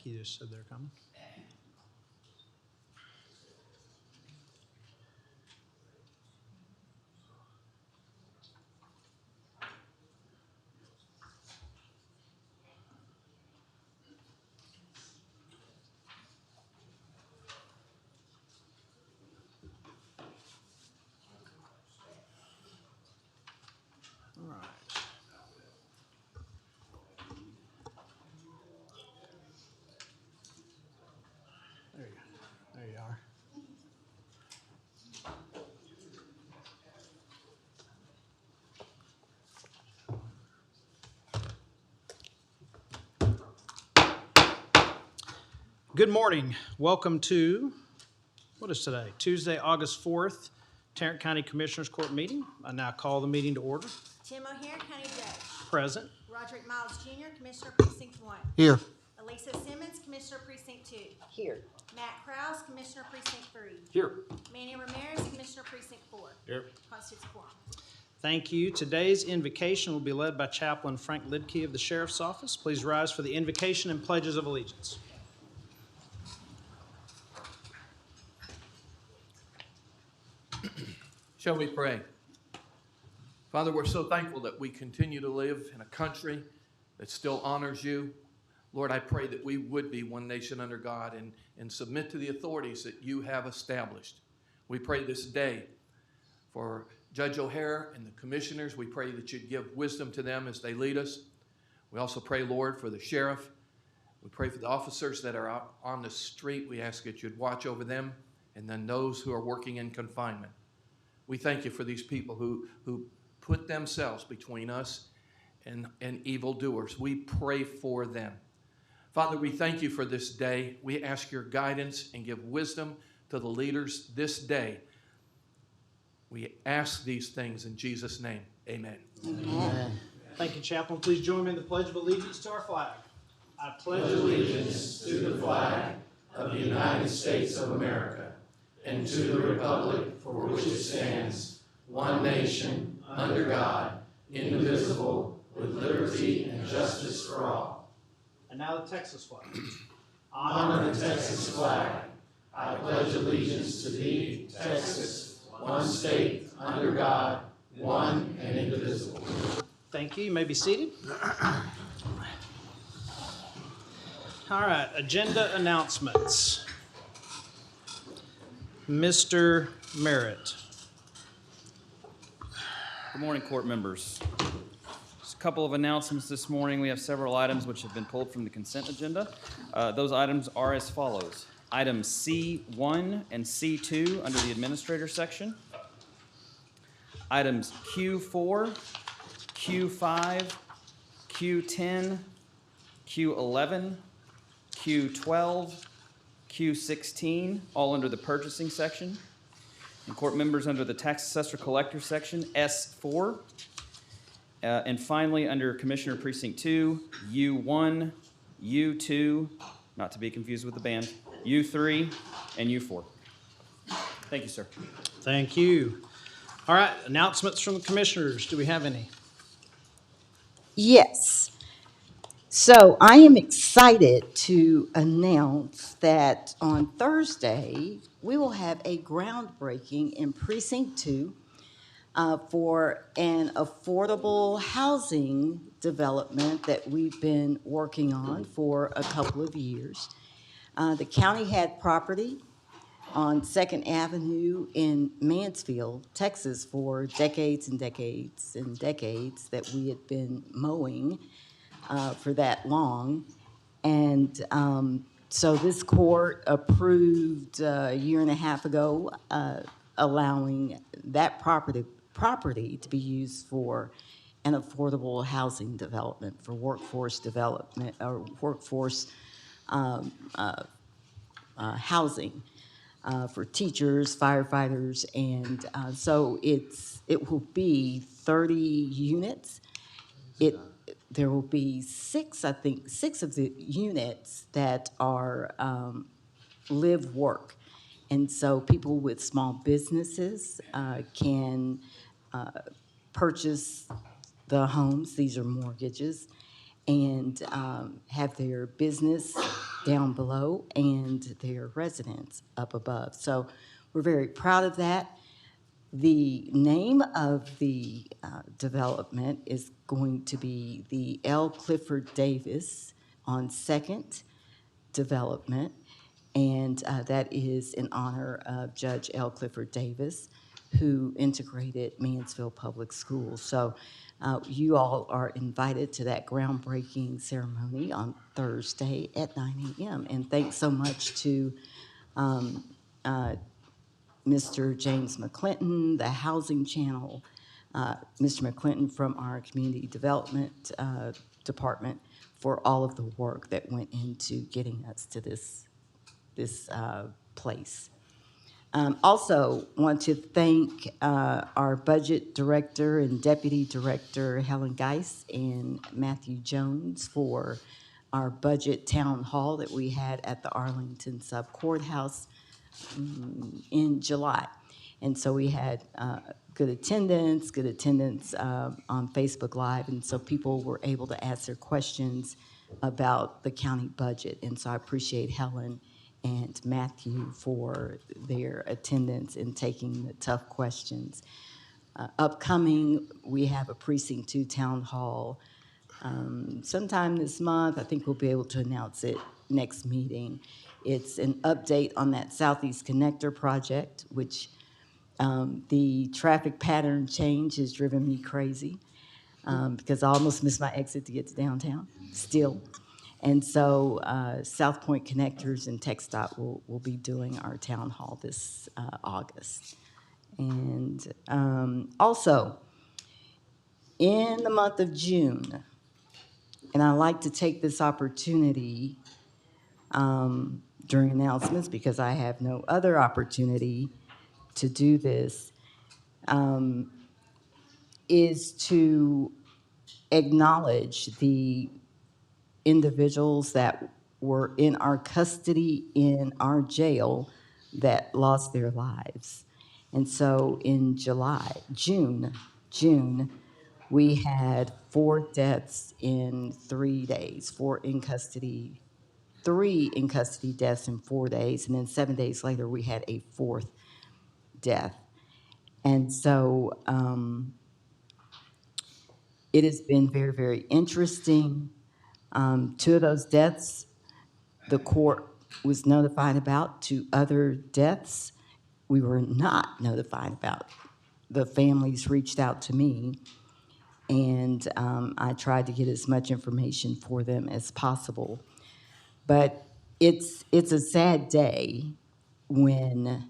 think he just said they're coming. All right. There you are. Good morning. Welcome to, what is today? Tuesday, August 4th, Tarrant County Commissioners Court meeting. I now call the meeting to order. Tim O'Hare, County Judge. Present. Roderick Miles Jr., Commissioner Precinct 1. Here. Elisa Simmons, Commissioner Precinct 2. Here. Matt Krause, Commissioner Precinct 3. Here. Manny Ramirez, Commissioner Precinct 4. Here. Constitutes quorum. Thank you. Today's invocation will be led by Chaplain Frank Lidke of the Sheriff's Office. Please rise for the invocation and pledges of allegiance. Shall we pray? Father, we're so thankful that we continue to live in a country that still honors you. Lord, I pray that we would be one nation under God and submit to the authorities that you have established. We pray this day for Judge O'Hare and the commissioners. We pray that you'd give wisdom to them as they lead us. We also pray, Lord, for the sheriff. We pray for the officers that are out on the street. We ask that you'd watch over them, and then those who are working in confinement. We thank you for these people who put themselves between us and evildoers. We pray for them. Father, we thank you for this day. We ask your guidance and give wisdom to the leaders this day. We ask these things in Jesus' name. Amen. Amen. Thank you, Chaplain. Please join me in the Pledge of Allegiance to our flag. I pledge allegiance to the flag of the United States of America and to the republic for which it stands, one nation, under God, indivisible, with liberty and justice for all. And now the Texas flag. Honor the Texas flag. I pledge allegiance to thee, Texas, one state, under God, one and indivisible. Thank you. You may be seated. All right, agenda announcements. Mr. Merritt. Good morning, court members. Just a couple of announcements this morning. We have several items which have been pulled from the consent agenda. Those items are as follows. Items C1 and C2 under the administrator section. Items Q4, Q5, Q10, Q11, Q12, Q16, all under the purchasing section. And court members under the tax assessor collector section, S4. And finally, under Commissioner Precinct 2, U1, U2, not to be confused with the band, U3, and U4. Thank you, sir. Thank you. All right, announcements from the commissioners. Do we have any? Yes. So I am excited to announce that on Thursday, we will have a groundbreaking in Precinct 2 for an affordable housing development that we've been working on for a couple of years. The county had property on 2nd Avenue in Mansfield, Texas, for decades and decades and decades that we had been mowing for that long. And so this court approved a year and a half ago allowing that property to be used for an affordable housing development, for workforce development, or workforce housing for teachers, firefighters, and so it will be 30 units. There will be six of the units that are live work. And so people with small businesses can purchase the homes, these are mortgages, and have their business down below and their residents up above. So we're very proud of that. The name of the development is going to be the L. Clifford Davis on Second Development, and that is in honor of Judge L. Clifford Davis, who integrated Mansfield Public Schools. So you all are invited to that groundbreaking ceremony on Thursday at 9 a.m. And thanks so much to Mr. James McClinton, the Housing Channel, Mr. McClinton from our Community Development Department for all of the work that went into getting us to this place. Also, want to thank our budget director and deputy director, Helen Geis and Matthew Jones, for our budget town hall that we had at the Arlington Sub Courthouse in July. And so we had good attendance on Facebook Live, and so people were able to ask their questions about the county budget. And so I appreciate Helen and Matthew for their attendance and taking the tough questions. Upcoming, we have a Precinct 2 Town Hall sometime this month. I think we'll be able to announce it next meeting. It's an update on that Southeast Connector project, which the traffic pattern change has driven me crazy because I almost missed my exit to get to downtown still. And so South Point Connectors and TxDOT will be doing our town hall this August. And also, in the month of June, and I like to take this opportunity during announcements because I have no other opportunity to do this, is to acknowledge the individuals that were in our custody in our jail that lost their lives. And so in June, we had 4 deaths in 3 days, 3 in custody deaths in 4 days, and then 7 days later, we had a 4th death. And so it has been very, very interesting. 2 of those deaths, the court was notified about. 2 other deaths, we were not notified about. The families reached out to me, and I tried to get as much information for them as possible. But it's a sad day when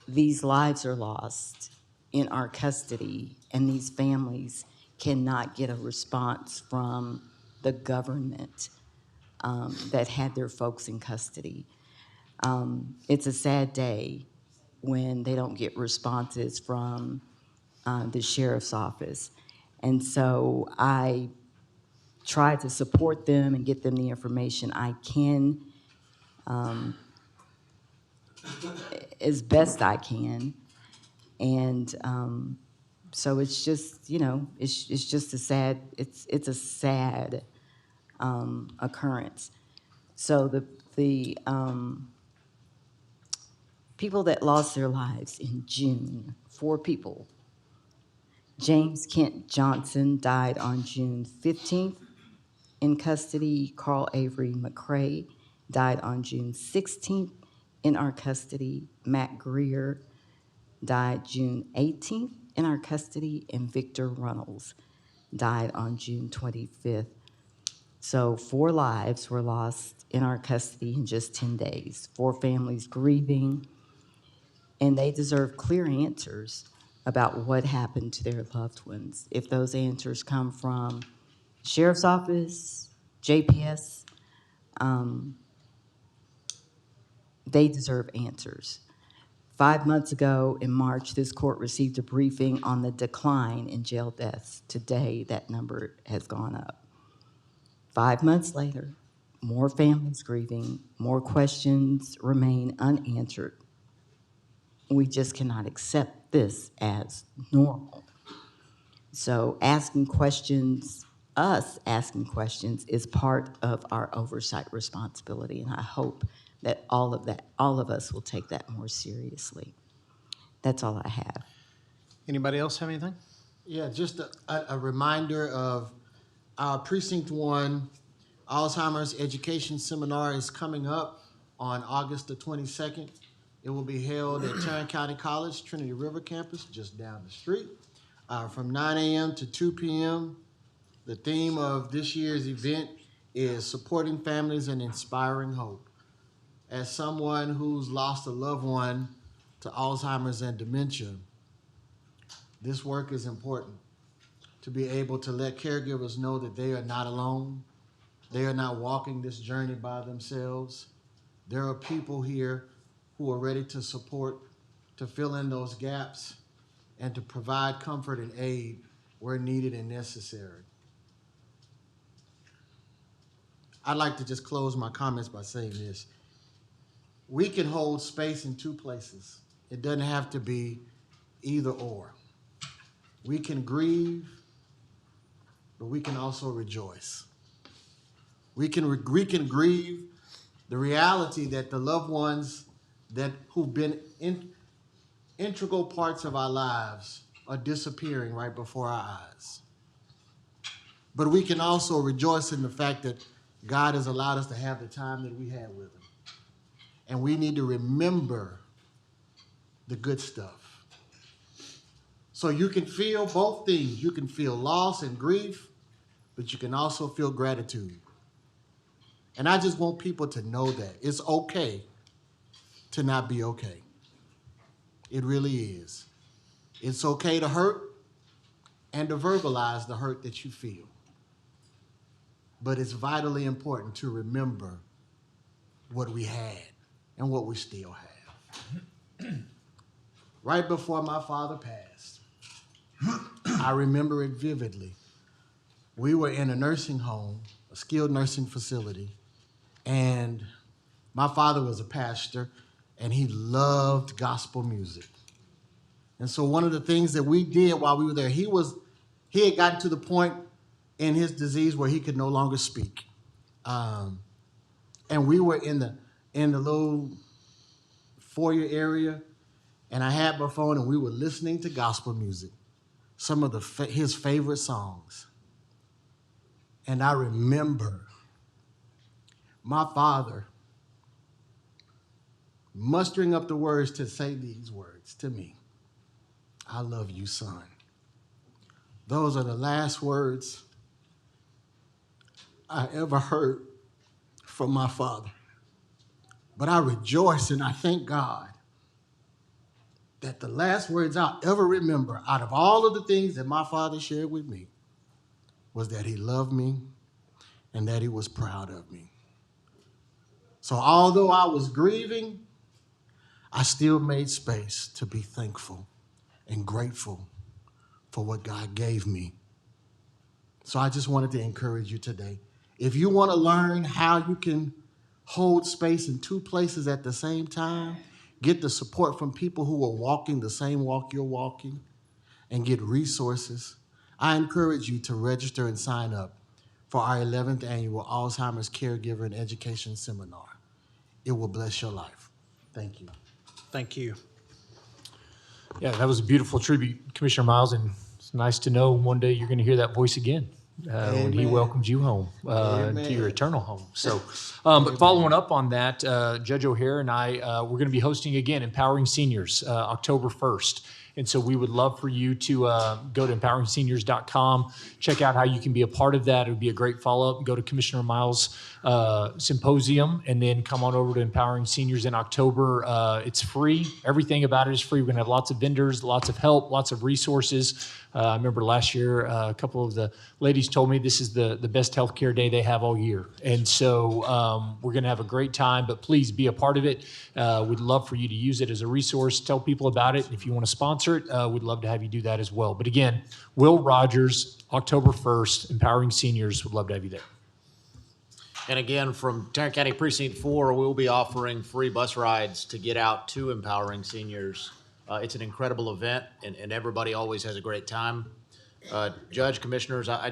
these lives are lost in our custody and these families cannot get a response from the government that had their folks in custody. It's a sad day when they don't get responses from the sheriff's office. And so I try to support them and get them the information I can as best I can. And so it's just, it's just a sad, it's a sad occurrence. So the people that lost their lives in June, 4 people. James Kent Johnson died on June 15th in custody. Carl Avery McCrae died on June 16th in our custody. Matt Greer died June 18th in our custody, and Victor Runnels died on June 25th. So 4 lives were lost in our custody in just 10 days. 4 families grieving, and they deserve clear answers about what happened to their loved ones. If those answers come from Sheriff's Office, JPS, they deserve answers. 5 months ago in March, this court received a briefing on the decline in jail deaths. Today, that number has gone up. 5 months later, more families grieving, more questions remain unanswered. We just cannot accept this as normal. So asking questions us asking questions is part of our oversight responsibility, and I hope that all of us will take that more seriously. That's all I have. Anybody else have anything? Yeah, just a reminder of our Precinct 1 Alzheimer's Education Seminar is coming up on August the 22nd. It will be held at Tarrant County College, Trinity River Campus, just down the street, from 9 a.m. to 2 p.m. The theme of this year's event is supporting families and inspiring hope. As someone who's lost a loved one to Alzheimer's and dementia, this work is important to be able to let caregivers know that they are not alone. They are not walking this journey by themselves. There are people here who are ready to support, to fill in those gaps, and to provide comfort and aid where needed and necessary. I'd like to just close my comments by saying this. We can hold space in two places. It doesn't have to be either or. We can grieve, but we can also rejoice. We can grieve the reality that the loved ones who've been integral parts of our lives are disappearing right before our eyes. But we can also rejoice in the fact that God has allowed us to have the time that we had with him. And we need to remember the good stuff. So you can feel both things. You can feel loss and grief, but you can also feel gratitude. And I just want people to know that it's okay to not be okay. It really is. It's okay to hurt and to verbalize the hurt that you feel. But it's vitally important to remember what we had and what we still have. Right before my father passed, I remember it vividly. We were in a nursing home, a skilled nursing facility, and my father was a pastor, and he loved gospel music. And so one of the things that we did while we were there, he had gotten to the point in his disease where he could no longer speak. And we were in the little foyer area, and I had my phone, and we were listening to gospel music, some of his favorite songs. And I remember my father mustering up the words to say these words to me. I love you, son. Those are the last words I ever heard from my father. But I rejoice and I thank God that the last words I'll ever remember out of all of the things that my father shared with me was that he loved me and that he was proud of me. So although I was grieving, I still made space to be thankful and grateful for what God gave me. So I just wanted to encourage you today. If you want to learn how you can hold space in two places at the same time, get the support from people who are walking the same walk you're walking, and get resources, I encourage you to register and sign up for our 11th annual Alzheimer's Caregiver and Education Seminar. It will bless your life. Thank you. Thank you. Yeah, that was a beautiful tribute, Commissioner Miles, and it's nice to know one day you're going to hear that voice again when he Amen. welcomes you home to your Amen. eternal home. So, but following up on that, Judge O'Hare and I, we're going to be hosting again Empowering Seniors October 1st. And so we would love for you to go to empoweringseniors.com, check out how you can be a part of that. It would be a great follow-up. Go to Commissioner Miles' symposium and then come on over to Empowering Seniors in October. It's free. Everything about it is free. We're going to have lots of vendors, lots of help, lots of resources. I remember last year, a couple of the ladies told me this is the best healthcare day they have all year. And so we're going to have a great time, but please be a part of it. We'd love for you to use it as a resource. Tell people about it. If you want to sponsor it, we'd love to have you do that as well. But again, Will Rogers, October 1st, Empowering Seniors, would love to have you there. And again, from Tarrant County Precinct 4, we'll be offering free bus rides to get out to Empowering Seniors. It's an incredible event, and everybody always has a great time. Judge, commissioners, I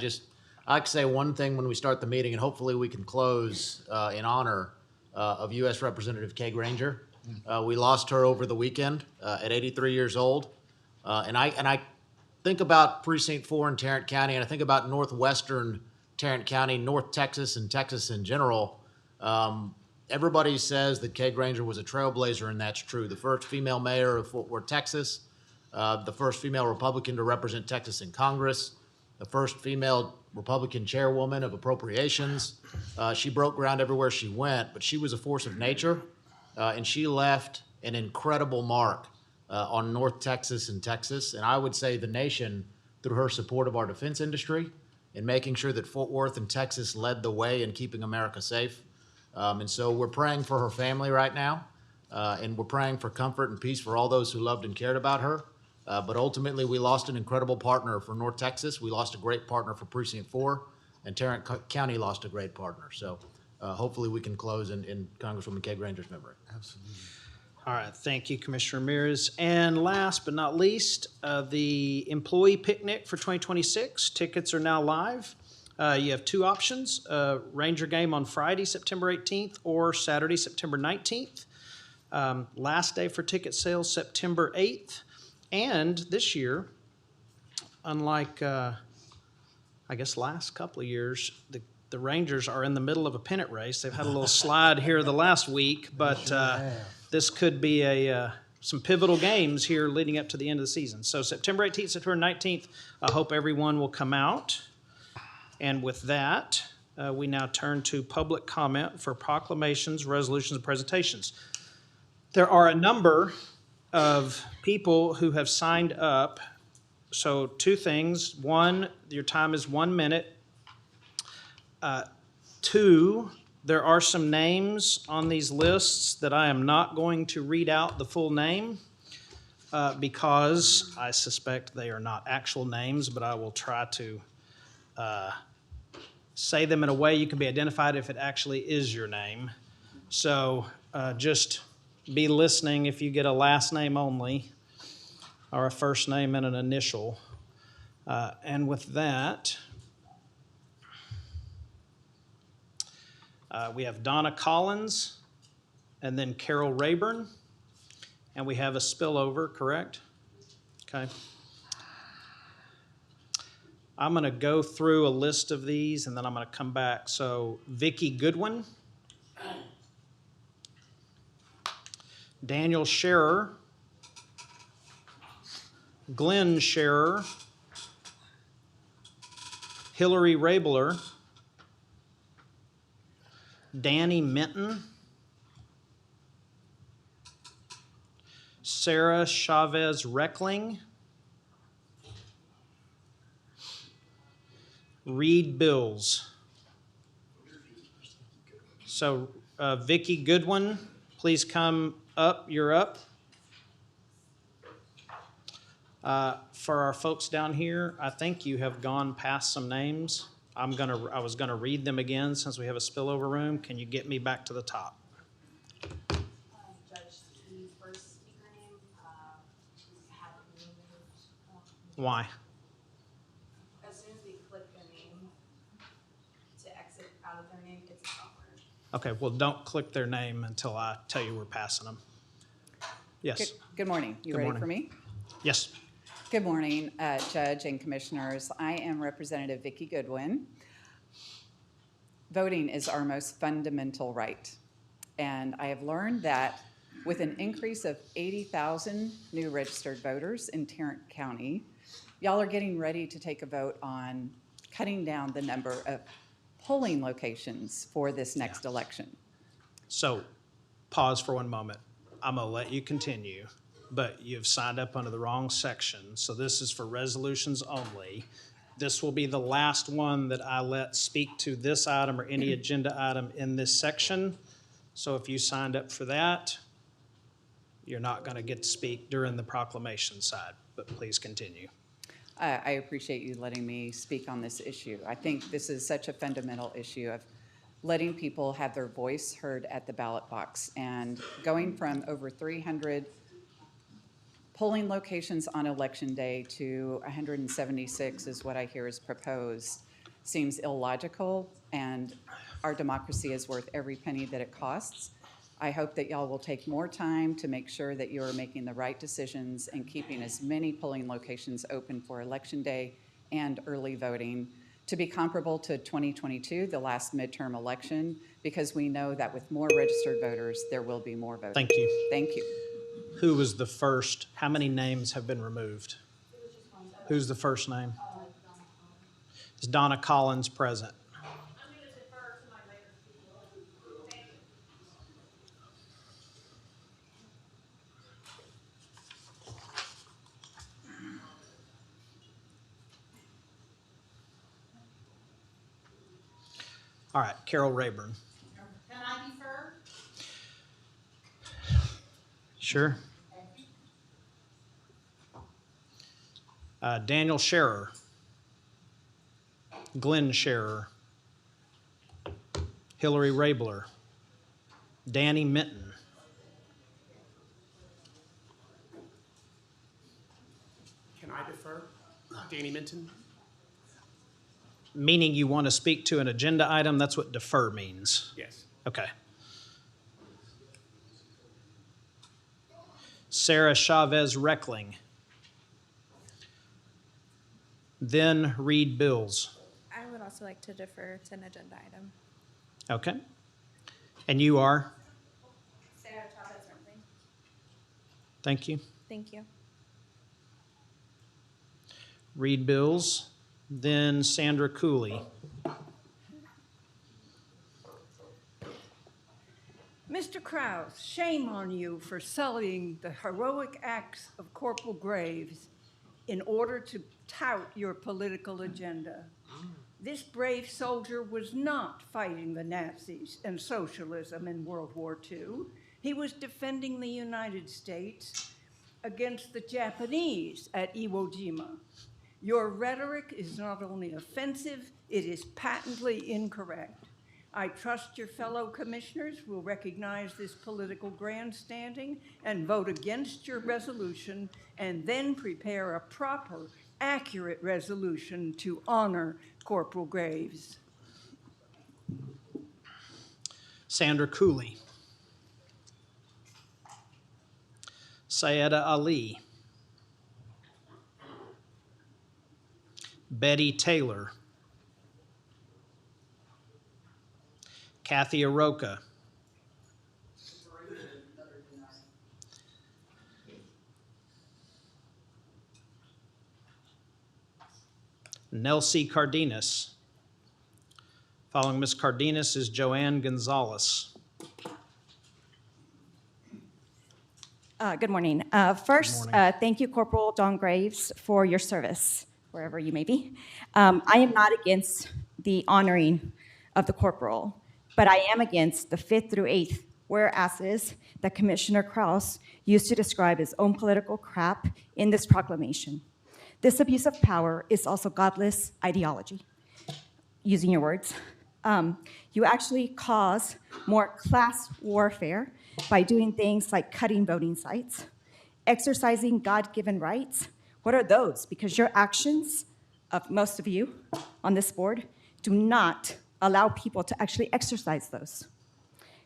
I'd like to say one thing when we start the meeting, and hopefully we can close in honor of U.S. Representative Kay Granger. We lost her over the weekend at 83 years old. And I think about Precinct 4 in Tarrant County, and I think about northwestern Tarrant County, North Texas, and Texas in general. Everybody says that Kay Granger was a trailblazer, and that's true. The first female mayor of Fort Worth, Texas, the first female Republican to represent Texas in Congress, the first female Republican chairwoman of appropriations. She broke ground everywhere she went, but she was a force of nature, and she left an incredible mark on North Texas and Texas, and I would say the nation, through her support of our defense industry and making sure that Fort Worth and Texas led the way in keeping America safe. And so we're praying for her family right now, and we're praying for comfort and peace for all those who loved and cared about her. But ultimately, we lost an incredible partner for North Texas. We lost a great partner for Precinct 4, and Tarrant County lost a great partner. So hopefully we can close in Congresswoman Kay Granger's memory. Absolutely. All right, thank you, Commissioner Ramirez. And last but not least, the employee picnic for 2026. Tickets are now live. You have two options, Ranger game on Friday, September 18th, or Saturday, September 19th. Last day for ticket sales, September 8th. And this year, unlike, I guess, last couple of years, the Rangers are in the middle of a pennant race. They've had a little slide here the last week, but this could be some pivotal games here leading up to the end of the season. So September 18th, September 19th, I hope everyone will come out. And with that, we now turn to public comment for proclamations, resolutions, and presentations. There are a number of people who have signed up. So two things. One, your time is 1 minute. Two, there are some names on these lists that I am not going to read out the full name because I suspect they are not actual names, but I will try to say them in a way you can be identified if it actually is your name. So just be listening if you get a last name only or a first name and an initial. And with that, we have Donna Collins and then Carol Rayburn. And we have a spillover, correct? Okay. I'm going to go through a list of these and then I'm going to come back. So Vicki Goodwin, Daniel Scherer, Glenn Scherer, Hillary Rabler, Danny Minton, Sarah Chavez Reckling, Reed Bills. So Vicki Goodwin, please come up. You're up. For our folks down here, I think you have gone past some names. I was gonna read them again since we have a spillover room. Can you get me back to the top? Judge, the first speaker name, had been removed. Why? As soon as we click their name to exit out of their name, it's a software. Okay, well, don't click their name until I tell you we're passing them. Yes, Good morning. You Good ready morning. for me? yes. Good morning, Judge and Commissioners. I am Representative Vicki Goodwin. Voting is our most fundamental right. And I have learned that with an increase of 80,000 new registered voters in Tarrant County, y'all are getting ready to take a vote on cutting down the number of polling locations for this next election. So, pause for 1 moment. I'm gonna let you continue, but you've signed up under the wrong section, so this is for resolutions only. This will be the last one that I let speak to this item or any agenda item in this section. So if you signed up for that, you're not gonna get to speak during the proclamation side, but please continue. I appreciate you letting me speak on this issue. I think this is such a fundamental issue of letting people have their voice heard at the ballot box. And going from over 300 polling locations on election day to 176 is what I hear is proposed. seems illogical, and our democracy is worth every penny that it costs. I hope that y'all will take more time to make sure that you're making the right decisions and keeping as many polling locations open for Election Day and early voting to be comparable to 2022, the last midterm election, because we know that with more registered voters, there will be more voting. Thank you. Thank you. Who was the first? How many names have been removed? Who's the first name? Is Donna Collins present? All right, Carol Rayburn. Can I defer? Sure. Daniel Scherer. Glenn Scherer. Hillary Rabler. Danny Minton. Can I defer? Danny Minton? Meaning you want to speak to an agenda item? That's what defer means. Yes. Okay. Sarah Chavez Reckling. Then Reed Bills. I would also like to defer to an agenda item. Okay. And you are? Sarah Chavez Reckling. Thank you. Thank you. Reed Bills. Then Sandra Cooley. Mr. Krause, shame on you for sullying the heroic acts of Corporal Graves in order to tout your political agenda. This brave soldier was not fighting the Nazis and socialism in World War II. He was defending the United States against the Japanese at Iwo Jima. Your rhetoric is not only offensive, it is patently incorrect. I trust your fellow commissioners will recognize this political grandstanding and vote against your resolution, and then prepare a proper, accurate resolution to honor Corporal Graves. Sandra Cooley. Sayeda Ali. Betty Taylor. Kathy Aroka. Nelsie Cardenas. Following Ms. Cardenas is Joanne Gonzalez. Good morning. First, thank you, Corporal Don Graves, for your service, wherever you may be. I am not against the honoring of the corporal, but I am against the 5th through 8th whereases that Commissioner Krause used to describe his own political crap in this proclamation. This abuse of power is also godless ideology, using your words. You actually cause more class warfare by doing things like cutting voting sites, exercising God-given rights. What are those? Because your actions, of most of you on this board, do not allow people to actually exercise those.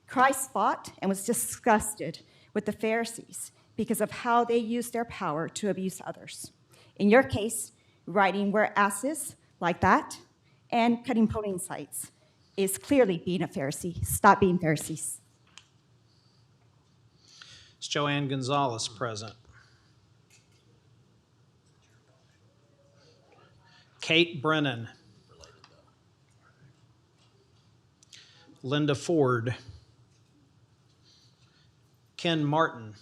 Christ fought and was disgusted with the Pharisees because of how they used their power to abuse others. In your case, writing whereases like that and cutting polling sites is clearly being a Pharisee. Stop being Pharisees. Is Joanne Gonzalez present? Kate Brennan. Linda Ford. Ken Martin.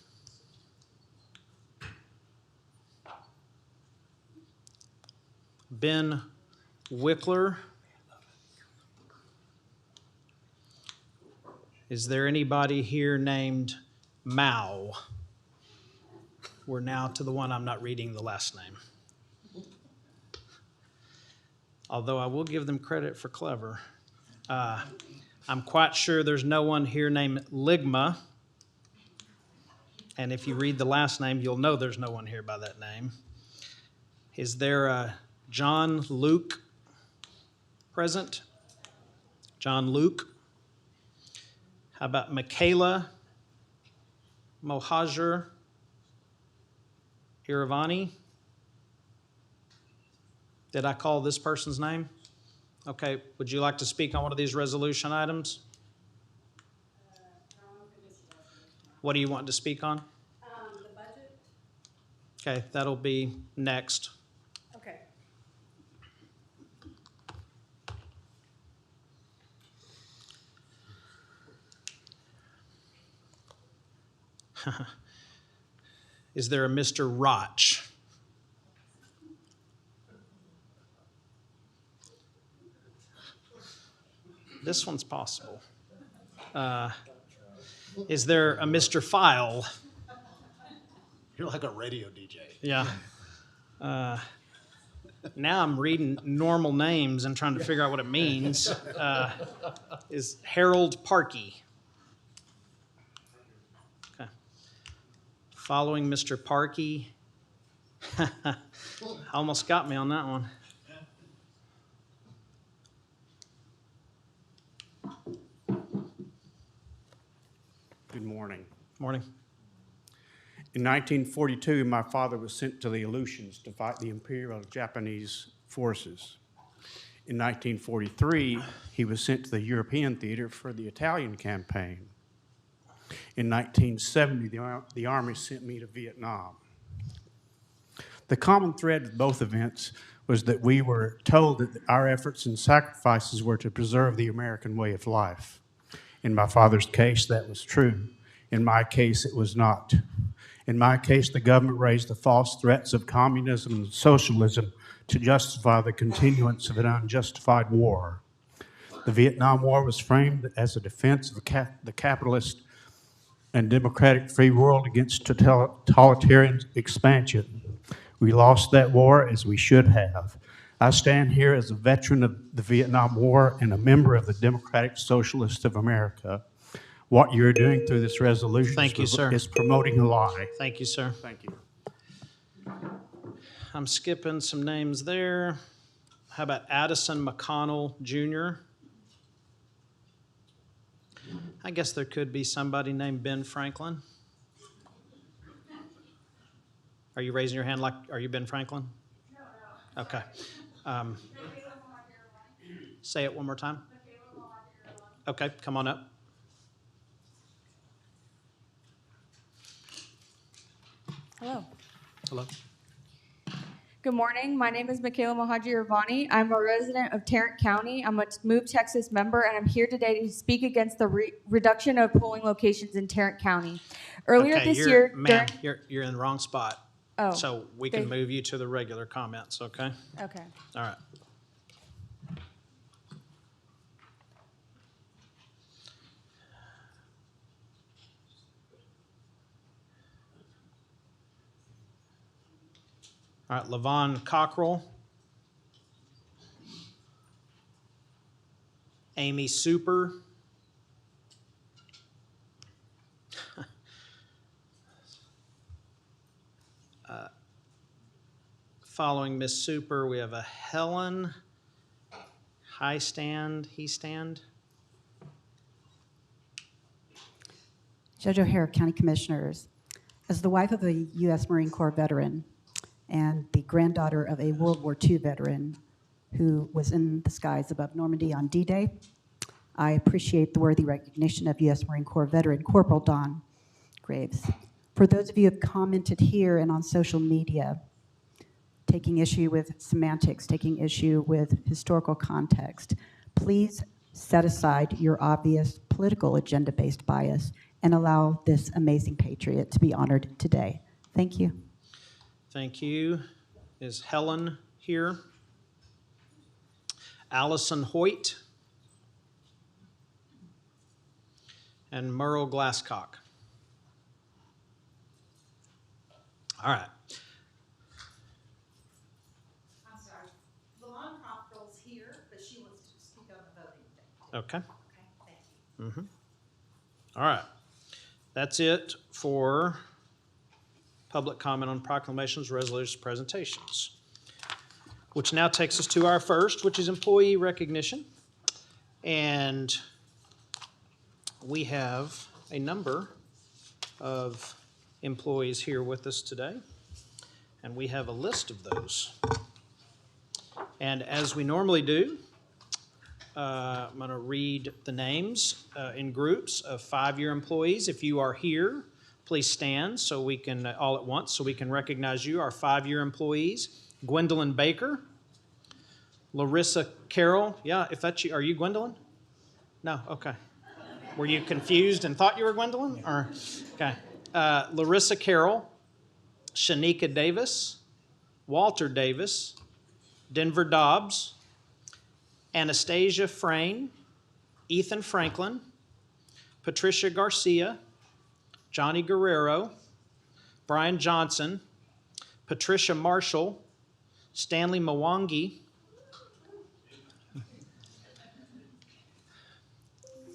Ben Wickler. Is there anybody here named Mao? We're now to the one I'm not reading the last name. Although I will give them credit for clever. I'm quite sure there's no one here named Ligma. And if you read the last name, you'll know there's no one here by that name. Is there John Luke Present. John Luke. How about Michaela Mohajer Iravani? Did I call this person's name? Okay, would you like to speak on one of these resolution items? What do you want to speak on? The budget? Okay, that'll be next. Okay. Is there a Mr. Roch? This one's possible. Is there a Mr. File? You're like a radio DJ. Yeah. Now I'm reading normal names and trying to figure out what it means. Is Harold Parkey? Okay. Following Mr. Parkey. Almost got me on that one. Good morning. Morning. In 1942, my father was sent to the Aleutians to fight the Imperial Japanese forces. In 1943, he was sent to the European theater for the Italian campaign. In 1970, the Army sent me to Vietnam. The common thread of both events was that we were told that our efforts and sacrifices were to preserve the American way of life. In my father's case, that was true. In my case, it was not. In my case, the government raised the false threats of communism and socialism to justify the continuance of an unjustified war. The Vietnam War was framed as a defense of the capitalist and democratic free world against totalitarian expansion. We lost that war as we should have. I stand here as a veteran of the Vietnam War and a member of the Democratic Socialists of America. What you're doing through this resolution is promoting a lie. Thank you, sir. Thank you. I'm skipping some names there. How about Addison McConnell Jr.? I guess there could be somebody named Ben Franklin. Are you raising your hand like, are you Ben Franklin? No. Okay. Say it one more time. Okay, come on up. Hello. Hello. Good morning. My name is Michaela Mohaji Irvani. I'm a resident of Tarrant County. I'm a Move Texas member, and I'm here today to speak against the reduction of polling locations in Tarrant County. Earlier Okay, this year, ma'am, you're in the wrong spot. Oh, So we can move you to the regular comments, okay? Okay. All right. All right, Levon Cockrell. Amy Super. Following Miss Super, we have a Helen He Stand. Judge O'Hare, County Commissioners, as the wife of a U.S. Marine Corps veteran and the granddaughter of a World War II veteran who was in the skies above Normandy on D-Day, I appreciate the worthy recognition of U.S. Marine Corps veteran Corporal Don Graves. For those of you who have commented here and on social media, taking issue with semantics, taking issue with historical context, please set aside your obvious political agenda-based bias and allow this amazing patriot to be honored today. Thank you. Thank you. Is Helen here? Allison Hoyt. And Merle Glasscock. All right. I'm sorry. Valon Cockrell's here, but she wants to speak on the voting thing. Okay. Okay, thank you. Mm-hmm. All right. That's it for public comment on proclamations, resolutions, presentations. which now takes us to our first, which is employee recognition. And we have a number of employees here with us today, and we have a list of those. And as we normally do, I'm going to read the names in groups of 5-year employees. If you are here, please stand so we can, all at once, so we can recognize you, our 5-year employees. Gwendolyn Baker, Larissa Carroll. Yeah, if that's you, are you Gwendolyn? No, okay. Were you confused and thought you were Gwendolyn? Or, okay. Larissa Carroll, Shanika Davis, Walter Davis, Denver Dobbs, Anastasia Frayne, Ethan Franklin, Patricia Garcia, Johnny Guerrero, Brian Johnson, Patricia Marshall, Stanley Mwangi,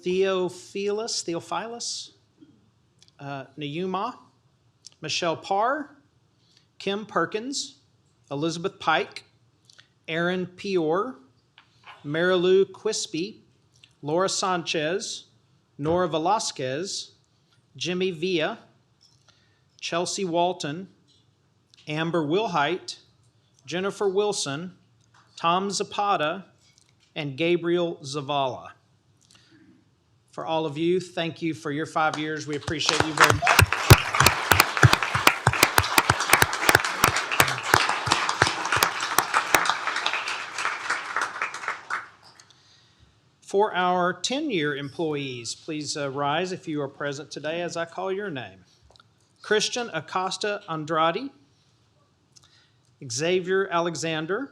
Theophilus, Nayuma, Michelle Parr, Kim Perkins, Elizabeth Pike, Aaron Pior, Marilou Quispy, Laura Sanchez, Nora Velasquez, Jimmy Villa, Chelsea Walton, Amber Wilhite, Jennifer Wilson, Tom Zapata, and Gabriel Zavala. For all of you, thank you for your 5 years. We appreciate you very much. For our 10-year employees, please rise if you are present today as I call your name. Christian Acosta Andrade, Xavier Alexander,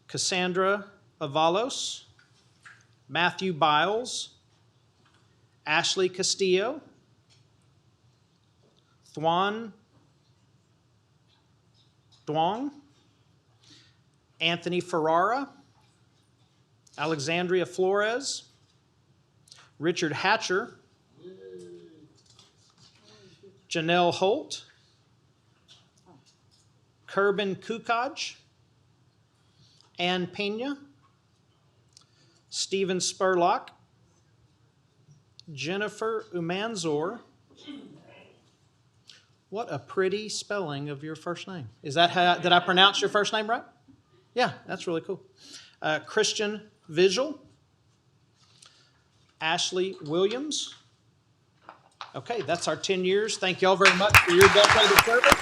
Cassandra Avalos, Matthew Biles, Ashley Castillo, Thuong, Anthony Ferrara, Alexandria Flores, Richard Hatcher, Janelle Holt, Kerbin Kukaj, Ann Pena, Stephen Spurlock, Jennifer Umanzor. What a pretty spelling of your first name. Is that how, did I pronounce your first name right? Yeah, that's really cool. Christian Vigil, Ashley Williams. Okay, that's our 10 years. Thank you all very much for your dedicated service.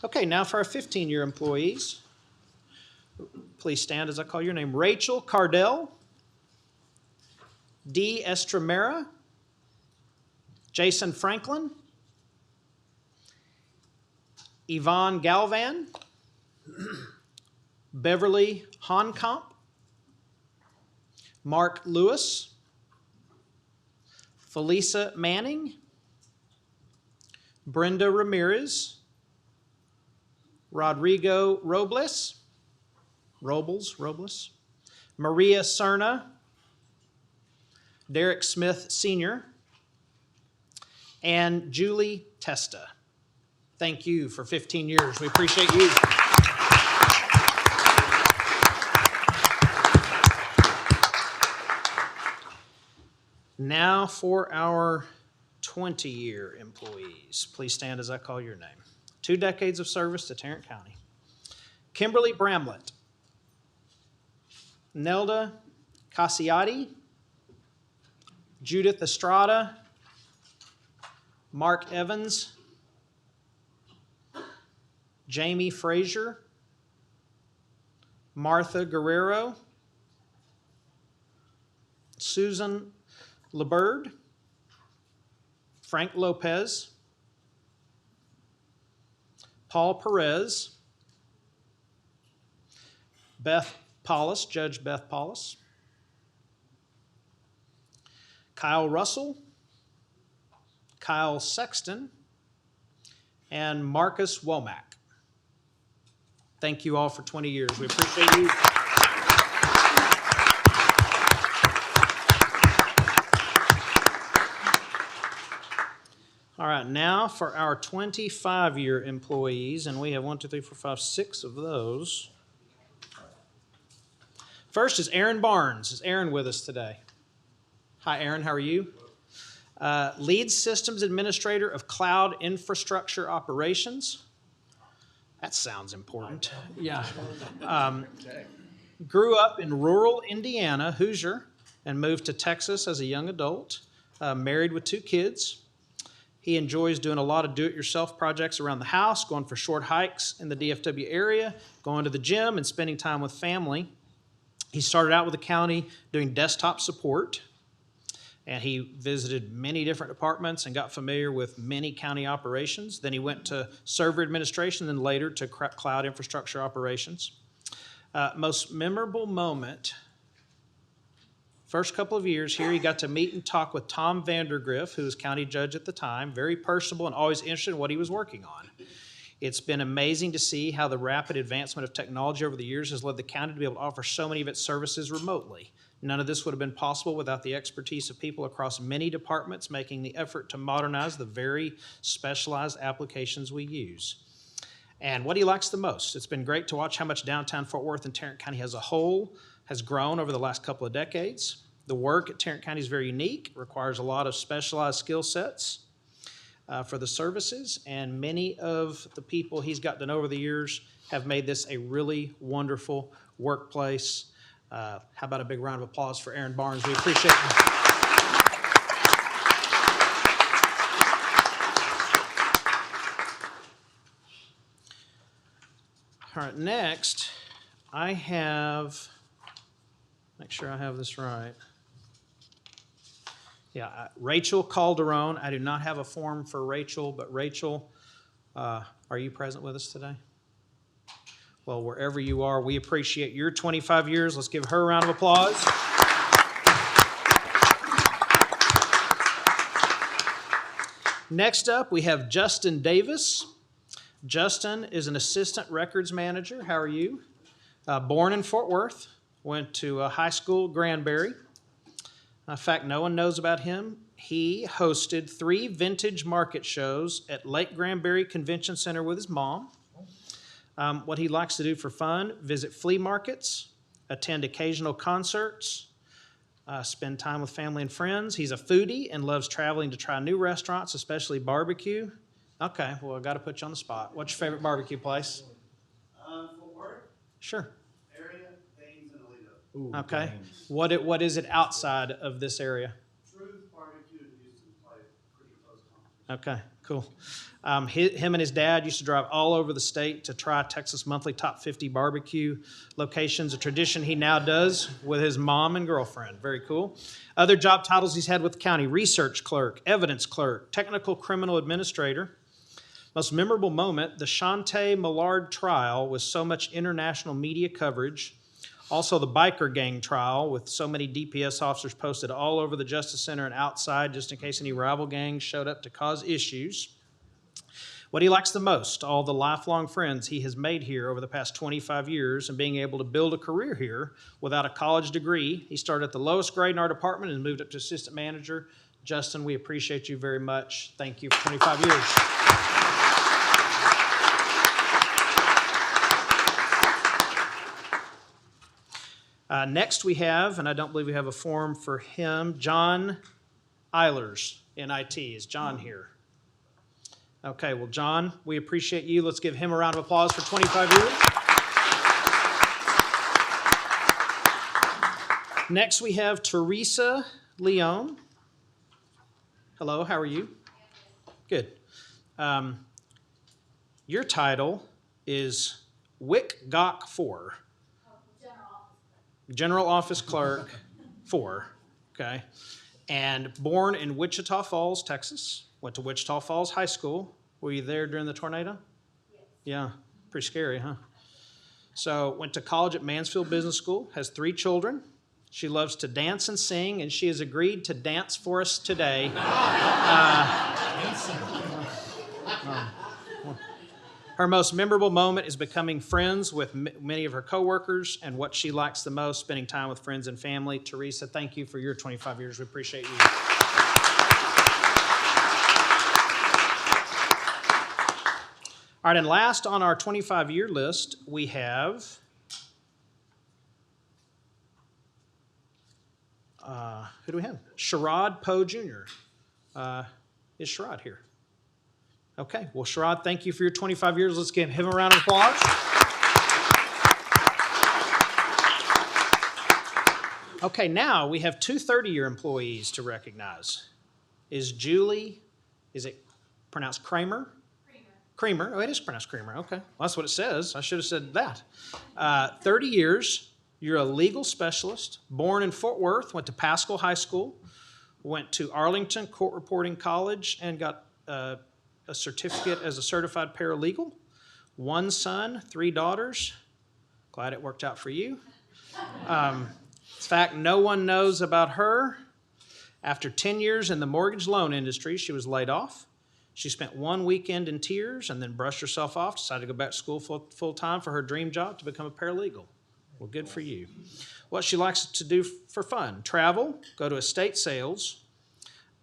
Okay, now for our 15-year employees. Please stand as I call your name. Rachel Cardell, Dee Estramera, Jason Franklin, Yvonne Galvan, Beverly Honkamp, Mark Lewis, Felisa Manning, Brenda Ramirez, Rodrigo Robles, Maria Cerna, Derek Smith Sr., and Julie Testa. Thank you for 15 years. We appreciate you. Now for our 20-year employees. Please stand as I call your name. 2 decades of service to Tarrant County. Kimberly Bramlett, Nelda Cassiati, Judith Estrada, Mark Evans, Jamie Frazier, Martha Guerrero, Susan LeBird, Frank Lopez, Paul Perez, Beth Paulus, Judge Beth Paulus, Kyle Russell, Kyle Sexton, and Marcus Womack. Thank you all for 20 years. We appreciate you. All right, now for our 25-year employees, and we have 6 of those. First is Aaron Barnes. Is Aaron with us today? Hi, Aaron. How are you? Lead Systems Administrator of Cloud Infrastructure Operations. That sounds important. Yeah. Grew up in rural Indiana, Hoosier, and moved to Texas as a young adult. Married with 2 kids. He enjoys doing a lot of do-it-yourself projects around the house, going for short hikes in the DFW area, going to the gym, and spending time with family. He started out with the county doing desktop support, and he visited many different departments and got familiar with many county operations. Then he went to server administration, and then later to cloud infrastructure operations. Most memorable moment, first couple of years here, he got to meet and talk with Tom Vandergriff, who was county judge at the time, very personable and always interested in what he was working on. It's been amazing to see how the rapid advancement of technology over the years has led the county to be able to offer so many of its services remotely. None of this would have been possible without the expertise of people across many departments making the effort to modernize the very specialized applications we use. And what he likes the most, it's been great to watch how much downtown Fort Worth and Tarrant County as a whole has grown over the last couple of decades. The work at Tarrant County is very unique, requires a lot of specialized skill sets for the services, and many of the people he's gotten to know over the years have made this a really wonderful workplace. How about a big round of applause for Aaron Barnes? We appreciate him. All right, next, I have, make sure I have this right. Yeah, Rachel Calderon. I do not have a form for Rachel, but Rachel, are you present with us today? Well, wherever you are, we appreciate your 25 years. Let's give her a round of applause. Next up, we have Justin Davis. Justin is an assistant records manager. How are you? Born in Fort Worth, went to high school at Granbury. In fact, no one knows about him. He hosted 3 vintage market shows at Lake Granbury Convention Center with his mom. What he likes to do for fun, visit flea markets, attend occasional concerts, spend time with family and friends. He's a foodie and loves traveling to try new restaurants, especially barbecue. Okay, well, I've got to put you on the spot. What's your favorite barbecue place? Fort Worth. Sure. Area, Danes, and Alito. Okay. What is it outside of this area? Truth Barbecue in Houston play pretty close competition. Okay, cool. Him and his dad used to drive all over the state to try Texas Monthly Top 50 barbecue locations, a tradition he now does with his mom and girlfriend. Very cool. Other job titles he's had with the county: research clerk, evidence clerk, technical criminal administrator. Most memorable moment, the Shante Millard trial with so much international media coverage. Also the biker gang trial with so many DPS officers posted all over the Justice Center and outside just in case any rival gangs showed up to cause issues. What he likes the most, all the lifelong friends he has made here over the past 25 years and being able to build a career here without a college degree. He started at the lowest grade in our department and moved up to assistant manager. Justin, we appreciate you very much. Thank you for 25 years. Next we have, and I don't believe we have a form for him, John Eilers in IT. Is John here? Okay, well, John, we appreciate you. Let's give him a round of applause for 25 years. Next we have Teresa Leone. Hello, how are you? Good. Your title is Wick Gok 4. General Office Clerk 4, okay? And born in Wichita Falls, Texas. Went to Wichita Falls High School. Were you there during the tornado? Yes. Yeah, pretty scary, huh? So went to college at Mansfield Business School, has 3 children. She loves to dance and sing, and she has agreed to dance for us today. Her most memorable moment is becoming friends with many of her coworkers, and what she likes the most, spending time with friends and family. Teresa, thank you for your 25 years. We appreciate you. All right, and last on our 25-year list, we have who do we have? Sherrod Poe Jr. Is Sherrod here? Okay, well, Sherrod, thank you for your 25 years. Let's give him a round of applause. Okay, now we have two 30-year employees to recognize. Is it pronounced Kramer? Creamer. Oh, it is pronounced Creamer. Okay. Well, that's what it says. I should have said that. 30 years. You're a legal specialist. Born in Fort Worth. Went to Paschal High School. Went to Arlington Court Reporting College and got a certificate as a certified paralegal. 1 son, 3 daughters. Glad it worked out for you. In fact, no one knows about her. After 10 years in the mortgage loan industry, she was laid off. She spent 1 weekend in tears and then brushed herself off, decided to go back to school full time for her dream job to become a paralegal. Well, good for you. What she likes to do for fun: travel, go to estate sales,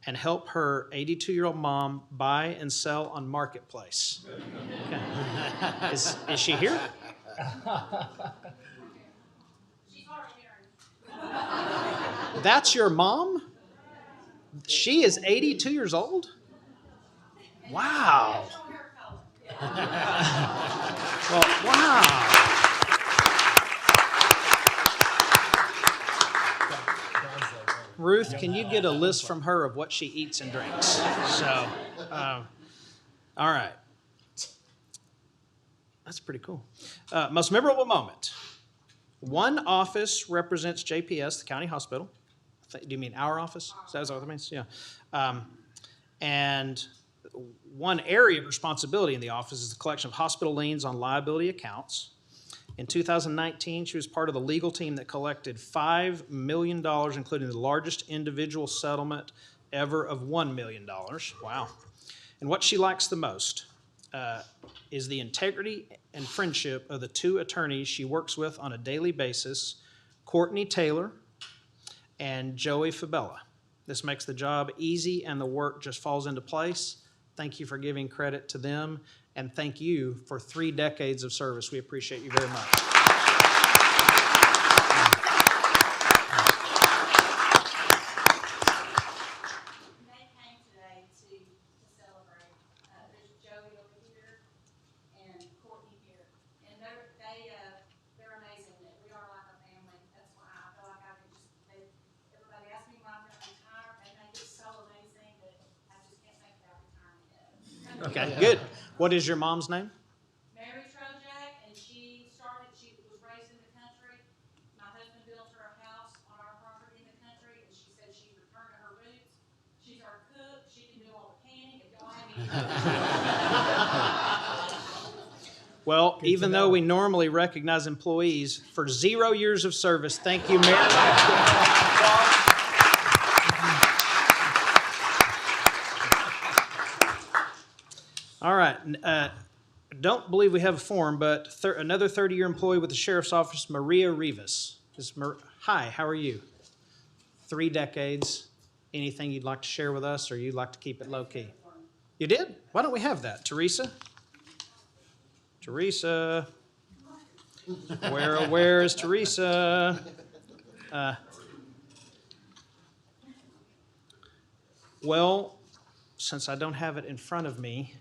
and help her 82-year-old mom buy and sell on Marketplace. Okay. Is she here? That's your mom? She is 82 years old? Wow. Well, wow. Ruth, can you get a list from her of what she eats and drinks? So, all right. That's pretty cool. Most memorable moment. One office represents JPS, the county hospital. Do you mean our office? Is that what that means? Yeah. And one area of responsibility in the office is the collection of hospital liens on liability accounts. In 2019, she was part of the legal team that collected $5 million, including the largest individual settlement ever of $1 million. Wow. And what she likes the most is the integrity and friendship of the 2 attorneys she works with on a daily basis, Courtney Taylor and Joey Fabella. This makes the job easy and the work just falls into place. Thank you for giving credit to them, and thank you for 3 decades of service. We appreciate you very much. They came today to celebrate. There's Joey over here and Courtney here, and they're amazing. We are like a family. That's why I feel like I can everybody asks me when I'm going to retire, and they get so amazing that I just can't think about retirement yet. Okay, good. What is your mom's name? Mary Trojak, and she was raised in the country. My husband built her a house on our property in the country, and she said she's returned to her roots. She's our cook. She can do all the canning. If y'all have any. Well, even though we normally recognize employees for 0 years of service, thank you, Mary. All right. Don't believe we have a form, but another 30-year employee with the Sheriff's Office, Maria Rivas. Hi, how are you? 3 decades. Anything you'd like to share with us, or you'd like to keep it low-key? You did? Why don't we have that? Teresa? Teresa. Where is Teresa? Well, since I don't have it in front of me,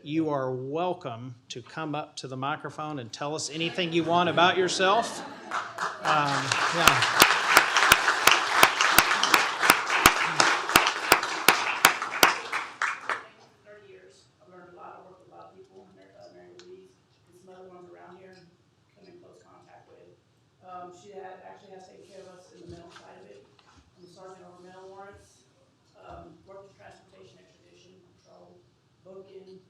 you are welcome to come up to the microphone and tell us anything you want about yourself. Yeah. 30 years. I've learned a lot. I worked with a lot of people. Mary Louise and some other ones around here and come in close contact with. She actually has taken care of us in the mental side of it. I'm a sergeant over mental warrants. Worked in transportation, extradition, patrol, booking.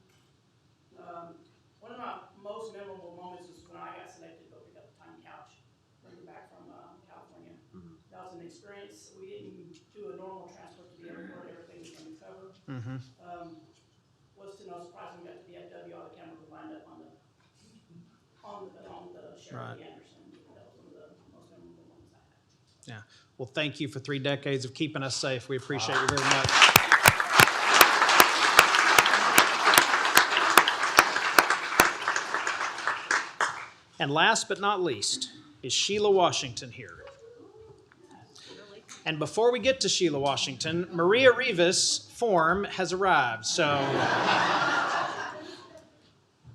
One of my most memorable moments was when I got selected to go pick up the tiny couch, bring it back from California. That was an experience. We didn't do a normal transport to the airport. Everything was undercover. Was to no surprise when we got to the FW, all the cameras were lined up on the Sheriff Anderson. That was one of the most memorable moments I had. Yeah. Well, thank you for 3 decades of keeping us safe. We appreciate you very much. And last but not least, is Sheila Washington here? And before we get to Sheila Washington, Maria Rivas' form has arrived. So,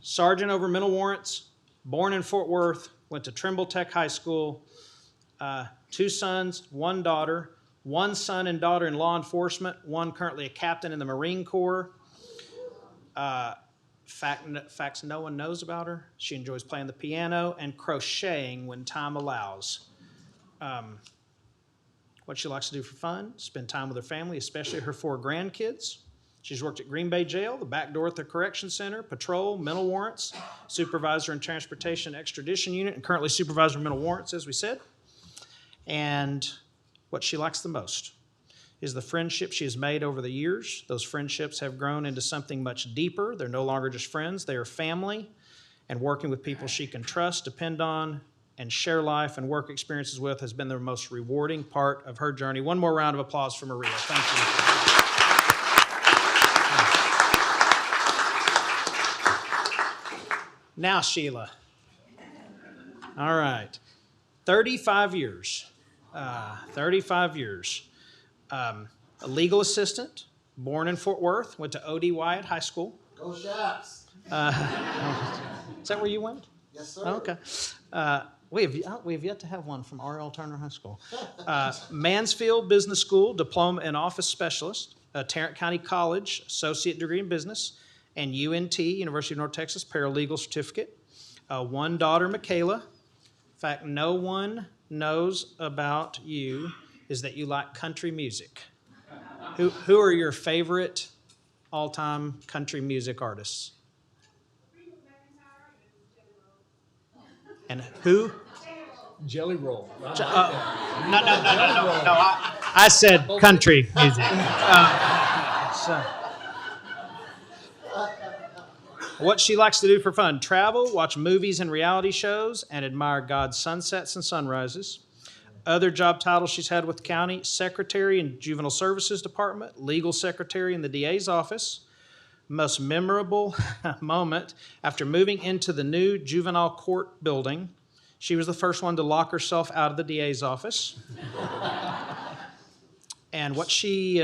sergeant over mental warrants, born in Fort Worth, went to Trimble Tech High School, 2 sons, 1 daughter, 1 son and daughter in law enforcement, 1 currently a captain in the Marine Corps. Facts no one knows about her. She enjoys playing the piano and crocheting when time allows. What she likes to do for fun, spend time with her family, especially her 4 grandkids. She's worked at Green Bay Jail, the back door at the Correction Center, patrol, mental warrants, supervisor in transportation extradition unit, and currently supervisor of mental warrants, as we said. And what she likes the most is the friendships she has made over the years. Those friendships have grown into something much deeper. They're no longer just friends, they are family. And working with people she can trust, depend on, and share life and work experiences with has been the most rewarding part of her journey. One more round of applause for Maria. Thank you. Now, Sheila. All right. 35 years. 35 years. A legal assistant, born in Fort Worth, went to O.D. Wyatt High School. Go Shots! Is that where you went? Yes, sir. Okay. We have yet to have one from R.L. Turner High School. Mansfield Business School, diploma in office specialist. Tarrant County College, associate degree in business. And UNT, University of North Texas, paralegal certificate. 1 daughter, Michaela. In fact, no one knows about you is that you like country music. Who are your favorite all-time country music artists? And who? Jelly Roll. No. I said country music. What she likes to do for fun: travel, watch movies and reality shows, and admire God's sunsets and sunrises. Other job titles she's had with the county: secretary in Juvenile Services Department, legal secretary in the DA's office. Most memorable moment, after moving into the new juvenile court building, she was the first one to lock herself out of the DA's office. And what she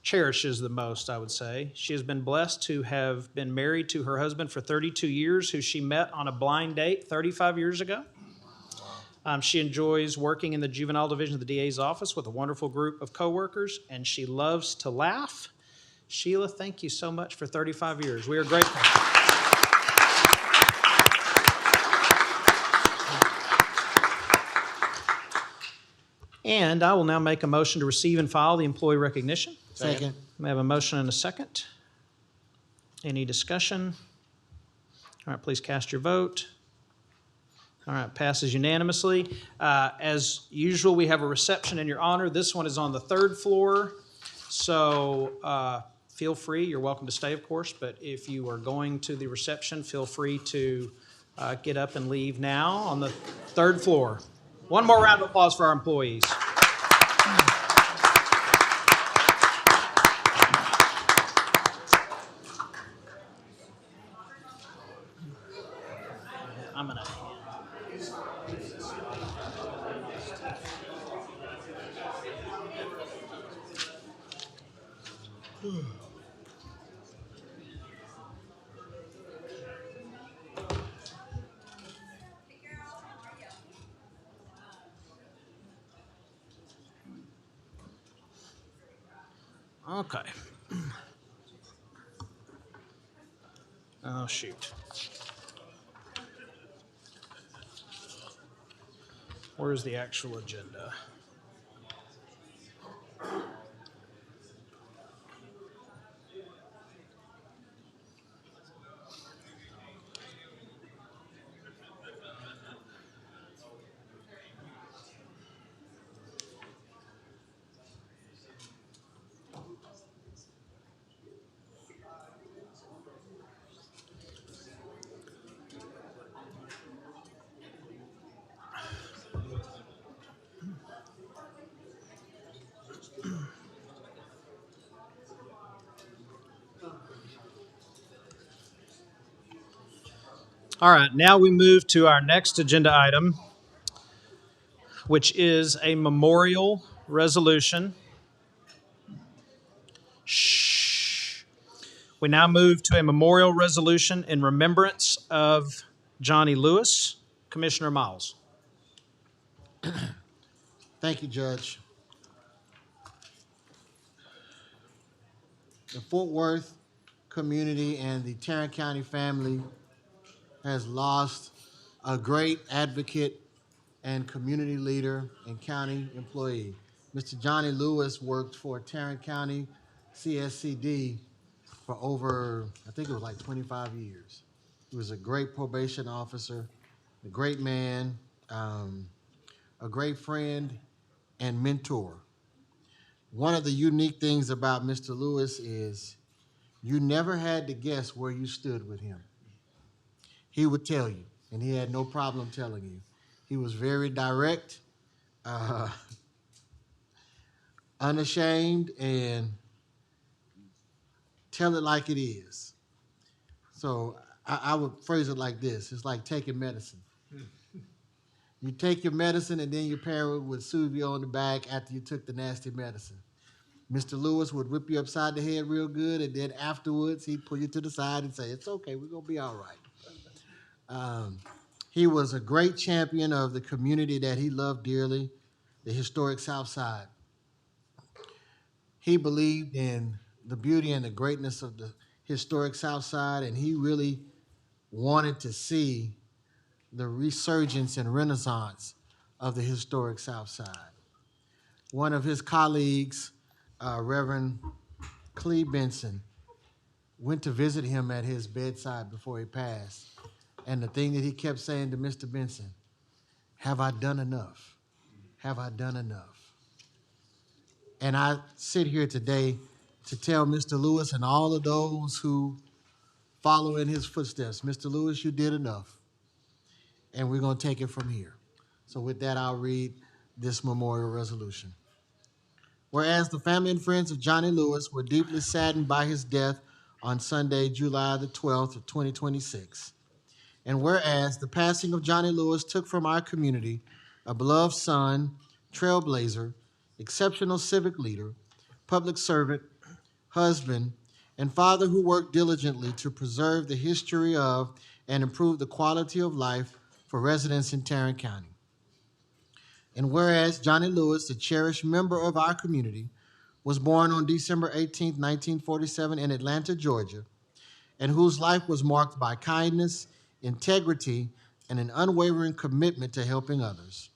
cherishes the most, I would say, she has been blessed to have been married to her husband for 32 years, who she met on a blind date 35 years ago. She enjoys working in the juvenile division of the DA's office with a wonderful group of coworkers, and she loves to laugh. Sheila, thank you so much for 35 years. We are grateful. And I will now make a motion to receive and file the employee recognition. Second. We have a motion and a second. Any discussion? All right, please cast your vote. All right, passes unanimously. As usual, we have a reception in your honor. This one is on the 3rd floor. So feel free, you're welcome to stay, of course, but if you are going to the reception, feel free to get up and leave now on the 3rd floor. One more round of applause for our employees. I'm going to Okay. Oh, shoot. Where's the actual agenda? All right, now we move to our next agenda item, which is a memorial resolution. Shh. We now move to a memorial resolution in remembrance of Johnny Lewis. Commissioner Miles. Thank you, Judge. The Fort Worth community and the Tarrant County family has lost a great advocate and community leader and county employee. Mr. Johnny Lewis worked for Tarrant County CSCD for over, I think it was like 25 years. He was a great probation officer, a great man, a great friend, and mentor. One of the unique things about Mr. Lewis is you never had to guess where you stood with him. He would tell you, and he had no problem telling you. He was very direct, unashamed, and tell it like it is. So I would phrase it like this. It's like taking medicine. You take your medicine, and then your parent would soothe you on the back after you took the nasty medicine. Mr. Lewis would whip you upside the head real good, and then afterwards he'd pull you to the side and say, "It's okay, we're gonna be all right." He was a great champion of the community that he loved dearly, the historic South Side. He believed in the beauty and the greatness of the historic South Side, and he really wanted to see the resurgence and renaissance of the historic South Side. One of his colleagues, Reverend Clee Benson, went to visit him at his bedside before he passed. And the thing that he kept saying to Mr. Benson, "Have I done enough? Have I done enough?" And I sit here today to tell Mr. Lewis and all of those who follow in his footsteps, Mr. Lewis, you did enough. And we're going to take it from here. So with that, I'll read this memorial resolution. Whereas the family and friends of Johnny Lewis were deeply saddened by his death on Sunday, July the 12th of 2026. And whereas the passing of Johnny Lewis took from our community a beloved son, trailblazer, exceptional civic leader, public servant, husband, and father who worked diligently to preserve the history of and improve the quality of life for residents in Tarrant County. And whereas Johnny Lewis, a cherished member of our community, was born on December 18, 1947 in Atlanta, Georgia, and whose life was marked by kindness, integrity, and an unwavering commitment to helping others.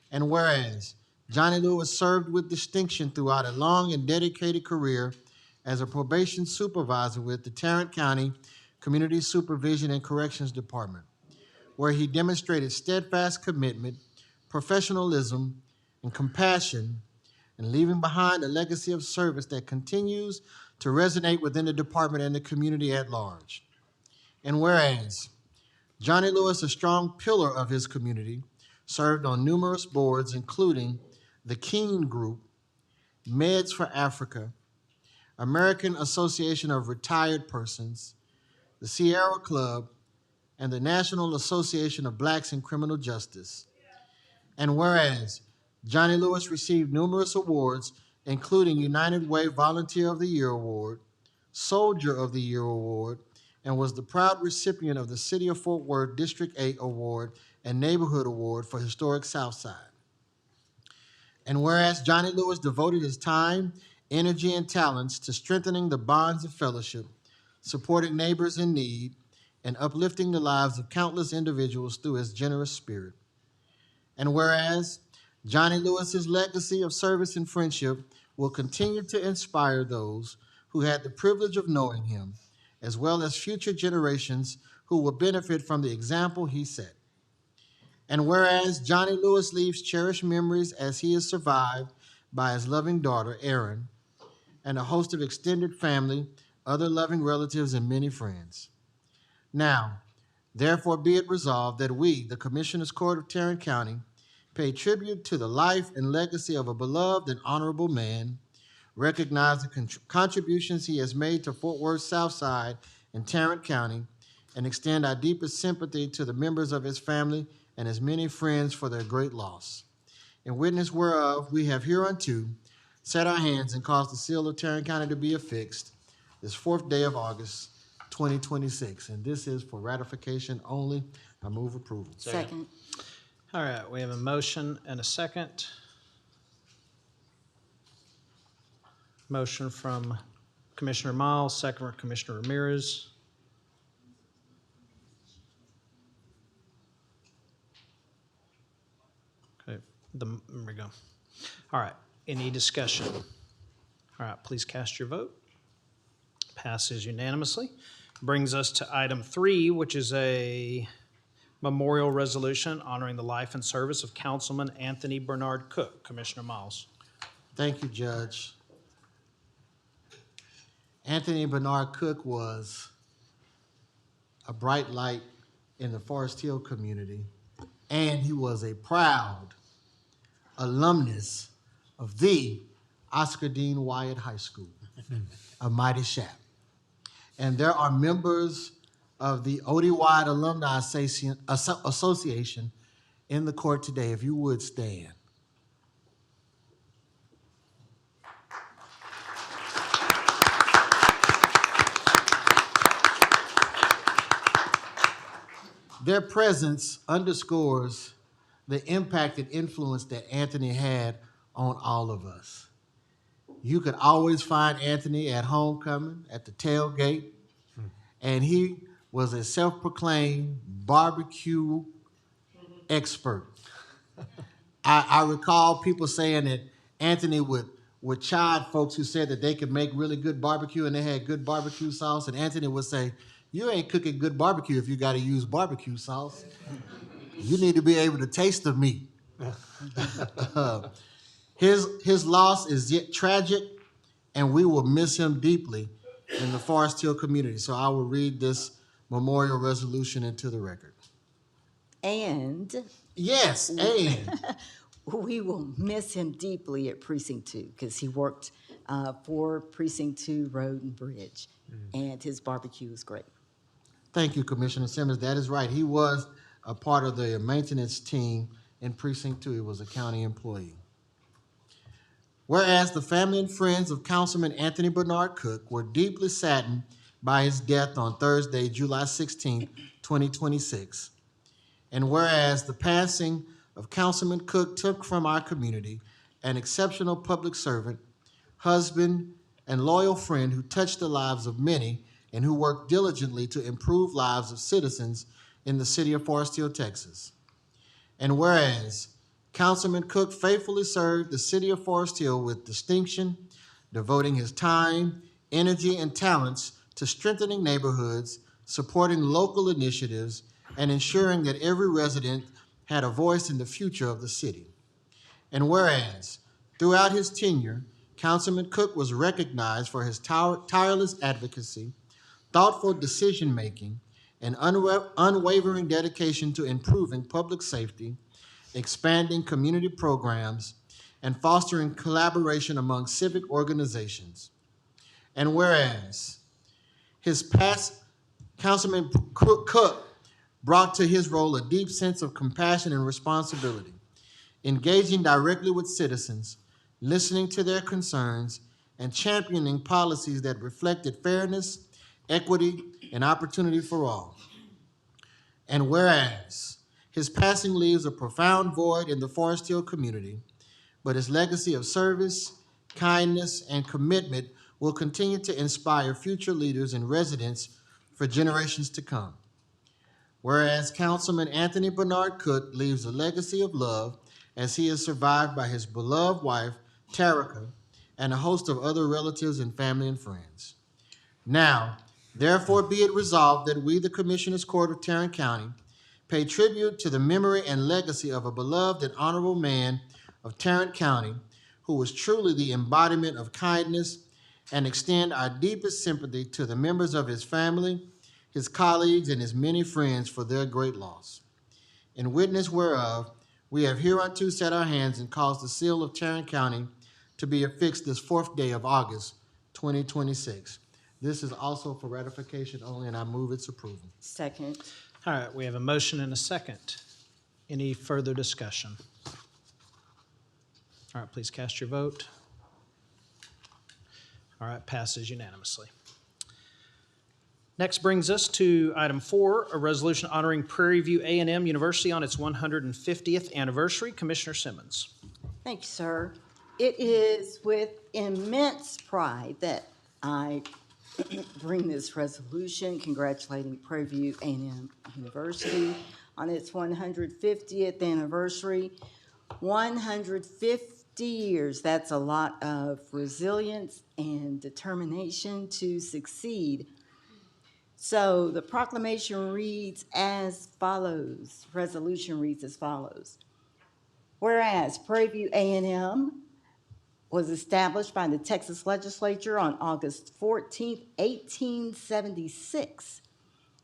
And whereas Johnny Lewis served with distinction throughout a long and dedicated career as a probation supervisor with the Tarrant County Community Supervision and Corrections Department, where he demonstrated steadfast commitment, professionalism, and compassion, and leaving behind a legacy of service that continues to resonate within the department and the community at large. And whereas Johnny Lewis, a strong pillar of his community, served on numerous boards, including the Keene Group, Meds for Africa, American Association of Retired Persons, the Sierra Club, and the National Association of Blacks in Criminal Justice. And whereas Johnny Lewis received numerous awards, including United Way Volunteer of the Year Award, Soldier of the Year Award, and was the proud recipient of the City of Fort Worth District 8 Award and Neighborhood Award for Historic Southside. And whereas Johnny Lewis devoted his time, energy, and talents to strengthening the bonds of fellowship, supporting neighbors in need, and uplifting the lives of countless individuals through his generous spirit. And whereas Johnny Lewis's legacy of service and friendship will continue to inspire those who had the privilege of knowing him, as well as future generations who will benefit from the example he set. And whereas Johnny Lewis leaves cherished memories as he is survived by his loving daughter, Erin, and a host of extended family, other loving relatives, and many friends. Now, therefore be it resolved that we, the Commissioners Court of Tarrant County, pay tribute to the life and legacy of a beloved and honorable man, recognize the contributions he has made to Fort Worth Southside and Tarrant County, and extend our deepest sympathy to the members of his family and his many friends for their great loss. In witness whereof, we have hereunto set our hands and caused the seal of Tarrant County to be affixed this 4th day of August, 2026. And this is for ratification only. I move approval. Second. All right, we have a motion and a second. Motion from Commissioner Miles, second from Commissioner Ramirez. Okay, there we go. All right, any discussion? All right, please cast your vote. Passes unanimously. Brings us to item 3, which is a memorial resolution honoring the life and service of Councilman Anthony Bernard Cook. Commissioner Miles. Thank you, Judge. Anthony Bernard Cook was a bright light in the Forest Hill community, and he was a proud alumnus of the Oscar Dean Wyatt High School, a mighty shap. And there are members of the Odie Wyatt Alumni Association in the court today. If you would stand. Their presence underscores the impact and influence that Anthony had on all of us. You could always find Anthony at homecoming, at the tailgate, and he was a self-proclaimed barbecue expert. I recall people saying that Anthony would chide folks who said that they could make really good barbecue and they had good barbecue sauce, and Anthony would say, "You ain't cooking good barbecue if you got to use barbecue sauce. You need to be able to taste the meat." His loss is yet tragic, and we will miss him deeply in the Forest Hill community. So I will read this memorial resolution into the record. And Yes, and we will miss him deeply at Precinct 2 because he worked for Precinct 2 Road and Bridge, and his barbecue is great. Thank you, Commissioner Simmons. That is right. He was a part of the maintenance team in Precinct 2. He was a county employee. Whereas the family and friends of Councilman Anthony Bernard Cook were deeply saddened by his death on Thursday, July 16, 2026. And whereas the passing of Councilman Cook took from our community an exceptional public servant, husband, and loyal friend who touched the lives of many and who worked diligently to improve lives of citizens in the city of Forest Hill, Texas. And whereas Councilman Cook faithfully served the city of Forest Hill with distinction, devoting his time, energy, and talents to strengthening neighborhoods, supporting local initiatives, and ensuring that every resident had a voice in the future of the city. And whereas throughout his tenure, Councilman Cook was recognized for his tireless advocacy, thoughtful decision-making, and unwavering dedication to improving public safety, expanding community programs, and fostering collaboration among civic organizations. And whereas his past, Councilman Cook brought to his role a deep sense of compassion and responsibility, engaging directly with citizens, listening to their concerns, and championing policies that reflected fairness, equity, and opportunity for all. And whereas his passing leaves a profound void in the Forest Hill community, but his legacy of service, kindness, and commitment will continue to inspire future leaders and residents for generations to come. Whereas Councilman Anthony Bernard Cook leaves a legacy of love as he is survived by his beloved wife, Tarrant, and a host of other relatives and family and friends. Now, therefore be it resolved that we, the Commissioners Court of Tarrant County, pay tribute to the memory and legacy of a beloved and honorable man of Tarrant County who was truly the embodiment of kindness, and extend our deepest sympathy to the members of his family, his colleagues, and his many friends for their great loss. In witness whereof, we have hereunto set our hands and caused the seal of Tarrant County to be affixed this 4th day of August, 2026. This is also for ratification only, and I move its approval. Second. All right, we have a motion and a second. Any further discussion? All right, please cast your vote. All right, passes unanimously. Next brings us to item 4, a resolution honoring Prairie View A&M University on its 150th anniversary. Commissioner Simmons. Thank you, sir. It is with immense pride that I bring this resolution congratulating Prairie View A&M University on its 150th anniversary. 150 years, that's a lot of resilience and determination to succeed. So the proclamation reads as follows, resolution reads as follows. Whereas Prairie View A&M was established by the Texas Legislature on August 14, 1876,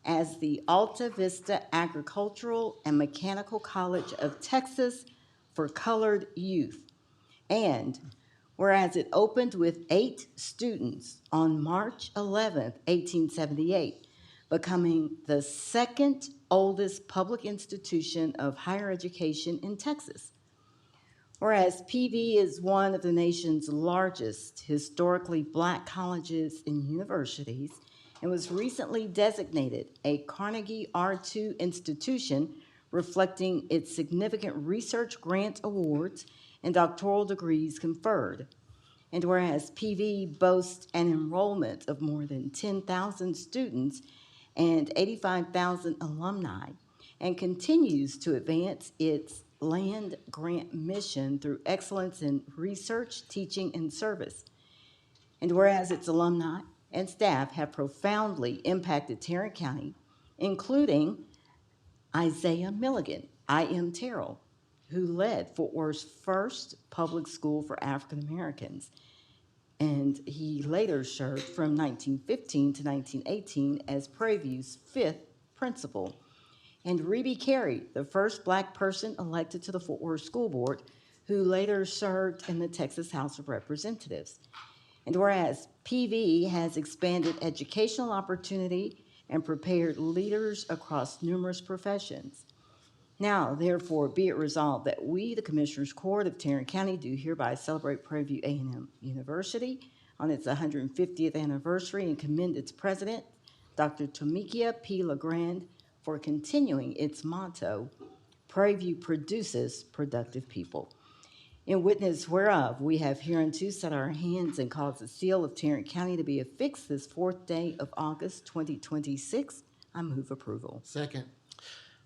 as the Alta Vista Agricultural and Mechanical College of Texas for colored youth. And whereas it opened with 8 students on March 11, 1878, becoming the second oldest public institution of higher education in Texas. Whereas PV is one of the nation's largest historically Black colleges and universities and was recently designated a Carnegie R2 institution, reflecting its significant research grant awards and doctoral degrees conferred. And whereas PV boasts an enrollment of more than 10,000 students and 85,000 alumni, and continues to advance its land grant mission through excellence in research, teaching, and service. And whereas its alumni and staff have profoundly impacted Tarrant County, including Isaiah Milligan, I.M. Terrell, who led Fort Worth's first public school for African Americans. And he later served from 1915 to 1918 as Prairie View's 5th principal. And Reby Carey, the first Black person elected to the Fort Worth School Board, who later served in the Texas House of Representatives. And whereas PV has expanded educational opportunity and prepared leaders across numerous professions. Now, therefore, be it resolved that we, the Commissioners Court of Tarrant County, do hereby celebrate Prairie View A&M University on its 150th anniversary and commend its president, Dr. Tomikia P. LeGrand, for continuing its motto, Prairie View produces productive people. In witness whereof, we have hereunto set our hands and caused the seal of Tarrant County to be affixed this 4th day of August, 2026. I move approval. Second.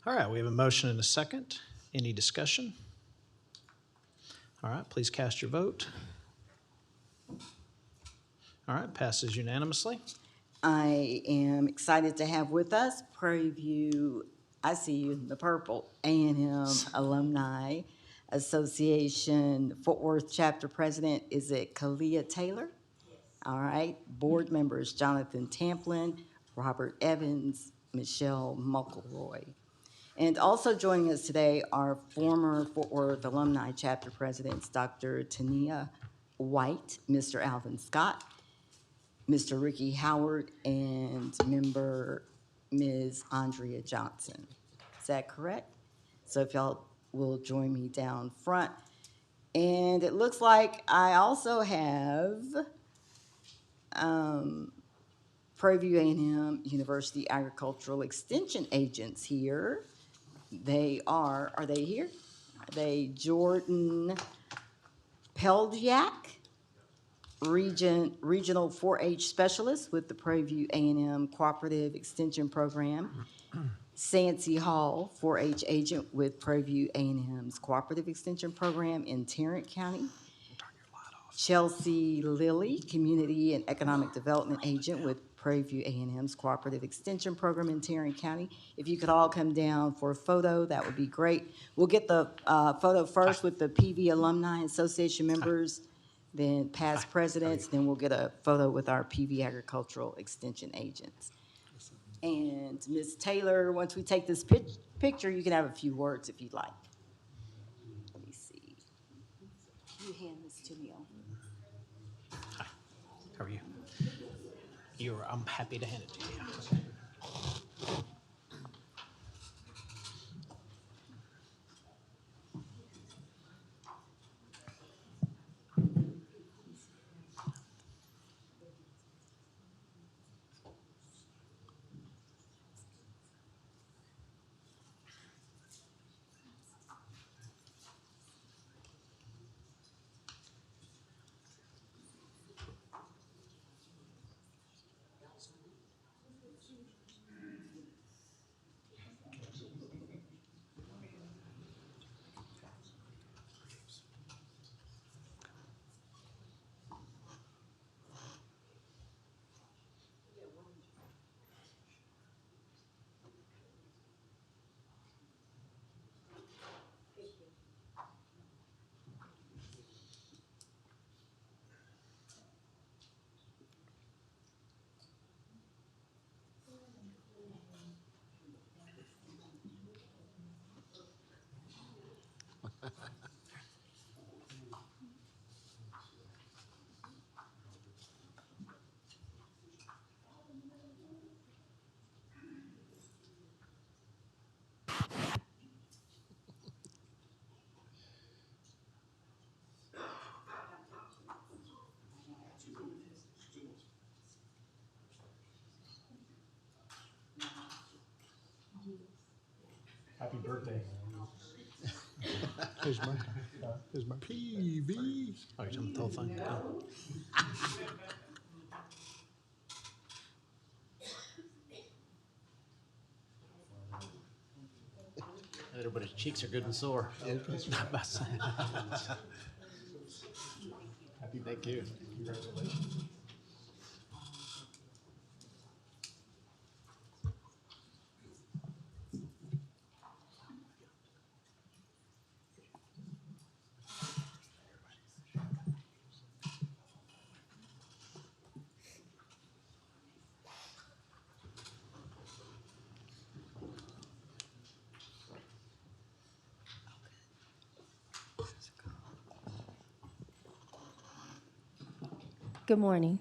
All right, we have a motion and a second. Any discussion? All right, please cast your vote. All right, passes unanimously. I am excited to have with us Prairie View, I see you in the purple, A&M Alumni Association Fort Worth Chapter President, is it Kalia Taylor? Yes. All right, board members Jonathan Tamplin, Robert Evans, Michelle Muckleroy. And also joining us today are former Fort Worth Alumni Chapter Presidents, Dr. Tania White, Mr. Alvin Scott, Mr. Ricky Howard, and member Ms. Andrea Johnson. Is that correct? So if y'all will join me down front. And it looks like I also have Prairie View A&M University Agricultural Extension agents here. Are they here? Are they Jordan Peldjak, Regional 4-H Specialist with the Prairie View A&M Cooperative Extension Program. Sancy Hall, 4-H Agent with Prairie View A&M's Cooperative Extension Program in Tarrant County. Chelsea Lilly, Community and Economic Development Agent with Prairie View A&M's Cooperative Extension Program in Tarrant County. If you could all come down for a photo, that would be great. We'll get the photo first with the PV Alumni Association members, then past presidents, then we'll get a photo with our PV Agricultural Extension agents. And Ms. Taylor, once we take this picture, you can have a few words if you'd like. Let me see. You hand this to me. How are you? I'm happy to hand it to you. Happy birthday. Here's my PV. Oh, you're talking the whole thing? Everybody's cheeks are good and sore. It's not my sign. Thank you. Congratulations. Good morning.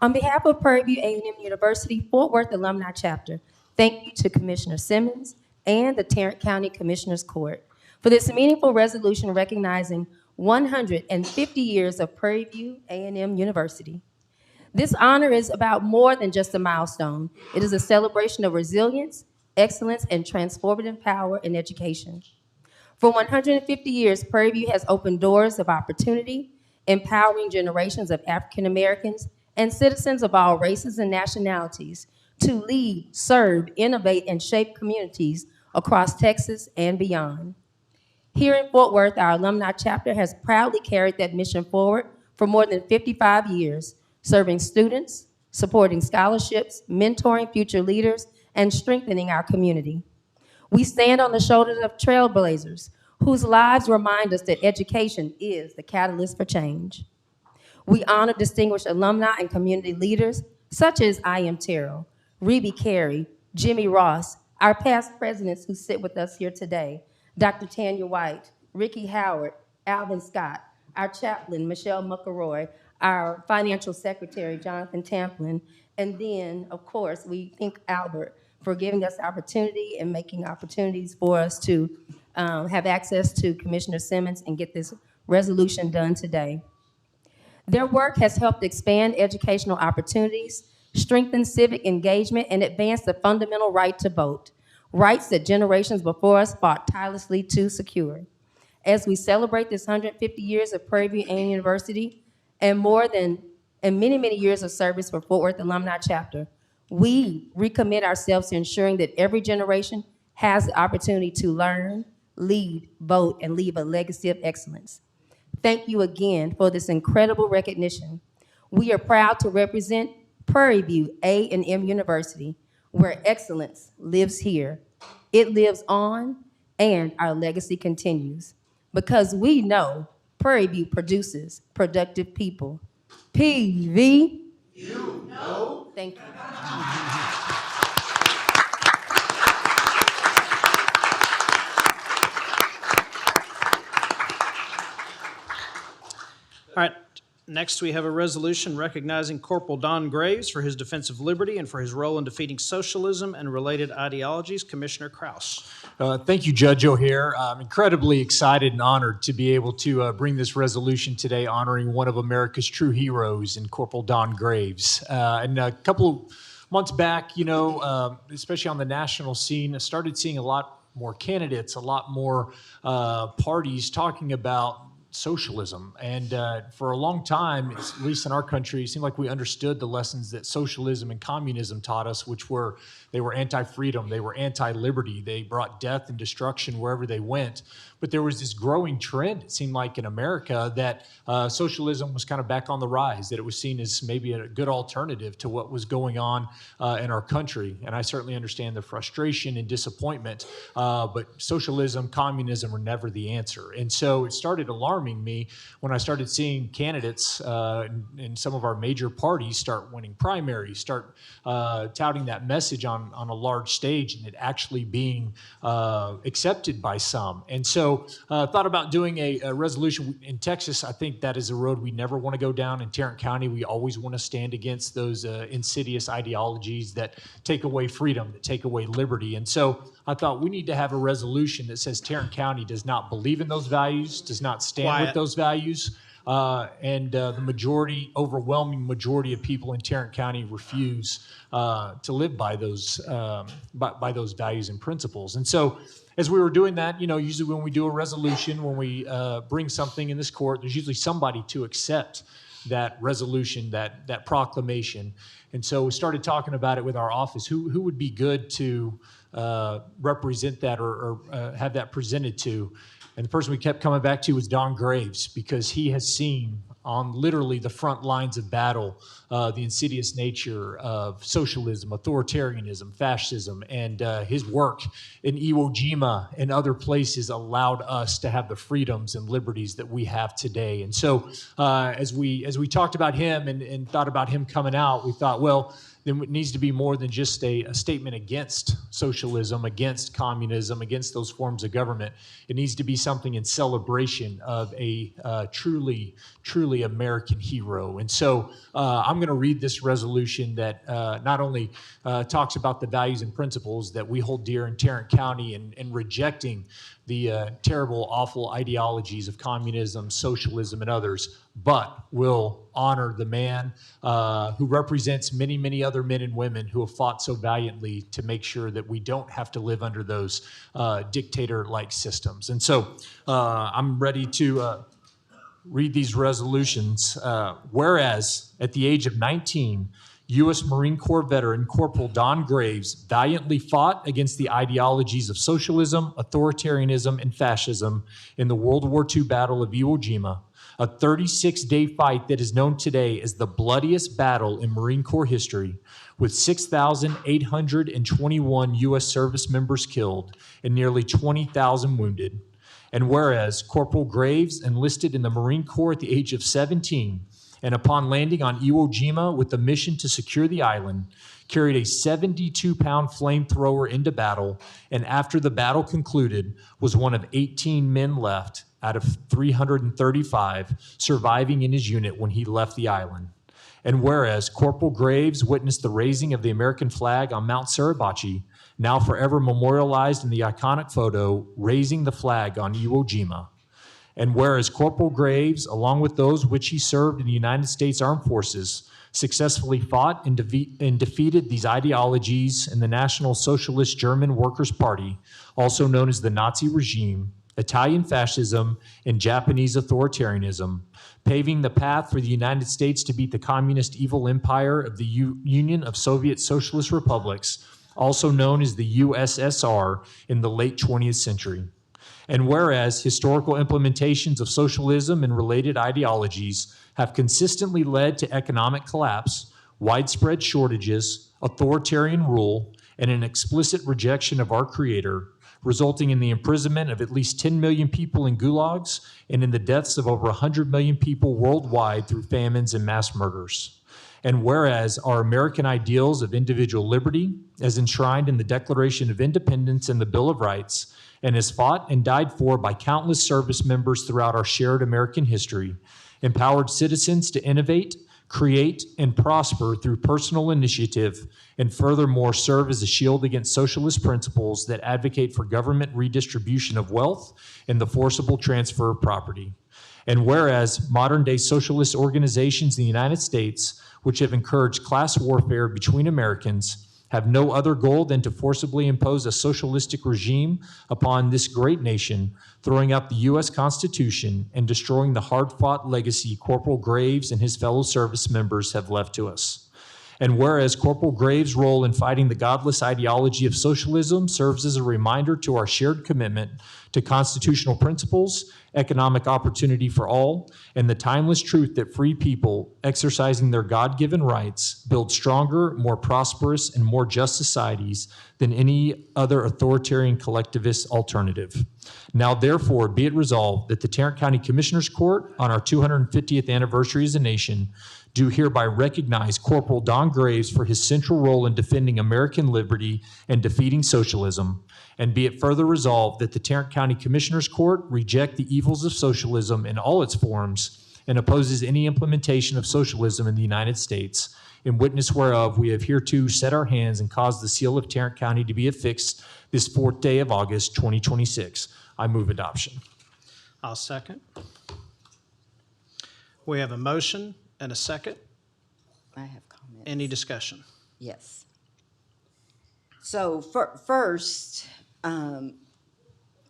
On behalf of Prairie View A&M University Fort Worth Alumni Chapter, thank you to Commissioner Simmons and the Tarrant County Commissioners Court for this meaningful resolution recognizing 150 years of Prairie View A&M University. This honor is about more than just a milestone. It is a celebration of resilience, excellence, and transformative power in education. For 150 years, Prairie View has opened doors of opportunity, empowering generations of African Americans and citizens of all races and nationalities to lead, serve, innovate, and shape communities across Texas and beyond. Here in Fort Worth, our alumni chapter has proudly carried that mission forward for more than 55 years, serving students, supporting scholarships, mentoring future leaders, and strengthening our community. We stand on the shoulders of trailblazers whose lives remind us that education is the catalyst for change. We honor distinguished alumni and community leaders such as I.M. Terrell, Reby Carey, Jimmy Ross, our past presidents who sit with us here today, Dr. Tanya White, Ricky Howard, Alvin Scott, our chaplain, Michelle McElroy, our financial secretary, Jonathan Tamplin, and then, of course, we thank Albert for giving us the opportunity and making opportunities for us to have access to Commissioner Simmons and get this resolution done today. Their work has helped expand educational opportunities, strengthen civic engagement, and advance the fundamental right to vote, rights that generations before us fought tirelessly to secure. As we celebrate this 150 years of Prairie View A&M University and many, many years of service for Fort Worth Alumni Chapter, we recommit ourselves to ensuring that every generation has the opportunity to learn, lead, vote, and leave a legacy of excellence. Thank you again for this incredible recognition. We are proud to represent Prairie View A&M University, where excellence lives here. It lives on, and our legacy continues. Because we know Prairie View produces productive people. PV. You know. Thank you. All right, Next, we have a resolution recognizing Corporal Don Graves for his defense of liberty and for his role in defeating socialism and related ideologies. Commissioner Kraus. Thank you, Judge O'Hare. I'm incredibly excited and honored to be able to bring this resolution today honoring one of America's true heroes in Corporal Don Graves. And a couple of months back, especially on the national scene, I started seeing a lot more candidates, a lot more parties talking about socialism. And for a long time, at least in our country, it seemed like we understood the lessons that socialism and communism taught us, which were they were anti-freedom, they were anti-liberty, they brought death and destruction wherever they went. But there was this growing trend, it seemed like, in America that socialism was kind of back on the rise, that it was seen as maybe a good alternative to what was going on in our country. And I certainly understand the frustration and disappointment, but socialism, communism were never the answer. And so it started alarming me when I started seeing candidates in some of our major parties start winning primaries, start touting that message on a large stage and it actually being accepted by some. And so thought about doing a resolution in Texas. I think that is a road we never want to go down. In Tarrant County, we always want to stand against those insidious ideologies that take away freedom, that take away liberty. And so I thought we need to have a resolution that says Tarrant County does not believe in those values, does not stand with those values. And the overwhelming majority of people in Tarrant County refuse to live by those values and principles. And so as we were doing that, usually when we do a resolution, when we bring something in this court, there's usually somebody to accept that resolution, that proclamation. And so we started talking about it with our office. Who would be good to represent that or have that presented to? And the person we kept coming back to was Don Graves, because he has seen on literally the front lines of battle the insidious nature of socialism, authoritarianism, fascism, and his work in Iwo Jima and other places allowed us to have the freedoms and liberties that we have today. And so as we talked about him and thought about him coming out, we thought, well, then it needs to be more than just a statement against socialism, against communism, against those forms of government. It needs to be something in celebration of a truly American hero. And so I'm going to read this resolution that not only talks about the values and principles that we hold dear in Tarrant County and rejecting the terrible, awful ideologies of communism, socialism, and others, but will honor the man who represents many, many other men and women who have fought so valiantly to make sure that we don't have to live under those dictator-like systems. And so I'm ready to read these resolutions. Whereas at the age of 19, U.S. Marine Corps veteran Corporal Don Graves valiantly fought against the ideologies of socialism, authoritarianism, and fascism in the World War II Battle of Iwo Jima, a 36-day fight that is known today as the bloodiest battle in Marine Corps history, with 6,821 U.S. service members killed and nearly 20,000 wounded. And whereas Corporal Graves enlisted in the Marine Corps at the age of 17, and upon landing on Iwo Jima with the mission to secure the island, carried a 72-pound flamethrower into battle, and after the battle concluded, was one of 18 men left out of 335 surviving in his unit when he left the island. And whereas Corporal Graves witnessed the raising of the American flag on Mount Suribachi, now forever memorialized in the iconic photo, raising the flag on Iwo Jima. And whereas Corporal Graves, along with those which he served in the United States Armed Forces, successfully fought and defeated these ideologies in the National Socialist German Workers' Party, also known as the Nazi regime, Italian fascism, and Japanese authoritarianism, paving the path for the United States to beat the communist evil empire of the Union of Soviet Socialist Republics, also known as the USSR, in the late 20th century. And whereas historical implementations of socialism and related ideologies have consistently led to economic collapse, widespread shortages, authoritarian rule, and an explicit rejection of our Creator, resulting in the imprisonment of at least 10 million people in gulags and in the deaths of over 100 million people worldwide through famines and mass murders. And whereas our American ideals of individual liberty, as enshrined in the Declaration of Independence and the Bill of Rights, and is fought and died for by countless service members throughout our shared American history, empowered citizens to innovate, create, and prosper through personal initiative, and furthermore serve as a shield against socialist principles that advocate for government redistribution of wealth and the forcible transfer of property. And whereas modern-day socialist organizations in the United States, which have encouraged class warfare between Americans, have no other goal than to forcibly impose a socialistic regime upon this great nation, throwing out the U.S. Constitution and destroying the hard-fought legacy Corporal Graves and his fellow service members have left to us. And whereas Corporal Graves' role in fighting the godless ideology of socialism serves as a reminder to our shared commitment to constitutional principles, economic opportunity for all, and the timeless truth that free people exercising their God-given rights build stronger, more prosperous, and more just societies than any other authoritarian collectivist alternative. Now, therefore, be it resolved that the Tarrant County Commissioners Court, on our 250th anniversary as a nation, do hereby recognize Corporal Don Graves for his central role in defending American liberty and defeating socialism. And be it further resolved that the Tarrant County Commissioners Court reject the evils of socialism in all its forms and opposes any implementation of socialism in the United States, in witness whereof we have hereto set our hands and caused the seal of Tarrant County to be affixed this 4th day of August, 2026. I move adoption. I'll second. We have a motion and a second. I have comments. Any discussion? Yes. So first, I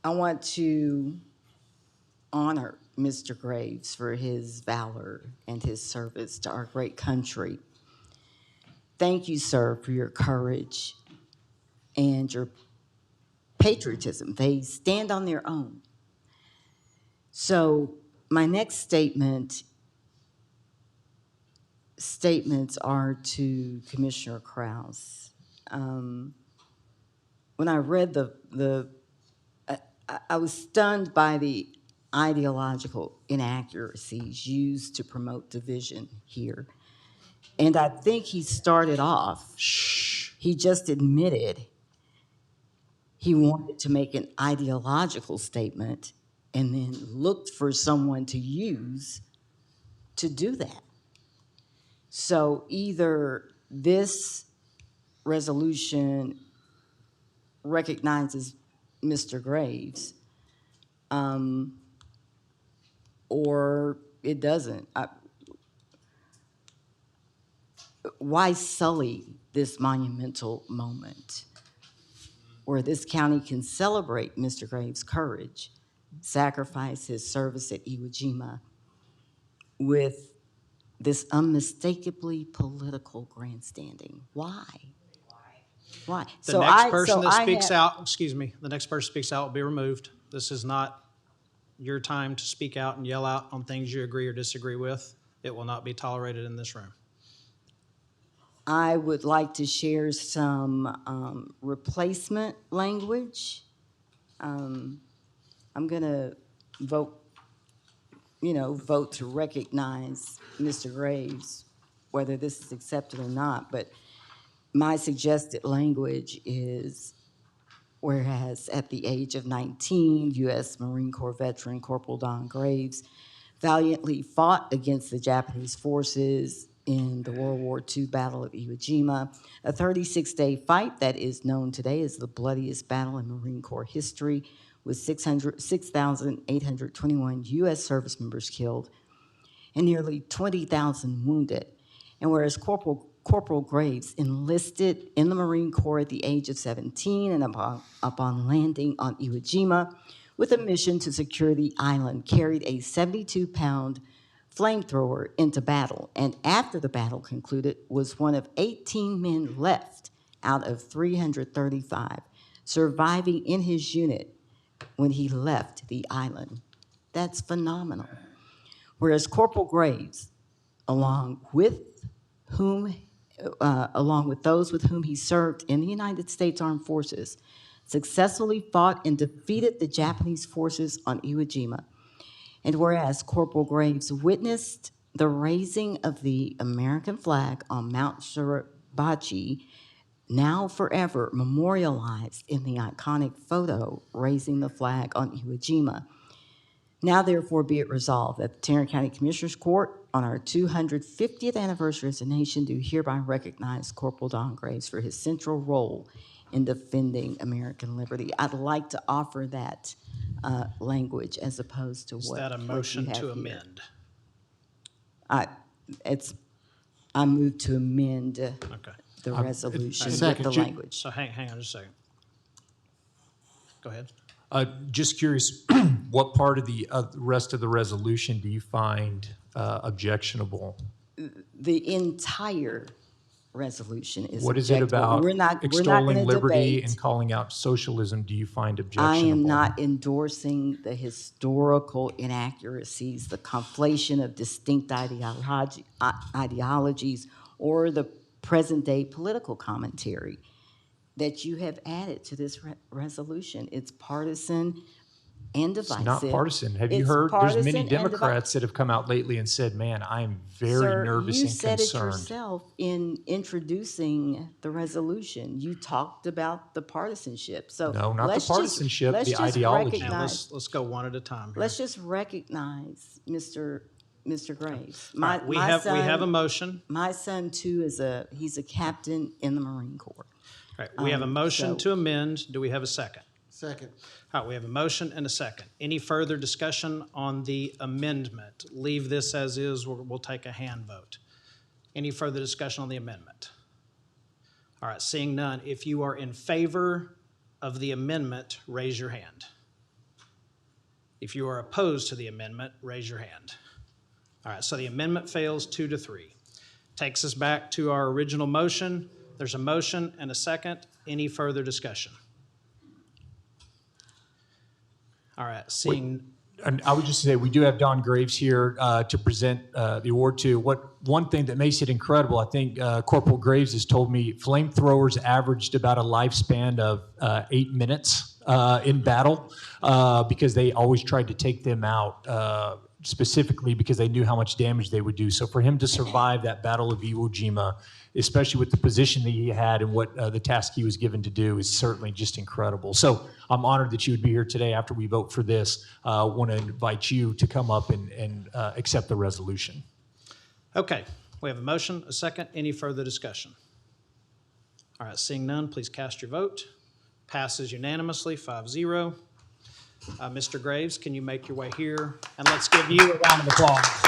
want to honor Mr. Graves for his valor and his service to our great country. Thank you, sir, for your courage and your patriotism. They stand on their own. So my next statements are to Commissioner Krause. When I read I was stunned by the ideological inaccuracies used to promote division here. And I think he started off, he just admitted he wanted to make an ideological statement and then looked for someone to use to do that. So either this resolution recognizes Mr. Graves, or it doesn't. Why sully this monumental moment where this county can celebrate Mr. Graves' courage, sacrifice his service at Iwo Jima with this unmistakably political grandstanding? Why? Why? The next person that speaks out, excuse me, the next person speaks out will be removed. This is not your time to speak out and yell out on things you agree or disagree with. It will not be tolerated in this room. I would like to share some replacement language. I'm going to vote to recognize Mr. Graves, whether this is accepted or not. But my suggested language is, whereas at the age of 19, U.S. Marine Corps veteran Corporal Don Graves valiantly fought against the Japanese forces in the World War II Battle of Iwo Jima, a 36-day fight that is known today as the bloodiest battle in Marine Corps history, with 6,821 U.S. service members killed and nearly 20,000 wounded. And whereas Corporal Graves enlisted in the Marine Corps at the age of 17 and upon landing on Iwo Jima with a mission to secure the island, carried a 72-pound flamethrower into battle, and after the battle concluded, was one of 18 men left out of 335 surviving in his unit when he left the island. That's phenomenal. Whereas Corporal Graves, along with those with whom he served in the United States Armed Forces, successfully fought and defeated the Japanese forces on Iwo Jima. And whereas Corporal Graves witnessed the raising of the American flag on Mount Suribachi, now forever memorialized in the iconic photo raising the flag on Iwo Jima. Now therefore be it resolved that the Tarrant County Commissioners Court on our 250th anniversary as a nation do hereby recognize Corporal Don Graves for his central role in defending American liberty. I'd like to offer that language as opposed to Is what that a what you motion have to here. amend? I move to amend Okay. the resolution with Second. the language. So hang on just a second. Go ahead. Just curious, what part of the rest of the resolution do you find objectionable? The entire resolution is What is it objectable. about We're not extolling gonna liberty debate. and calling out socialism do you find I objectionable? am not endorsing the historical inaccuracies, the conflation of distinct ideologies, or the present-day political commentary that you have added to this resolution. It's partisan and divisive. It's not partisan. Have you It's heard? There's partisan many and Democrats that have come out lately and said, man, I am very Sir, nervous you and said concerned. it yourself in introducing the resolution. You talked about the partisanship. So No, not the let's partisanship, let's the just ideology. Now, recognize- let's go one at a time here. Let's just recognize Mr. Graves. All right, we have a motion. My son too he's a captain in the Marine Corps. All right, we have a motion so- to amend. Do we have a second? Second. All right, we have a motion and a second. Any further discussion on the amendment? Leave this as is, we'll take a hand vote. Any further discussion on the amendment? All right, seeing none, if you are in favor of the amendment, raise your hand. If you are opposed to the amendment, raise your hand. All right, so the amendment fails 2-3. Takes us back to our original motion. There's a motion and a second. Any further discussion? All right, seeing. And I would just say we do have Don Graves here to present the award to. One thing that makes it incredible, I think Corporal Graves has told me flamethrowers averaged about a lifespan of 8 minutes in battle because they always tried to take them out specifically because they knew how much damage they would do. So for him to survive that Battle of Iwo Jima, especially with the position that he had and what the task he was given to do, is certainly just incredible. So I'm honored that you would be here today after we vote for this. I want to invite you to come up and accept the resolution. Okay, we have a motion, a second. Any further discussion? All right, seeing none, please cast your vote. Passes unanimously, 5-0. Mr. Graves, can you make your way here? And let's give you a round of applause.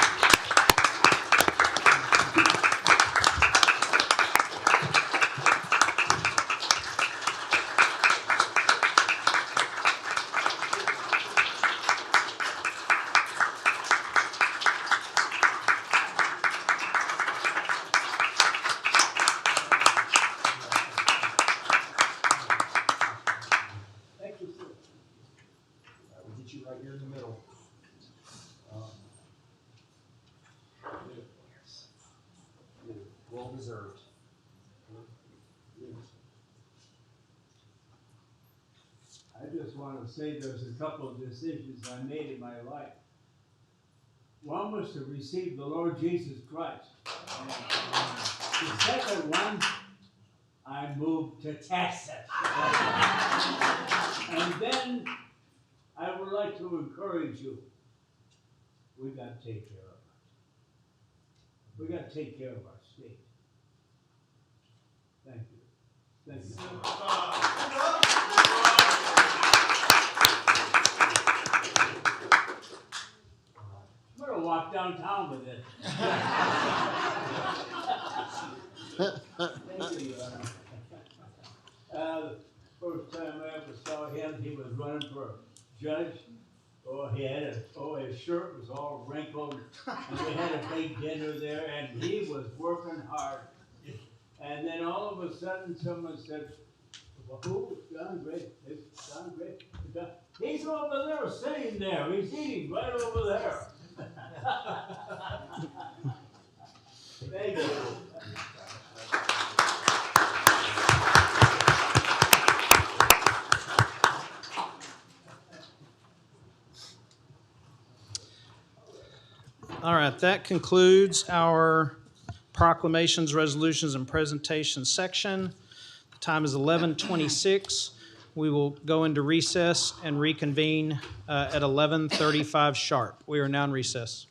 We'll get you right here in the middle. Well deserved. I just want to say there's a couple of decisions I made in my life. One was to receive the Lord Jesus Christ. The second one, I moved to Texas. And then I would like to encourage you. We got to take care of it. We got to take care of our state. Thank you. Thank you. I'm gonna walk downtown with it. Thank you. The first time I ever saw him, he was running for judge. His shirt was all wrinkled, and we had a big dinner there, and he was working hard. And then all of a sudden, someone said, "Well, who? Don Gray? It's Don Gray. He's over there, sitting there. He's eating right over there." Thank you. All right, that concludes our proclamations, resolutions, and presentations section. The time is 11:26. We will go into recess and reconvene at 11:35 sharp. We are now in recess.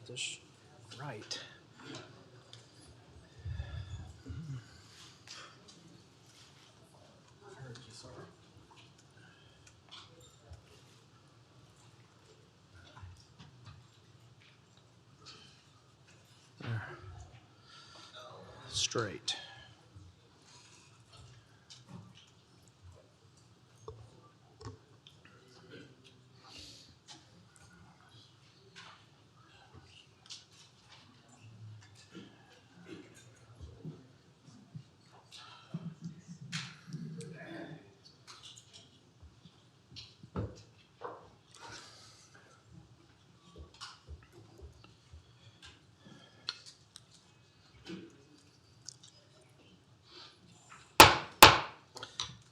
Get this right. There. Straight.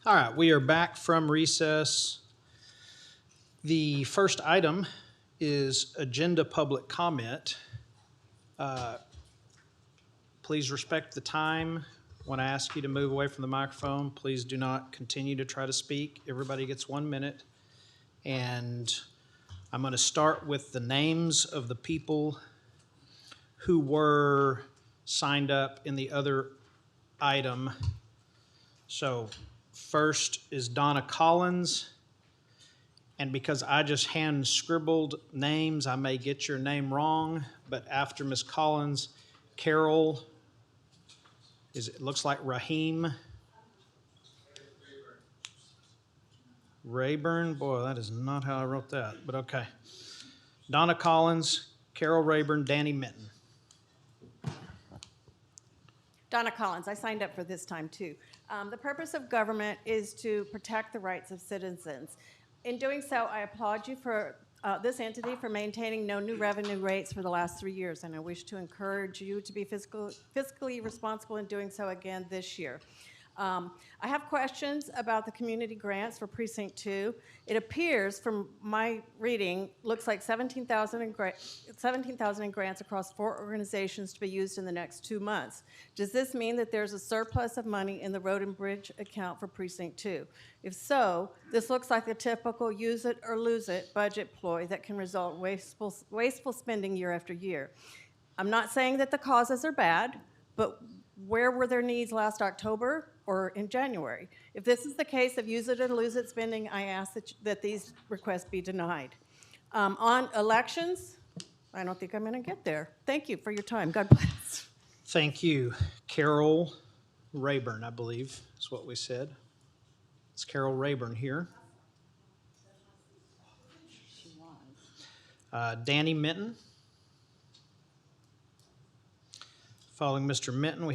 All right, we are back from recess. The first item is agenda public comment. Please respect the time. When I ask you to move away from the microphone, please do not continue to try to speak. Everybody gets 1 minute. And I'm going to start with the names of the people who were signed up in the other item. So first is Donna Collins. And because I just hand scribbled names, I may get your name wrong. But after Ms. Collins, Carol, it looks like Raheem Rayburn. Boy, that is not how I wrote that, but okay. Donna Collins, Carol Rayburn, Danny Minton. Donna Collins, I signed up for this time too. The purpose of government is to protect the rights of citizens. In doing so, I applaud you for this entity for maintaining no new revenue rates for the last 3 years, and I wish to encourage you to be fiscally responsible in doing so again this year. I have questions about the community grants for Precinct 2. It appears from my reading, looks like 17,000 in grants across 4 organizations to be used in the next 2 months. Does this mean that there's a surplus of money in the road and bridge account for Precinct 2? If so, this looks like a typical use it or lose it budget ploy that can result in wasteful spending year after year. I'm not saying that the causes are bad, but where were their needs last October or in January? If this is the case of use it or lose it spending, I ask that these requests be denied. On elections, I don't think I'm going to get there. Thank you for your time. God bless. Thank you. Carol Rayburn, I believe is what we said. It's Carol Rayburn here. Danny Minton. Following Mr. Minton,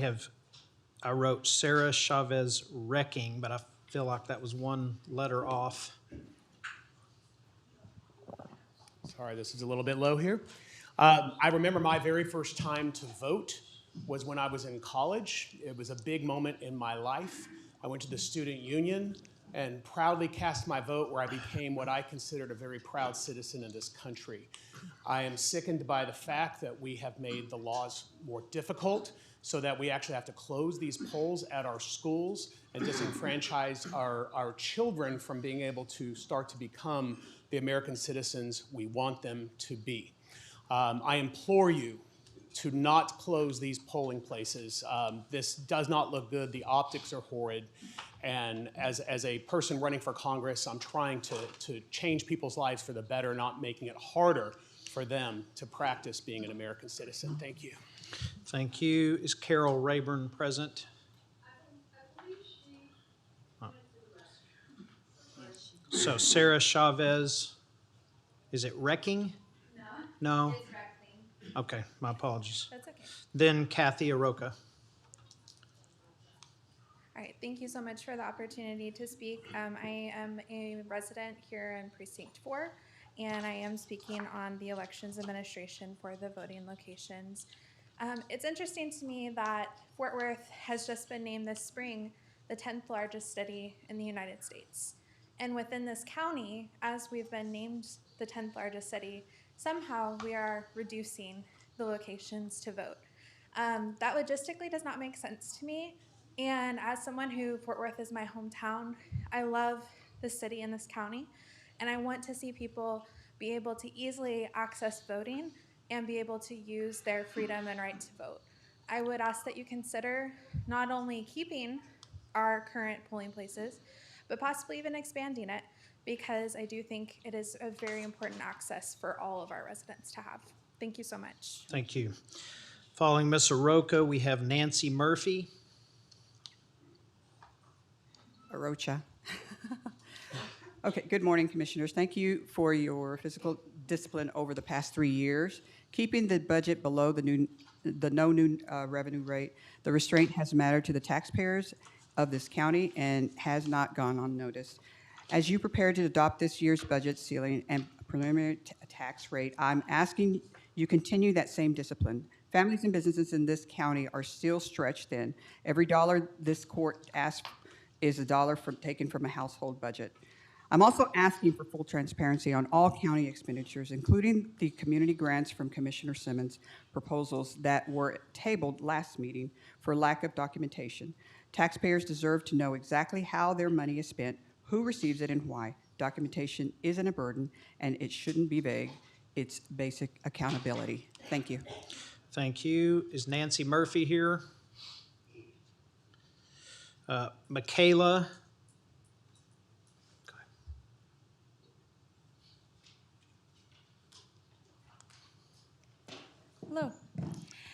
I wrote Sarah Chavez Wrecking, but I feel like that was one letter off. Sorry, this is a little bit low here. I remember my very first time to vote was when I was in college. It was a big moment in my life. I went to the student union and proudly cast my vote where I became what I considered a very proud citizen in this country. I am sickened by the fact that we have made the laws more difficult so that we actually have to close these polls at our schools and disenfranchise our children from being able to start to become the American citizens we want them to be. I implore you to not close these polling places. This does not look good. The optics are horrid. And as a person running for Congress, I'm trying to change people's lives for the better, not making it harder for them to practice being an American citizen. Thank you. Thank you. Is Carol Rayburn present? Oh. So Sarah Chavez, is it Wrecking? No? It's Wrecking. Okay, my apologies. That's okay. Then Kathy Aroka. All right, thank you so much for the opportunity to speak. I am a resident here in Precinct 4, and I am speaking on the elections administration for the voting locations. It's interesting to me that Fort Worth has just been named this spring the 10th largest city in the United States. And within this county, as we've been named the 10th largest city, somehow we are reducing the locations to vote. That logistically does not make sense to me. And as someone who Fort Worth is my hometown, I love this city and this county, and I want to see people be able to easily access voting and be able to use their freedom and right to vote. I would ask that you consider not only keeping our current polling places, but possibly even expanding it, because I do think it is a very important access for all of our residents to have. Thank you so much. Thank you. Following Ms. Aroka, we have Nancy Murphy. Arocha. Okay, good morning, Commissioners. Thank you for your physical discipline over the past 3 years. Keeping the budget below the no new revenue rate, the restraint has mattered to the taxpayers of this county and has not gone unnoticed. As you prepare to adopt this year's budget ceiling and preliminary tax rate, I'm asking you continue that same discipline. Families and businesses in this county are still stretched thin. Every dollar this court asks is a dollar taken from a household budget. I'm also asking for full transparency on all county expenditures, including the community grants from Commissioner Simmons' proposals that were tabled last meeting for lack of documentation. Taxpayers deserve to know exactly how their money is spent, who receives it, and why. Documentation isn't a burden, and it shouldn't be vague. It's basic accountability. Thank you. Thank you. Is Nancy Murphy here? Michaela. Hello.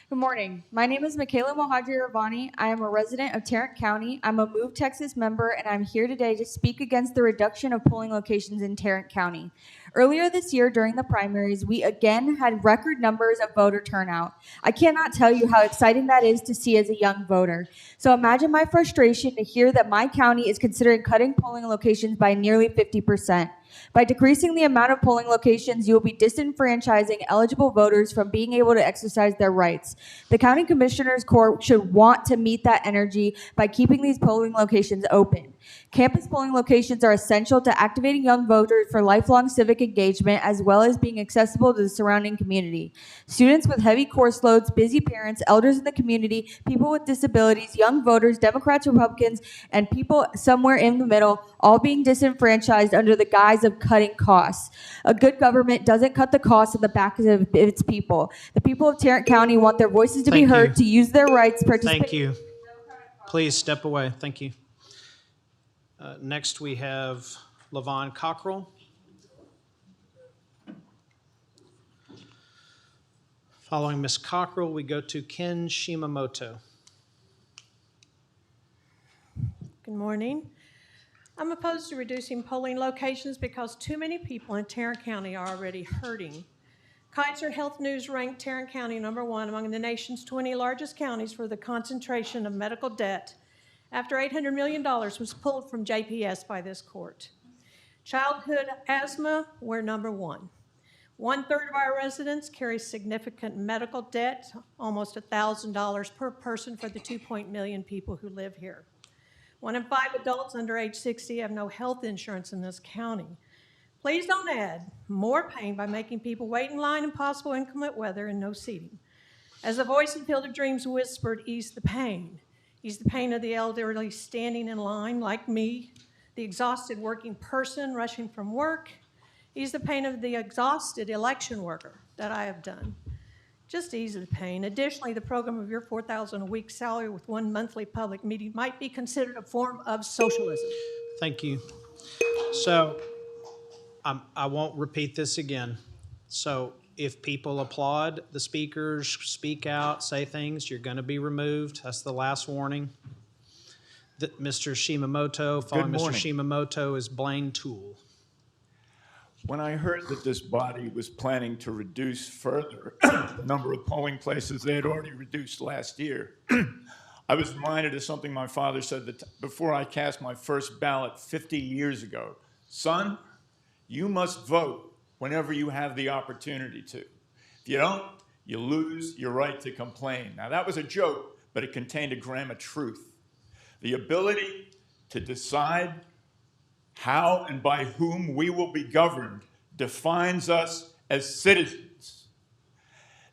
Good morning. My name is Michaela Mohadji-Ravani. I am a resident of Tarrant County. I'm a Move Texas member, and I'm here today to speak against the reduction of polling locations in Tarrant County. Earlier this year, during the primaries, we again had record numbers of voter turnout. I cannot tell you how exciting that is to see as a young voter. So imagine my frustration to hear that my county is considering cutting polling locations by nearly 50%. By decreasing the amount of polling locations, you will be disenfranchising eligible voters from being able to exercise their rights. The County Commissioners Court should want to meet that energy by keeping these polling locations open. Campus polling locations are essential to activating young voters for lifelong civic engagement, as well as being accessible to the surrounding community. Students with heavy course loads, busy parents, elders in the community, people with disabilities, young voters, Democrats, Republicans, and people somewhere in the middle, all being disenfranchised under the guise of cutting costs. A good government doesn't cut the costs on the backs of its people. The people of Tarrant County want their voices to be heard, to use their rights, participate. Thank you. Please step away. Thank you. Next, we have Levon Cockrell. Following Ms. Cockrell, we go to Ken Shimamoto. Good morning. I'm opposed to reducing polling locations because too many people in Tarrant County are already hurting. Kaiser Health News ranked Tarrant County #1 among the nation's 20 largest counties for the concentration of medical debt after $800 million was pulled from JPS by this court. Childhood asthma, we're #1. 1/3 of our residents carry significant medical debt, almost $1,000 per person for the 2 million people who live here. 1 in 5 adults under age 60 have no health insurance in this county. Please don't add more pain by making people wait in line in possible inclement weather and no seating. As the voice in Field of Dreams whispered, ease the pain. Ease the pain of the elderly standing in line like me, the exhausted working person rushing from work. Ease the pain of the exhausted election worker that I have done. Just ease the pain. Additionally, the program of your $4,000 a week salary with 1 monthly public meeting might be considered a form of socialism. Thank you. So I won't repeat this again. So if people applaud the speakers, speak out, say things, you're going to be removed. That's the last warning. Mr. Shimamoto, following Mr. Shimamoto is Blaine Toole. When I heard that this body was planning to reduce further the number of polling places they had already reduced last year, I was reminded of something my father said before I cast my first ballot 50 years ago. Son, you must vote whenever you have the opportunity to. If you don't, you lose your right to complain. Now, that was a joke, but it contained a gram of truth. The ability to decide how and by whom we will be governed defines us as citizens.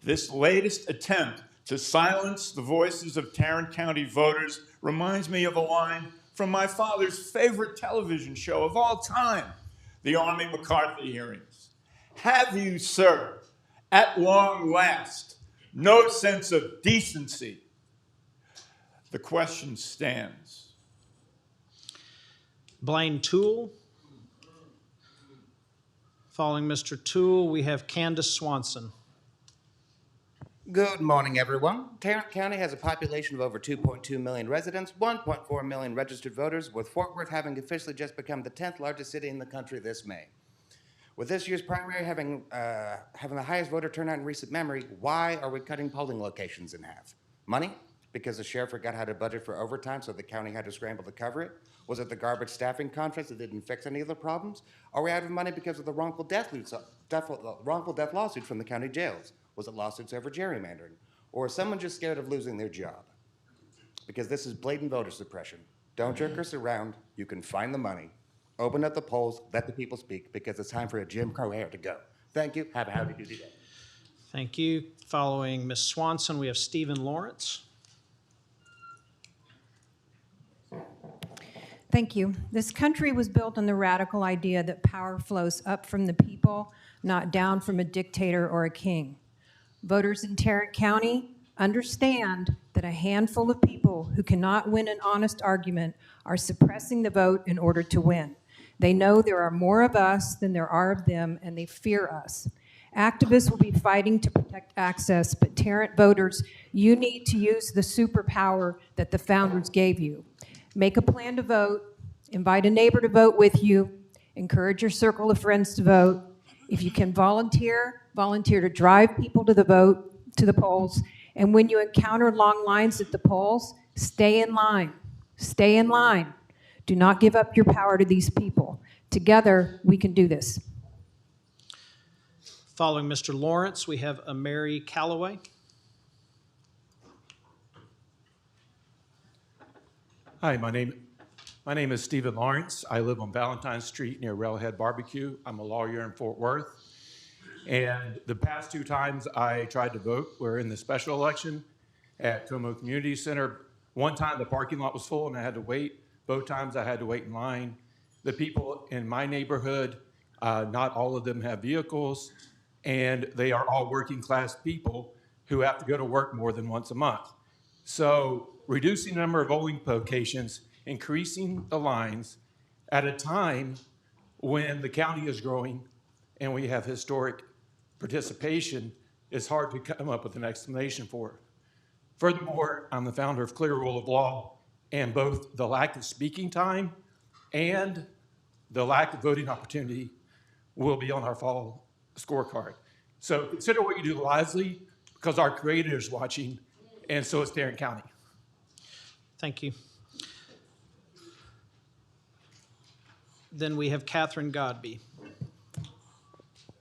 This latest attempt to silence the voices of Tarrant County voters reminds me of a line from my father's favorite television show of all time, the Army McCarthy hearings. Have you, sir, At long last, no sense of decency. The question stands. Blaine Toole. Following Mr. Toole, we have Candace Swanson. Good morning, everyone. Tarrant County has a population of over 2.2 million residents, 1.4 million registered voters, with Fort Worth having officially just become the 10th largest city in the country this May. With this year's primary having the highest voter turnout in recent memory, why are we cutting polling locations in half? Money? Because the sheriff forgot how to budget for overtime, so the county had to scramble to cover it? Was it the garbage staffing conference that didn't fix any of the problems? Are we out of money because of the wrongful death lawsuits from the county jails? Was it lawsuits over gerrymandering? Or is someone just scared of losing their job? Because this is blatant voter suppression. Don't jerk us around. You can find the money. Open up the polls, let the people speak, because it's time for a Jim Crow era to go. Thank you. Have a howdy doody day. Thank you. Following Ms. Swanson, we have Stephen Lawrence. Thank you. This country was built on the radical idea that power flows up from the people, not down from a dictator or a king. Voters in Tarrant County understand that a handful of people who cannot win an honest argument are suppressing the vote in order to win. They know there are more of us than there are of them, and they fear us. Activists will be fighting to protect access, but Tarrant voters, you need to use the superpower that the founders gave you. Make a plan to vote, invite a neighbor to vote with you, encourage your circle of friends to vote. If you can volunteer to drive people to the polls, and when you encounter long lines at the polls, stay in line. Stay in line. Do not give up your power to these people. Together, we can do this. Following Mr. Lawrence, we have Mary Calloway. Hi, my name is Stephen Lawrence. I live on Valentine Street near Railhead Barbecue. I'm a lawyer in Fort Worth. And the past 2 times I tried to vote were in the special election at Como Community Center. One time the parking lot was full and I had to wait. Both times I had to wait in line. The people in my neighborhood, not all of them have vehicles, and they are all working class people who have to go to work more than once a month. So reducing the number of polling locations, increasing the lines at a time when the county is growing and we have historic participation is hard to come up with an explanation for. Furthermore, I'm the founder of Clear Rule of Law, and both the lack of speaking time and the lack of voting opportunity will be on our fall scorecard. So consider what you do wisely, because our creator is watching, and so is Tarrant County. Thank you. Then we have Catherine Godby.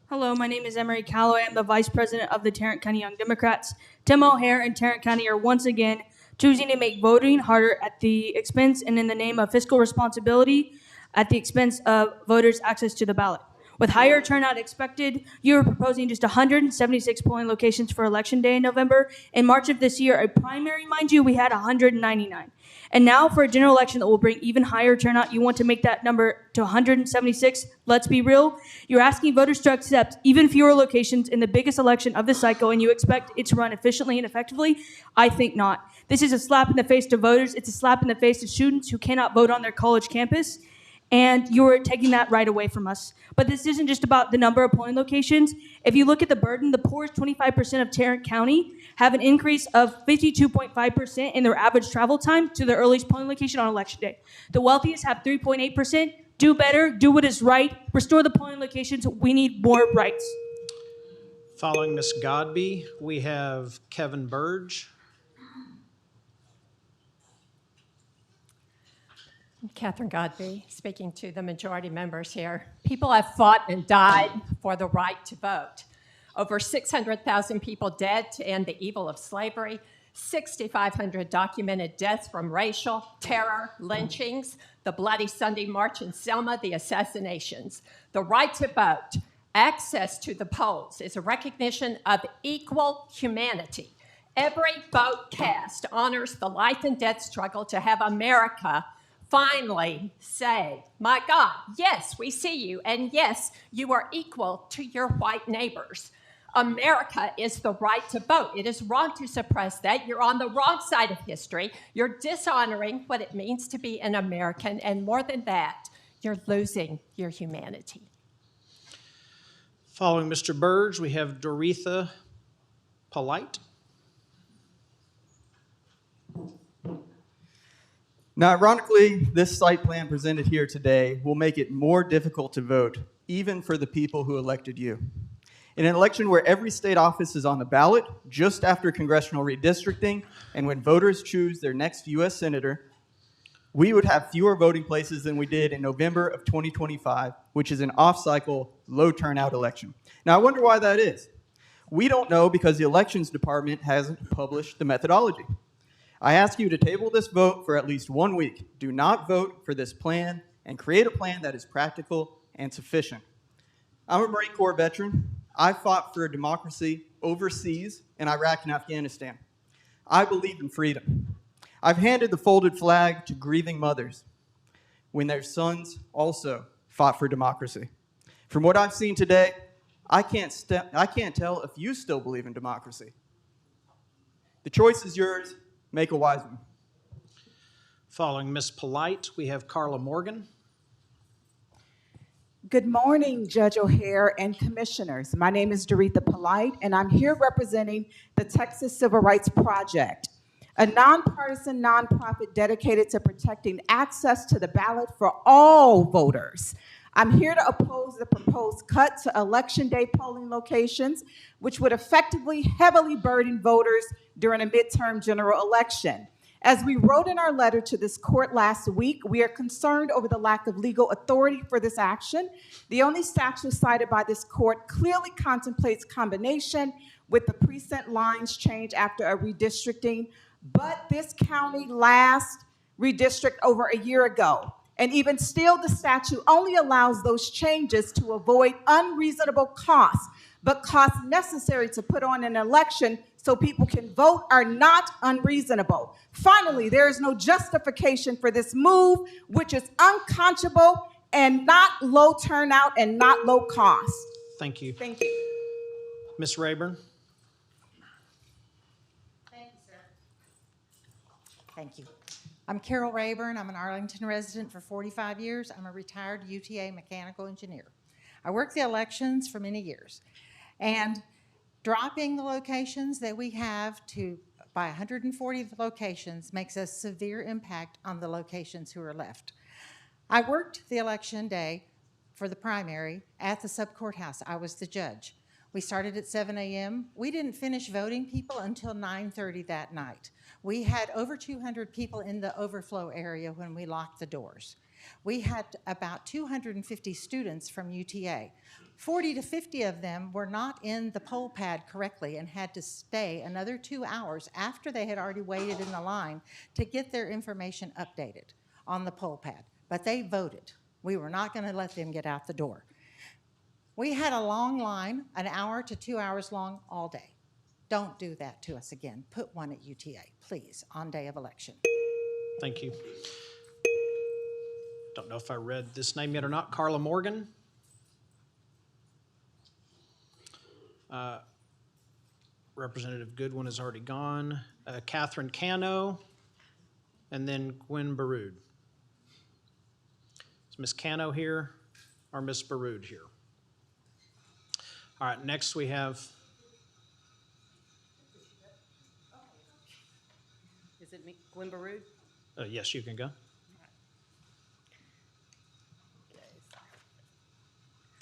Hello, my name is Emery Calloway. I'm the Vice President of the Tarrant County Young Democrats. Tim O'Hare and Tarrant County are once again choosing to make voting harder at the expense and in the name of fiscal responsibility at the expense of voters' access to the ballot. With higher turnout expected, you are proposing just 176 polling locations for Election Day in November. In March of this year, a primary, mind you, we had 199. And now for a general election that will bring even higher turnout, you want to make that number to 176. Let's be real. You're asking voters to accept even fewer locations in the biggest election of the cycle, and you expect it to run efficiently and effectively? I think not. This is a slap in the face to voters. It's a slap in the face to students who cannot vote on their college campus. And you're taking that right away from us. But this isn't just about the number of polling locations. If you look at the burden, the poorest 25% of Tarrant County have an increase of 52.5% in their average travel time to their earliest polling location on Election Day. The wealthiest have 3.8%. Do better, do what is right, restore the polling locations. We need more rights. Following Ms. Godby, we have Kevin Burge. Catherine Godby, speaking to the majority members here. People have fought and died for the right to vote. Over 600,000 people dead to end the evil of slavery, 6,500 documented deaths from racial terror, lynchings, the Bloody Sunday March in Selma, the assassinations. The right to vote, access to the polls, is a recognition of equal humanity. Every vote cast honors the life and death struggle to have America finally say, my God, yes, we see you, and yes, you are equal to your white neighbors. America is the right to vote. It is wrong to suppress that. You're on the wrong side of history. You're dishonoring what it means to be an American, and more than that, you're losing your humanity. Following Mr. Burge, we have Doretha Polite. Now, ironically, this site plan presented here today will make it more difficult to vote, even for the people who elected you. In an election where every state office is on the ballot, just after congressional redistricting, and when voters choose their next U.S. Senator, we would have fewer voting places than we did in November of 2025, which is an off-cycle, low-turnout election. Now, I wonder why that is. We don't know because the Elections Department hasn't published the methodology. I ask you to table this vote for at least 1 week. Do not vote for this plan and create a plan that is practical and sufficient. I'm a Marine Corps veteran. I fought for a democracy overseas in Iraq and Afghanistan. I believe in freedom. I've handed the folded flag to grieving mothers when their sons also fought for democracy. From what I've seen today, I can't tell if you still believe in democracy. The choice is yours. Make a wise one. Following Ms. Polite, we have Carla Morgan. Good morning, Judge O'Hare and commissioners. My name is Doretha Polite, and I'm here representing the Texas Civil Rights Project, a nonpartisan nonprofit dedicated to protecting access to the ballot for all voters. I'm here to oppose the proposed cut to election day polling locations, which would effectively heavily burden voters during a midterm general election. As we wrote in our letter to this court last week, we are concerned over the lack of legal authority for this action. The only statute cited by this court clearly contemplates combination with the precinct lines change after a redistricting, but this county last redistricted over a year ago. And even still, the statute only allows those changes to avoid unreasonable costs, but costs necessary to put on an election so people can vote are not unreasonable. Finally, there is no justification for this move, which is unconscionable and not low turnout and not low cost. Thank you. Thank you. Ms. Rayburn. Thank you. I'm Carol Rayburn. I'm an Arlington resident for 45 years. I'm a retired UTA mechanical engineer. I worked the elections for many years. And dropping the locations that we have by 140 locations makes a severe impact on the locations who are left. I worked the election day for the primary at the sub-courthouse. I was the judge. We started at 7 a.m. We didn't finish voting people until 9:30 that night. We had over 200 people in the overflow area when we locked the doors. We had about 250 students from UTA. 40 to 50 of them were not in the poll pad correctly and had to stay another 2 hours after they had already waited in the line to get their information updated on the poll pad. But they voted. We were not going to let them get out the door. We had a long line, an hour to 2 hours long all day. Don't do that to us again. Put one at UTA, please, on day of election. Thank you. Don't know if I read this name yet or not. Carla Morgan. Representative Goodwin is already gone. Catherine Cano, and then Gwen Baroud. Is Ms. Cano here or Ms. Baroud here? All right, next we have. Is it me, Gwen Baroud? Yes, you can go.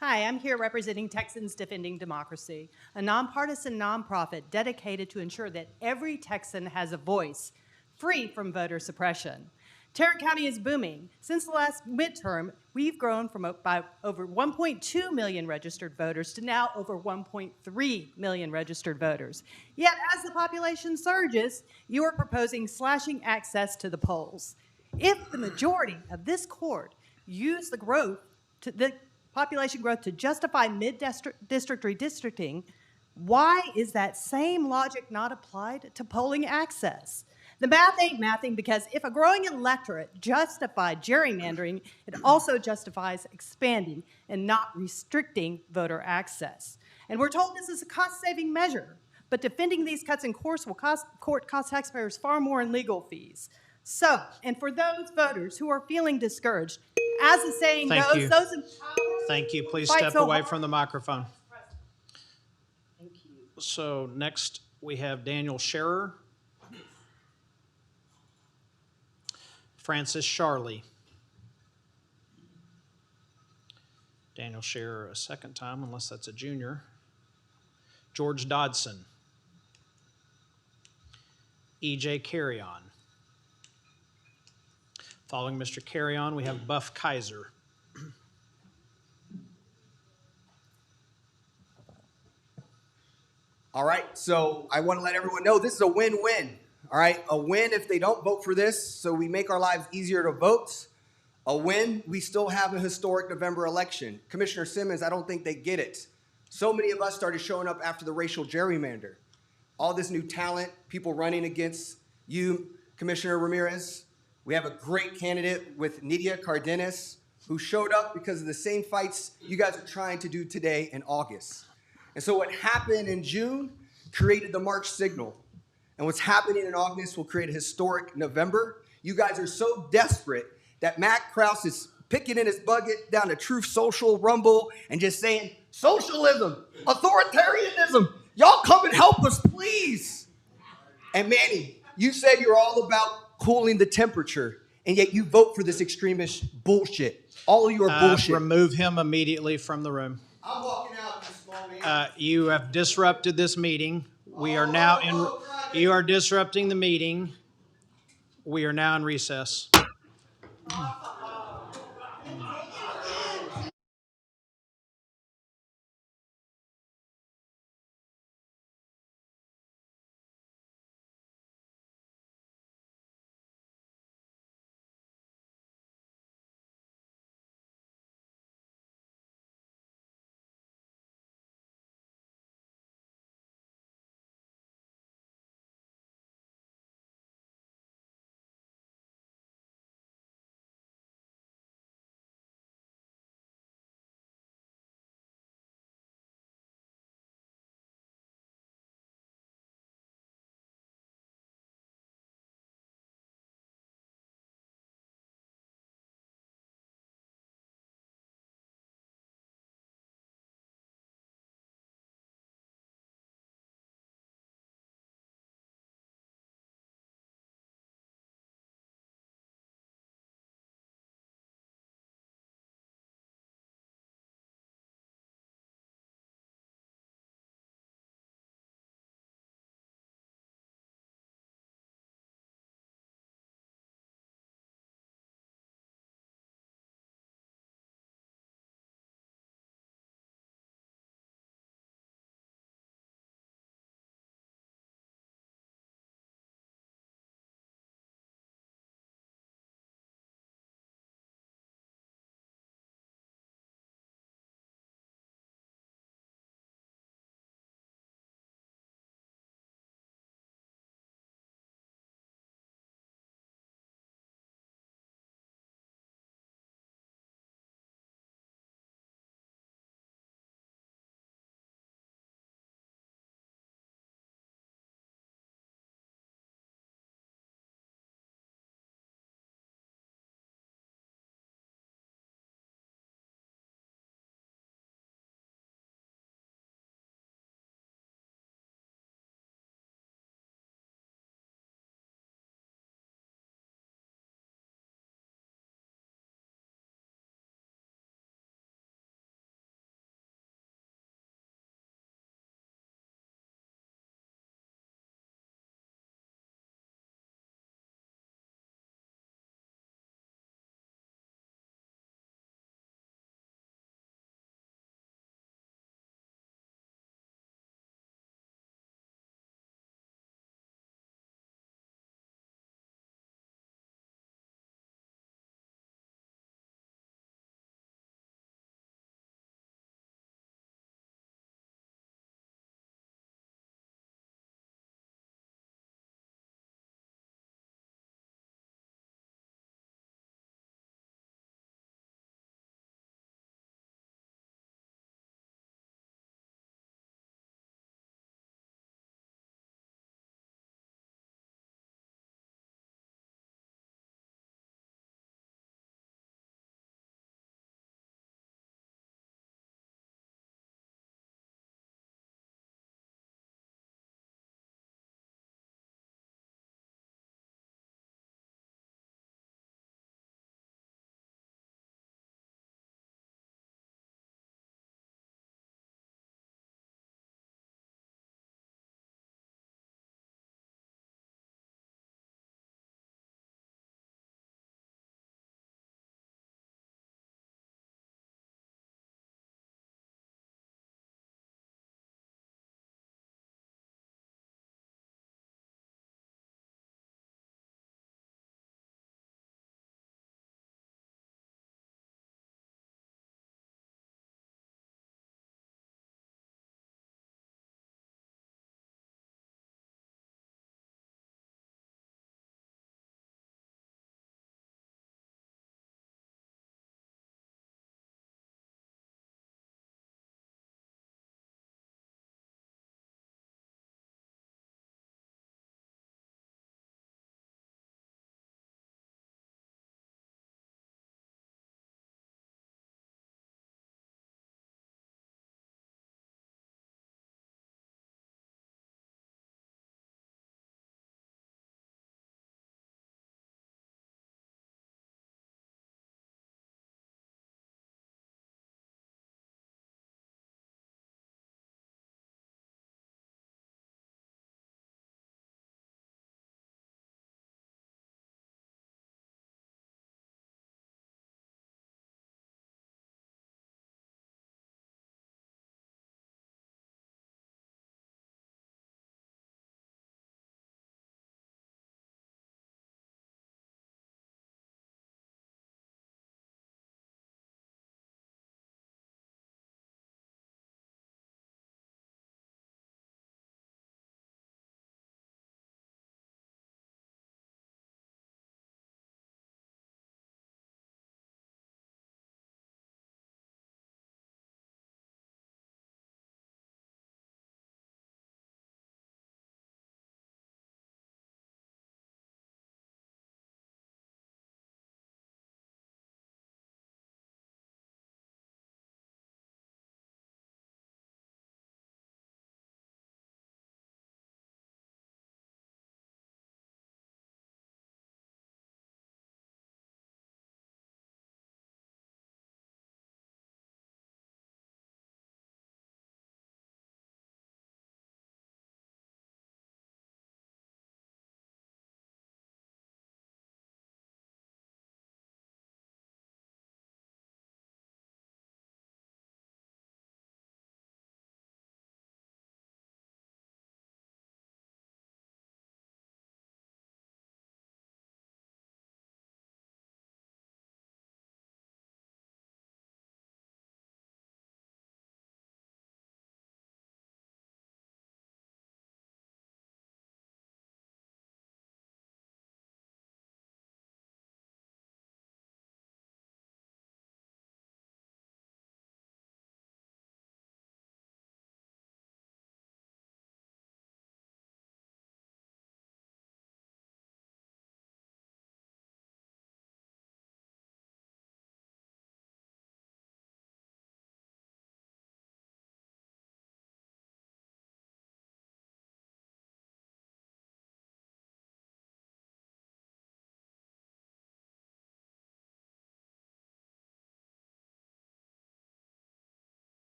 Hi, I'm here representing Texans Defending Democracy, a nonpartisan nonprofit dedicated to ensure that every Texan has a voice free from voter suppression. Tarrant County is booming. Since the last midterm, we've grown from by over 1.2 million registered voters to now over 1.3 million registered voters. Yet, as the population surges, you are proposing slashing access to the polls. If the majority of this court use the population growth to justify mid-district redistricting, why is that same logic not applied to polling access? The math ain't mathing, because if a growing electorate justified gerrymandering, it also justifies expanding and not restricting voter access. And we're told this is a cost-saving measure, but defending these cuts in court will cost taxpayers far more in legal fees. So, and for those voters who are feeling discouraged, as the saying Thank goes, you. those in power Thank you. Please fight step so away hard. from the microphone. So next we have Daniel Scherer, Francis Charlie. Daniel Scherer a second time, unless that's a junior. George Dodson. E.J. Carrion. Following Mr. Carrion, we have Buff Kaiser. All right, so I want to let everyone know this is a win-win. All right, a win if they don't vote for this, so we make our lives easier to vote. A win, we still have a historic November election. Commissioner Simmons, I don't think they get it. So many of us started showing up after the racial gerrymander. All this new talent, people running against you, Commissioner Ramirez. We have a great candidate with Nydia Cardenas, who showed up because of the same fights you guys are trying to do today in August. And so what happened in June created the March signal. And what's happening in August will create a historic November. You guys are so desperate that Matt Krause is picking in his bucket down to Truth Social, Rumble, and just saying, socialism, authoritarianism, y'all come and help us, please. And Manny, you said you're all about cooling the temperature, and yet you vote for this extremist bullshit. All of you are bullshit. Remove him immediately from the room. I'm walking out, you small man. You have disrupted this meeting. We are now in. You are disrupting the meeting. We are now in recess.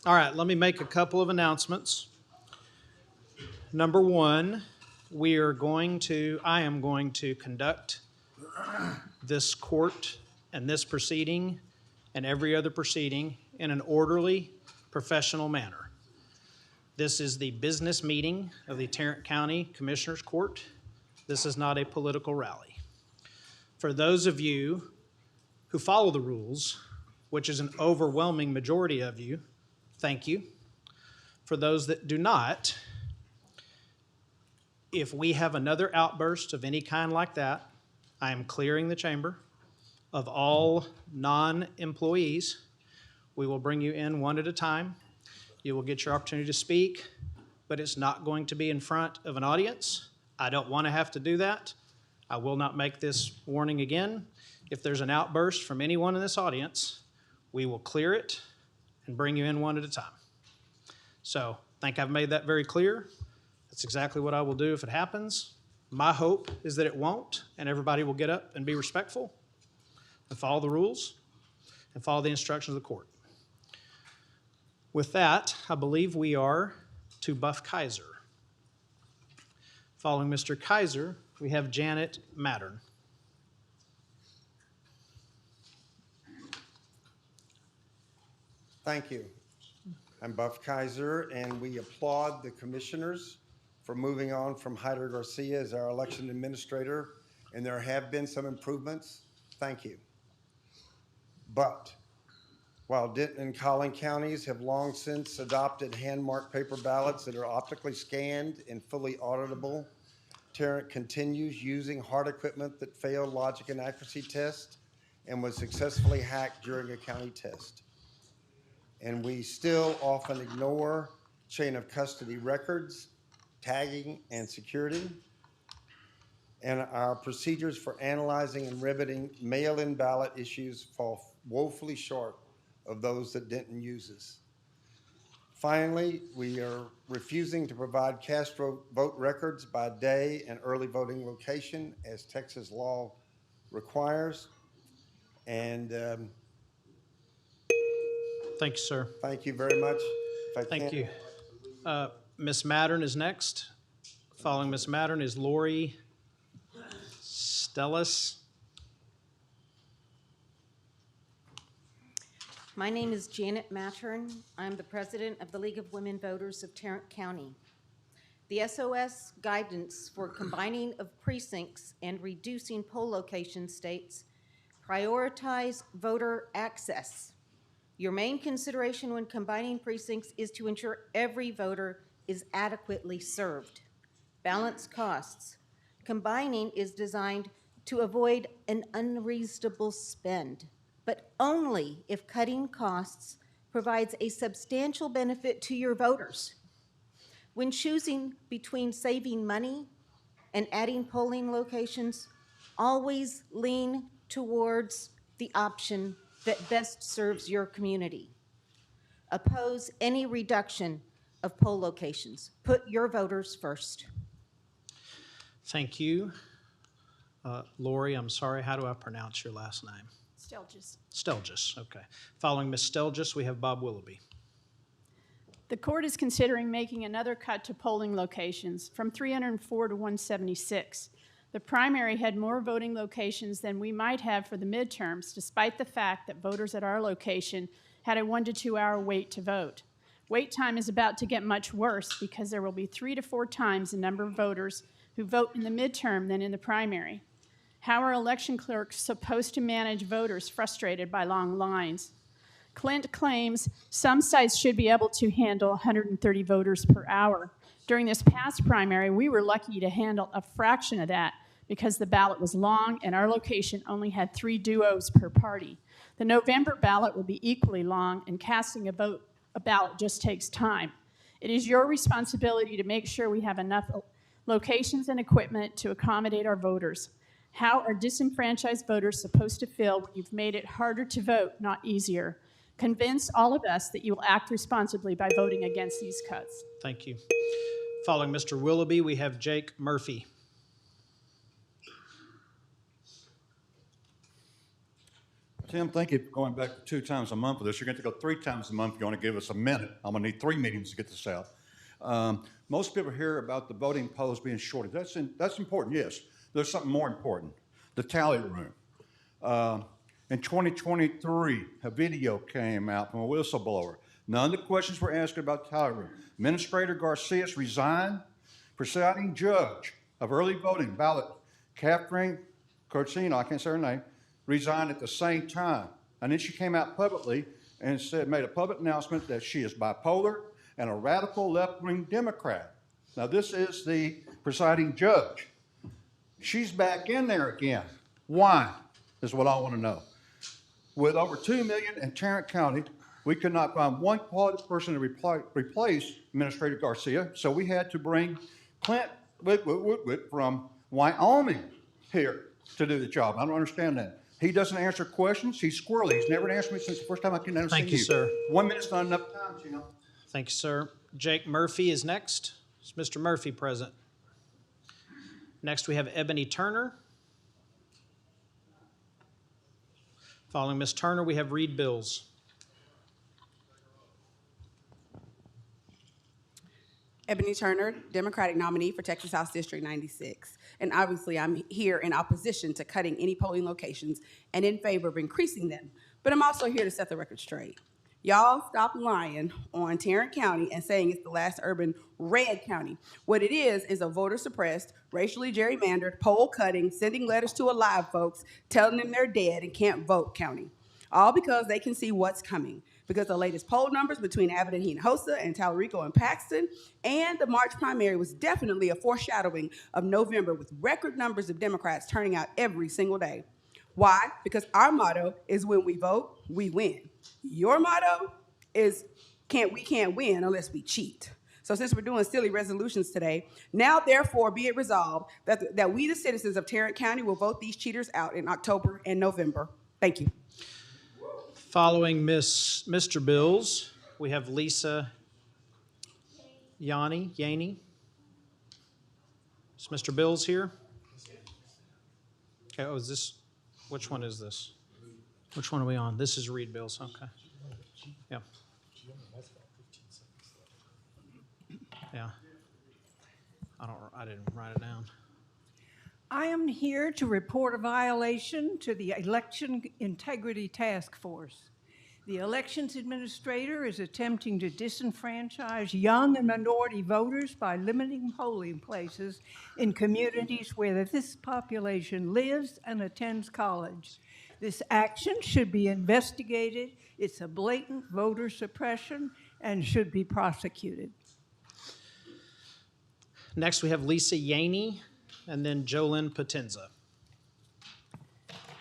All right, let me make a couple of announcements. Number one, I am going to conduct this court and this proceeding and every other proceeding in an orderly, professional manner. This is the business meeting of the Tarrant County Commissioners Court. This is not a political rally. For those of you who follow the rules, which is an overwhelming majority of you, thank you. For those that do not, if we have another outburst of any kind like that, I am clearing the chamber of all non-employees. We will bring you in one at a time. You will get your opportunity to speak, but it's not going to be in front of an audience. I don't want to have to do that. I will not make this warning again. If there's an outburst from anyone in this audience, we will clear it and bring you in one at a time. So I think I've made that very clear. That's exactly what I will do if it happens. My hope is that it won't, and everybody will get up and be respectful and follow the rules and follow the instructions of the court. With that, I believe we are to Buff Kaiser. Following Mr. Kaiser, we have Janet Mattern. Thank you. I'm Buff Kaiser, and we applaud the commissioners for moving on from Hyder Garcia as our election administrator, and there have been some improvements. Thank you. But while Denton and Collin counties have long since adopted hand-marked paper ballots that are optically scanned and fully auditable, Tarrant continues using hard equipment that failed logic and accuracy tests and was successfully hacked during a county test. And we still often ignore chain of custody records, tagging, and security. And our procedures for analyzing and riveting mail-in ballot issues fall woefully short of those that Denton uses. Finally, we are refusing to provide cast vote records by day and early voting location as Texas law requires. And thank you, sir. Thank you very much. Thank you. Ms. Mattern is next. Following Ms. Mattern is Lori Stellis. My name is Janet Mattern. I'm the president of the League of Women Voters of Tarrant County. The SOS guidance for combining of precincts and reducing poll location states prioritize voter access. Your main consideration when combining precincts is to ensure every voter is adequately served. Balance costs. Combining is designed to avoid an unreasonable spend, but only if cutting costs provides a substantial benefit to your voters. When choosing between saving money and adding polling locations, always lean towards the option that best serves your community. Oppose any reduction of poll locations. Put your voters first. Thank you. Lori, I'm sorry, how do I pronounce your last name? Stelgis. Stelgis, okay. Following Ms. Stelgis, we have Bob Willoughby. The court is considering making another cut to polling locations from 304 to 176. The primary had more voting locations than we might have for the midterms, despite the fact that voters at our location had a 1 to 2 hour wait to vote. Wait time is about to get much worse because there will be 3 to 4 times the number of voters who vote in the midterm than in the primary. How are election clerks supposed to manage voters frustrated by long lines? Clint claims some sites should be able to handle 130 voters per hour. During this past primary, we were lucky to handle a fraction of that because the ballot was long and our location only had 3 duos per party. The November ballot will be equally long, and casting a ballot just takes time. It is your responsibility to make sure we have enough locations and equipment to accommodate our voters. How are disenfranchised voters supposed to feel when you've made it harder to vote, not easier? Convince all of us that you will act responsibly by voting against these cuts. Thank you. Following Mr. Willoughby, we have Jake Murphy. Tim, thank you for going back to 2 times a month for this. You're going to go 3 times a month. You're going to give us a minute. I'm going to need 3 meetings to get this out. Most people hear about the voting polls being shorted. That's important, yes. There's something more important, the tally room. In 2023, a video came out from a whistleblower. None of the questions were asked about the tally room. Administrator Garcias resigned. Presiding judge of early voting ballot, Catherine Cortino, I can't say her name, resigned at the same time. And then she came out publicly and made a public announcement that she is bipolar and a radical left-wing Democrat. Now, this is the presiding judge. She's back in there again. Why, is what I want to know. With over 2 million in Tarrant County, we could not find one quality person to replace Administrator Garcia, so we had to bring Clint from Wyoming here to do the job. I don't understand that. He doesn't answer questions. He's squirrely. He's never answered me since the first time I came down to see you. Thank you, sir. 1 minute's not enough time, you know. Thank you, sir. Jake Murphy is next. Is Mr. Murphy present? Next, we have Ebony Turner. Following Ms. Turner, we have Reed Bills. Ebony Turner, Democratic nominee for Texas House District 96. And obviously, I'm here in opposition to cutting any polling locations and in favor of increasing them. But I'm also here to set the record straight. Y'all stop lying on Tarrant County and saying it's the last urban red county. What it is a voter suppressed, racially gerrymandered, poll cutting, sending letters to alive folks, telling them they're dead and can't vote county. All because they can see what's coming. Because the latest poll numbers between Abbott and Hinojosa and Talarico and Paxton and the March primary was definitely a foreshadowing of November with record numbers of Democrats turning out every single day. Why? Because our motto is when we vote, we win. Your motto is we can't win unless we cheat. So since we're doing silly resolutions today, now therefore be it resolved that we the citizens of Tarrant County will vote these cheaters out in October and November. Thank you. Following Mr. Bills, we have Lisa Yanni. Is Mr. Bills here? Okay, oh, is this, which one is this? Which one are we on? This is Reed Bills, okay. Yeah. Yeah. I didn't write it down. I am here to report a violation to the Election Integrity Task Force. The Elections Administrator is attempting to disenfranchise young and minority voters by limiting polling places in communities where this population lives and attends college. This action should be investigated. It's a blatant voter suppression and should be prosecuted. Next, we have Lisa Yaney and then Jolynn Potenza.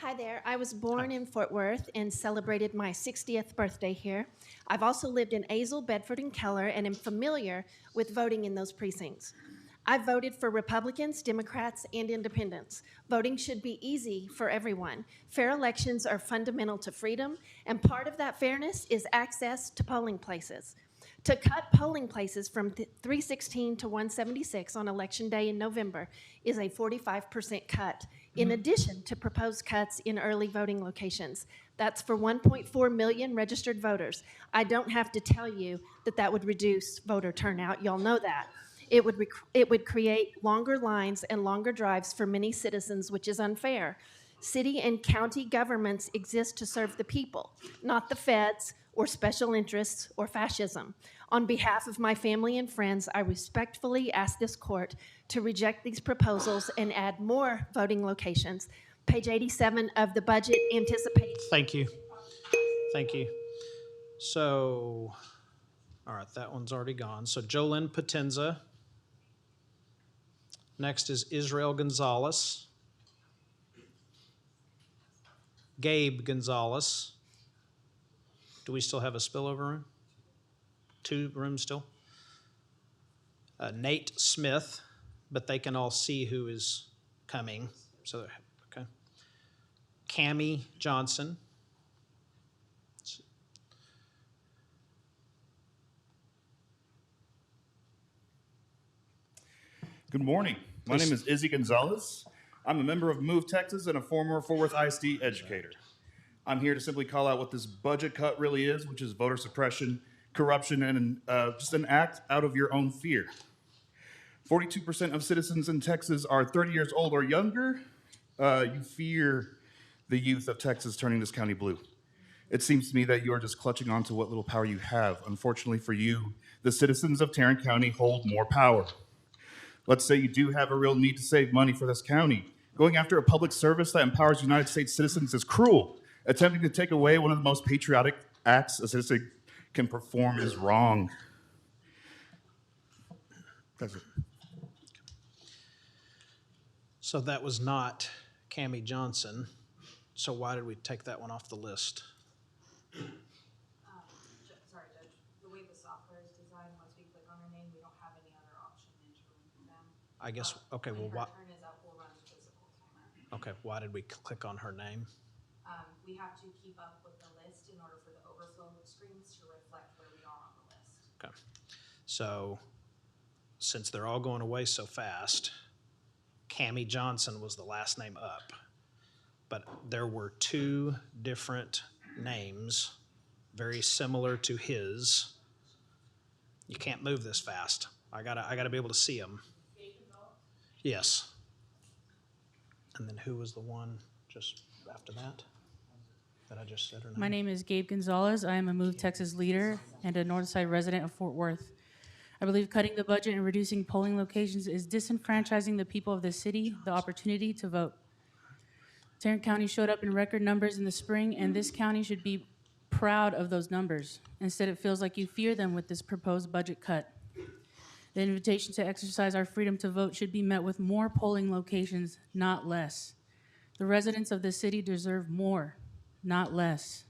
Hi there. I was born in Fort Worth and celebrated my 60th birthday here. I've also lived in Azle, Bedford, and Keller, and am familiar with voting in those precincts. I've voted for Republicans, Democrats, and independents. Voting should be easy for everyone. Fair elections are fundamental to freedom, and part of that fairness is access to polling places. To cut polling places from 316 to 176 on Election Day in November is a 45% cut, in addition to proposed cuts in early voting locations. That's for 1.4 million registered voters. I don't have to tell you that that would reduce voter turnout. Y'all know that. It would create longer lines and longer drives for many citizens, which is unfair. City and county governments exist to serve the people, not the feds or special interests or fascism. On behalf of my family and friends, I respectfully ask this court to reject these proposals and add more voting locations. Page 87 of the budget anticipates. Thank you. Thank you. So, all right, that one's already gone. So Jolynn Potenza. Next is Israel Gonzalez. Gabe Gonzalez. Do we still have a spillover room? 2 rooms still? Nate Smith, but they can all see who is coming. So, Cammie Johnson. Good morning. My name is Izzy Gonzalez. I'm a member of Move Texas and a former Fort Worth ISD educator. I'm here to simply call out what this budget cut really is, which is voter suppression, corruption, and just an act out of your own fear. 42% of citizens in Texas are 30 years old or younger. You fear the youth of Texas turning this county blue. It seems to me that you are just clutching onto what little power you have. Unfortunately for you, the citizens of Tarrant County hold more power. Let's say you do have a real need to save money for this county. Going after a public service that empowers United States citizens is cruel. Attempting to take away one of the most patriotic acts a citizen can perform is wrong. That's it. So that was not Cammie Johnson. So why did we take that one off the list? Sorry, Judge. The way the software is designed, once we click on her name, we don't have any other option than to remove them. I guess, okay, well, When why, her turn is up, we'll run a physical timer. okay, why did we click on her name? We have to keep up with the list in order for the overflow screens to reflect where we are on the list. Okay. So since they're all going away so fast, Cammie Johnson was the last name up. But there were two different names, very similar to his. You can't move this fast. I gotta be able to see them. Yes. And then who was the one just after that I just said her name? My name is Gabe Gonzalez. I am a Move Texas leader and a Northside resident of Fort Worth. I believe cutting the budget and reducing polling locations is disenfranchising the people of the city the opportunity to vote. Tarrant County showed up in record numbers in the spring, and this county should be proud of those numbers. Instead, it feels like you fear them with this proposed budget cut. The invitation to exercise our freedom to vote should be met with more polling locations, not less. The residents of the city deserve more, not less.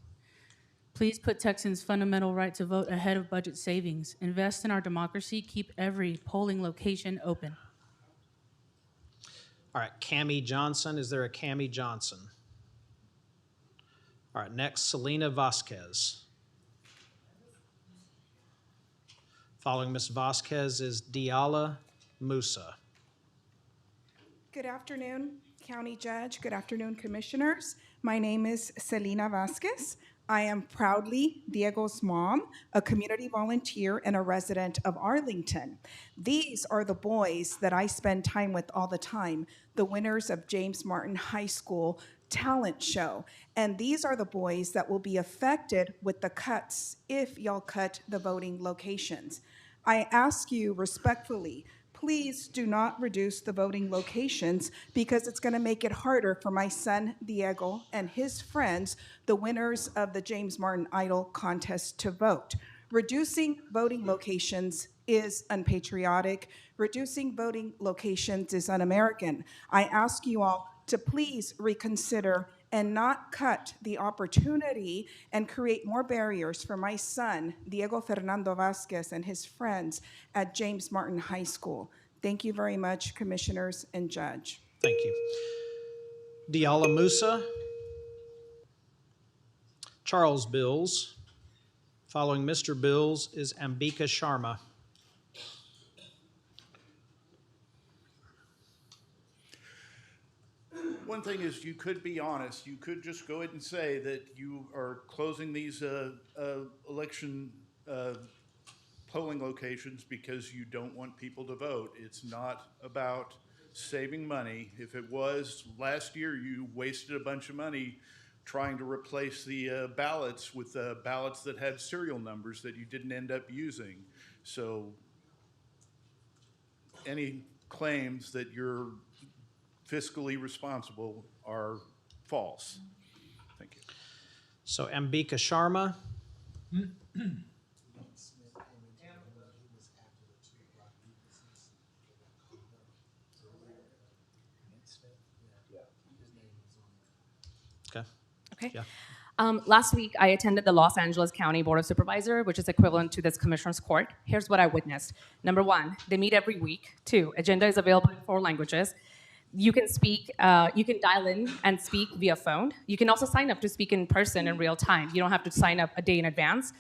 Please put Texans' fundamental right to vote ahead of budget savings. Invest in our democracy. Keep every polling location open. All right, Cammie Johnson. Is there a Cammie Johnson? All right, next, Selena Vasquez. Following Ms. Vasquez is Diala Musa. Good afternoon, County Judge. Good afternoon, Commissioners. My name is Selena Vasquez. I am proudly Diego's mom, a community volunteer and a resident of Arlington. These are the boys that I spend time with all the time, the winners of James Martin High School talent show. And these are the boys that will be affected with the cuts if y'all cut the voting locations. I ask you respectfully, please do not reduce the voting locations because it's going to make it harder for my son Diego and his friends, the winners of the James Martin Idol contest, to vote. Reducing voting locations is unpatriotic. Reducing voting locations is un-American. I ask you all to please reconsider and not cut the opportunity and create more barriers for my son, Diego Fernando Vasquez, and his friends at James Martin High School. Thank you very much, Commissioners and Judge. Thank you. Diala Musa. Charles Bills. Following Mr. Bills is Ambika Sharma. One thing is, you could be honest. You could just go ahead and say that you are closing these election polling locations because you don't want people to vote. It's not about saving money. If it was, last year you wasted a bunch of money trying to replace the ballots with ballots that had serial numbers that you didn't end up using. So any claims that you're fiscally responsible are false. Thank you. So Ambika Sharma. Okay. Okay. Yeah. Last week, I attended the Los Angeles County Board of Supervisors, which is equivalent to this Commissioner's Court. Here's what I witnessed. Number one, they meet every week. 2, agenda is available in 4 languages. You can speak, you can dial in and speak via phone. You can also sign up to speak in person in real time. You don't have to sign up a day in advance.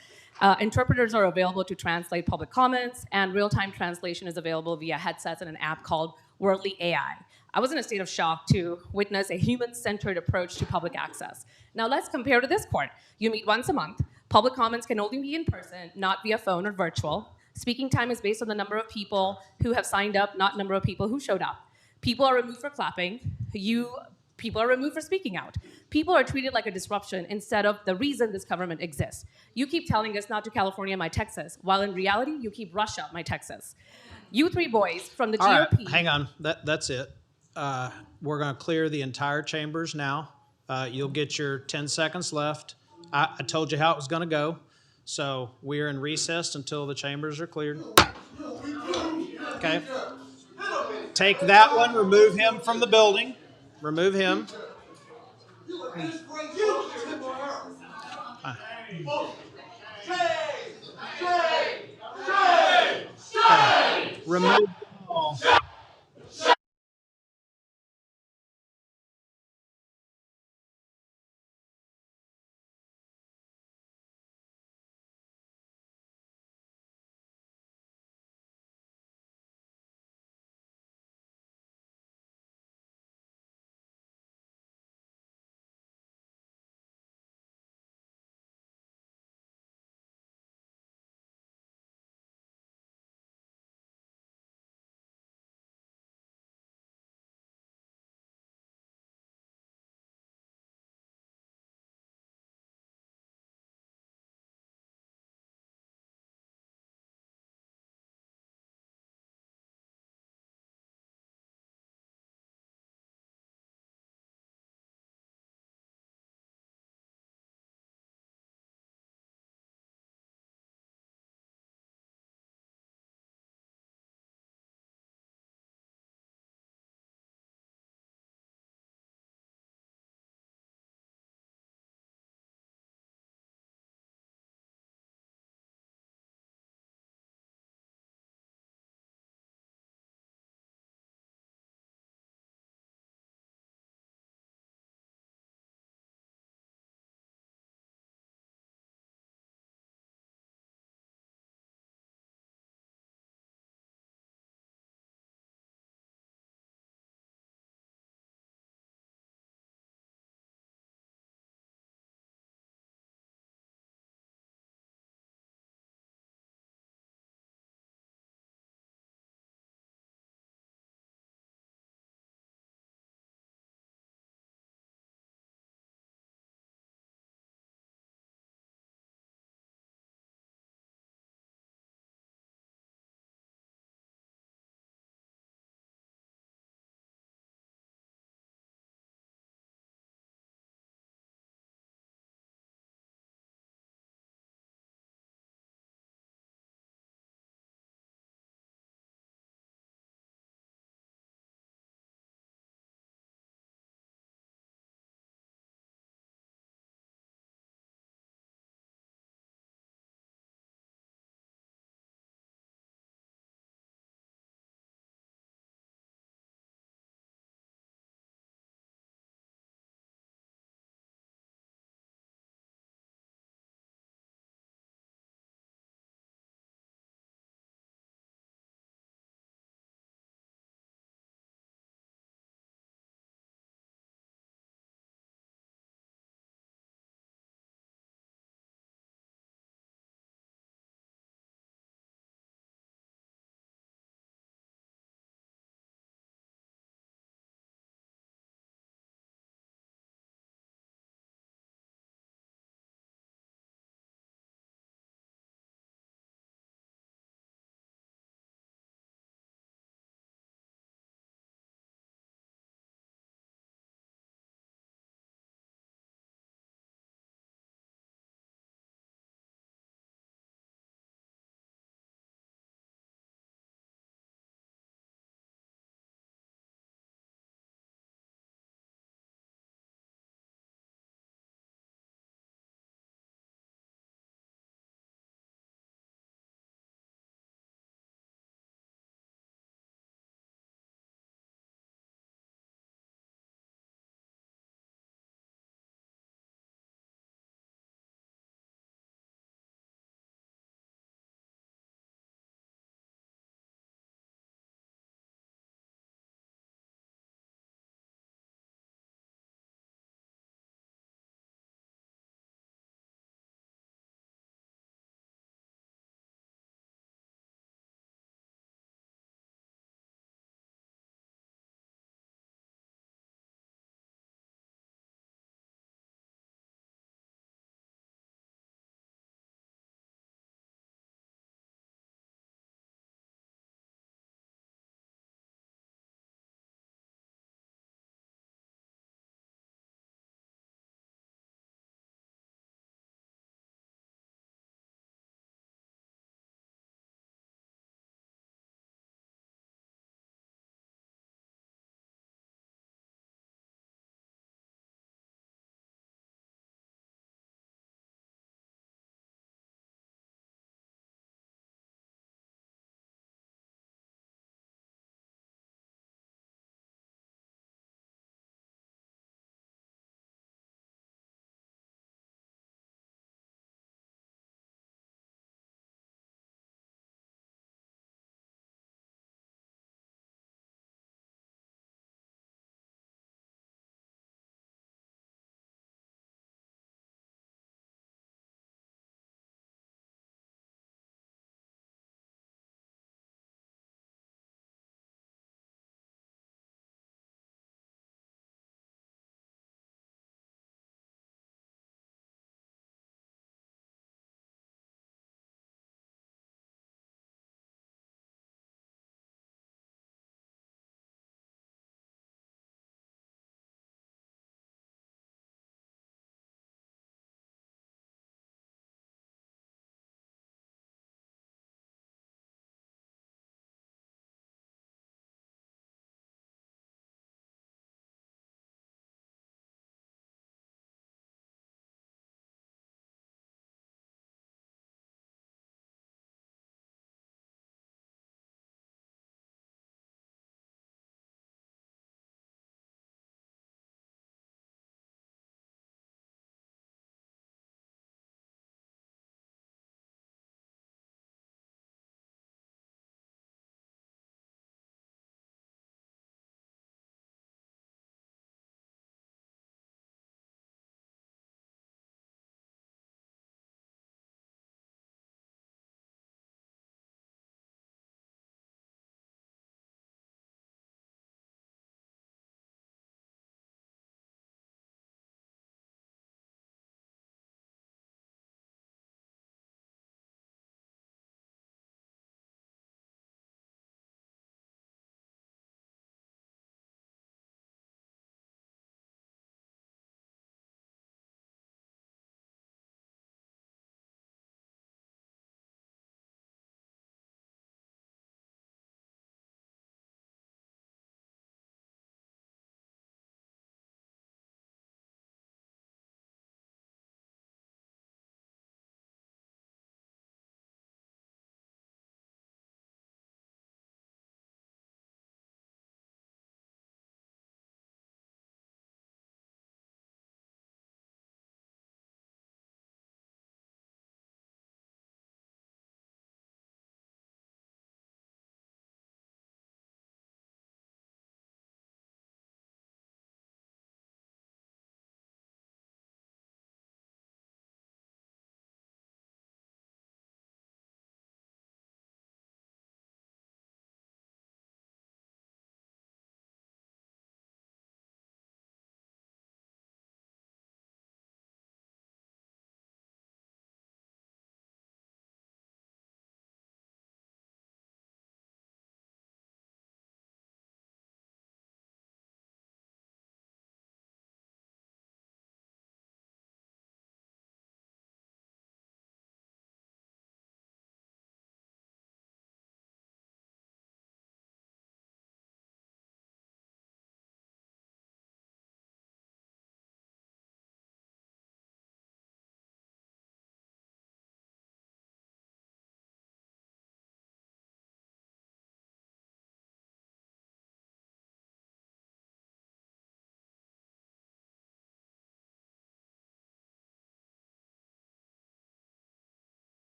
Interpreters are available to translate public comments, and real-time translation is available via headsets and an app called Worldly AI. I was in a state of shock to witness a human-centered approach to public access. Now let's compare to this court. You meet once a month. Public comments can only be in person, not via phone or virtual. Speaking time is based on the number of people who have signed up, not number of people who showed up. People are removed for clapping. People are removed for speaking out. People are treated like a disruption instead of the reason this government exists. You keep telling us not to California, my Texas, while in reality, you keep Russia, my Texas. You three boys from the All right, GOP. hang on. That's it. We're going to clear the entire chambers now. You'll get your 10 seconds left. I told you how it was going to go. So we are in recess until the chambers are cleared. Okay. Take that one, remove him from the building. Remove him. Remove them all.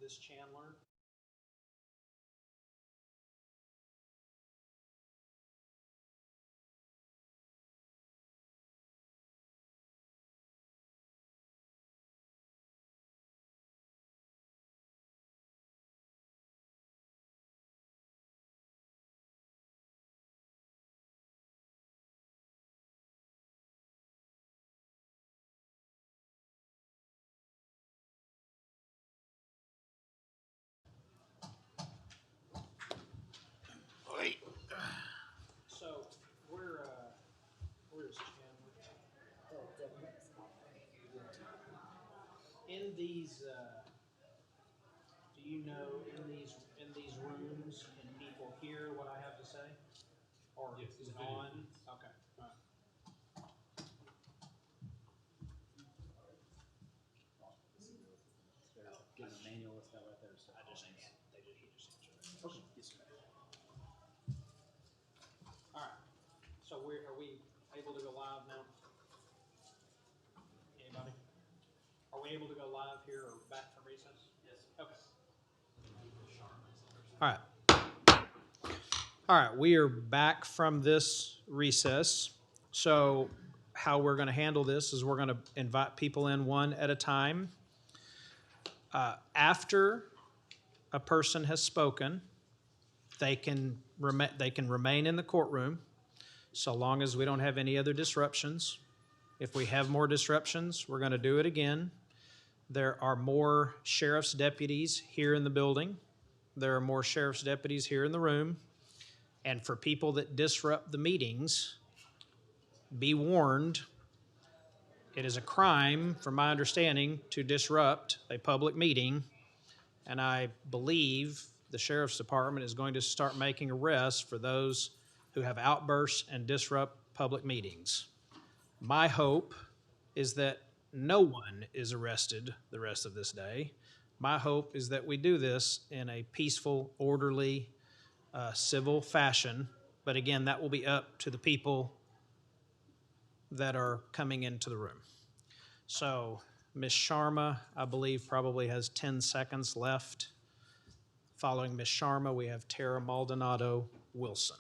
this Chandler. So where's Chandler? In these, do you know in these rooms, can people hear what I have to say? Or is it on? Okay. All right. Give a manual, it's that right there. So He just answered. Okay. Yes, sir. All right. So are we able to go live now? Anybody? Are we able to go live here or back from recess? Yes. Okay. All right. All right, we are back from this recess. So how we're going to handle this is we're going to invite people in one at a time. After a person has spoken, they can remain in the courtroom so long as we don't have any other disruptions. If we have more disruptions, we're going to do it again. There are more sheriff's deputies here in the building. There are more sheriff's deputies here in the room. And for people that disrupt the meetings, be warned, it is a crime, from my understanding, to disrupt a public meeting. And I believe the sheriff's department is going to start making arrests for those who have outbursts and disrupt public meetings. My hope is that no one is arrested the rest of this day. My hope is that we do this in a peaceful, orderly, civil fashion. But again, that will be up to the people that are coming into the room. So Ms. Sharma, I believe, probably has 10 seconds left. Following Ms. Sharma, we have Tara Maldonado Wilson.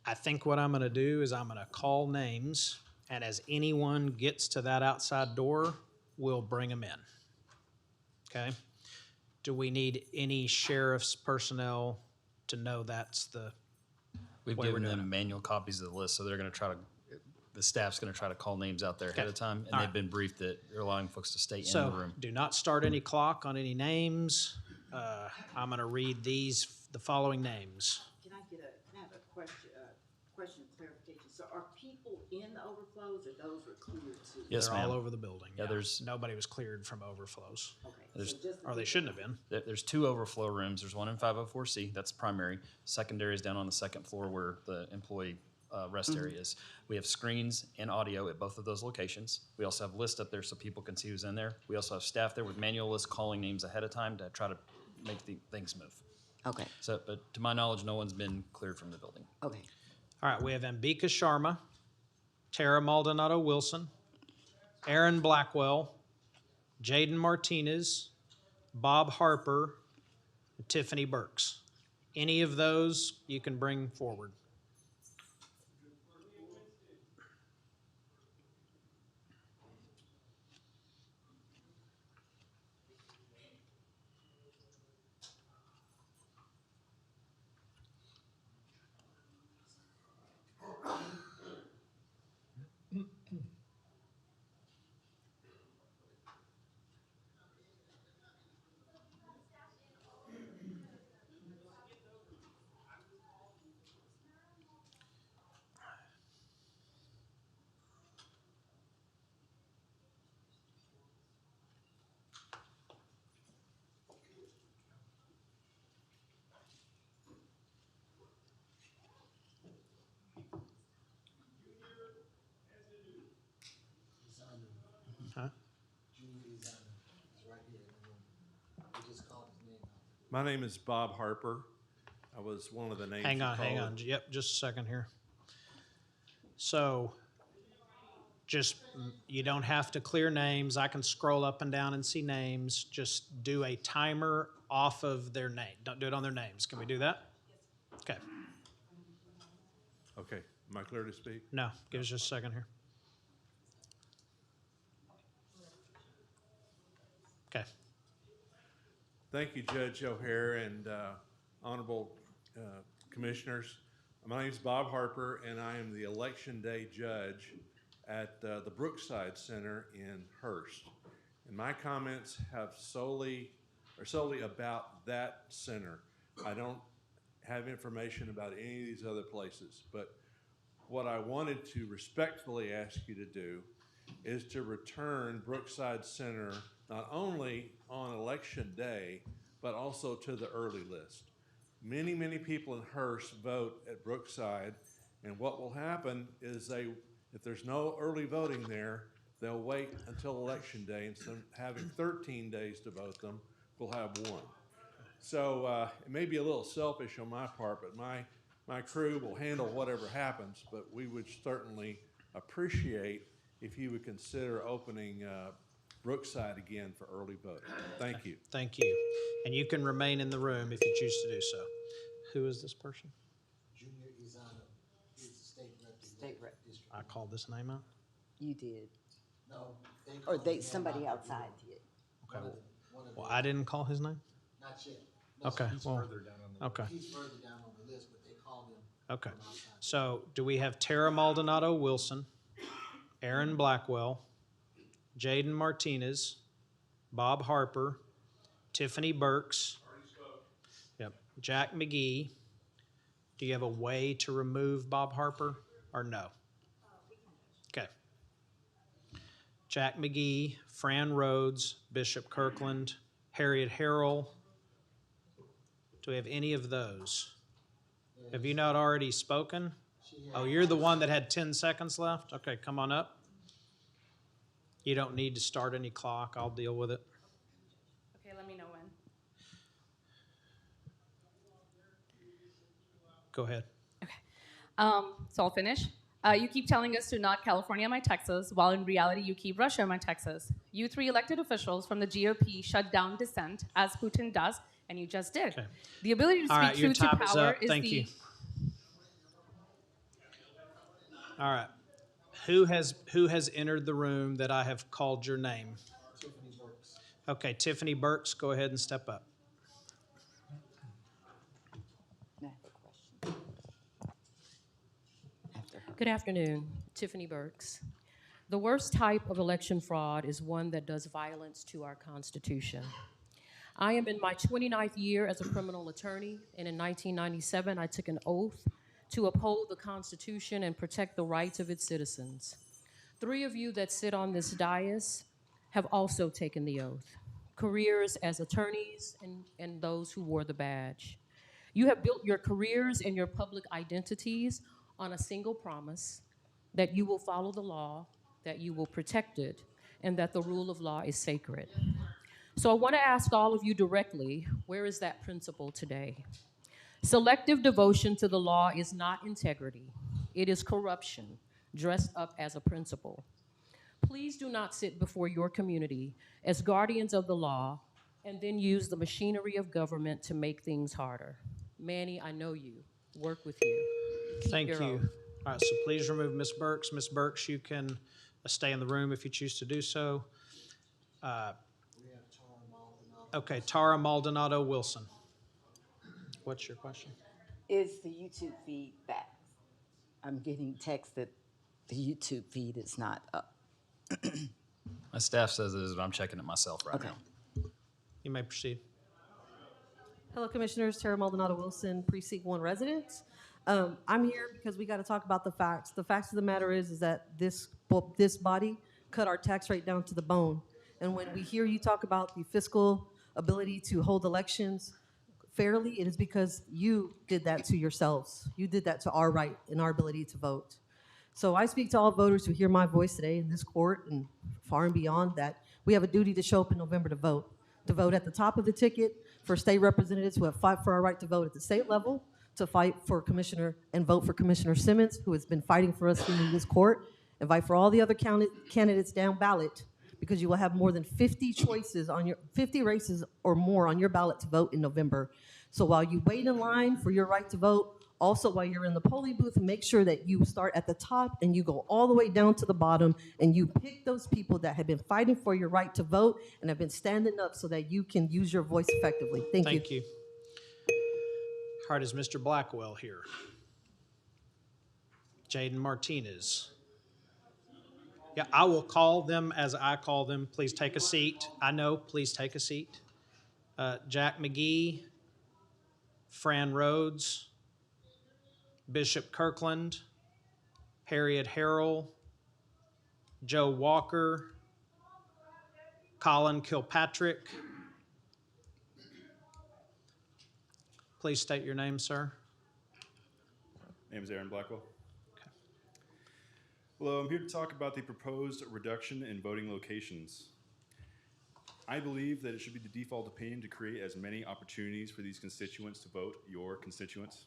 I think what I'm going to do is I'm going to call names, and as anyone gets to that outside door, we'll bring them in. Okay? Do we need any sheriff's personnel to know that's the we've way we're given doing them it? manual copies of the list, so they're going to try to. The staff's going to try to call names out there ahead Okay. of time, and All they've right. been briefed that they're allowing folks to stay in the So room. do not start any clock on any names. I'm going to read the following names. Can I have a question of clarification? So are people in the overflows or those were cleared too? Yes, They're ma'am. all over the building. Yeah, there's nobody was cleared from overflows. Okay. There's- So just the Or they people- shouldn't have been. There's two overflow rooms. There's one in 504C, that's primary. Secondary is down on the second floor where the employee rest area is. We have screens and audio at both of those locations. We also have lists up there so people can see who's in there. We also have staff there with manual lists calling names ahead of time to try to make things move. Okay. So, but to my knowledge, no one's been cleared from the building. Okay. All right, we have Ambika Sharma, Tara Maldonado Wilson, Aaron Blackwell, Jaden Martinez, Bob Harper, and Tiffany Burks. Any of those you can bring forward. Huh? My name is Bob Harper. I was one of the names. Hang you on. called. Yep, just a second here. So Just, you don't have to clear names. I can scroll up and down and see names. Just do a timer off of their name. Don't do it on their names. Can we do that? Okay. Okay, am I clear to speak? No, give us just a second here. Okay. Thank you, Judge O'Hare and honorable commissioners. My name is Bob Harper, and I am the Election Day judge at the Brookside Center in Hearst. And my comments are solely about that center. I don't have information about any of these other places, but what I wanted to respectfully ask you to do is to return Brookside Center not only on election day, but also to the early list. Many, many people in Hearst vote at Brookside, and what will happen is if there's no early voting there, they'll wait until election day. Instead of having 13 days to vote them, we'll have one. So it may be a little selfish on my part, but my crew will handle whatever happens, but we would certainly appreciate if you would consider opening Brookside again for early voting. Thank you. Thank you. And you can remain in the room if you choose to do so. Who is this person? Junior Izano is the state rep district. I called this name out? You did. No. Or somebody outside did. Okay. Well, I didn't call his name? Not yet. No, Okay. he's Well, further down on the okay. He's further down on the list, but they called him. Okay. from outside. So do we have Tara Maldonado Wilson, Aaron Blackwell, Jaden Martinez, Bob Harper, Tiffany Burks, yep, Jack McGee. Do you have a way to remove Bob Harper or no? Okay. Jack McGee, Fran Rhodes, Bishop Kirkland, Harriet Harrell. Do we have any of those? Have you not already spoken? Oh, you're the one that had 10 seconds left? Okay, come on up. You don't need to start any clock. I'll deal with it. Okay, let me know when. Go ahead. So I'll finish. You keep telling us to not California my Texas, while in reality you keep Russia my Texas. You three elected officials from the GOP shut down dissent, as Putin does, and you just did. Okay. The ability to All speak right, your truth to time is power up. is Thank the... you. All right. Who has entered the room that I have called your name? Tiffany Burks. Okay, Tiffany Burks, go ahead and step up. Good afternoon, Tiffany Burks. The worst type of election fraud is one that does violence to our Constitution. I am in my 29th year as a criminal attorney, and in 1997, I took an oath to uphold the Constitution and protect the rights of its citizens. 3 of you that sit on this dais have also taken the oath, careers as attorneys and those who wore the badge. You have built your careers and your public identities on a single promise that you will follow the law, that you will protect it, and that the rule of law is sacred. So I want to ask all of you directly, where is that principle today? Selective devotion to the law is not integrity. It is corruption, dressed up as a principle. Please do not sit before your community as guardians of the law and then use the machinery of government to make things harder. Manny, I know you. Work with you. Keep Thank your you. oath. All right, so please remove Ms. Burks. Ms. Burks, you can stay in the room if you choose to do so. We have Tara Maldonado. Okay, Tara Maldonado Wilson. What's your question? Is the YouTube feed back? I'm getting text that the YouTube feed is not up. My staff says it is, but I'm checking it myself right now. You may proceed. Hello, Commissioners. Tara Maldonado Wilson, Precinct 1 resident. I'm here because we got to talk about the facts. The facts of the matter is that this body cut our tax rate down to the bone. And when we hear you talk about the fiscal ability to hold elections fairly, it is because you did that to yourselves. You did that to our right and our ability to vote. So I speak to all voters who hear my voice today in this court and far and beyond that we have a duty to show up in November to vote at the top of the ticket for state representatives who have fought for our right to vote at the state level, to fight for Commissioner and vote for Commissioner Simmons, who has been fighting for us here in this court, Invite for all the other candidates down ballot, because you will have more than 50 choices on your 50 races or more on your ballot to vote in November. So while you wait in line for your right to vote, also while you're in the polling booth, make sure that you start at the top and you go all the way down to the bottom and you pick those people that have been fighting for your right to vote and have been standing up so that you can use your voice effectively. Thank you. Thank you. All right, is Mr. Blackwell here? Jaden Martinez. Yeah, I will call them as I call them. Please take a seat. I know, please take a seat. Jack McGee, Fran Rhodes, Bishop Kirkland, Harriet Harrell, Joe Walker, Colin Kilpatrick. Please state your name, sir. My name is Aaron Blackwell. Okay. Hello, I'm here to talk about the proposed reduction in voting locations. I believe that it should be the default opinion to create as many opportunities for these constituents to vote your constituents.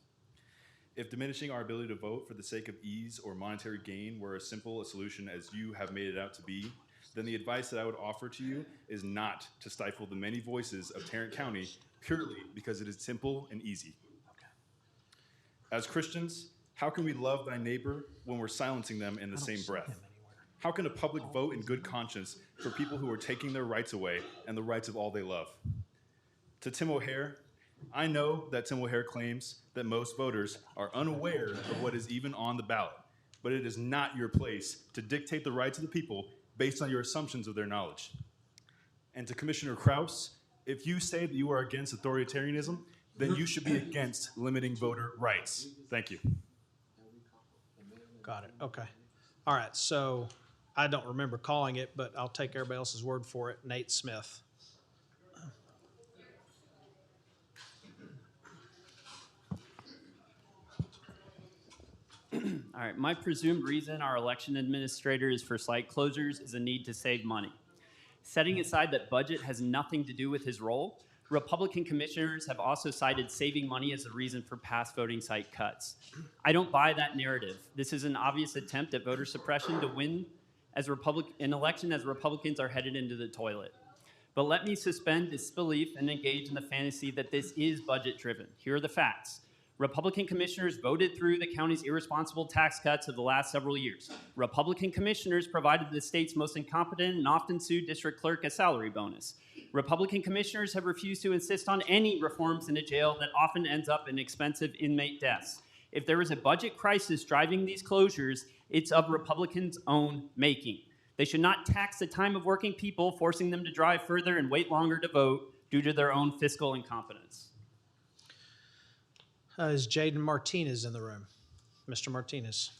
If diminishing our ability to vote for the sake of ease or monetary gain were as simple a solution as you have made it out to be, then the advice that I would offer to you is not to stifle the many voices of Tarrant County purely because it is simple and easy. As Christians, how can we love thy neighbor when we're silencing them in the same breath? How can a public vote in good conscience for people who are taking their rights away and the rights of all they love? To Tim O'Hare, I know that Tim O'Hare claims that most voters are unaware of what is even on the ballot, but it is not your place to dictate the rights of the people based on your assumptions of their knowledge. And to Commissioner Kraus, if you say that you are against authoritarianism, then you should be against limiting voter rights. Thank you. Got it, okay. All right, so I don't remember calling it, but I'll take everybody else's word for it. Nate Smith. All right, my presumed reason our election administrator is for site closures is a need to save money. Setting aside that budget has nothing to do with his role, Republican commissioners have also cited saving money as a reason for past voting site cuts. I don't buy that narrative. This is an obvious attempt at voter suppression to win an election as Republicans are headed into the toilet. But let me suspend disbelief and engage in the fantasy that this is budget driven. Here are the facts. Republican commissioners voted through the county's irresponsible tax cuts of the last several years. Republican commissioners provided the state's most incompetent and often sued district clerk a salary bonus. Republican commissioners have refused to insist on any reforms in a jail that often ends up in expensive inmate deaths. If there is a budget crisis driving these closures, it's of Republicans' own making. They should not tax the time of working people, forcing them to drive further and wait longer to vote due to their own fiscal incompetence. Is Jaden Martinez in the room? Mr. Martinez.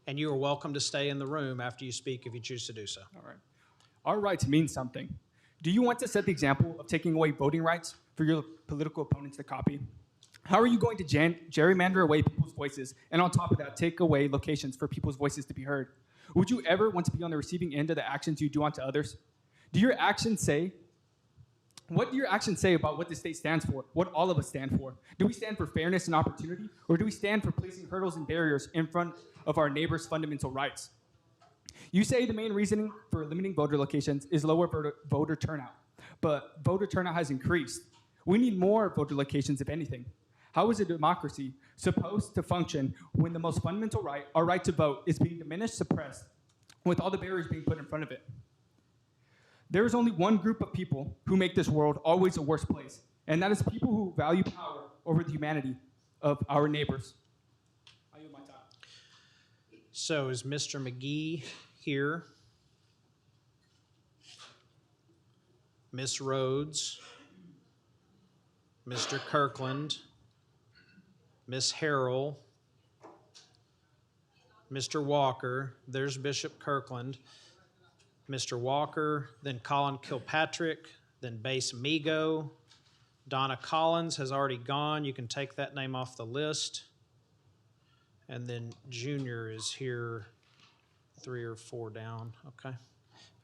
And you are welcome to stay in the room after you speak if you choose to do so. All right. Our rights mean something. Do you want to set the example of taking away voting rights for your political opponents to copy? How are you going to gerrymander away people's voices and on top of that take away locations for people's voices to be heard? Would you ever want to be on the receiving end of the actions you do unto others? What do your actions say about what the state stands for, what all of us stand for? Do we stand for fairness and opportunity, or do we stand for placing hurdles and barriers in front of our neighbors' fundamental rights? You say the main reasoning for limiting voter locations is lower voter turnout, but voter turnout has increased. We need more voter locations, if anything. How is a democracy supposed to function when the most fundamental right, our right to vote, is being diminished, suppressed, with all the barriers being put in front of it? There is only one group of people who make this world always a worse place, and that is people who value power over the humanity of our neighbors. I yield my time. So is Mr. McGee here? Ms. Rhodes? Mr. Kirkland? Ms. Harrell? Mr. Walker? There's Bishop Kirkland. Mr. Walker, then Colin Kilpatrick, then Base Migo. Donna Collins has already gone. You can take that name off the list. And then Junior is here 3 or 4 down. Okay.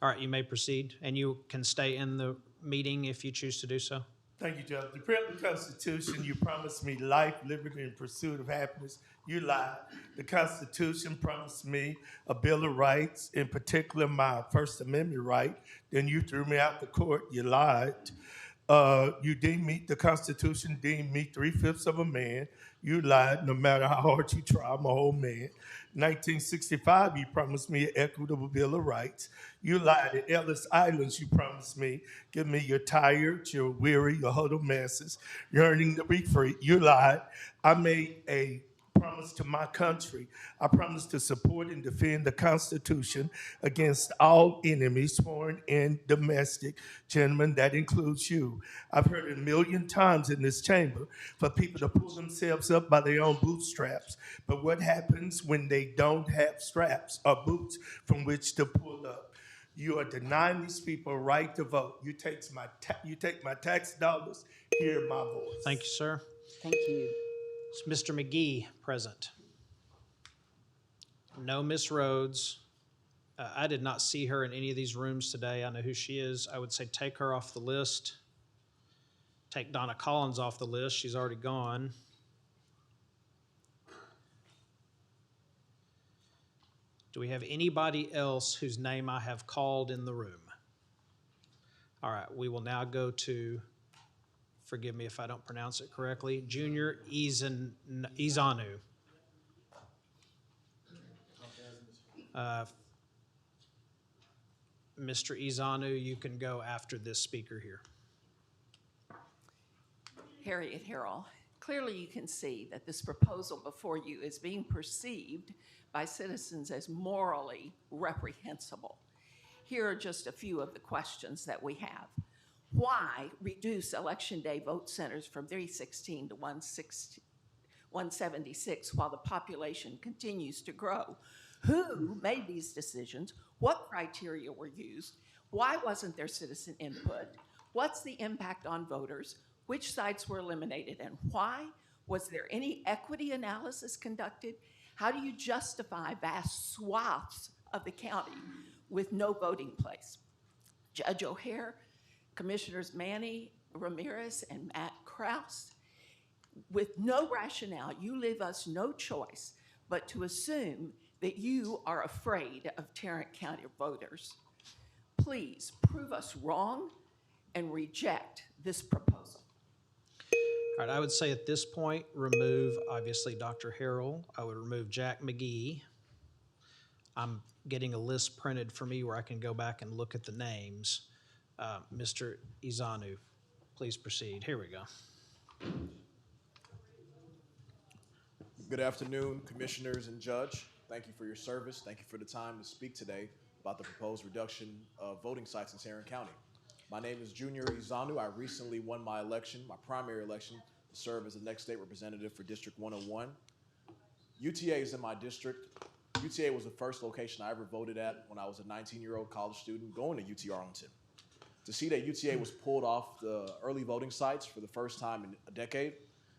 All right, you may proceed. And you can stay in the meeting if you choose to do so. Thank you, Judge. To print the Constitution, you promised me life, liberty, and pursuit of happiness. You lied. The Constitution promised me a Bill of Rights, in particular my First Amendment right. Then you threw me out the court. You lied. You deemed me, the Constitution deemed me 3/5 of a man. You lied. No matter how hard you try, I'm a whole man. 1965, you promised me an equitable Bill of Rights. You lied. At Ellis Islands, you promised me, give me your tired, your weary, your huddled masses, yearning to be free. You lied. I made a promise to my country. I promise to support and defend the Constitution against all enemies, foreign and domestic. Gentlemen, that includes you. I've heard it a million times in this chamber for people to pull themselves up by their own bootstraps. But what happens when they don't have straps or boots from which to pull up? You are denying these people a right to vote. You take my tax dollars, hear my voice. Thank you, sir. Thank you. Is Mr. McGee present? No, Miss Rhodes. I did not see her in any of these rooms today. I know who she is. I would say take her off the list. Take Donna Collins off the list. She's already gone. Do we have anybody else whose name I have called in the room? All right, we will now go to, forgive me if I don't pronounce it correctly, Junior Izanu. Mr. Izanu, you can go after this speaker here. Harriet Harrell, clearly you can see that this proposal before you is being perceived by citizens as morally reprehensible. Here are just a few of the questions that we have. Why reduce Election Day vote centers from 316 to 176 while the population continues to grow? Who made these decisions? What criteria were used? Why wasn't there citizen input? What's the impact on voters? Which sites were eliminated and why? Was there any equity analysis conducted? How do you justify vast swaths of the county with no voting place? Judge O'Hare, Commissioners Manny Ramirez and Matt Krause, with no rationale, you leave us no choice but to assume that you are afraid of Tarrant County voters. Please prove us wrong and reject this proposal. All right, I would say at this point, remove, obviously, Dr. Harrell. I would remove Jack McGee. I'm getting a list printed for me where I can go back and look at the names. Mr. Izanu, please proceed. Here we go. Good afternoon, commissioners and judge. Thank you for your service. Thank you for the time to speak today about the proposed reduction of voting sites in Tarrant County. My name is Junior Izanu. I recently won my election, my primary election, to serve as the next state representative for District 101. UTA is in my district. UTA was the first location I ever voted at when I was a 19-year-old college student going to UT Arlington. To see that UTA was pulled off the early voting sites for the first time in a decade,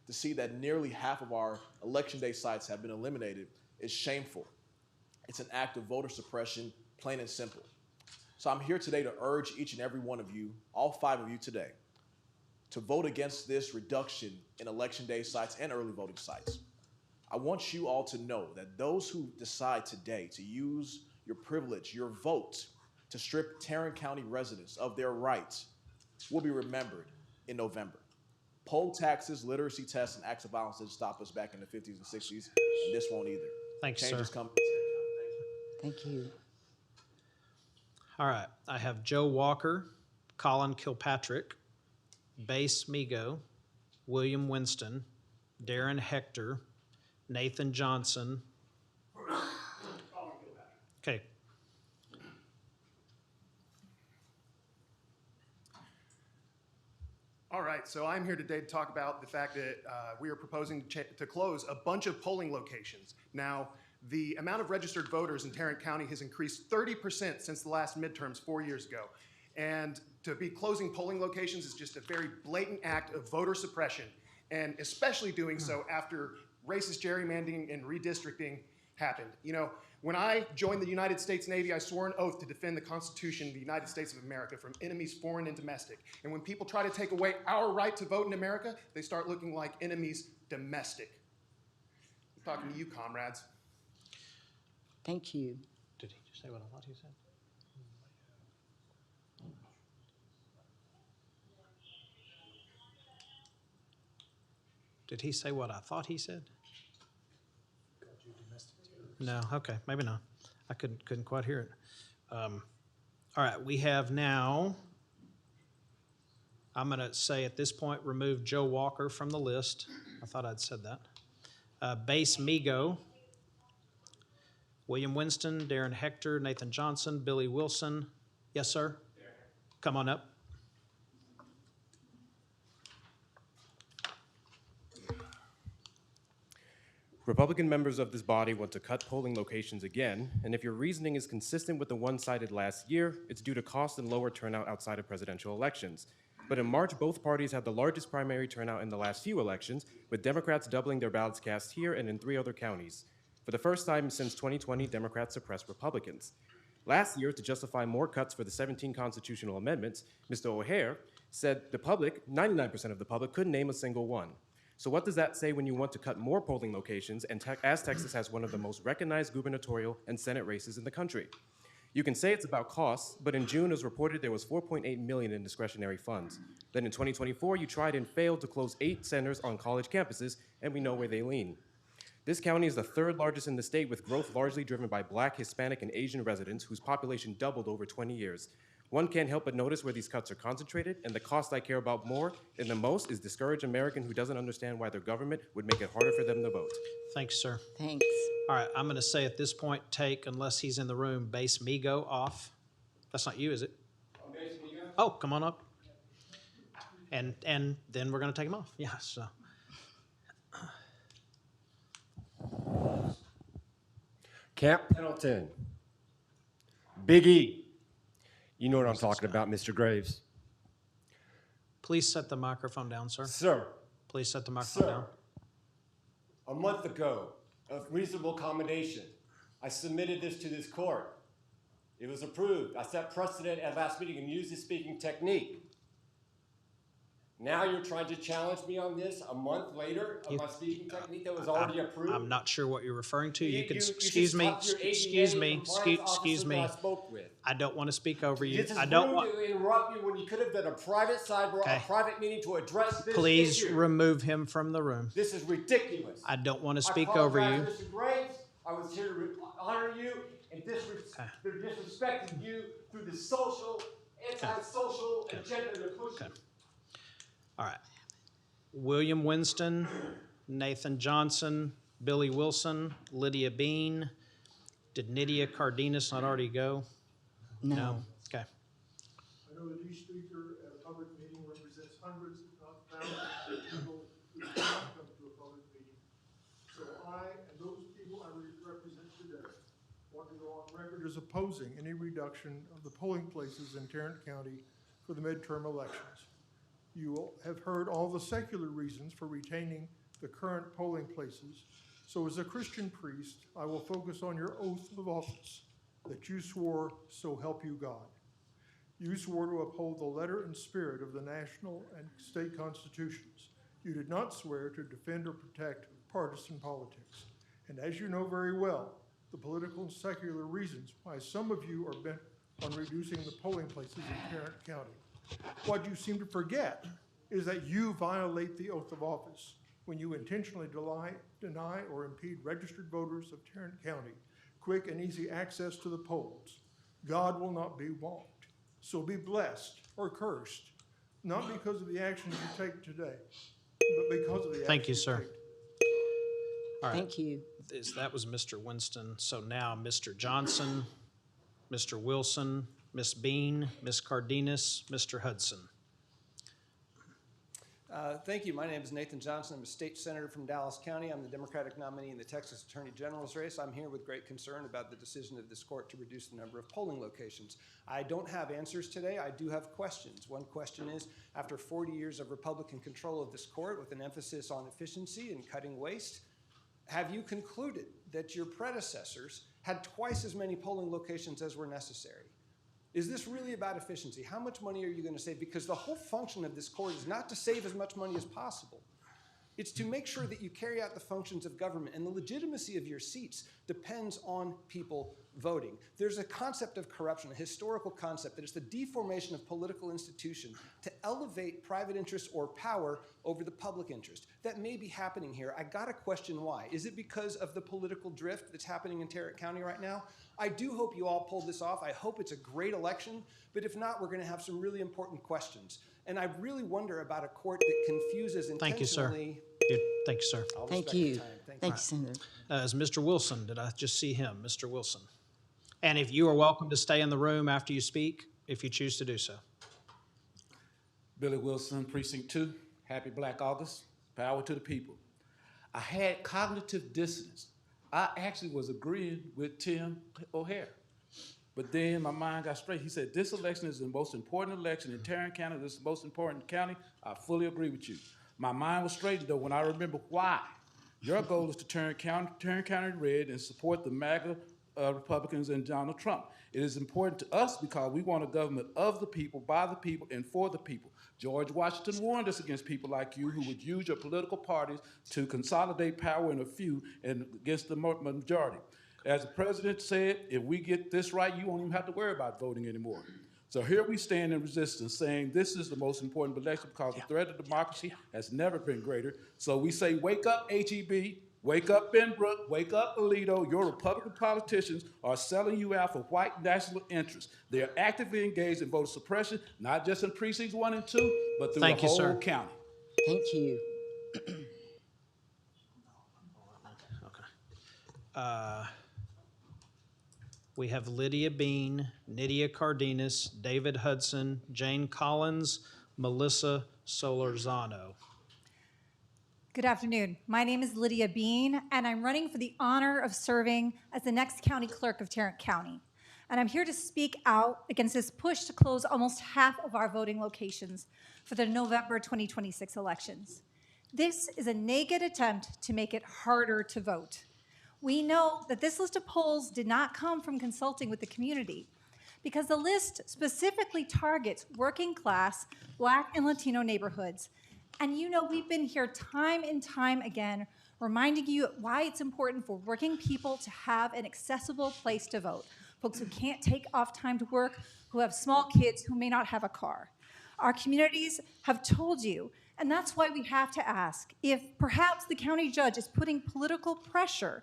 to see that nearly half of our election day sites have been eliminated is shameful. It's an act of voter suppression, plain and simple. So I'm here today to urge each and every one of you, all 5 of you today, to vote against this reduction in election day sites and early voting sites. I want you all to know that those who decide today to use your privilege, your vote, to strip Tarrant County residents of their rights will be remembered in November. Poll taxes, literacy tests, and acts of violence didn't stop us back in the 50s and 60s, and this won't either. Thank you, Change sir. is coming. Thank you. All right, I have Joe Walker, Colin Kilpatrick, Base Migo, William Winston, Darren Hector, Nathan Johnson. Okay. All right, so I'm here today to talk about the fact that we are proposing to close a bunch of polling locations. Now, the amount of registered voters in Tarrant County has increased 30% since the last midterms 4 years ago. And to be closing polling locations is just a very blatant act of voter suppression, and especially doing so after racist gerrymandering and redistricting happened. You know, when I joined the United States Navy, I swore an oath to defend the Constitution of the United States of America from enemies foreign and domestic. And when people try to take away our right to vote in America, they start looking like enemies domestic. I'm talking to you, comrades. Thank you. Did he just say what I thought he said? Did he say what I thought he said? No, okay, maybe not. I couldn't quite hear it. All right, we have now, I'm going to say at this point, remove Joe Walker from the list. I thought I'd said that. Base Migo, William Winston, Darren Hector, Nathan Johnson, Billy Wilson. Yes, sir? Come on up. Republican members of this body want to cut polling locations again, and if your reasoning is consistent with the one cited last year, it's due to cost and lower turnout outside of presidential elections. But in March, both parties had the largest primary turnout in the last few elections, with Democrats doubling their ballots cast here and in 3 other counties. For the first time since 2020, Democrats suppressed Republicans. Last year, to justify more cuts for the 17 constitutional amendments, Mr. O'Hare said the public, 99% of the public, couldn't name a single one. So what does that say when you want to cut more polling locations, and as Texas has one of the most recognized gubernatorial and Senate races in the country? You can say it's about costs, but in June it was reported there was $4.8 million in discretionary funds. Then in 2024, you tried and failed to close 8 centers on college campuses, and we know where they lean. This county is the 3rd largest in the state, with growth largely driven by Black, Hispanic, and Asian residents whose population doubled over 20 years. One can't help but notice where these cuts are concentrated, and the cost I care about more than the most is discouraged American who doesn't understand why their government would make it harder for them to vote. Thanks, sir. Thanks. All right, I'm going to say at this point, take, unless he's in the room, Base Migo off. That's not you, is it? Base Migo? Oh, come on up. And then we're going to take him off. Yeah, so. Camp Pendleton. Big E. You know what I'm talking about, Mr. Graves. Please set the microphone down, sir. Sir. Please set the microphone down. A month ago, of reasonable accommodation, I submitted this to this court. It was approved. I set precedent at last meeting and used this speaking technique. Now you're trying to challenge me on this a month later of my speaking technique that was already approved? I'm not sure what you're referring to. You can, excuse me. I don't want to speak over you. This is I don't rude to interrupt you when you could have done a private sidebar, a private meeting to address this Please issue. remove him from the room. This is ridiculous. I don't want to speak over you. Mr. Graves, I was here to honor you and they're disrespecting you through the social, anti-social agenda they're pushing. All right. William Winston, Nathan Johnson, Billy Wilson, Lydia Bean. Did Nydia Cardenas not already go? No. Okay. I know that each speaker at a public meeting represents hundreds, if not thousands, of people who cannot come to a public meeting. So I and those people I represent today want to go on record as opposing any reduction of the polling places in Tarrant County for the midterm elections. You will have heard all the secular reasons for retaining the current polling places. So as a Christian priest, I will focus on your oath of office that you swore, so help you God. You swore to uphold the letter and spirit of the national and state constitutions. You did not swear to defend or protect partisan politics. And as you know very well, the political and secular reasons why some of you are bent on reducing the polling places in Tarrant County. What you seem to forget is that you violate the oath of office when you intentionally deny or impede registered voters of Tarrant County quick and easy access to the polls. God will not be mocked. So be blessed or cursed, not because of the actions you take today, but because of the Thank you, actions sir. take. All right. Thank you. That was Mr. Winston. So now Mr. Johnson, Mr. Wilson, Ms. Bean, Ms. Cardenas, Mr. Hudson. Thank you. My name is Nathan Johnson. I'm a state senator from Dallas County. I'm the Democratic nominee in the Texas Attorney General's race. I'm here with great concern about the decision of this court to reduce the number of polling locations. I don't have answers today. I do have questions. One question is, after 40 years of Republican control of this court with an emphasis on efficiency and cutting waste, have you concluded that your predecessors had twice as many polling locations as were necessary. Is this really about efficiency? How much money are you going to save? Because the whole function of this court is not to save as much money as possible. It's to make sure that you carry out the functions of government, and the legitimacy of your seats depends on people voting. There's a concept of corruption, a historical concept, that it's the deformation of political institution to elevate private interest or power over the public interest. That may be happening here. I gotta question why. Is it because of the political drift that's happening in Tarrant County right now? I do hope you all pull this off. I hope it's a great election, but if not, we're gonna have some really important questions. And I really wonder about a court that confuses Thank you, sir. intentionally. Thank you, sir. I'll Thank respect the you. time. Thank you, Senator. Is Mr. Wilson, did I just see him? Mr. Wilson. And if you are welcome to stay in the room after you speak, if you choose to do so. Billy Wilson, Precinct 2. Happy Black August. Power to the people. I had cognitive dissonance. I actually was agreeing with Tim O'Hare. But then my mind got straight. He said, this election is the most important election in Tarrant County. This is the most important county. I fully agree with you. My mind was straightened, though, when I remember why. Your goal is to turn County red and support the MAGA Republicans and Donald Trump. It is important to us because we want a government of the people, by the people, and for the people. George Washington warned us against people like you who would use your political parties to consolidate power in a few and against the majority. As the president said, if we get this right, you won't even have to worry about voting anymore. So here we stand in resistance, saying this is the most important election because the threat of democracy has never been greater. So we say, wake up, HEB, wake up, Benbrook, wake up, Alito. Your Republican politicians are selling you out for white national interests. They are actively engaged in voter suppression, not just in precincts 1 and 2, but through the whole county. Thank you. We have Lydia Bean, Nydia Cardenas, David Hudson, Jane Collins, Melissa Solorzano. Good afternoon. My name is Lydia Bean, and I'm running for the honor of serving as the next county clerk of Tarrant County. And I'm here to speak out against this push to close almost half of our voting locations for the November 2026 elections. This is a naked attempt to make it harder to vote. We know that this list of polls did not come from consulting with the community because the list specifically targets working class, Black and Latino neighborhoods. And you know, we've been here time and time again, reminding you why it's important for working people to have an accessible place to vote. Folks who can't take off time to work, who have small kids, who may not have a car. Our communities have told you, and that's why we have to ask if perhaps the county judge is putting political pressure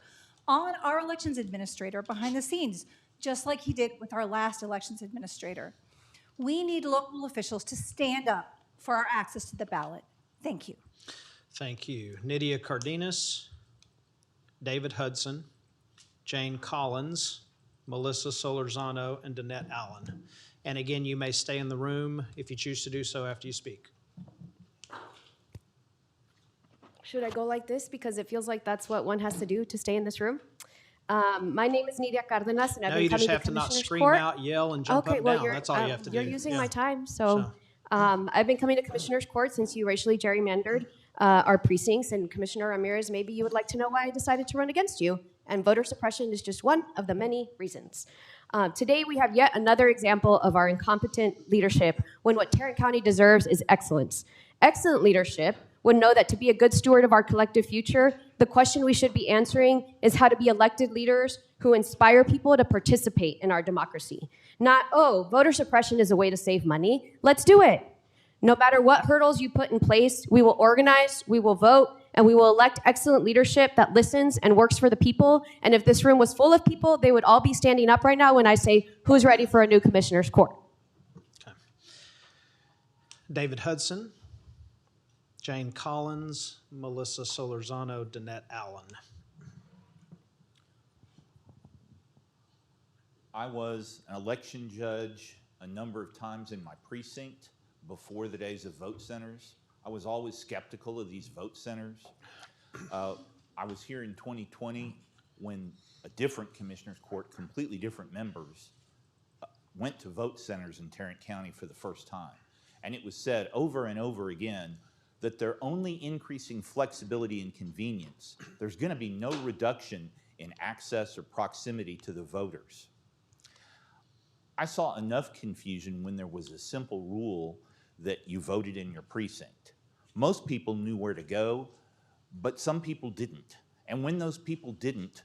on our elections administrator behind the scenes, just like he did with our last elections administrator. We need local officials to stand up for our access to the ballot. Thank you. Thank you. Nydia Cardenas, David Hudson, Jane Collins, Melissa Solorzano, and Danette Allen. And again, you may stay in the room if you choose to do so after you speak. Should I go like this? Because it feels like that's what one has to do to stay in this room. My name is Nydia Cardenas, and I've been No, you coming just have to to not Commissioner's scream Court. out, yell, and jump Okay, up well, and down. That's all you have to do. You're using Yeah. my time, so I've been coming to Commissioner's Court since you racially gerrymandered our precincts, and Commissioner Ramirez, maybe you would like to know why I decided to run against you, and voter suppression is just one of the many reasons. Today, we have yet another example of our incompetent leadership when what Tarrant County deserves is excellence. Excellent leadership would know that to be a good steward of our collective future, the question we should be answering is how to be elected leaders who inspire people to participate in our democracy. Not, oh, voter suppression is a way to save money. Let's do it. No matter what hurdles you put in place, we will organize, we will vote, and we will elect excellent leadership that listens and works for the people. And if this room was full of people, they would all be standing up right now when I say, who's ready for a new Commissioner's Court? Okay. David Hudson, Jane Collins, Melissa Solorzano, Danette Allen. I was an election judge a number of times in my precinct before the days of vote centers. I was always skeptical of these vote centers. I was here in 2020 when a different Commissioner's Court, completely different members, went to vote centers in Tarrant County for the first time. And it was said over and over again that they're only increasing flexibility and convenience. There's going to be no reduction in access or proximity to the voters. I saw enough confusion when there was a simple rule that you voted in your precinct. Most people knew where to go, but some people didn't. And when those people didn't,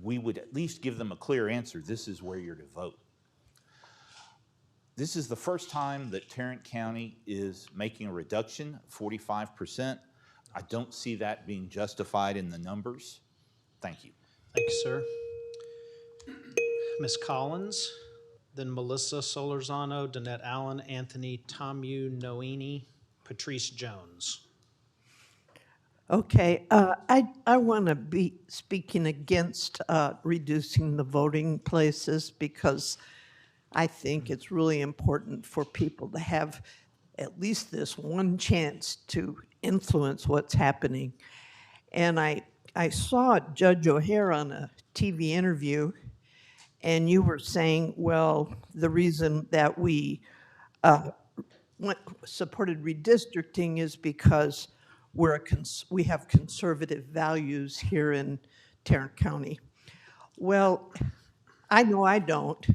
we would at least give them a clear answer. This is where you're to vote. This is the first time that Tarrant County is making a reduction, 45%. I don't see that being justified in the numbers. Thank you. Thank you, sir. Ms. Collins, then Melissa Solorzano, Danette Allen, Anthony Tomu Noini, Patrice Jones. Okay, I want to be speaking against reducing the voting places because I think it's really important for people to have at least this one chance to influence what's happening. And I saw Judge O'Hare on a TV interview, and you were saying, well, the reason that we supported redistricting is because we have conservative values here in Tarrant County. Well, I know I don't,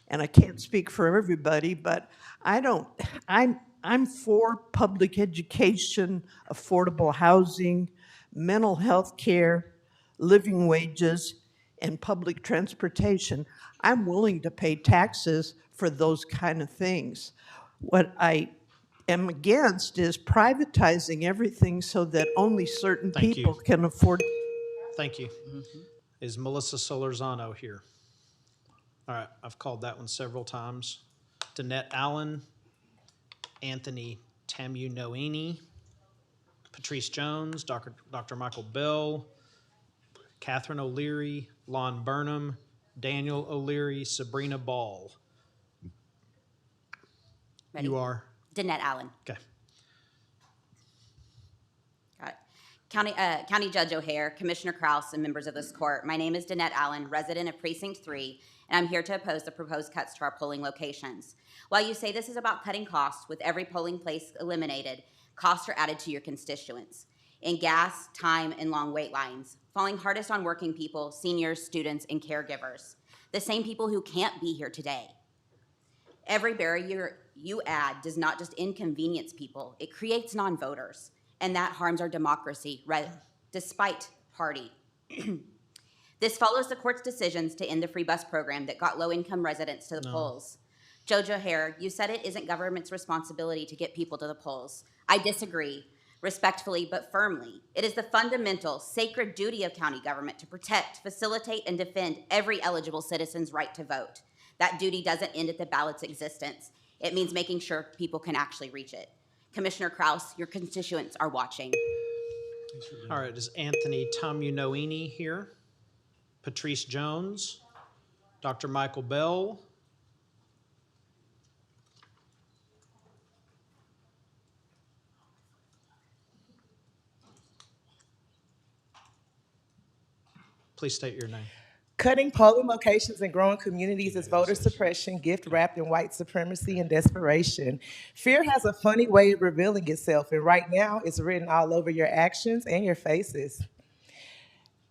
and I can't speak for everybody, but I'm for public education, affordable housing, mental health care, living wages, and public transportation. I'm willing to pay taxes for those kind of things. What I am against is privatizing everything so that only certain people can afford. Thank you. Is Melissa Solorzano here? All right, I've called that one several times. Danette Allen, Anthony Tomu Noini, Patrice Jones, Dr. Michael Bell, Catherine O'Leary, Lon Burnham, Daniel O'Leary, Sabrina Ball. Ready? You are? Danette Allen. Okay. Got it. County Judge O'Hare, Commissioner Kraus, and members of this court. My name is Danette Allen, resident of Precinct 3, and I'm here to oppose the proposed cuts to our polling locations. While you say this is about cutting costs, with every polling place eliminated, costs are added to your constituents in gas, time, and long wait lines, falling hardest on working people, seniors, students, and caregivers, the same people who can't be here today. Every barrier you add does not just inconvenience people, it creates non-voters, and that harms our democracy, despite party. This follows the court's decisions to end the free bus program that got low-income residents to the polls. Judge O'Hare, you said it isn't government's responsibility to get people to the polls. I disagree, respectfully but firmly. It is the fundamental, sacred duty of county government to protect, facilitate, and defend every eligible citizen's right to vote. That duty doesn't end at the ballot's existence. It means making sure people can actually reach it. Commissioner Kraus, your constituents are watching. All right, is Anthony Tomu Noini here? Patrice Jones, Dr. Michael Bell, please state your name. Cutting polling locations and growing communities is voter suppression, gift wrapped in white supremacy and desperation. Fear has a funny way of revealing itself, and right now it's written all over your actions and your faces.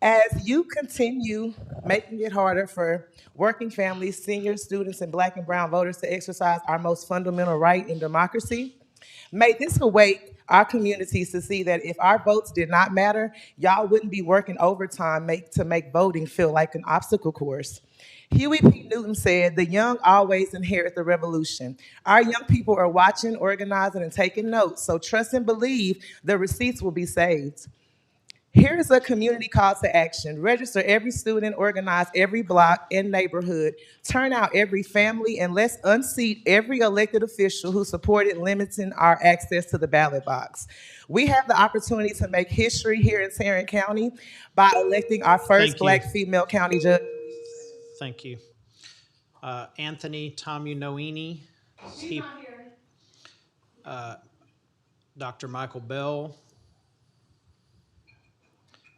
As you continue making it harder for working families, seniors, students, and Black and brown voters to exercise our most fundamental right in democracy, may this awake our communities to see that if our votes did not matter, y'all wouldn't be working overtime to make voting feel like an obstacle course. Huey P. Newton said, "The young always inherit the revolution." Our young people are watching, organizing, and taking notes, so trust and believe the receipts will be saved. Here's a community call to action. Register every student, organize every block and neighborhood, turn out every family, and let's unseat every elected official who supported limiting our access to the ballot box. We have the opportunity to make history here in Tarrant County by electing our first Black female county judge. Thank you. Anthony Tomu Noini. She's not here. Dr. Michael Bell.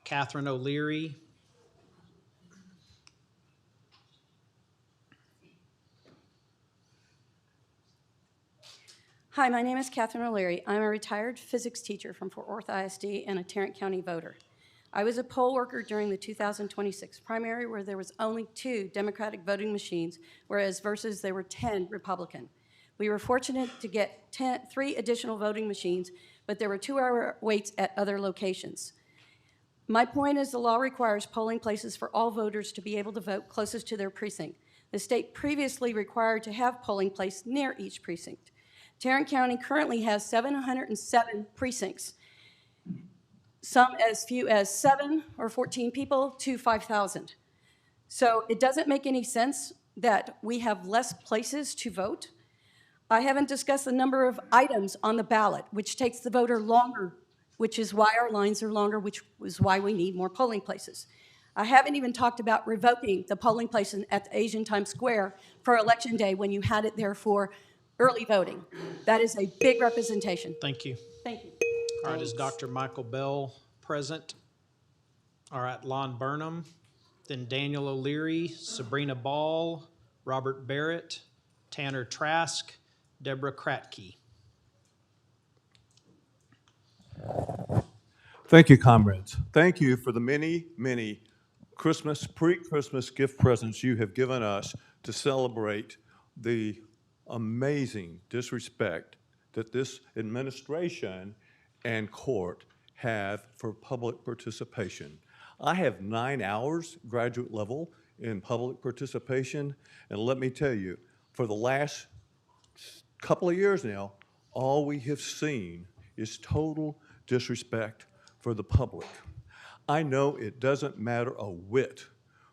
Catherine O'Leary. Hi, my name is Catherine O'Leary. I'm a retired physics teacher from Fort Worth ISD and a Tarrant County voter. I was a poll worker during the 2026 primary where there was only 2 Democratic voting machines, whereas versus there were 10 Republican. We were fortunate to get 3 additional voting machines, but there were 2-hour waits at other locations. My point is the law requires polling places for all voters to be able to vote closest to their precinct. The state previously required to have polling place near each precinct. Tarrant County currently has 707 precincts, some as few as 7 or 14 people to 5,000. So it doesn't make any sense that we have less places to vote. I haven't discussed the number of items on the ballot, which takes the voter longer, which is why our lines are longer, which is why we need more polling places. I haven't even talked about revoking the polling place at the Asian Times Square for Election Day when you had it there for early voting. That is a big representation. Thank you. Thank you. All right, is Dr. Michael Bell present? All right, Lon Burnham, then Daniel O'Leary, Sabrina Ball, Robert Barrett, Tanner Trask, Deborah Kratke. Thank you, comrades. Thank you for the many, many pre-Christmas gift presents you have given us to celebrate the amazing disrespect that this administration and court have for public participation. I have 9 hours graduate level in public participation, and let me tell you, for the last couple of years now, all we have seen is total disrespect for the public. I know it doesn't matter a whit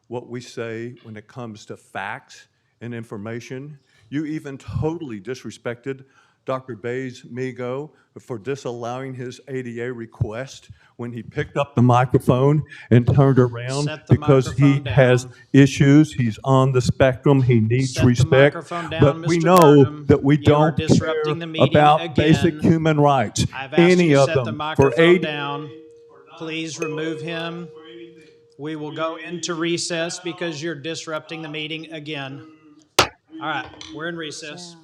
what we say when it comes to facts and information. You even totally disrespected Dr. Bays Migo for disallowing his ADA request when he picked up the microphone and turned around Set the because he microphone has down. issues, he's on the spectrum, he needs Set the respect. microphone down, But we Mr. know Burnham. that we You are don't care disrupting the meeting about basic again. human rights, I've asked any you to of set the them. For microphone ADA down. Please remove him. We will go into recess because you're disrupting the meeting again. All right, we're in recess.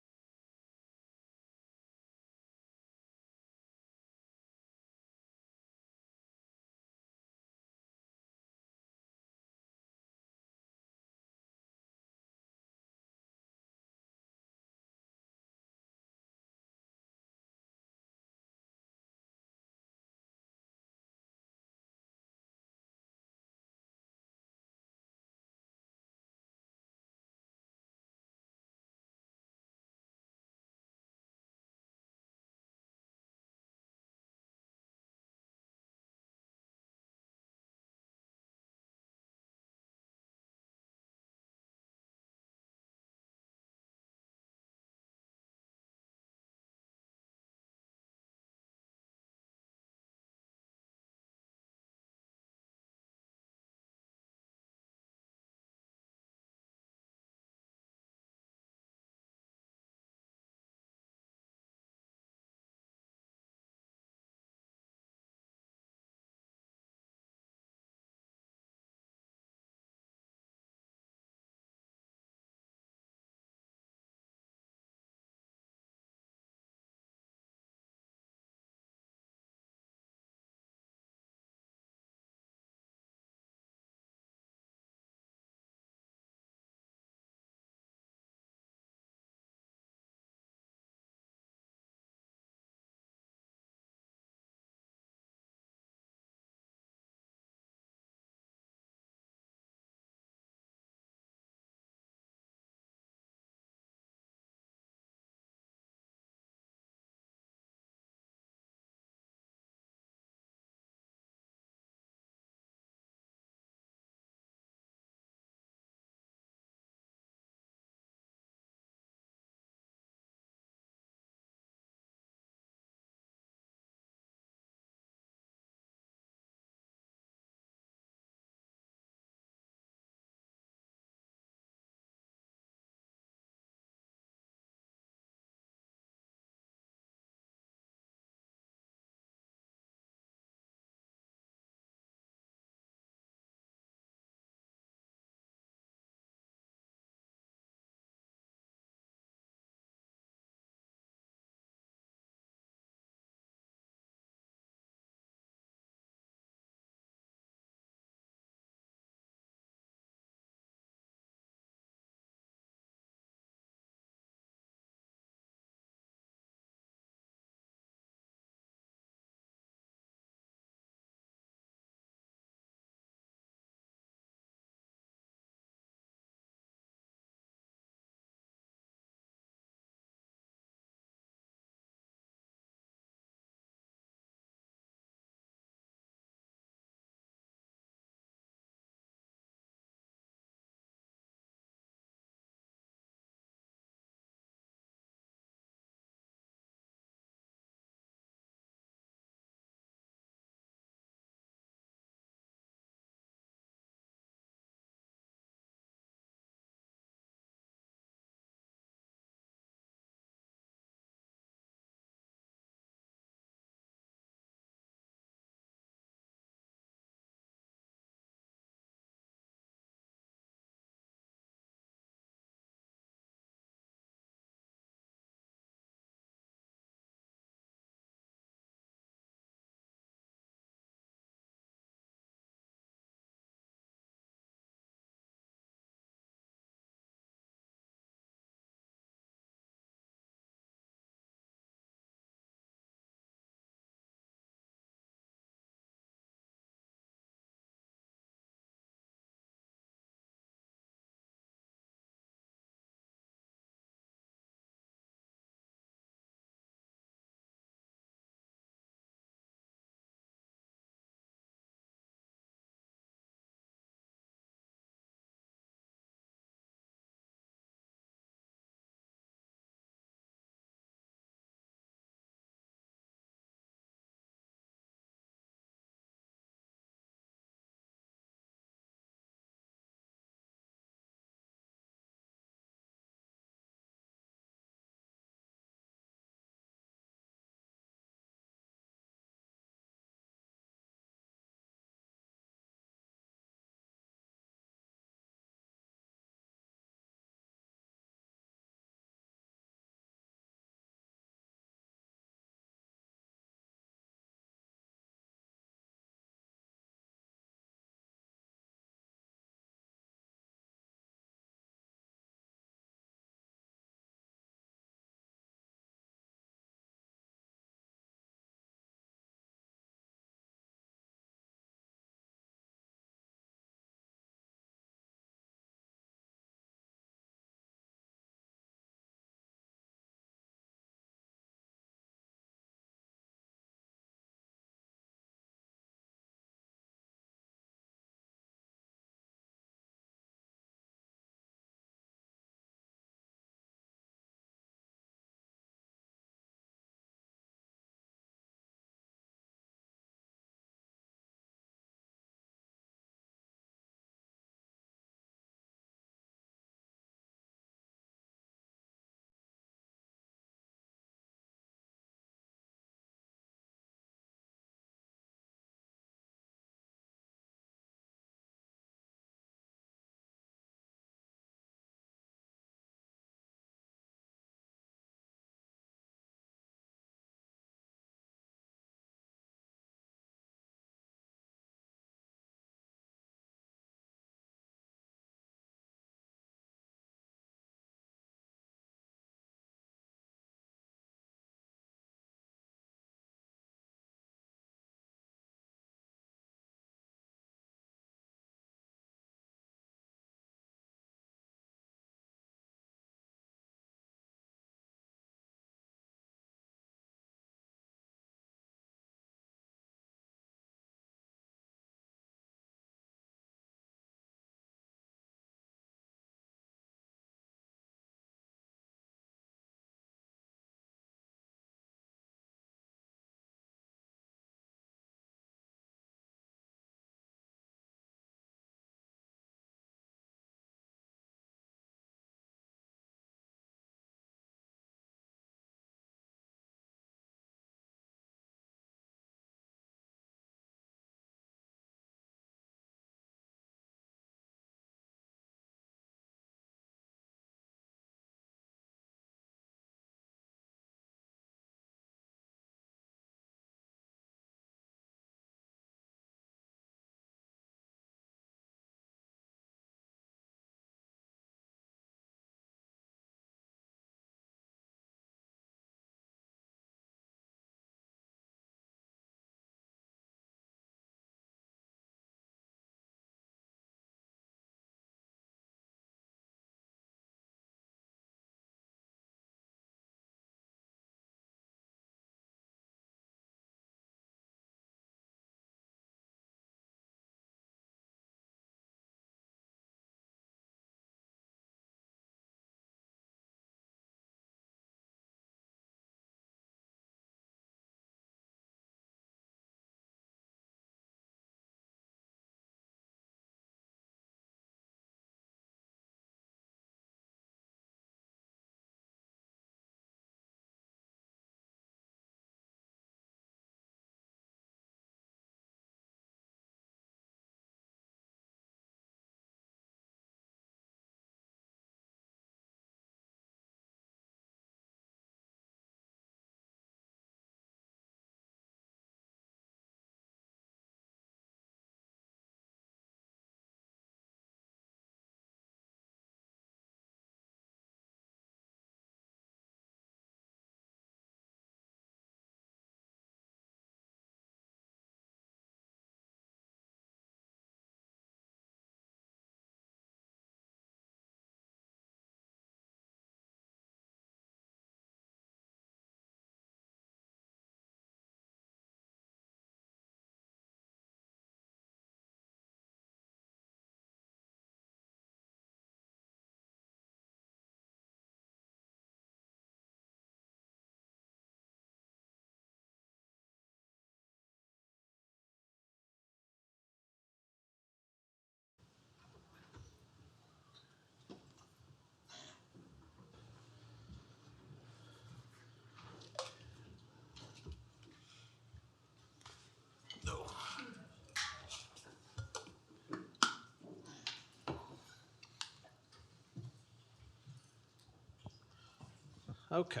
Okay.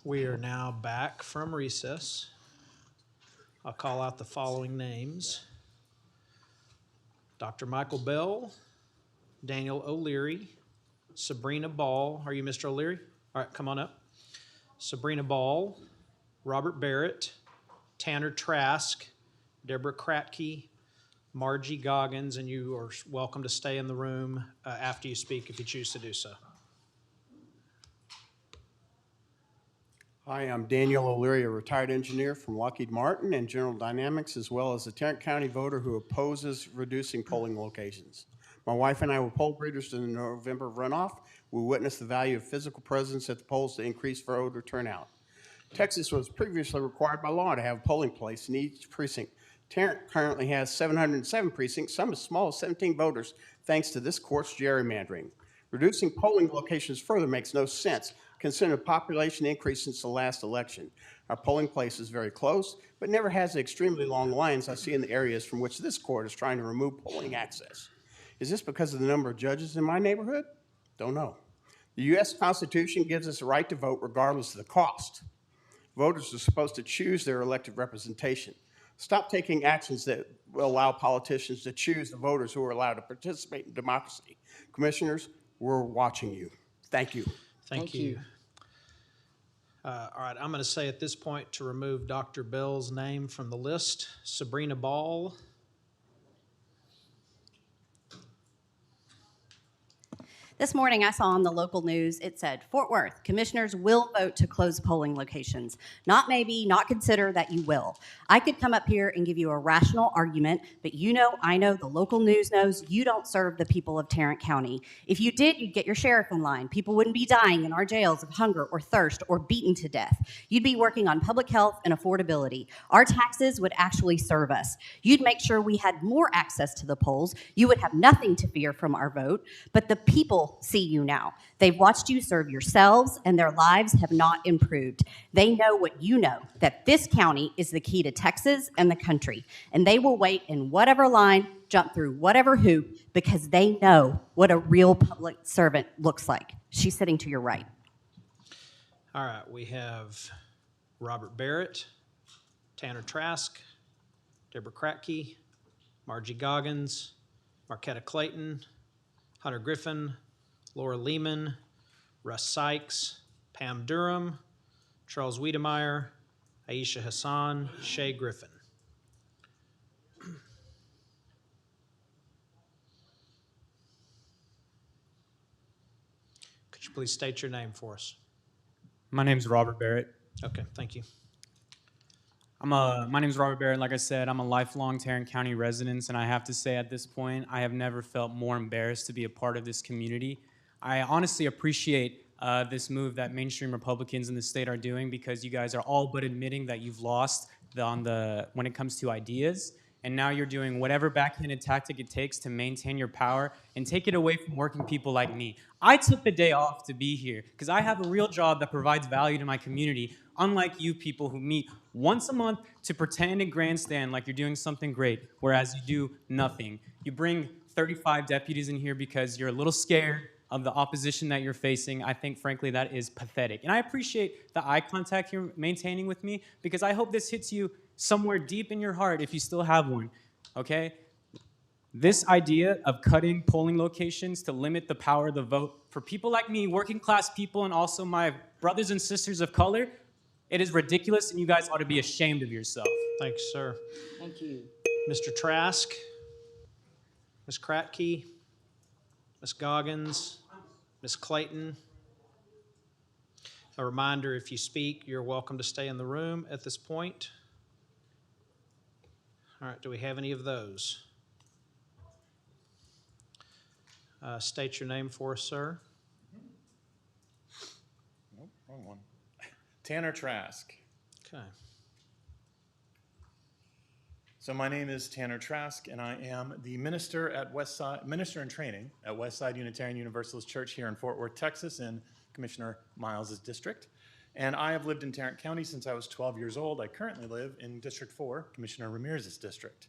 We are now back from recess. I'll call out the following names: Dr. Michael Bell, Daniel O'Leary, Sabrina Ball. Are you Mr. O'Leary? All right, come on up. Sabrina Ball, Robert Barrett, Tanner Trask, Deborah Kratke, Margie Goggins, and you are welcome to stay in the room after you speak if you choose to do so. Hi, I'm Daniel O'Leary, a retired engineer from Lockheed Martin and General Dynamics, as well as a Tarrant County voter who opposes reducing polling locations. My wife and I were poll breeders in the November runoff. We witnessed the value of physical presence at the polls to increase voter turnout. Texas was previously required by law to have a polling place in each precinct. Tarrant currently has 707 precincts, some as small as 17 voters, thanks to this court's gerrymandering. Reducing polling locations further makes no sense, considering the population increase since the last election. Our polling place is very close, but never has the extremely long lines I see in the areas from which this court is trying to remove polling access. Is this because of the number of judges in my neighborhood? Don't know. The U.S. Constitution gives us a right to vote regardless of the cost. Voters are supposed to choose their elected representation. Stop taking actions that will allow politicians to choose the voters who are allowed to participate in democracy. Commissioners, we're watching you. Thank you. Thank you. All right, I'm going to say at this point to remove Dr. Bell's name from the list. Sabrina Ball. This morning, I saw on the local news, it said, Fort Worth, commissioners will vote to close polling locations. Not maybe, not consider, that you will. I could come up here and give you a rational argument, but you know, I know, the local news knows you don't serve the people of Tarrant County. If you did, you'd get your sheriff in line. People wouldn't be dying in our jails of hunger or thirst or beaten to death. You'd be working on public health and affordability. Our taxes would actually serve us. You'd make sure we had more access to the polls. You would have nothing to fear from our vote, but the people see you now. They've watched you serve yourselves, and their lives have not improved. They know what you know, that this county is the key to Texas and the country, and they will wait in whatever line, jump through whatever hoop, because they know what a real public servant looks like. She's sitting to your right. All right, we have Robert Barrett, Tanner Trask, Deborah Kratke, Margie Goggins, Marquetta Clayton, Hunter Griffin, Laura Lehman, Russ Sykes, Pam Durham, Charles Wiedemeyer, Aisha Hassan, Shay Griffin. Could you please state your name for us? My name's Robert Barrett. Okay, thank you. My name's Robert Barrett. Like I said, I'm a lifelong Tarrant County resident, and I have to say at this point, I have never felt more embarrassed to be a part of this community. I honestly appreciate this move that mainstream Republicans in the state are doing, because you guys are all but admitting that you've lost when it comes to ideas, and now you're doing whatever backhanded tactic it takes to maintain your power and take it away from working people like me. I took the day off to be here because I have a real job that provides value to my community, unlike you people who meet once a month to pretend and grandstand like you're doing something great, whereas you do nothing. You bring 35 deputies in here because you're a little scared of the opposition that you're facing. I think, frankly, that is pathetic. And I appreciate the eye contact you're maintaining with me, because I hope this hits you somewhere deep in your heart if you still have one, okay? This idea of cutting polling locations to limit the power of the vote for people like me, working class people, and also my brothers and sisters of color, it is ridiculous, and you guys ought to be ashamed of yourself. Thanks, sir. Thank you. Mr. Trask, Ms. Kratke, Ms. Goggins, Ms. Clayton. A reminder, if you speak, you're welcome to stay in the room at this point. All right, do we have any of those? State your name for us, sir. Nope, wrong one. Tanner Trask. Okay. So my name is Tanner Trask, and I am the minister in training at Westside Unitarian Universalist Church here in Fort Worth, Texas, in Commissioner Miles's district. And I have lived in Tarrant County since I was 12 years old. I currently live in District 4, Commissioner Ramirez's district.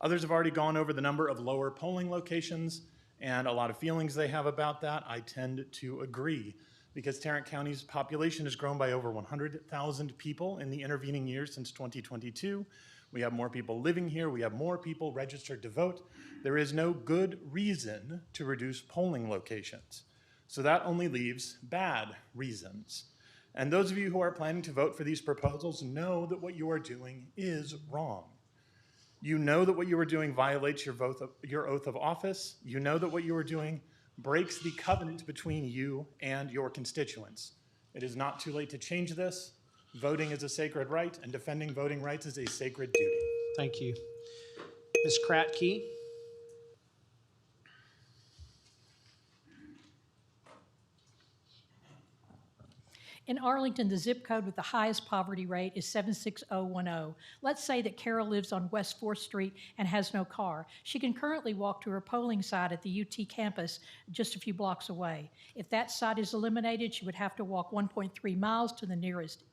Others have already gone over the number of lower polling locations and a lot of feelings they have about that, I tend to agree, because Tarrant County's population has grown by over 100,000 people in the intervening years since 2022. We have more people living here. We have more people registered to vote. There is no good reason to reduce polling locations. So that only leaves bad reasons. And those of you who are planning to vote for these proposals know that what you are doing is wrong. You know that what you are doing violates your oath of office. You know that what you are doing breaks the covenant between you and your constituents. It is not too late to change this. Voting is a sacred right, and defending voting rights is a sacred duty. Thank you. Ms. Kratky? In Arlington, the zip code with the highest poverty rate is 76010. Let's say that Carol lives on West 4th Street and has no car. She can currently walk to her polling site at the UT campus just a few blocks away. If that site is eliminated, she would have to walk 1.3 miles to the nearest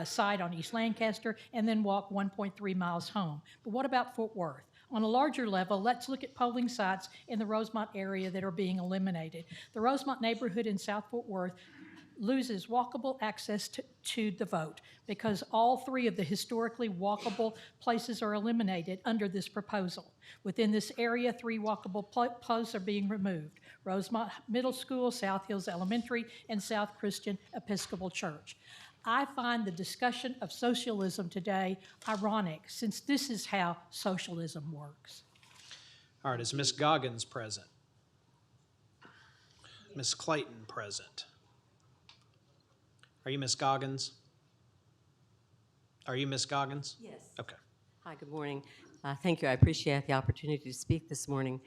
site on East Lancaster and then walk 1.3 miles home. But what about Fort Worth? On a larger level, let's look at polling sites in the Rosemont area that are being eliminated. The Rosemont neighborhood in South Fort Worth loses walkable access to the vote because all three of the historically walkable places are eliminated under this proposal. Within this area, 3 walkable posts are being removed: Rosemont Middle School, South Hills Elementary, and South Christian Episcopal Church. I find the discussion of socialism today ironic, since this is how socialism works. All right, is Ms. Goggins present? Ms. Clayton present? Are you Ms. Goggins? Are you Ms. Goggins? Yes. Okay. Hi, good morning. Thank you. I appreciate the opportunity to speak this morning.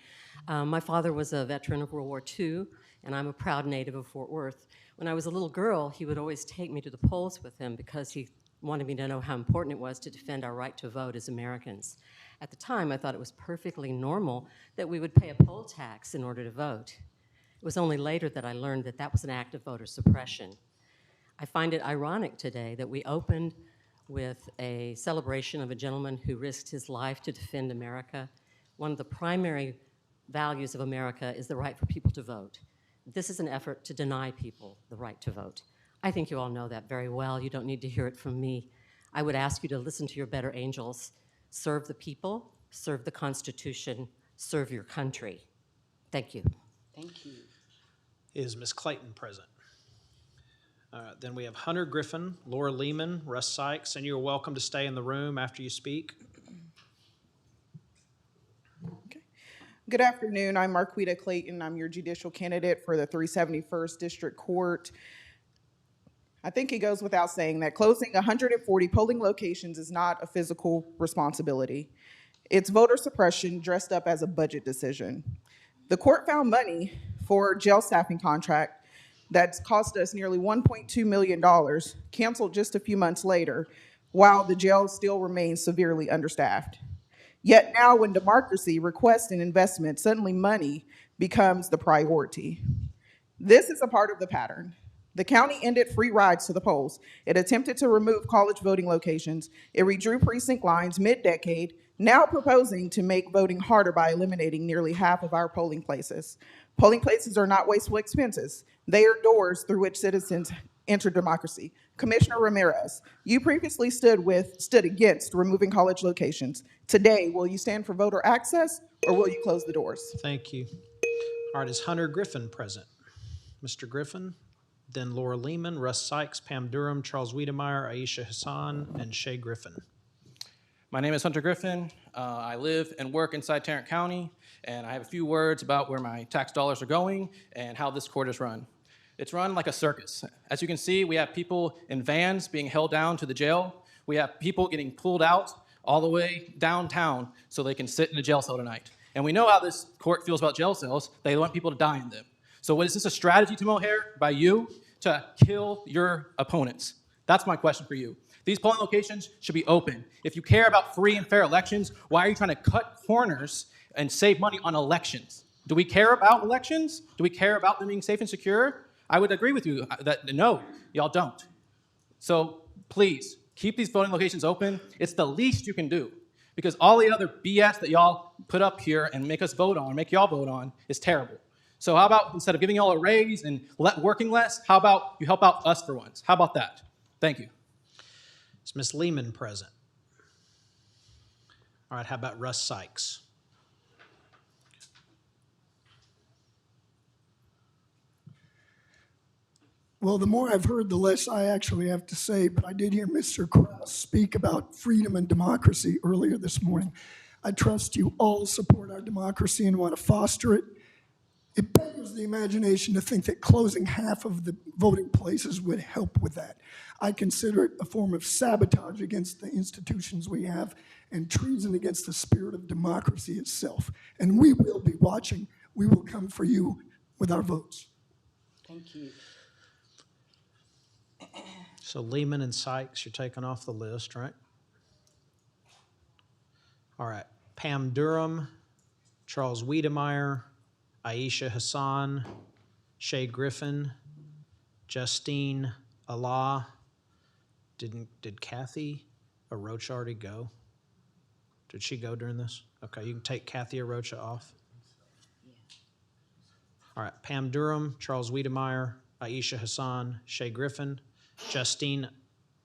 My father was a veteran of World War II, and I'm a proud native of Fort Worth. When I was a little girl, he would always take me to the polls with him because he wanted me to know how important it was to defend our right to vote as Americans. At the time, I thought it was perfectly normal that we would pay a poll tax in order to vote. It was only later that I learned that that was an act of voter suppression. I find it ironic today that we opened with a celebration of a gentleman who risked his life to defend America. One of the primary values of America is the right for people to vote. This is an effort to deny people the right to vote. I think you all know that very well. You don't need to hear it from me. I would ask you to listen to your better angels. Serve the people, serve the Constitution, serve your country. Thank you. Thank you. Is Ms. Clayton present? Then we have Hunter Griffin, Laura Lehman, Russ Sykes, and you're welcome to stay in the room after you speak. Good afternoon. I'm Marquita Clayton. I'm your judicial candidate for the 371st District Court. I think it goes without saying that closing 140 polling locations is not a physical responsibility. It's voter suppression dressed up as a budget decision. The court found money for jail staffing contract that's cost us nearly $1.2 million, canceled just a few months later, while the jail still remains severely understaffed. Yet now when democracy requests an investment, suddenly money becomes the priority. This is a part of the pattern. The county ended free rides to the polls. It attempted to remove college voting locations. It redrew precinct lines mid-decade, now proposing to make voting harder by eliminating nearly half of our polling places. Polling places are not wasteful expenses. They are doors through which citizens enter democracy. Commissioner Ramirez, you previously stood against removing college locations. Today, will you stand for voter access or will you close the doors? Thank you. All right, is Hunter Griffin present? Mr. Griffin, then Laura Lehman, Russ Sykes, Pam Durham, Charles Wiedemeyer, Aisha Hassan, and Shay Griffin. My name is Hunter Griffin. I live and work inside Tarrant County, and I have a few words about where my tax dollars are going and how this court is run. It's run like a circus. As you can see, we have people in vans being held down to the jail. We have people getting pulled out all the way downtown so they can sit in a jail cell tonight. And we know how this court feels about jail cells. They want people to die in them. So is this a strategy, Tim O'Hare, by you to kill your opponents? That's my question for you. These polling locations should be open. If you care about free and fair elections, why are you trying to cut corners and save money on elections? Do we care about elections? Do we care about them being safe and secure? I would agree with you that no, y'all don't. So please, keep these voting locations open. It's the least you can do. Because all the other BS that y'all put up here and make us vote on, make y'all vote on, is terrible. So how about instead of giving y'all a raise and working less, how about you help out us for once? How about that? Thank you. Is Ms. Lehman present? All right, how about Russ Sykes? Well, the more I've heard, the less I actually have to say, but I did hear Mr. Krause speak about freedom and democracy earlier this morning. I trust you all support our democracy and want to foster it. It beggars the imagination to think that closing half of the voting places would help with that. I consider it a form of sabotage against the institutions we have and treason against the spirit of democracy itself. And we will be watching. We will come for you with our votes. Thank you. So Lehman and Sykes, you're taking off the list, right? All right, Pam Durham, Charles Wiedemeyer, Aisha Hassan, Shay Griffin, Justine Allah. Did Kathy Arocha already go? Did she go during this? Okay, you can take Kathy Arocha off. All right, Pam Durham, Charles Wiedemeyer, Aisha Hassan, Shay Griffin, Justine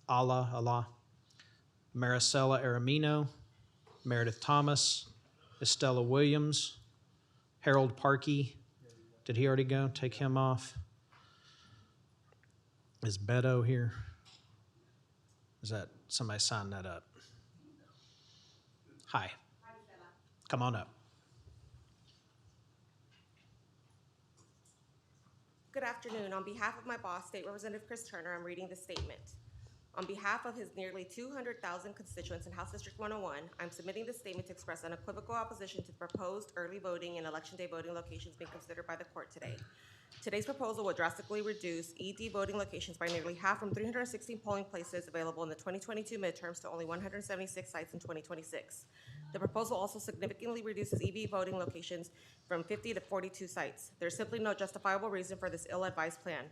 Allah, Maricela Aramino, Meredith Thomas, Estella Williams, Harold Parkey. Did he already go? Take him off. Is Beto here? Is that somebody sign that up? Hi. Come on up. Good afternoon. On behalf of my boss, State Representative Chris Turner, I'm reading this statement. On behalf of his nearly 200,000 constituents in House District 101, I'm submitting this statement to express unequivocal opposition to the proposed early voting and election day voting locations being considered by the court today. Today's proposal will drastically reduce ED voting locations by nearly half from 316 polling places available in the 2022 midterms to only 176 sites in 2026. The proposal also significantly reduces EV voting locations from 50 to 42 sites. There's simply no justifiable reason for this ill-advised plan.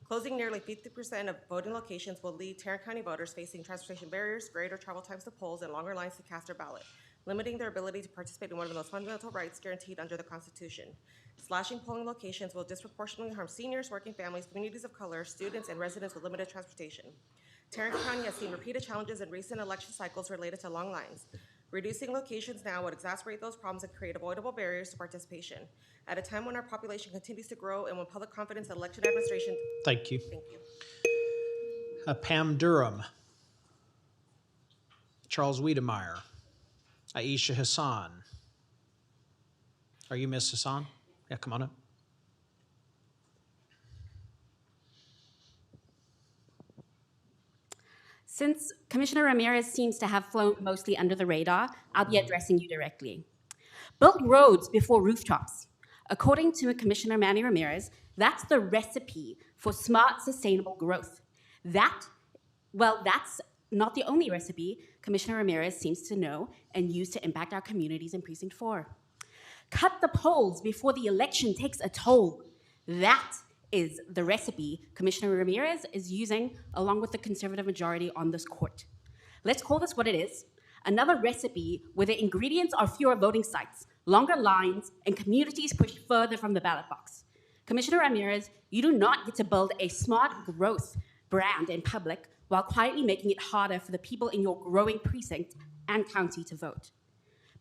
Closing nearly 50% of voting locations will leave Tarrant County voters facing transportation barriers, greater travel times to polls, and longer lines to cast their ballot, limiting their ability to participate in one of the most fundamental rights guaranteed under the Constitution. Slashing polling locations will disproportionately harm seniors, working families, communities of color, students, and residents with limited transportation. Tarrant County has seen repeated challenges in recent election cycles related to long lines. Reducing locations now would exacerbate those problems and create avoidable barriers to participation. At a time when our population continues to grow and when public confidence in election administration... Thank you. Thank you. Pam Durham, Charles Wiedemeyer, Aisha Hassan. Are you Miss Hassan? Yeah, come on up. Since Commissioner Ramirez seems to have flown mostly under the radar, I'll be addressing you directly. Build roads before rooftops. According to Commissioner Manny Ramirez, that's the recipe for smart, sustainable growth. That's not the only recipe Commissioner Ramirez seems to know and use to impact our communities in Precinct 4. Cut the polls before the election takes a toll. That is the recipe Commissioner Ramirez is using along with the conservative majority on this court. Let's call this what it is. Another recipe where the ingredients are fewer voting sites, longer lines, and communities pushed further from the ballot box. Commissioner Ramirez, you do not get to build a smart growth brand in public while quietly making it harder for the people in your growing precinct and county to vote.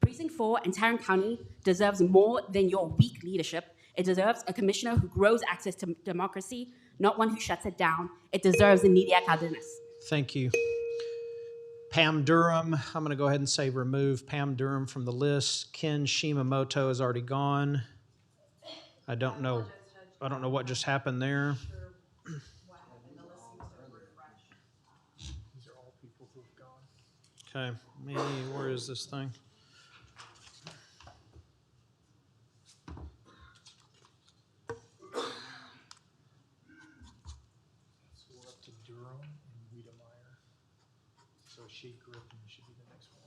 Precinct 4 and Tarrant County deserves more than your weak leadership. It deserves a commissioner who grows access to democracy, not one who shuts it down. It deserves a Nidia Cardenas. Thank you. Pam Durham, I'm going to go ahead and say remove Pam Durham from the list. Ken Shimamoto is already gone. I don't know what just happened there. Okay, where is this thing? So we're up to Durham and Wiedemeyer. So Shea Griffin should be the next one.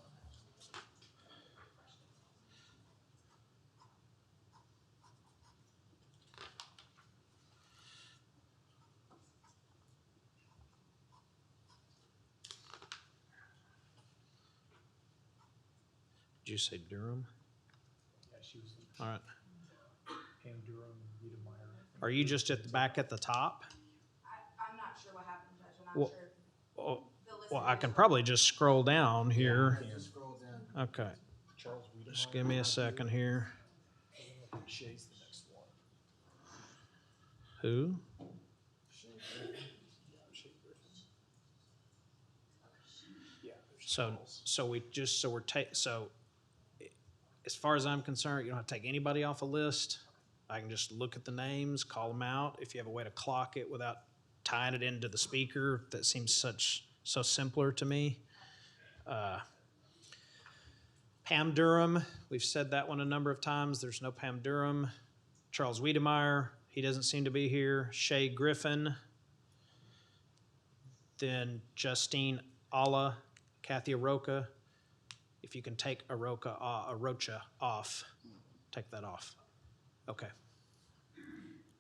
Did you say Durham? All right. Are you just at the back at the top? I'm not sure what happened, Judge. I'm not Well, sure. well, I can probably just scroll down here. Okay. Just give me a second here. Who? So as far as I'm concerned, you don't have to take anybody off a list. I can just look at the names, call them out. If you have a way to clock it without tying it into the speaker, that seems so simpler to me. Pam Durham, we've said that one a number of times. There's no Pam Durham. Charles Wiedemeyer, he doesn't seem to be here. Shay Griffin. Then Alla, Kathy Aroka. If you can take Arocha off, take that off. Okay.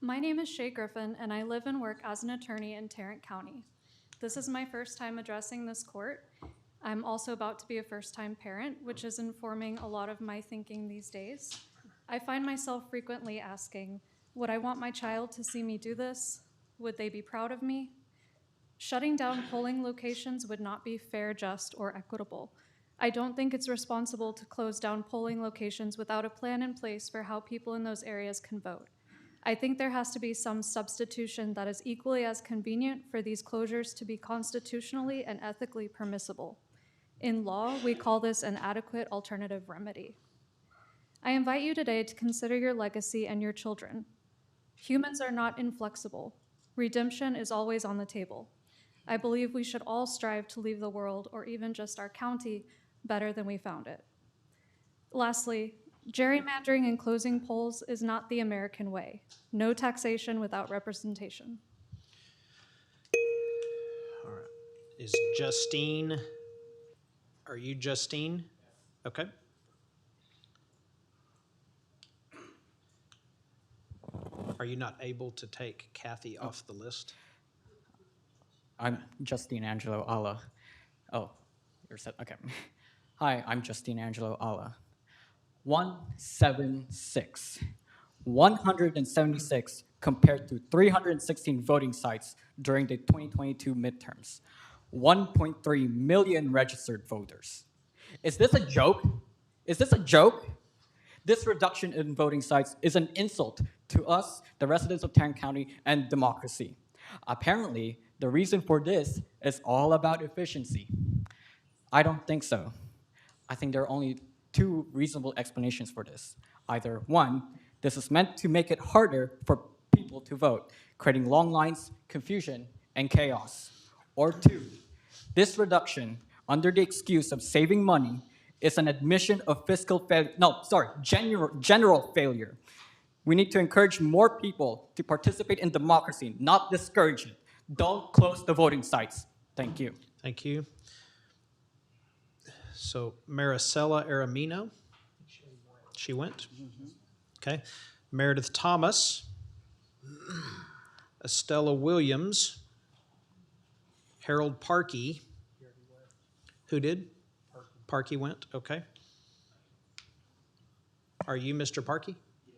My name is Shay Griffin, and I live and work as an attorney in Tarrant County. This is my first time addressing this court. I'm also about to be a first-time parent, which is informing a lot of my thinking these days. I find myself frequently asking, would I want my child to see me do this? Would they be proud of me? Shutting down polling locations would not be fair, just, or equitable. I don't think it's responsible to close down polling locations without a plan in place for how people in those areas can vote. I think there has to be some substitution that is equally as convenient for these closures to be constitutionally and ethically permissible. In law, we call this an adequate alternative remedy. I invite you today to consider your legacy and your children. Humans are not inflexible. Redemption is always on the table. I believe we should all strive to leave the world, or even just our county, better than we found it. Lastly, gerrymandering and closing polls is not the American way. No taxation without representation. All right. Is Justine, are you Justine? Okay. Are you not able to take Kathy off the list? I'm Justine Angelo Alla. Oh, you're set. Okay. Hi, I'm Justine Angelo Alla. 176. 176 compared to 316 voting sites during the 2022 midterms. 1.3 million registered voters. Is this a joke? Is this a joke? This reduction in voting sites is an insult to us, the residents of Tarrant County, and democracy. Apparently, the reason for this is all about efficiency. I don't think so. I think there are only two reasonable explanations for this. Either one, this is meant to make it harder for people to vote, creating long lines, confusion, and chaos. Or two, this reduction, under the excuse of saving money, is an admission of fiscal failure. No, sorry, general failure. We need to encourage more people to participate in democracy, not discourage it. Don't close the voting sites. Thank you. Thank you. So Maricela Aramino, she went. Okay. Meredith Thomas, Estella Williams, Harold Parkey. Who did? Parkey went, okay. Are you Mr. Parkey? Yes.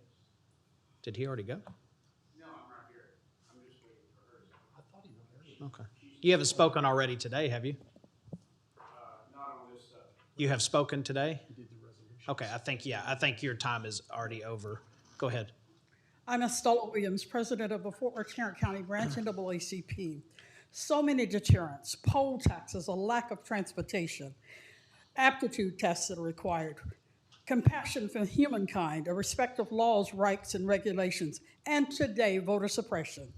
Did he already go? No, I'm not here. I'm just waiting for her. I thought he was here. Okay. You haven't spoken already today, have you? Not on this subject. You have spoken today? Okay, I think your time is already over. Go ahead. I'm Estella Williams, president of the Fort Worth Tarrant County branch NAACP. So many deterrents, poll taxes, a lack of transportation, aptitude tests that are required, compassion for humankind, a respect of laws, rights, and regulations, and today, voter suppression.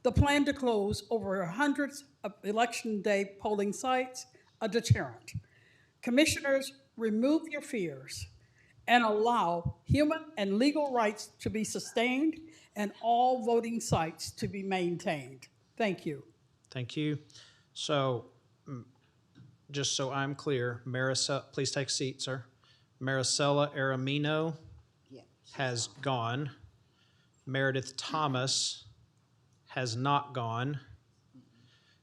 The plan to close over hundreds of election day polling sites, a deterrent. Commissioners, remove your fears and allow human and legal rights to be sustained and all voting sites to be maintained. Thank you. Thank you. So, just so I'm clear, Maricela, please take a seat, sir. Maricela Aramino has gone. Meredith Thomas has not gone.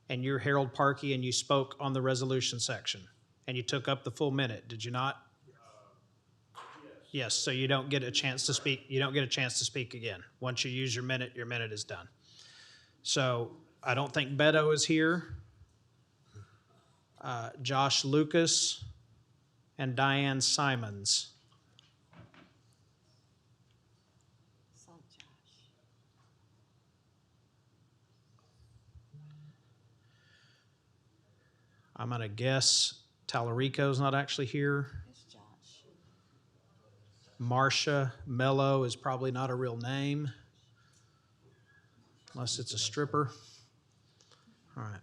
And you're Harold Parkey, and you spoke on the resolution section. And you took up the full minute, did you not? Yes, so you don't get a chance to speak, you don't get a chance to speak again. Once you use your minute is done. So I don't think Beto is here. Josh Lucas and Diane Simons. I'm gonna guess Tallarico's not actually here. Marcia Mello is probably not a real name, unless it's a stripper. All right.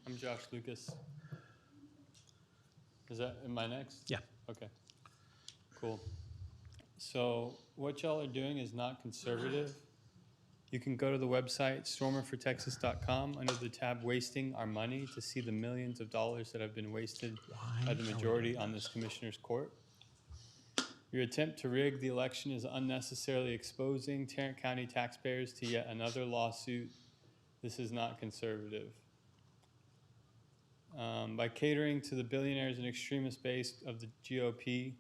I'm Josh Lucas. Am I next? Yeah. Okay, cool. So what y'all are doing is not conservative. You can go to the website stormerfortexas.com under the tab Wasting Our Money to see the millions of dollars that have been wasted by the majority on this commissioner's court. Your attempt to rig the election is unnecessarily exposing Tarrant County taxpayers to yet another lawsuit. This is not conservative. By catering to the billionaires and extremist base of the GOP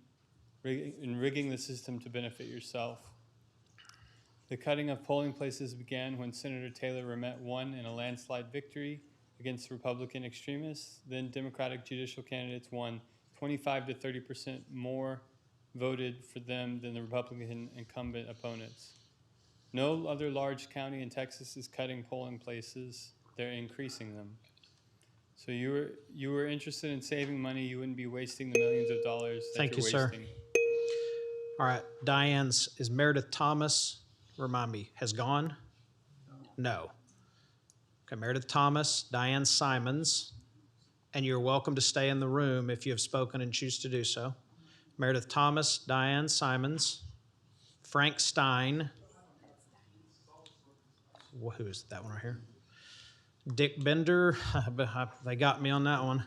and rigging the system to benefit yourself. The cutting of polling places began when Senator Taylor Ramett won in a landslide victory against Republican extremists. Then Democratic judicial candidates won 25 to 30% more voted for them than the Republican incumbent opponents. No other large county in Texas is cutting polling places. They're increasing them. So you were interested in saving money. You wouldn't be wasting the millions of dollars that Thank you're you, sir. wasting. All right, Diane's, is Meredith Thomas, remind me, has gone? No. Okay, Meredith Thomas, Diane Simons, and you're welcome to stay in the room if you have spoken and choose to do so. Meredith Thomas, Diane Simons, Frank Stein, who is that one right here? Dick Bender, they got me on that one.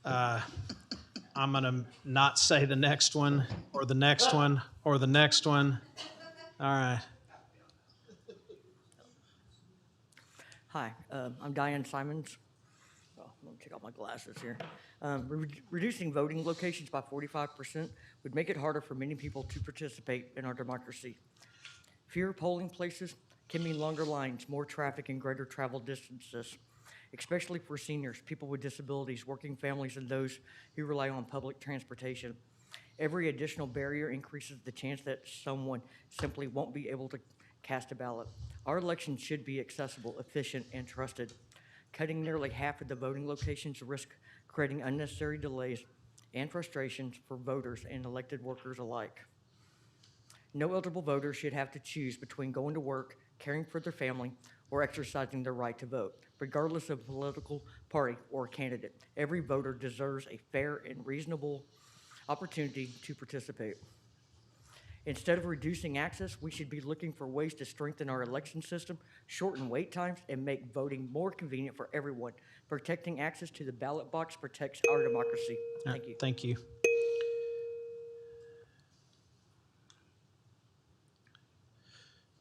I'm gonna not say the next one, or the next one, or the next one. All right. Hi, I'm Diane Simons. Well, let me take off my glasses here. Reducing voting locations by 45% would make it harder for many people to participate in our democracy. Fewer polling places can mean longer lines, more traffic, and greater travel distances, especially for seniors, people with disabilities, working families, and those who rely on public transportation. Every additional barrier increases the chance that someone simply won't be able to cast a ballot. Our elections should be accessible, efficient, and trusted. Cutting nearly half of the voting locations risk creating unnecessary delays and frustrations for voters and elected workers alike. No eligible voter should have to choose between going to work, caring for their family, or exercising their right to vote, regardless of political party or candidate. Every voter deserves a fair and reasonable opportunity to participate. Instead of reducing access, we should be looking for ways to strengthen our election system, shorten wait times, and make voting more convenient for everyone. Protecting access to the ballot box protects our democracy. Thank you. Thank you.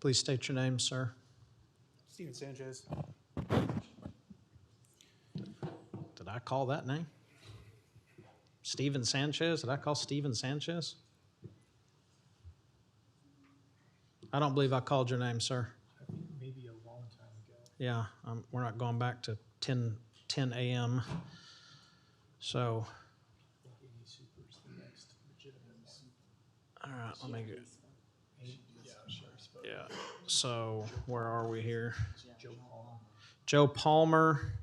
Please state your name, sir. Steven Sanchez. Did I call that name? Steven Sanchez? Did I call Steven Sanchez? I don't believe I called your name, sir. Maybe a long time ago. Yeah, we're not going back to 10 a.m. So, all right, let me go. Yeah, so where are we here? Joe Palmer.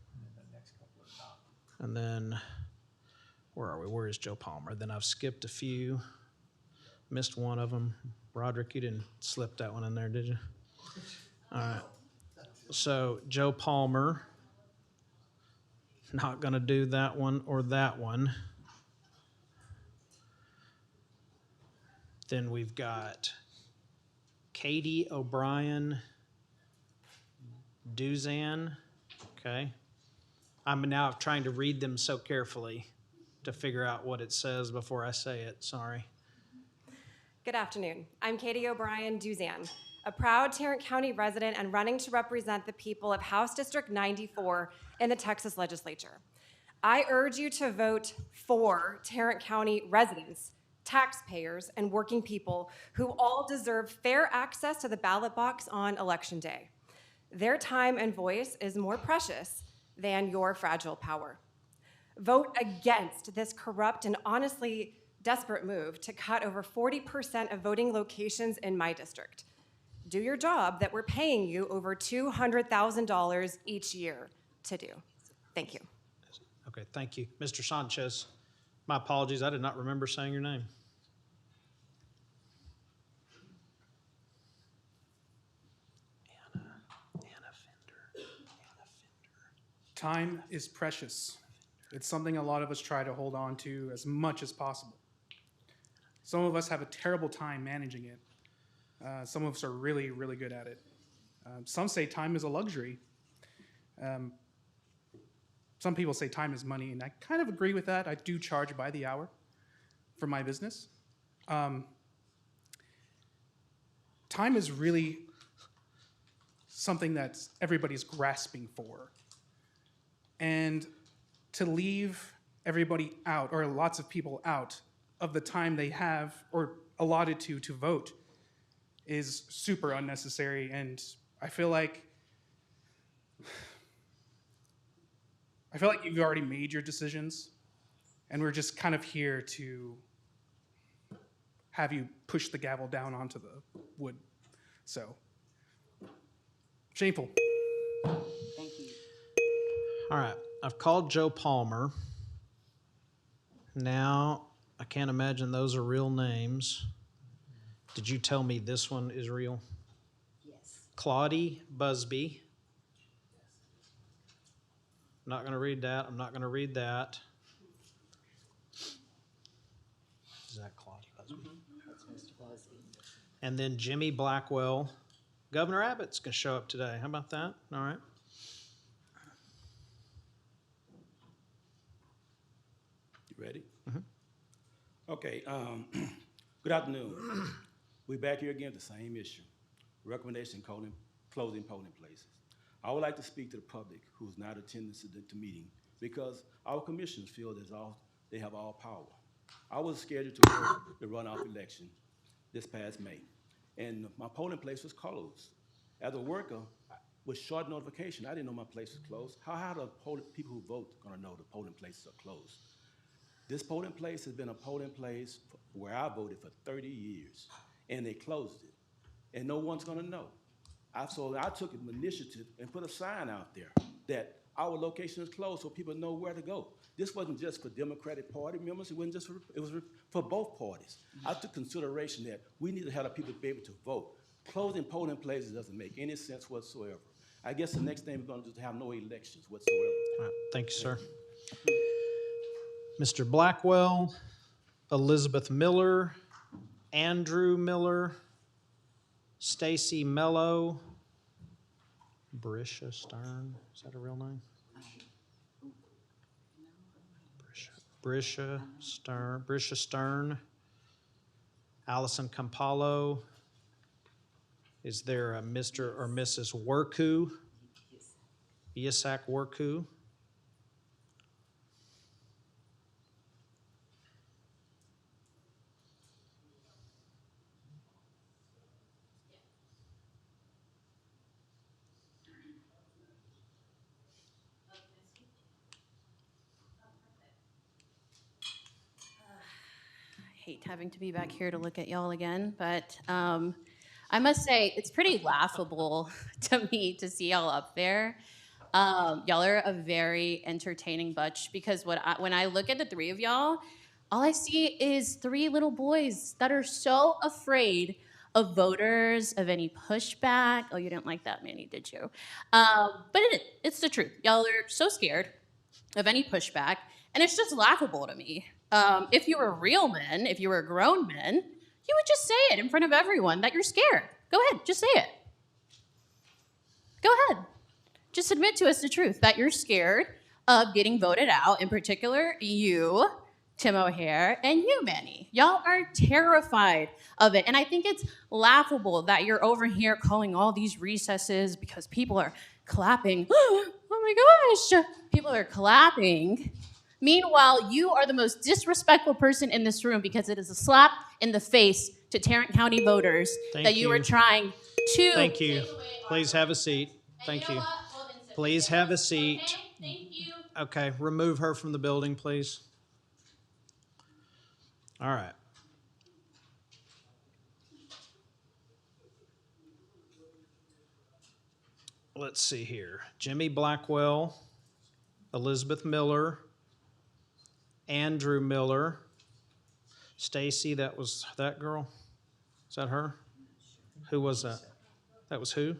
And then, where are we? Where is Joe Palmer? Then I've skipped a few, missed one of them. Roderick, you didn't slip that one in there, did you? All right. So Joe Palmer, not going to do that one or that one. Then we've got Katie O'Brien Duzan. Okay. I'm now trying to read them so carefully to figure out what it says before I say it. Sorry. Good afternoon. I'm Katie O'Brien Duzan, a proud Tarrant County resident and running to represent the people of House District 94 in the Texas Legislature. I urge you to vote for Tarrant County residents taxpayers, and working people who all deserve fair access to the ballot box on Election Day. Their time and voice is more precious than your fragile power. Vote against this corrupt and honestly desperate move to cut over 40% of voting locations in my district. Do your job that we're paying you over $200,000 each year to do. Thank you. Okay, thank you. Mr. Sanchez, my apologies, I did not remember saying your name. Time is precious. It's something a lot of us try to hold on to as much as possible. Some of us have a terrible time managing it. Some of us are really, really good at it. Some say time is a luxury. Some people say time is money, and I kind of agree with that. I do charge by the hour for my business. Time is really something that everybody's grasping for. And to leave everybody out, or lots of people out, of the time they have or allotted to vote is super unnecessary. And I feel like you've already made your decisions, and we're just kind of here to have you push the gavel down onto the wood. So, shameful. Thank you. All right, I've called Joe Palmer. Now, I can't imagine those are real names. Did you tell me this one is real? Yes. Claudie Busby. I'm not going to read that. I'm not going to read that. Is that Claudie Busby? That's Mr. Busby. And then Jimmy Blackwell. Governor Abbott's going to show up today. How about that? All right. You ready? Mm-hmm. Okay. Good afternoon. We're back here again with the same issue. Recommendation closing polling places. I would like to speak to the public who's not attending the meeting because our commissioners feel they have all power. I was scheduled to work the runoff election this past May, and my polling place was closed. As a worker, with short notification, I didn't know my place was closed. How are the people who vote going to know the polling places are closed? This polling place has been a polling place where I voted for 30 years, and they closed it, and no one's going to know. So I took an initiative and put a sign out there that our location is closed so people know where to go. This wasn't just for Democratic Party members. It wasn't just it was for both parties. I took consideration that we need to have the people be able to vote. Closing polling places doesn't make any sense whatsoever. I guess the next thing we're going to do is have no elections whatsoever. All right. Thank you, sir. Mr. Blackwell, Elizabeth Miller, Andrew Miller, Stacy Mello, Brisha Stern. Is that a real name? Brisha Stern, Allison Campalo. Is there a Mr. or Mrs. Worku? Yisak Worku. Hate having to be back here to look at y'all again, but I must say it's pretty laughable to me to see y'all up there. Y'all are a very entertaining bunch because when I look at the three of y'all, all I see is three little boys that are so afraid of voters, of any pushback. Oh, you didn't like that, Manny, did you? But it's the truth. Y'all are so scared of any pushback, and it's just laughable to me. If you were real men, if you were grown men, you would just say it in front of everyone that you're scared. Go ahead, just say it. Go ahead. Just admit to us the truth that you're scared of getting voted out, in particular you, Tim O'Hare, and you, Manny. Y'all are terrified of it. And I think it's laughable that you're over here calling all these recesses because people are clapping. Oh my gosh. People are clapping Meanwhile, you are the most disrespectful person in this room because it is a slap in the face to Tarrant County voters that you are trying to. Thank you. Please have a seat. Thank you. Please have a seat. Okay? Thank you. Okay, remove her from the building, please. All right. Let's see here. Jimmy Blackwell, Elizabeth Miller, Andrew Miller, Stacy, that was that girl? Is that her? Who was that? That was who?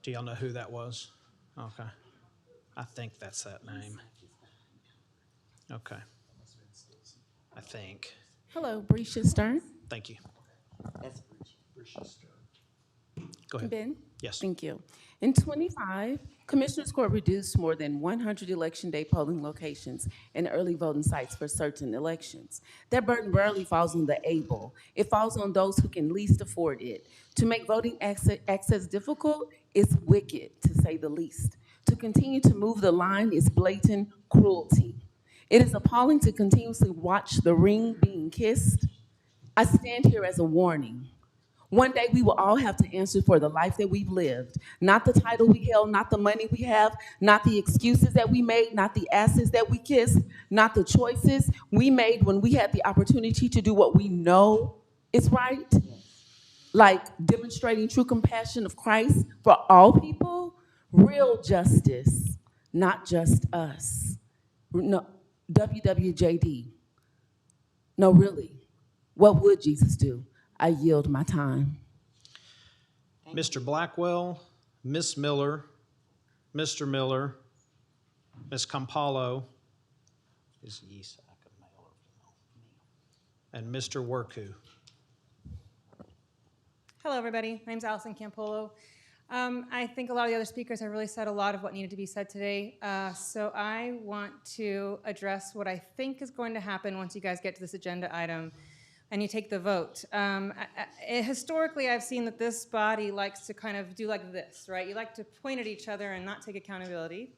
Do y'all know who that was? Okay. I think that's that name. Okay. I think. Hello, Brescia Stern. Thank you. Go ahead. Ben? Yes. Thank you. In 25, Commissioners Court reduced more than 100 Election Day polling locations and early voting sites for certain elections. That burden rarely falls on the able. It falls on those who can least afford it. To make voting access difficult is wicked, to say the least. To continue to move the line is blatant cruelty. It is appalling to continuously watch the ring being kissed. I stand here as a warning. One day we will all have to answer for the life that we've lived. Not the title we held, not the money we have, not the excuses that we made, not the asses that we kissed, not the choices we made when we had the opportunity to do what we know is right. Like demonstrating true compassion of Christ for all people, real justice, not just us. No, WWJD. No, really, what would Jesus do? I yield my time. Mr. Blackwell, Miss Miller, Mr. Miller, Miss Campolo, is Yisak a male or female? And Mr. Worku. Hello, everybody. My name's Allison Campolo. I think a lot of the other speakers have really said a lot of what needed to be said today. So I want to address what I think is going to happen once you guys get to this agenda item and you take the vote. Historically, I've seen that this body likes to kind of do like this, right? You like to point at each other and not take accountability.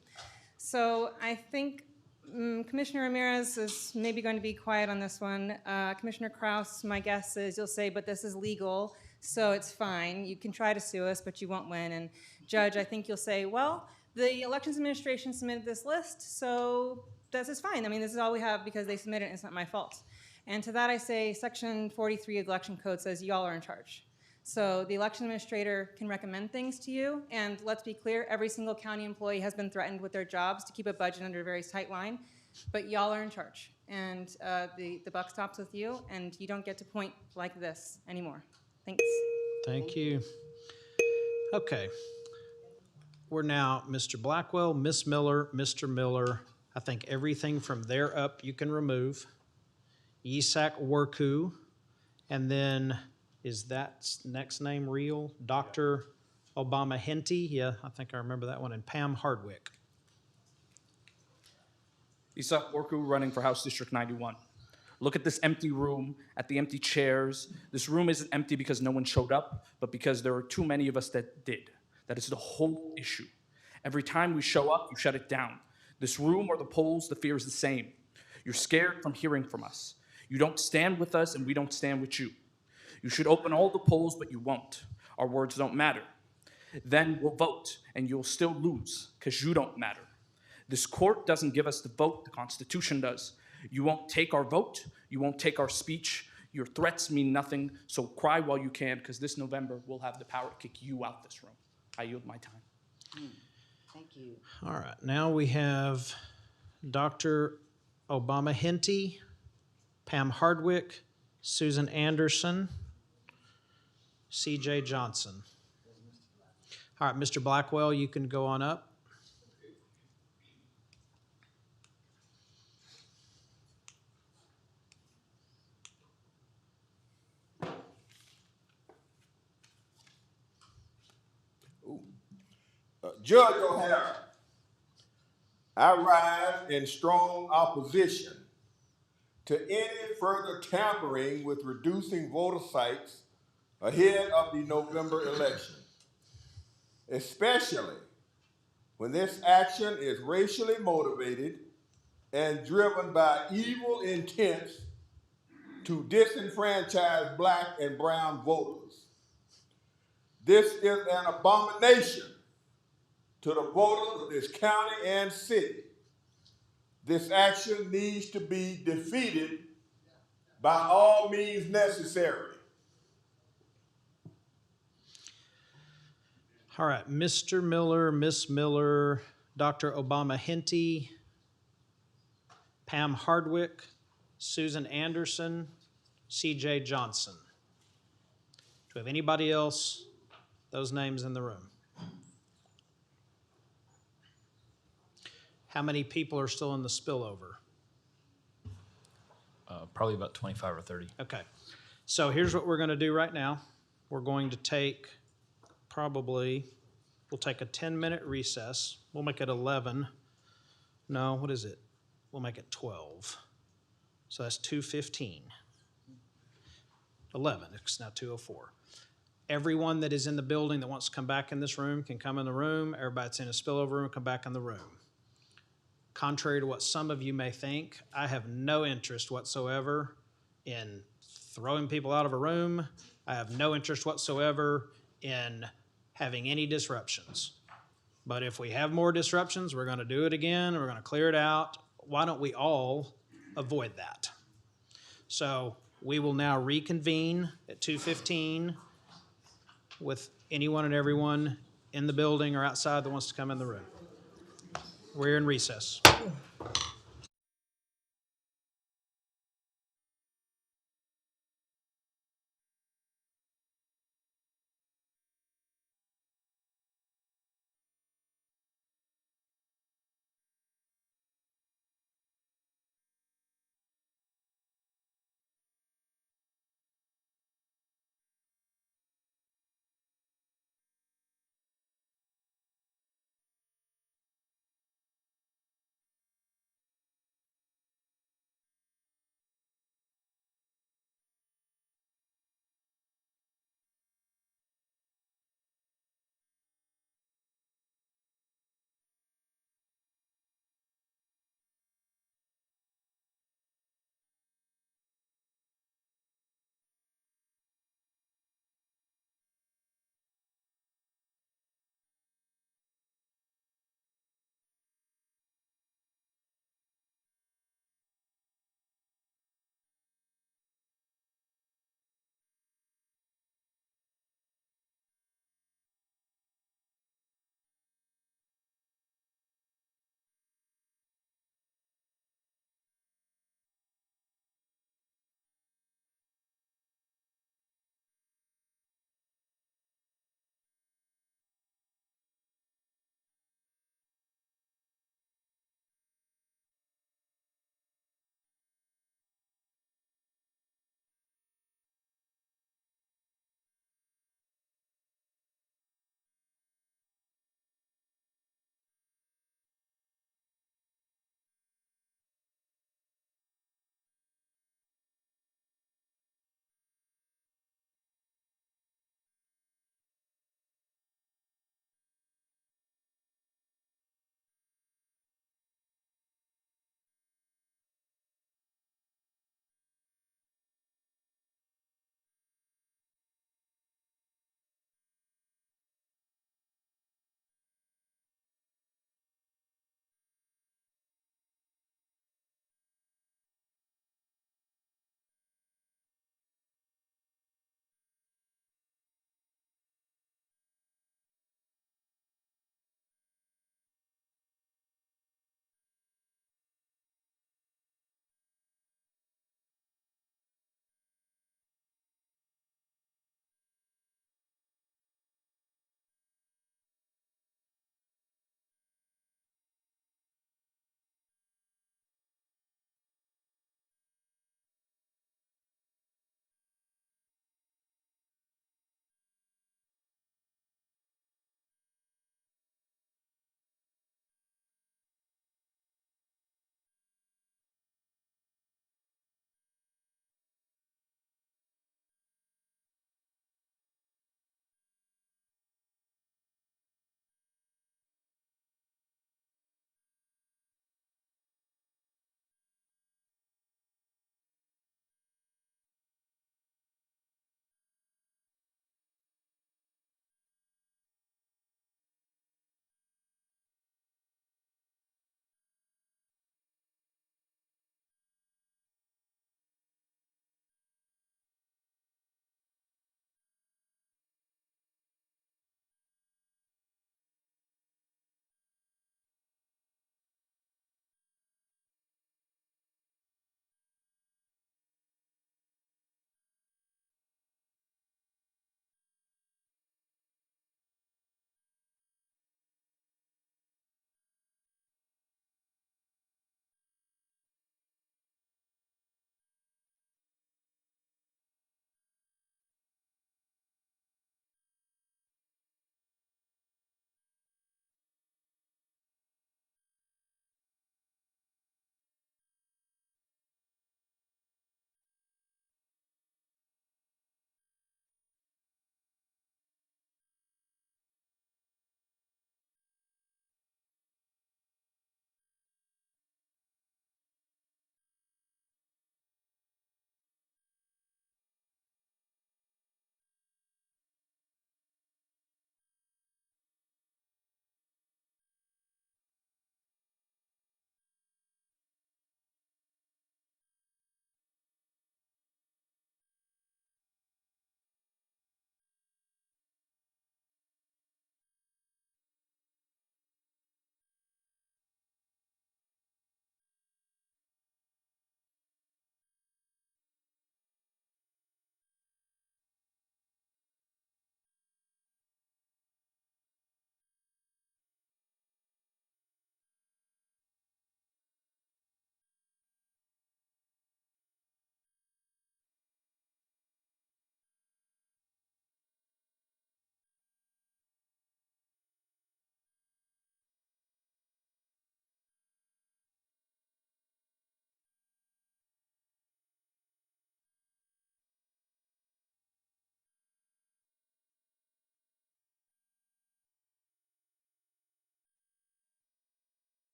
So I think Commissioner Ramirez is maybe going to be quiet on this one. Commissioner Kraus, my guess is you'll say, but this is legal, so it's fine. You can try to sue us, but you won't win. And Judge, I think you'll say, well, the Elections Administration submitted this list, so this is fine. I mean, this is all we have because they submitted it, and it's not my fault. And to that I say, Section 43 of the Election Code says y'all are in charge. So the election administrator can recommend things to you, and let's be clear, every single county employee has been threatened with their jobs to keep a budget under a very tight line, but y'all are in charge. And the buck stops with you, and you don't get to point like this anymore. Thanks. Thank you. Okay. We're now Mr. Blackwell, Miss Miller, Mr. Miller. I think everything from there up you can remove. Yisak Worku, and then is that next name real? Dr. Obama Henty, yeah, I think I remember that one, and Pam Hardwick. Yisak Worku running for House District 91. Look at this empty room, at the empty chairs. This room isn't empty because no one showed up, but because there are too many of us that did. That is the whole issue. Every time we show up, you shut it down. This room or the polls, the fear is the same. You're scared from hearing from us. You don't stand with us, and we don't stand with you. You should open all the polls, but you won't. Our words don't matter. Then we'll vote, and you'll still lose, because you don't matter. This court doesn't give us the vote, the Constitution does. You won't take our vote, you won't take our speech. Your threats mean nothing, so cry while you can, because this November we'll have the power to kick you out this room. I yield my time. Thank you. All right, now we have Dr. Obama Henty, Pam Hardwick, Susan Anderson, C.J. Johnson. All right, Mr. Blackwell, you can go on up. Judge O'Hara, I rise in strong opposition to any further tampering with reducing voter sites ahead of the November election, especially when this action is racially motivated and driven by evil intents to disenfranchise black and brown voters. This is an abomination to the voters of this county and city. This action needs to be defeated by all means necessary. All right, Mr. Miller, Miss Miller, Dr. Obama Henty, Pam Hardwick, Susan Anderson, C.J. Johnson. Do we have anybody else, those names in the room? How many people are still in the spillover? Probably about 25 or 30. Okay, so here's what we're going to do right now. We're going to take we'll take a 10-minute recess. We'll make it 11. No, what is it? We'll make it 12. So that's 2:15. 11, it's now 2:04. Everyone that is in the building that wants to come back in this room can come in the room. Everybody that's in a spillover room, come back in the room. Contrary to what some of you may think, I have no interest whatsoever in throwing people out of a room. I have no interest whatsoever in having any disruptions. But if we have more disruptions, we're going to do it again. We're going to clear it out. Why don't we all avoid that? So we will now reconvene at 2:15 with anyone and everyone in the building or outside that wants to come in the room. We're in recess.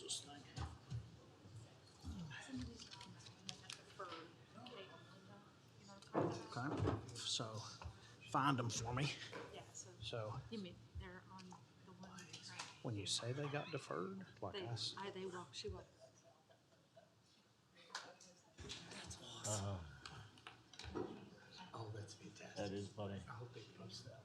this thing? Okay, so find them for me. So You mean they're on the one? when you say they got deferred, like They walk, she walked. oh, that's fantastic. That is funny. I hope they post that.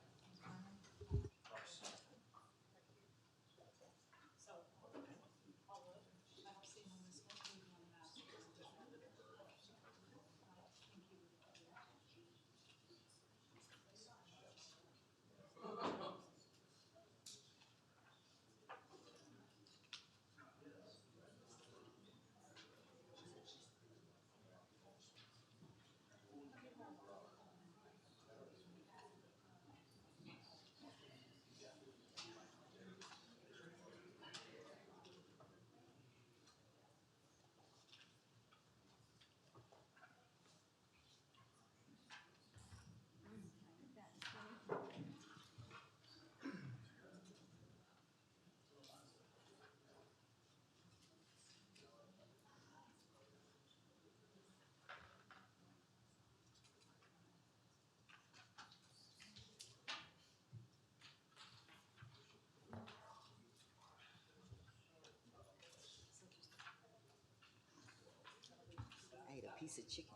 I ate a piece of chicken.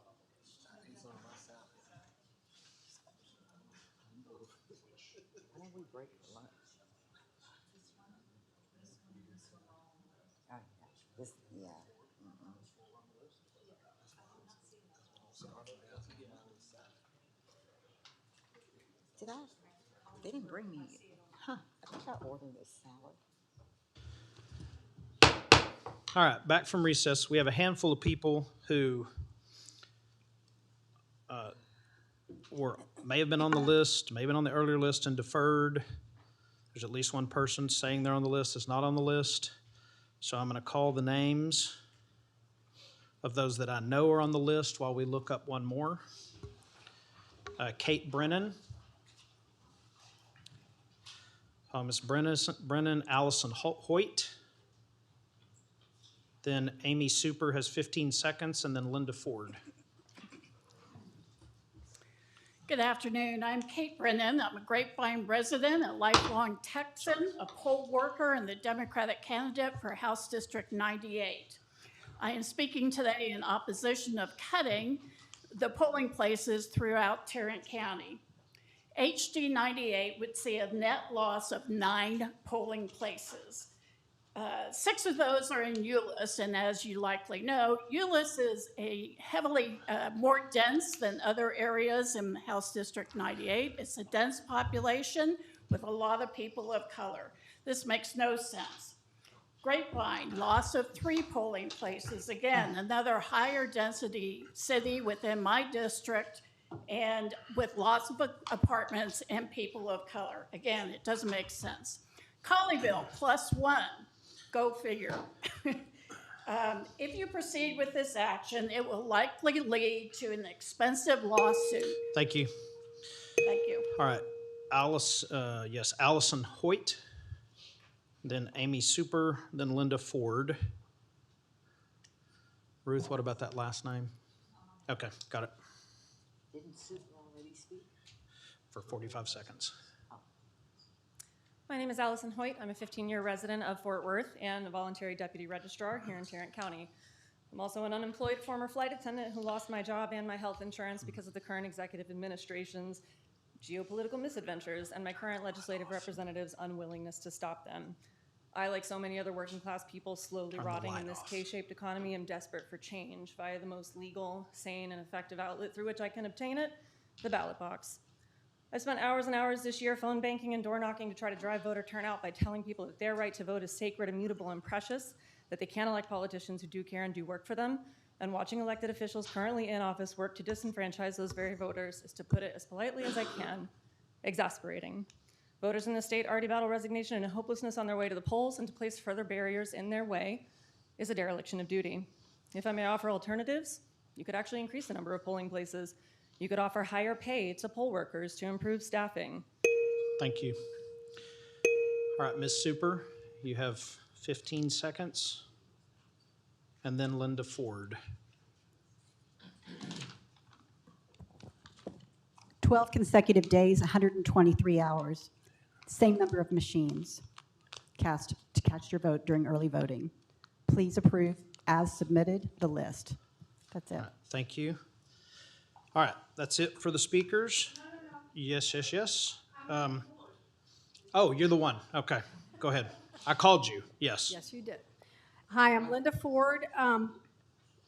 Why don't we break for lunch? Oh, yeah. This, yeah. Mm-mm. Did I? They didn't bring me. Huh. I think I ordered a salad. All right, back from recess. We have a handful of people who may have been on the list, may have been on the earlier list and deferred. There's at least one person saying they're on the list that's not on the list. So I'm going to call the names of those that I know are on the list while we look up one more. Kate Brennan. Ms. Brennan, Allison Hoyt. Then Amy Super has 15 seconds, and then Linda Ford. Good afternoon. I'm Kate Brennan. I'm a Grapevine resident, a lifelong Texan, a poll worker, and the Democratic candidate for House District 98. I am speaking today in opposition of cutting the polling places throughout Tarrant County. HD 98 would see a net loss of 9 polling places. 6 of those are in Euless, and as you likely know, Euless is a heavily more dense than other areas in House District 98. It's a dense population with a lot of people of color. This makes no sense. Grapevine, loss of 3 polling places. Again, another higher density city within my district and with lots of apartments and people of color. Again, it doesn't make sense. Colleyville, +1. Go figure. If you proceed with this action, it will likely lead to an expensive lawsuit. Thank you. Thank you. All right. Allison Hoyt, then Amy Super, then Linda Ford. Ruth, what about that last name? Okay, got it. Didn't Sue already speak? For 45 seconds. My name is Allison Hoyt. I'm a 15-year resident of Fort Worth and a voluntary deputy registrar here in Tarrant County. I'm also an unemployed former flight attendant who lost my job and my health insurance because of the current executive administration's geopolitical misadventures and my current legislative representative's unwillingness to stop them. I, like so many other working class people slowly rotting in this K-shaped economy, am desperate for change via the most legal, sane, and effective outlet through which I can obtain it, the ballot box. I spent hours and hours this year phone banking and door knocking to try to drive voter turnout by telling people that their right to vote is sacred, immutable, and precious, that they can't elect politicians who do care and do work for them, and watching elected officials currently in office work to disenfranchise those very voters is, to put it as politely as I can, exasperating. Voters in the state already battle resignation and hopelessness on their way to the polls, and to place further barriers in their way is a dereliction of duty. If I may offer alternatives, you could actually increase the number of polling places. You could offer higher pay to poll workers to improve staffing. Thank you. All right, Ms. Super, you have 15 seconds. and then Linda Ford. 12 consecutive days, 123 hours. Same number of machines to cast your vote during early voting. Please approve as submitted the list. That's it. Thank you. All right, that's it for the speakers. Yes, yes, yes. Oh, you're the one. Okay, go ahead. I called you. Yes. Yes, you did. Hi, I'm Linda Ford. I'm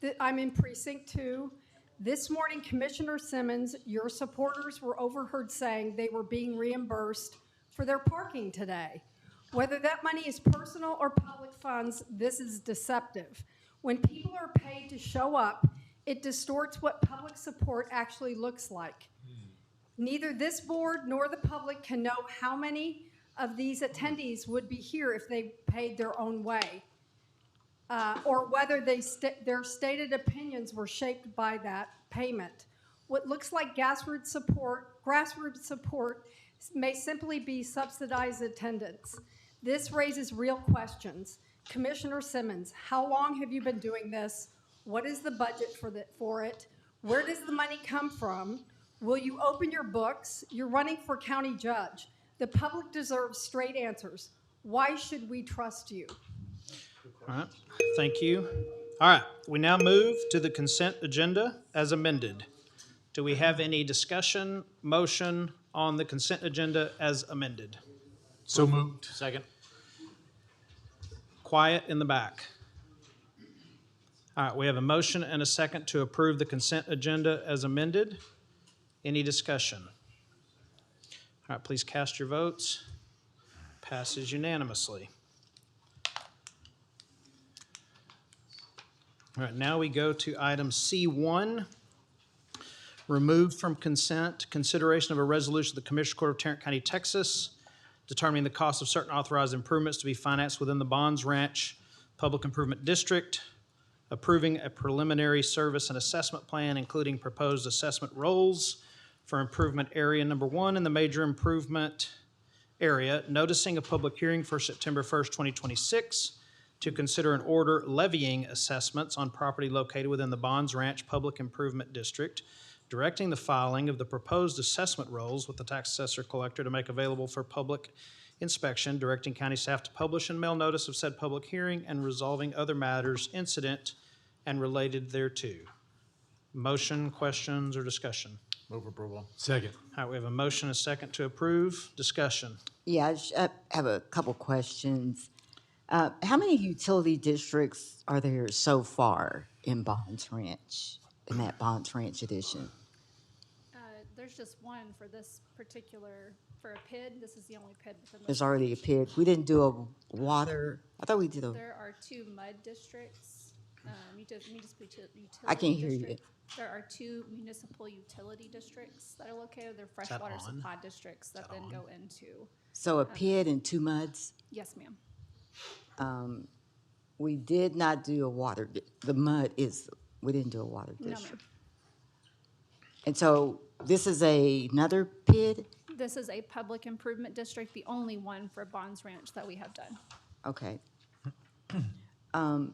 in Precinct 2. This morning, Commissioner Simmons, your supporters were overheard saying they were being reimbursed for their parking today. Whether that money is personal or public funds, this is deceptive. When people are paid to show up, it distorts what public support actually looks like. Neither this board nor the public can know how many of these attendees would be here if they paid their own way, or whether their stated opinions were shaped by that payment. What looks like grassroots support may simply be subsidized attendance. This raises real questions. Commissioner Simmons, how long have you been doing this? What is the budget for it? Where does the money come from? Will you open your books? You're running for county judge. The public deserves straight answers. Why should we trust you? All right, thank you. All right, we now move to the consent agenda as amended. Do we have any discussion, motion on the consent agenda as amended? So moved. Second. Quiet in the back. All right, we have a motion and a second to approve the consent agenda as amended. Any discussion? All right, please cast your votes. Passes unanimously. All right, now we go to item C1, removed from consent, consideration of a resolution of the Commissioner Court of Tarrant County, Texas, determining the cost of certain authorized improvements to be financed within the Bonds Ranch Public Improvement District, approving a preliminary service and assessment plan, including proposed assessment roles for improvement area number 1 in the major improvement area, noticing a public hearing for September 1st, 2026, to consider an order levying assessments on property located within the Bonds Ranch Public Improvement District, directing the filing of the proposed assessment rolls with the tax assessor collector to make available for public inspection, directing county staff to publish and mail notice of said public hearing, and resolving other matters incident and related thereto. Motion, questions, or discussion? Move approval. Second. All right, we have a motion and a second to approve. Discussion. Yeah, I have a couple questions. How many utility districts are there so far in Bonds Ranch, in that Bonds Ranch edition? There's just one for this particular, for a PID. This is the only PID within the. There's already a PID. We didn't do a water. I thought we did a. There are 2 mud districts. I can't hear you. There are 2 municipal utility districts that are located. They're freshwater supply districts that then go into. So a PID and 2 muds? Yes, ma'am. We did not do a water. The mud is. We didn't do a water No, district. ma'am. And so this is another PID? This is a public improvement district, the only one for Bonds Ranch that we have done. Okay.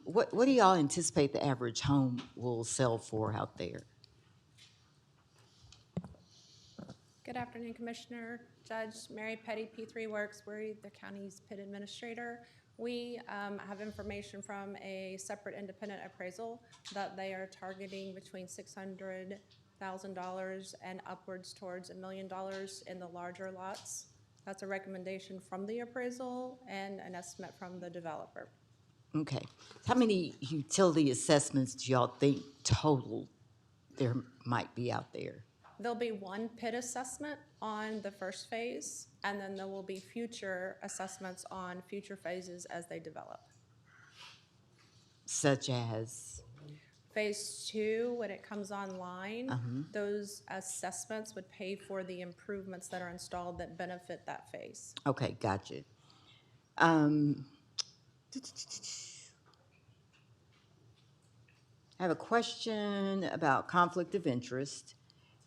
What do y'all anticipate the average home will sell for out there? Good afternoon, Commissioner, Judge Mary Petty, P3 Works. We're the county's PID administrator. We have information from a separate independent appraisal that they are targeting between $600,000 and upwards towards $1 million in the larger lots. That's a recommendation from the appraisal and an estimate from the developer. Okay. How many utility assessments do y'all think total there might be out there? There'll be 1 PID assessment on the first phase, and then there will be future assessments on future phases as they develop. Such as? Phase 2, when it comes online, those assessments would pay for the improvements that are installed that benefit that phase. Okay, gotcha. I have a question about conflict of interest.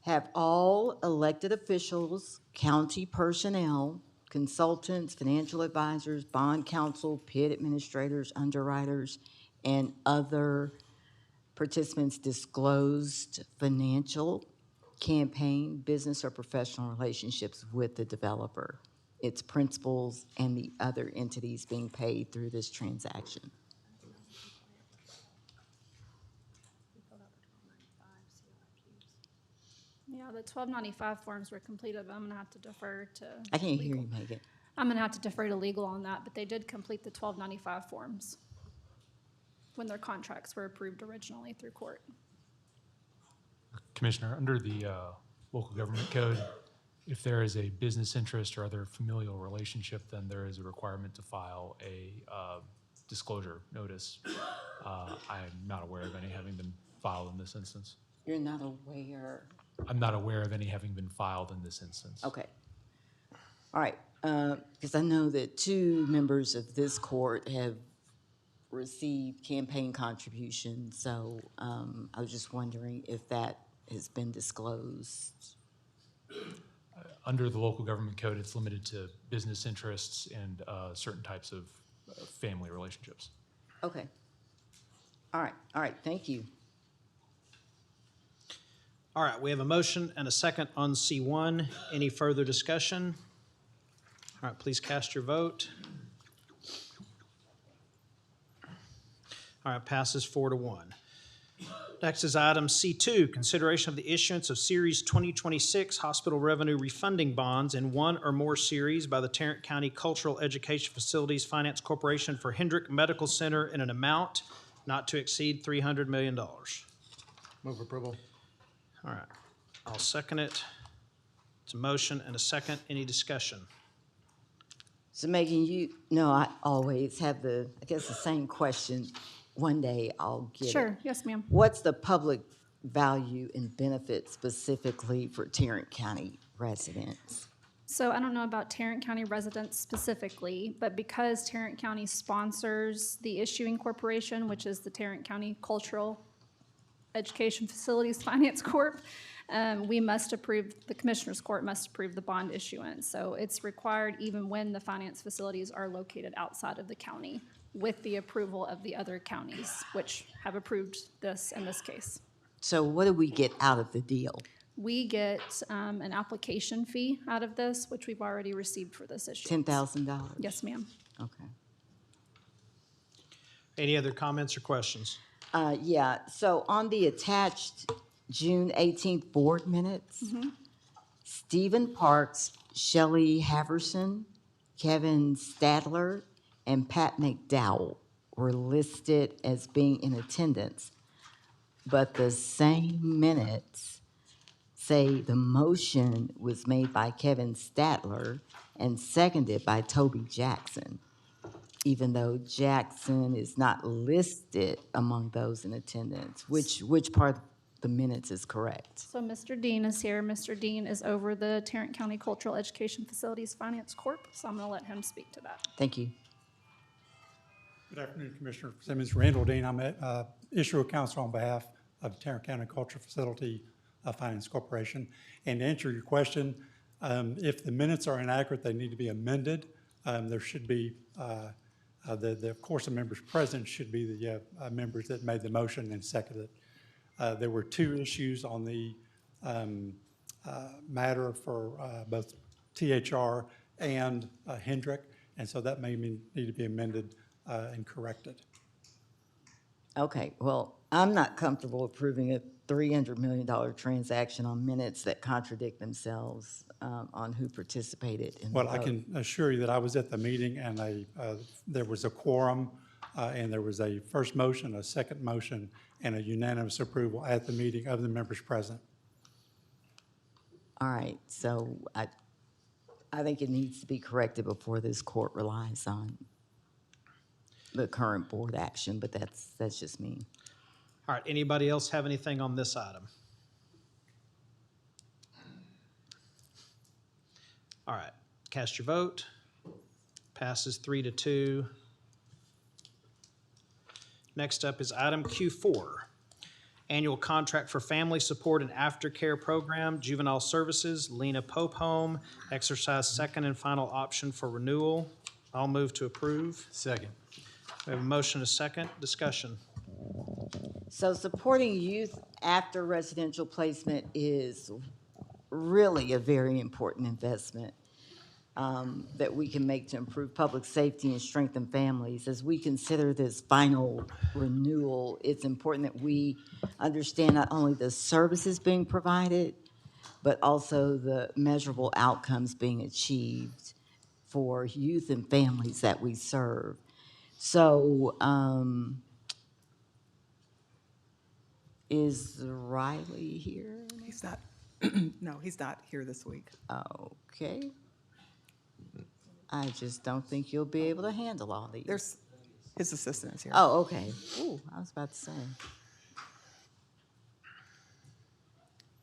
Have all elected officials, county personnel, consultants, financial advisors, bond counsel, PID administrators, underwriters, and other participants disclosed financial, campaign, business, or professional relationships with the developer, its principals, and the other entities being paid through this transaction. Yeah, the 1295 forms were completed, but I'm gonna have to defer to. I can't hear legal. you, Megan. I'm gonna have to defer to legal on that, but they did complete the 1295 forms when their contracts were approved originally through court. Commissioner, under the local government code, if there is a business interest or other familial relationship, then there is a requirement to file a disclosure notice. I'm not aware of any having been filed in this instance. You're not aware? I'm not aware of any having been filed in this instance. Okay. All right, because I know that 2 members of this court have received campaign contributions, so I was just wondering if that has been disclosed. Under the local government code, it's limited to business interests and certain types of family relationships. Okay. All right, thank you. All right, we have a motion and a second on C1. Any further discussion? All right, please cast your vote. All right, passes 4-1. Next is item C2, consideration of the issuance of Series 2026 Hospital Revenue Refunding Bonds in one or more series by the Tarrant County Cultural Education Facilities Finance Corporation for Hendrick Medical Center in an amount not to exceed $300 million. Move approval. All right, I'll second it. It's a motion and a second. Any discussion? So Megan, you know I always have the same question. One day I'll get it. Sure, yes, ma'am. What's the public value and benefit specifically for Tarrant County residents? So I don't know about Tarrant County residents specifically, but because Tarrant County sponsors the issuing corporation, which is the Tarrant County Cultural Education Facilities Finance Corp., we must approve, the Commissioners Court must approve the bond issuance. So it's required even when the finance facilities are located outside of the county with the approval of the other counties, which have approved this in this case. So what do we get out of the deal? We get an application fee out of this, which we've already received for this issue. $10,000? Yes, ma'am. Okay. Any other comments or questions? Yeah, so on the attached June 18th board minutes, Stephen Parks, Shelley Haverson, Kevin Stadler, and Pat McDowell were listed as being in attendance, but the same minutes say the motion was made by Kevin Stadler and seconded by Toby Jackson, even though Jackson is not listed among those in attendance. Which part of the minutes is correct? So Mr. Dean is here. Mr. Dean is over the Tarrant County Cultural Education Facilities Finance Corp., so I'm going to let him speak to that. Thank you. Good afternoon, Commissioner Simmons. Randall Dean. I'm issuer counsel on behalf of Tarrant County Cultural Facility Finance Corporation. And to answer your question, if the minutes are inaccurate, they need to be amended. There should be, of course, the members present should be the members that made the motion and seconded it. There were 2 issues on the matter for both THR and Hendrick, and so that may need to be amended and corrected. Okay, well, I'm not comfortable approving a $300 million transaction on minutes that contradict themselves on who participated in the Well, vote. I can assure you that I was at the meeting, and there was a quorum, and there was a first motion, a second motion, and a unanimous approval at the meeting of the members present. All right, so I think it needs to be corrected before this court relies on the current board action, but that's just me. All right, anybody else have anything on this item? All right, cast your vote. Passes 3-2. Next up is item Q4, annual contract for family support and aftercare program, juvenile services, Lena Pope Home, exercise second and final option for renewal. I'll move to approve. Second. We have a motion, a second. Discussion. So supporting youth after residential placement is really a very important investment that we can make to improve public safety and strengthen families. As we consider this final renewal, it's important that we understand not only the services being provided, but also the measurable outcomes being achieved for youth and families that we serve. So, is Riley here? He's not, no, he's not here this week. Okay. I just don't think you'll be able to handle all these. There's, his assistant is here. Oh, okay. Ooh, I was about to say.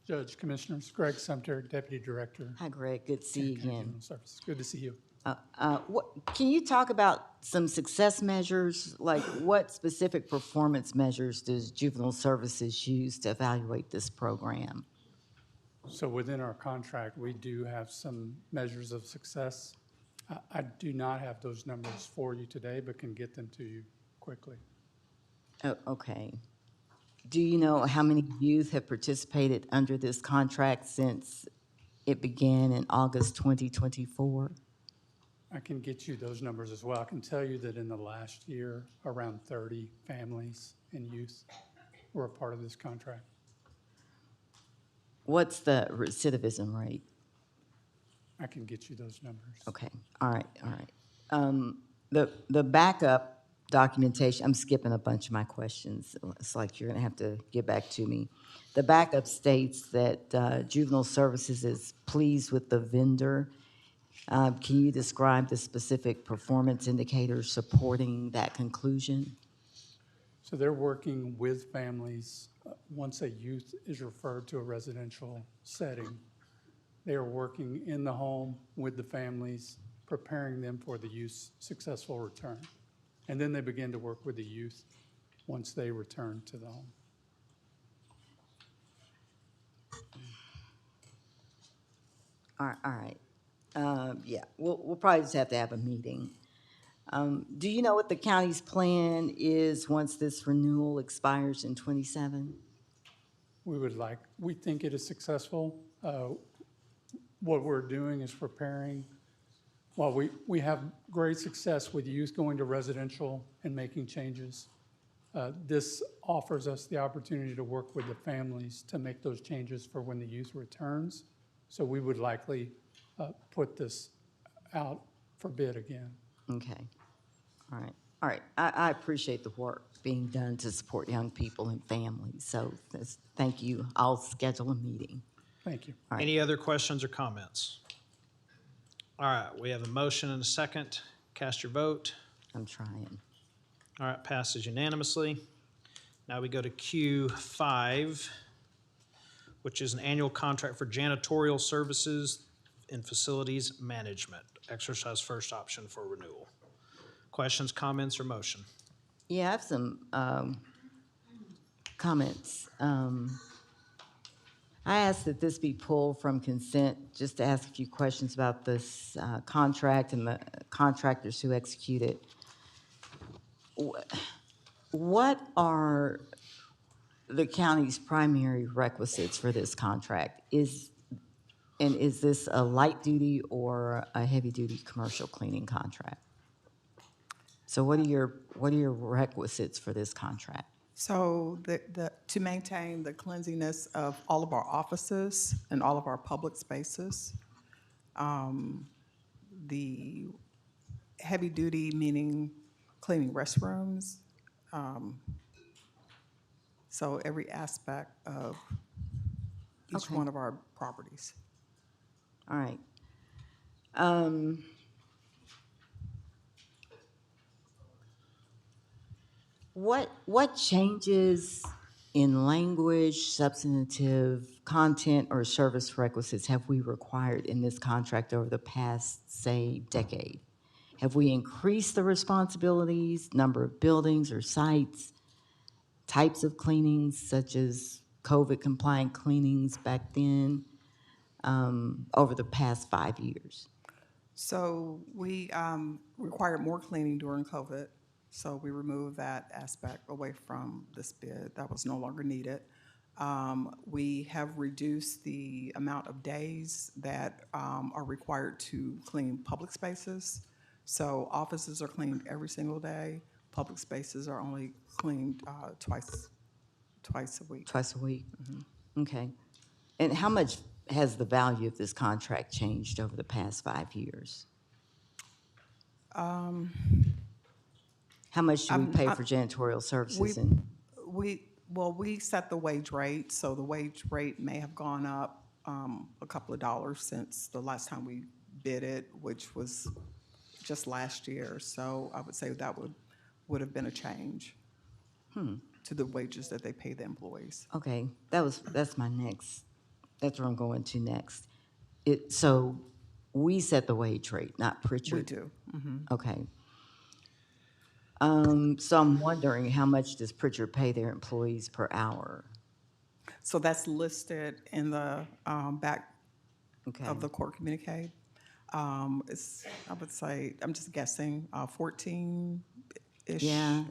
Judge, Commissioners, Greg Sumter, Deputy Director. Hi, Greg. Good to see you again. Juvenile Services. Good to see you. Can you talk about some success measures? Like what specific performance measures does Juvenile Services use to evaluate this program? So within our contract, we do have some measures of success. I do not have those numbers for you today, but can get them to you quickly. Oh, okay. Do you know how many youth have participated under this contract since it began in August 2024? I can get you those numbers as well. I can tell you that in the last year, around 30 families and youth were a part of this contract. What's the recidivism rate? I can get you those numbers. Okay, all right, all right. The backup documentation, I'm skipping a bunch of my questions. It's like you're gonna have to get back to me. The backup states that Juvenile Services is pleased with the vendor. Can you describe the specific performance indicators supporting that conclusion? So they're working with families. Once a youth is referred to a residential setting, they are working in the home with the families, preparing them for the youth's successful return. And then they begin to work with the youth once they return to the home. All right. Yeah, we'll probably just have to have a meeting. Do you know what the county's plan is once this renewal expires in '27? We think it is successful. What we're doing is preparing. While we have great success with youth going to residential and making changes, this offers us the opportunity to work with the families to make those changes for when the youth returns. So we would likely put this out for bid again. Okay. All right. All right. I appreciate the work being done to support young people and families. So thank you. I'll schedule a meeting. Thank you. All right. Any other questions or comments? All right, we have a motion and a second. Cast your vote. I'm trying. All right, passes unanimously. Now we go to Q5, which is an annual contract for janitorial services and facilities management. Exercise first option for renewal. Questions, comments, or motion? Yeah, I have some comments. I asked that this be pulled from consent just to ask a few questions about this contract and the contractors who execute it. What are the county's primary requisites for this contract? Is this a light duty or a heavy duty commercial cleaning contract? So what are your requisites for this contract? So to maintain the cleanliness of all of our offices and all of our public spaces. The heavy duty meaning cleaning restrooms. So every aspect of each one of our properties. All right. What changes in language, substantive content, or service requisites have we required in this contract over the past, say, decade? Have we increased the responsibilities, number of buildings or sites, types of cleanings, such as COVID-compliant cleanings back then, over the past 5 years? So we required more cleaning during COVID. So we removed that aspect away from this bid. That was no longer needed. We have reduced the amount of days that are required to clean public spaces. So offices are cleaned every single day. Public spaces are only cleaned twice a week. Twice a week? Okay. And how much has the value of this contract changed over the past 5 years? How much do we pay for janitorial services? We set the wage rate, so the wage rate may have gone up a couple of dollars since the last time we bid it, which was just last year. So I would say that would have been a change to the wages that they pay the employees. Okay, that's my next, that's where I'm going to next. So we set the wage rate, not Pritchard? We do. Okay. So I'm wondering, how much does Pritchard pay their employees per hour? So that's listed in the back Okay. of the court communique. It's, I would say, I'm just guessing, 14-ish. Yeah,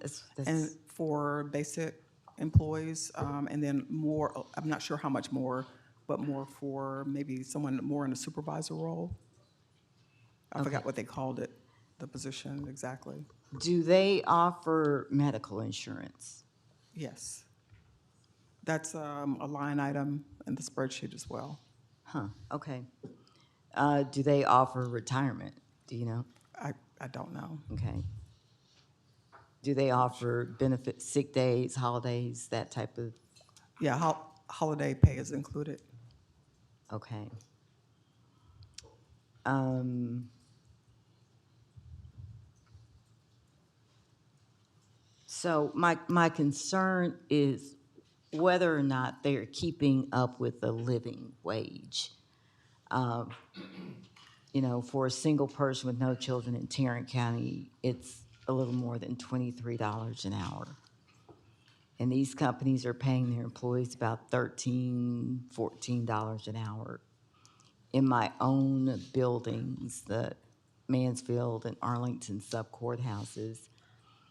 And for basic employees, and then more, I'm not sure how much more, but more for maybe someone more in a supervisor role. I forgot what they called it, the position exactly. Do they offer medical insurance? Yes. That's a line item in the spreadsheet as well. Huh, okay. Do they offer retirement? Do you know? I don't know. Okay. Do they offer benefit, sick days, holidays, that type of? Yeah, holiday pay is included. Okay. So my concern is whether or not they're keeping up with the living wage. You know, for a single person with no children in Tarrant County, it's a little more than $23 an hour. And these companies are paying their employees about $13, $14 an hour. In my own buildings, the Mansfield and Arlington sub-courthouses,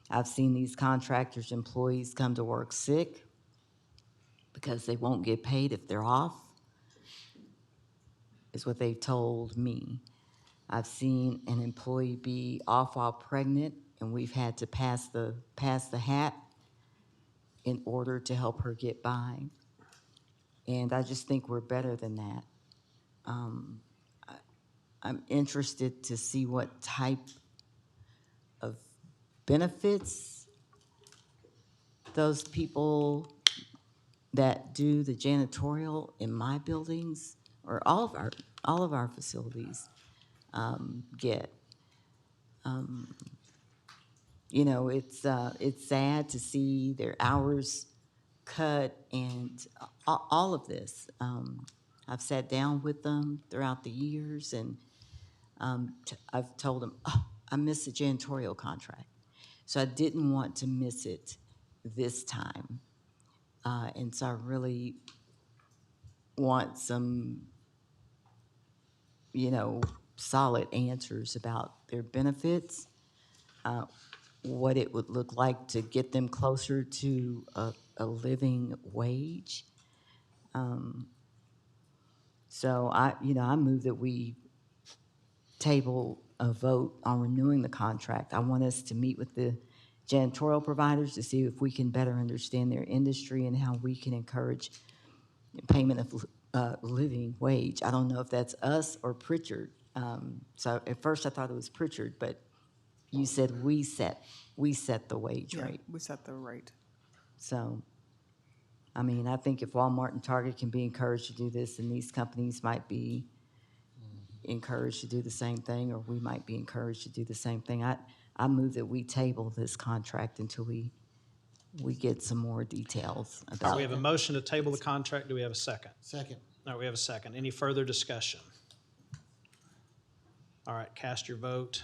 I've seen these contractors' employees come to work sick because they won't get paid if they're off, is what they've told me. I've seen an employee be off while pregnant, and we've had to pass the hat in order to help her get by. And I just think we're better than that. I'm interested to see what type of benefits those people that do the janitorial in my buildings or all of our facilities get. You know, it's sad to see their hours cut and all of this. I've sat down with them throughout the years, and I've told them, oh, I miss the janitorial contract. So I didn't want to miss it this time. And so I really want some, you know, solid answers about their benefits, what it would look like to get them closer to a living wage. So I move that we table a vote on renewing the contract. I want us to meet with the janitorial providers to see if we can better understand their industry and how we can encourage payment of living wage. I don't know if that's us or Pritchard. So at first I thought it was Pritchard, but you said we set the wage rate. We set the rate. So, I mean, I think if Walmart and Target can be encouraged to do this, then these companies might be encouraged to do the same thing, or we might be encouraged to do the same thing. I move that we table this contract until we get some more details All right, about we have a motion to table the contract. Do we have a second? Second. All right, we have a second. Any further discussion? All right, cast your vote.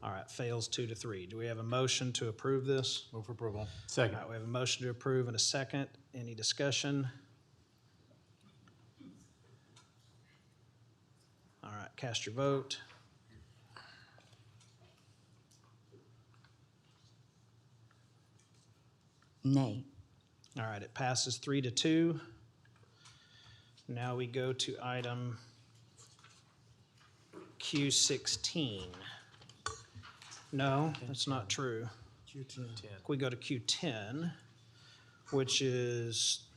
All right, fails 2-3. Do we have a motion to approve this? Move for approval. Second. All right, we have a motion to approve and a second. Any discussion? All right, cast your vote. Nay. All right, it passes 3-2. Now we go to item Q16. No, that's not true. Q10. We go to Q10, which is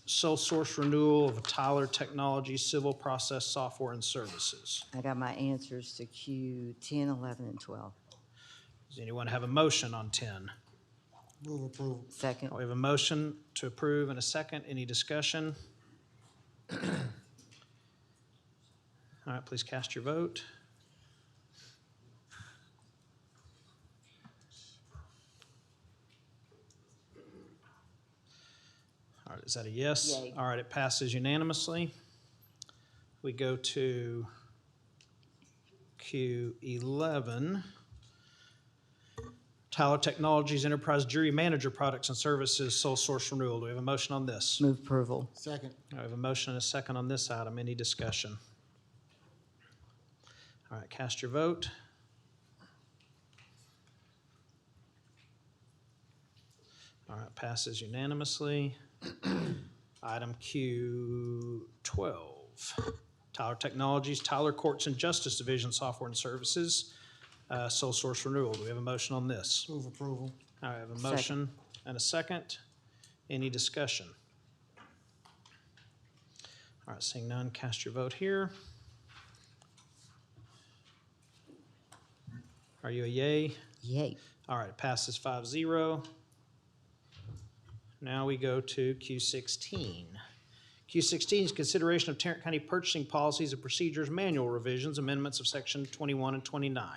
sole source renewal of Tyler Technology Civil Process Software and Services. I got my answers to Q10, 11, and 12. Does anyone have a motion on 10? Move approval. Second. We have a motion to approve and a second. Any discussion? All right, please cast your vote. All right, is that a yes? Yay. All right, it passes unanimously. We go to Q11. Tyler Technologies Enterprise Jury Manager Products and Services Sole Source Renewal. Do we have a motion on this? Move approval. Second. I have a motion and a second on this item. Any discussion? All right, cast your vote. All right, passes unanimously. Item Q12. Tyler Technologies, Tyler Courts and Justice Division Software and Services, sole source renewal. Do we have a motion on this? Move approval. I have a motion and a second. Any discussion? All right, seeing none, cast your vote here. Are you a yay? Yay. All right, it passes 5-0. Now we go to Q16. Q16 is consideration of Tarrant County purchasing policies and procedures manual revisions, amendments of section 21 and 29.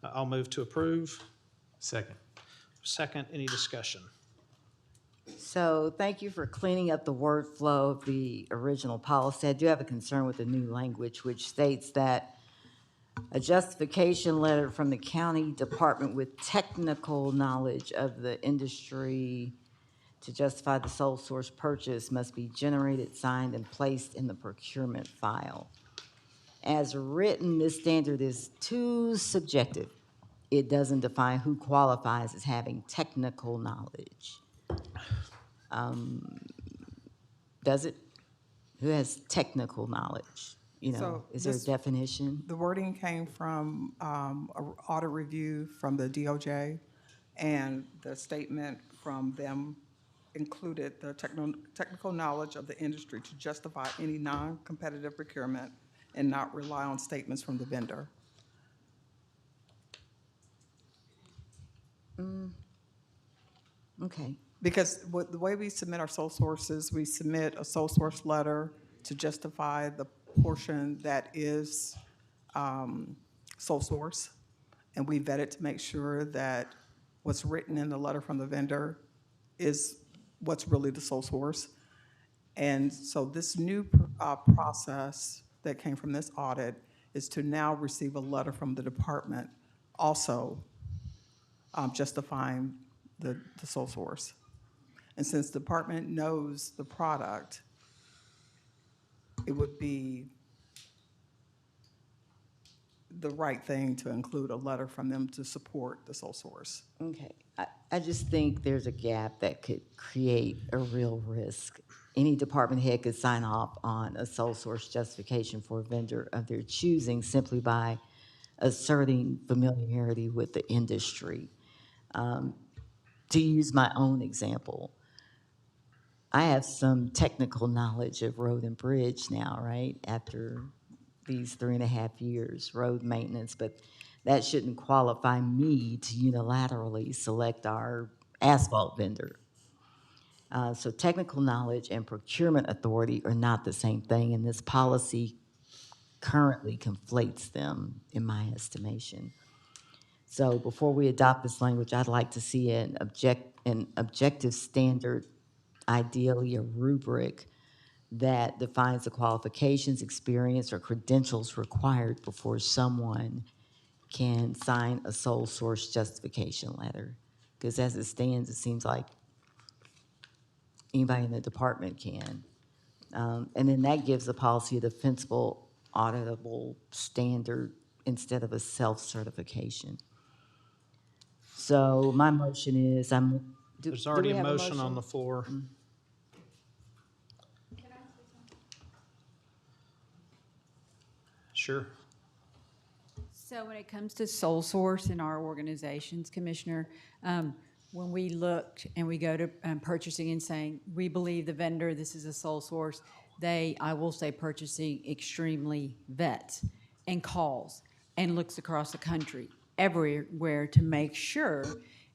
I'll move to approve. Second. Second, any discussion? So thank you for cleaning up the word flow of the original policy. I do have a concern with the new language, which states that a justification letter from the county department with technical knowledge of the industry to justify the sole source purchase must be generated, signed, and placed in the procurement file. As written, this standard is too subjective. It doesn't define who qualifies as having technical knowledge. Does it? Who has technical knowledge? You know, So is there a this- definition? The wording came from an audit review from the DOJ, and the statement from them included the technical knowledge of the industry to justify any non-competitive procurement and not rely on statements from the vendor. Okay. Because the way we submit our sole sources, we submit a sole source letter to justify the portion that is sole source. And we vet it to make sure that what's written in the letter from the vendor is what's really the sole source. And so this new process that came from this audit is to now receive a letter from the department also justifying the sole source. And since the department knows the product, it would be the right thing to include a letter from them to support the sole source. Okay. I just think there's a gap that could create a real risk. Any department head could sign off on a sole source justification for a vendor of their choosing simply by asserting familiarity with the industry. To use my own example, I have some technical knowledge of road and bridge now, right? After these 3.5 years, road maintenance, but that shouldn't qualify me to unilaterally select our asphalt vendor. So technical knowledge and procurement authority are not the same thing, and this policy currently conflates them, in my estimation. So before we adopt this language, I'd like to see an objective standard, ideally a rubric that defines the qualifications, experience, or credentials required before someone can sign a sole source justification letter. Because as it stands, it seems like anybody in the department can. And then that gives the policy a defensible, auditable standard instead of a self-certification. So my motion is, There's do already we a have motion on the floor. Sure. So when it comes to sole source in our organizations, Commissioner, when we looked and we go to purchasing and saying, we believe the vendor, this is a sole source, they, I will say purchasing extremely vets and calls and looks across the country, everywhere to make sure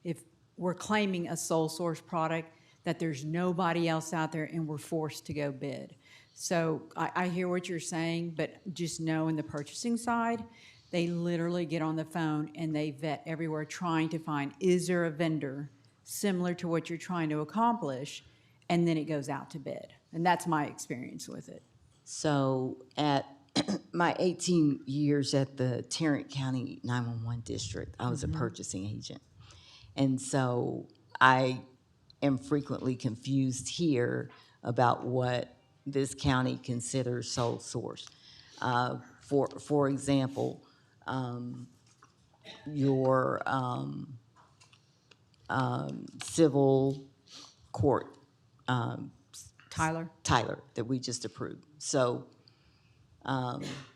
if we're claiming a sole source product, that there's nobody else out there and we're forced to go bid. So I hear what you're saying, but just know in the purchasing side, they literally get on the phone and they vet everywhere trying to find, is there a vendor similar to what you're trying to accomplish? And then it goes out to bid. And that's my experience with it. So at my 18 years at the Tarrant County 911 District, I was a purchasing agent. And so I am frequently confused here about what this county considers sole source. For example, your civil court, Tyler? Tyler, that we just approved. So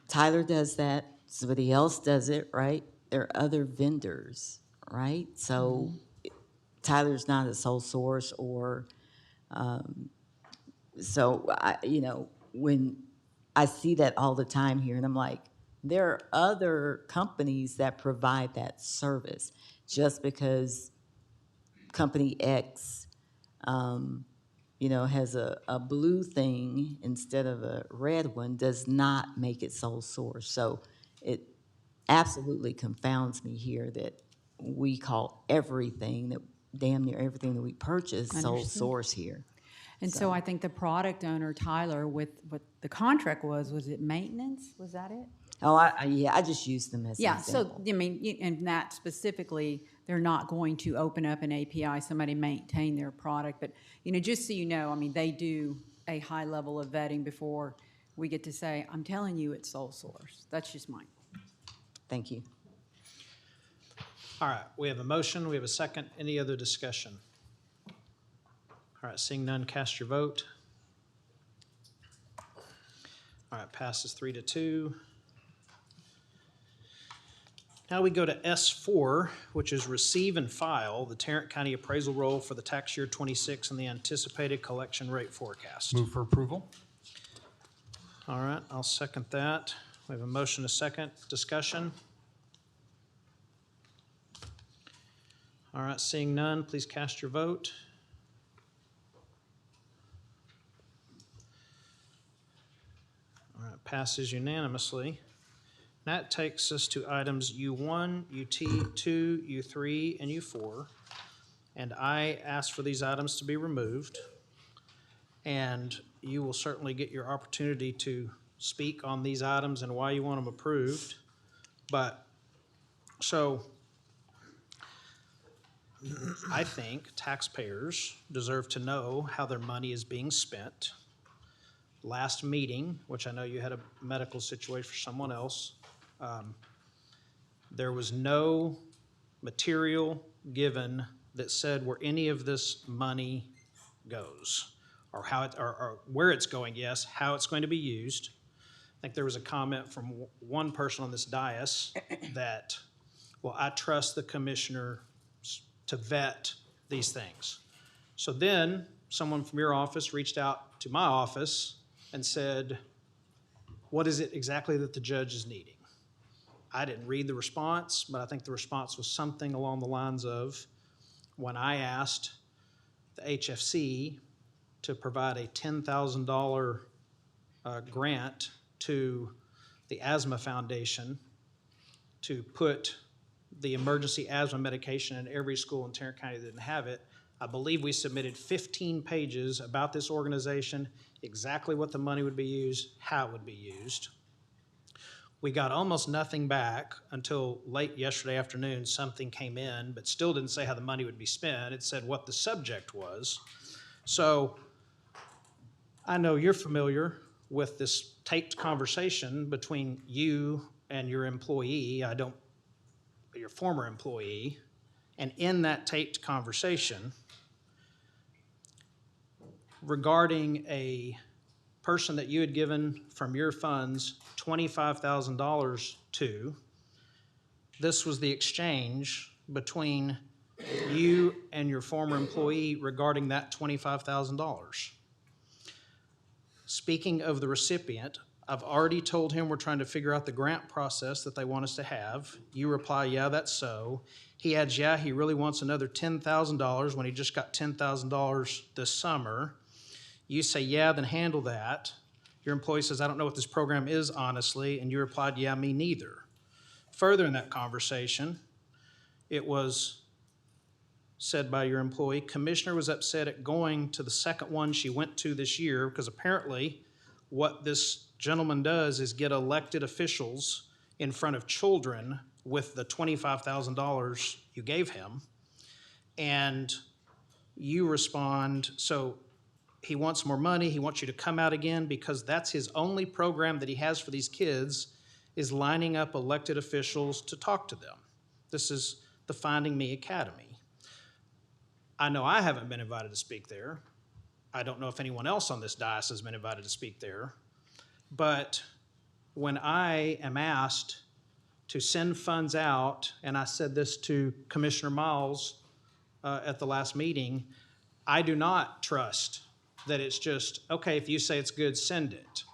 Tyler does that, somebody else does it, right? There are other vendors, right? So Tyler's not a sole source or, so when I see that all the time here and I'm like, there are other companies that provide that service. Just because company X, has a blue thing instead of a red one does not make it sole source. So it absolutely confounds me here that we call everything that, damn near everything that we purchase sole Understood. source here. And so I think the product owner, Tyler, with what the contract was it maintenance? Was that it? Oh, I just used them as an Yeah, example. so, I mean, and that specifically, they're not going to open up an API, somebody maintain their product. But, just so you know, I mean, they do a high level of vetting before we get to say, I'm telling you it's sole source. That's just mine. Thank you. All right, we have a motion, we have a second. Any other discussion? All right, seeing none, cast your vote. All right, passes 3-2. Now we go to S4, which is receive and file the Tarrant County appraisal roll for the tax year 26 and the anticipated collection rate forecast. Move for approval. All right, I'll second that. We have a motion, a second. Discussion? All right, seeing none, please cast your vote. All right, passes unanimously. That takes us to items U1, UT2, U3, and U4. And I ask for these items to be removed. And you will certainly get your opportunity to speak on these items and why you want them approved. But, so, I think taxpayers deserve to know how their money is being spent. Last meeting, which I know you had a medical situation for someone else, there was no material given that said where any of this money goes, or how it, or where it's going, yes, how it's going to be used. I think there was a comment from one person on this dais that, well, I trust the commissioner to vet these things. So then someone from your office reached out to my office and said, what is it exactly that the judge is needing? I didn't read the response, but I think the response was something along the lines of, when I asked the HFC to provide a $10,000 grant to the Asthma Foundation to put the emergency asthma medication in every school in Tarrant County that didn't have it, I believe we submitted 15 pages about this organization, exactly what the money would be used, how it would be used. We got almost nothing back until late yesterday afternoon. Something came in, but still didn't say how the money would be spent. It said what the subject was. So I know you're familiar with this taped conversation between you and your employee. Your former employee. And in that taped conversation regarding a person that you had given from your funds $25,000 to, this was the exchange between you and your former employee regarding that $25,000. Speaking of the recipient, I've already told him we're trying to figure out the grant process that they want us to have. You reply, yeah, that's so. He adds, yeah, he really wants another $10,000 when he just got $10,000 this summer. You say, yeah, then handle that. Your employee says, I don't know what this program is, honestly. And you replied, yeah, me neither. Further in that conversation, it was said by your employee, Commissioner was upset at going to the second one she went to this year because apparently what this gentleman does is get elected officials in front of children with the $25,000 you gave him. And you respond, so he wants more money, he wants you to come out again because that's his only program that he has for these kids is lining up elected officials to talk to them. This is the Finding Me Academy. I know I haven't been invited to speak there. I don't know if anyone else on this dais has been invited to speak there. But when I am asked to send funds out, and I said this to Commissioner Miles at the last meeting, I do not trust that it's just, okay, if you say it's good, send it.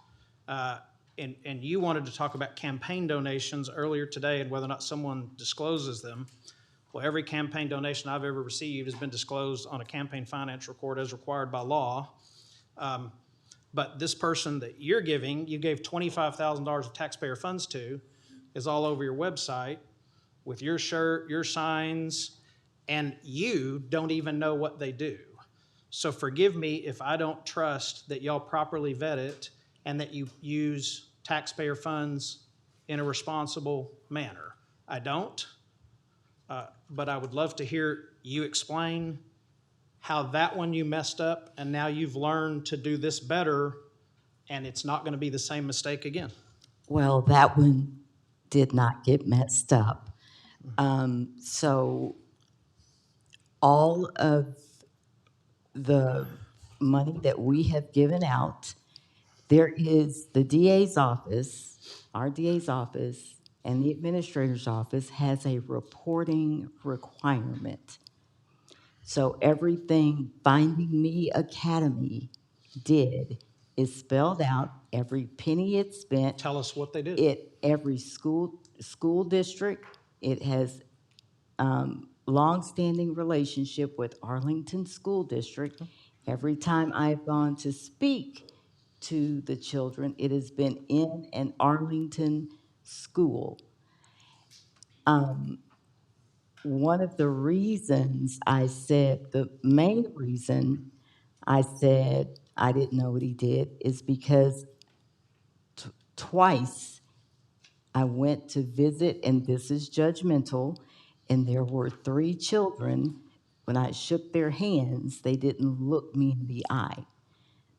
And you wanted to talk about campaign donations earlier today and whether or not someone discloses them. Well, every campaign donation I've ever received has been disclosed on a campaign finance report as required by law. But this person that you're giving, you gave $25,000 of taxpayer funds to, is all over your website with your shirt, your signs, and you don't even know what they do. So forgive me if I don't trust that y'all properly vet it and that you use taxpayer funds in a responsible manner. I don't. But I would love to hear you explain how that one you messed up and now you've learned to do this better and it's not going to be the same mistake again. Well, that one did not get messed up. So all of the money that we have given out, there is the DA's office, our DA's office, and the administrator's office has a reporting requirement. So everything Finding Me Academy did is spelled out, every penny it spent. Tell us what they did. Every school district, it has longstanding relationship with Arlington School District. Every time I've gone to speak to the children, it has been in an Arlington school. One of the reasons I said, the main reason I said I didn't know what he did is because twice I went to visit, and this is judgmental, and there were 3 children. When I shook their hands, they didn't look me in the eye.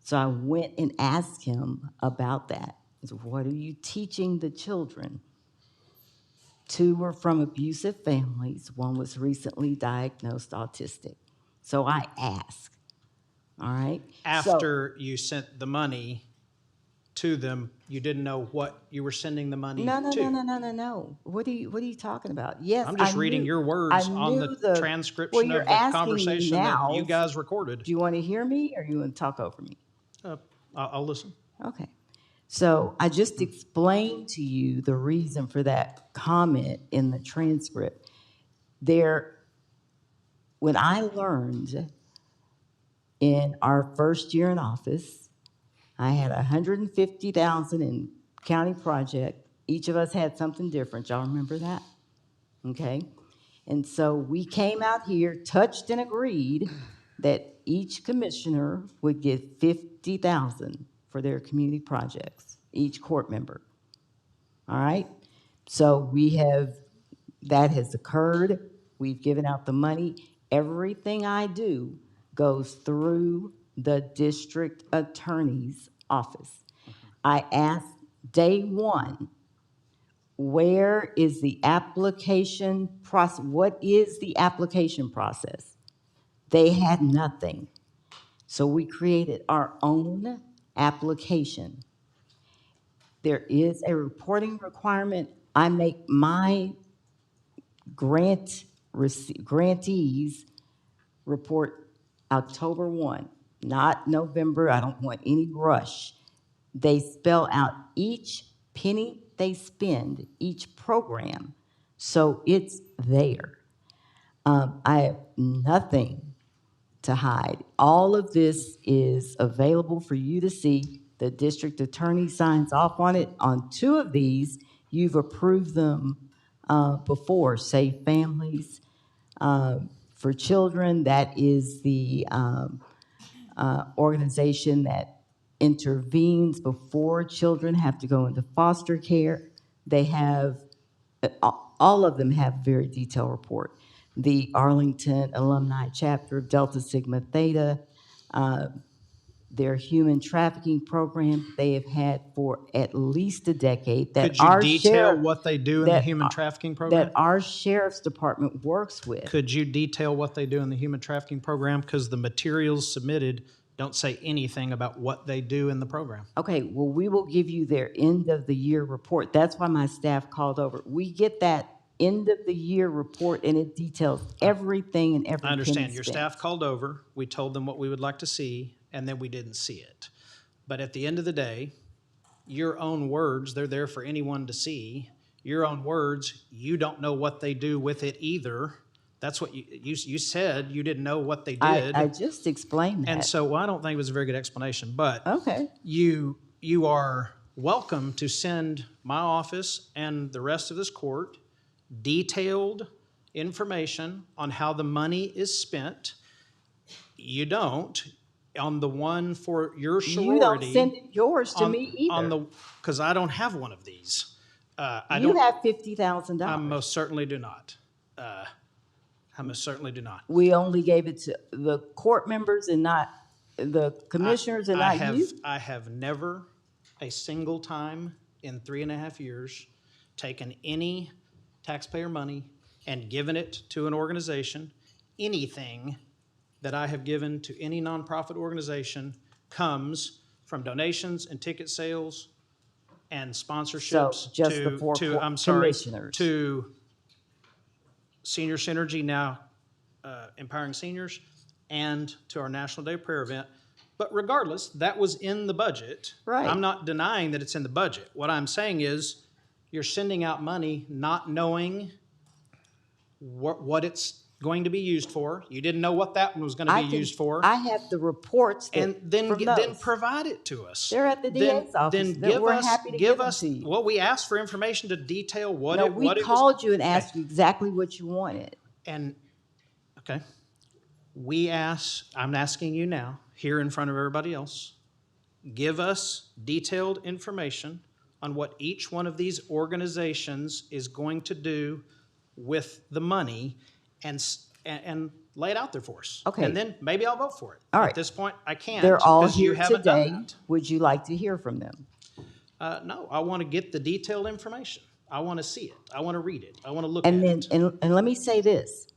So I went and asked him about that. I said, what are you teaching the children? 2 were from abusive families. 1 was recently diagnosed autistic. So I asked, all right? After you sent the money to them, you didn't know what you were sending the money No. to. What are you talking about? Yes, I'm just reading your words on the transcription of the conversation that you guys recorded. Do you want to hear me or you want to talk over me? I'll listen. Okay. So I just explained to you the reason for that comment in the transcript. When I learned in our first year in office, I had $150,000 in county project. Each of us had something different. Y'all remember that? Okay. And so we came out here, touched and agreed that each commissioner would get $50,000 for their community projects, each court member. All right? So that has occurred. We've given out the money. Everything I do goes through the district attorney's office. I asked day one, where is the application process? What is the application process? They had nothing. So we created our own application. There is a reporting requirement. I make my grantees report October 1, not November. I don't want any rush. They spell out each penny they spend, each program, so it's there. I have nothing to hide. All of this is available for you to see. The district attorney signs off on it. On 2 of these, you've approved them before, Safe Families for Children. That is the organization that intervenes before children have to go into foster care. They have, all of them have a very detailed report. The Arlington Alumni Chapter of Delta Sigma Theta, their human trafficking program they have had for at least a decade. That Could you our detail sheriff- what they do in the that- human trafficking program? That our sheriff's department works with. Could you detail what they do in the human trafficking program? Because the materials submitted don't say anything about what they do in the program. Okay, well, we will give you their end of the year report. That's why my staff called over. We get that end of the year report and it details everything and every I understand. penny Your spent. staff called over, we told them what we would like to see, and then we didn't see it. But at the end of the day, your own words, they're there for anyone to see. Your own words, you don't know what they do with it either. That's what you said, you didn't know what they did. I just explained that. And so, well, I don't think it was a very good explanation, but Okay. you are welcome to send my office and the rest of this court detailed information on how the money is spent. You don't. On the one for your sorority. You don't send yours to me either. Because I don't have one of these. You have $50,000. I most certainly do not. I most certainly do not. We only gave it to the court members and not the commissioners and not you? I have never a single time in 3.5 years taken any taxpayer money and given it to an organization. Anything that I have given to any nonprofit organization comes from donations and ticket sales and sponsorships So just the four commissioners. to Senior Synergy, now Empowering Seniors, and to our National Day of Prayer event. But regardless, that was in the budget. Right. I'm not denying that it's in the budget. What I'm saying is you're sending out money not knowing what it's going to be used for. You didn't know what that one was going to be used for. I have the reports that, And then from then those. provide it to us. They're at the DA's office. Then That give we're us happy to give give them us to you. well, we asked for information to detail what No, it we what it was. called you and asked you exactly what you wanted. And okay, I'm asking you now, here in front of everybody else, give us detailed information on what each one of these organizations is going to do with the money, and lay it out there for us. Okay. And then maybe I'll vote for it. All At right. this point, I can't. They're all because you here haven't done today. that. Would you like to hear from them? No, I want to get the detailed information. I want to see it. I want to read it. I want to look And at then, it. and let me say this.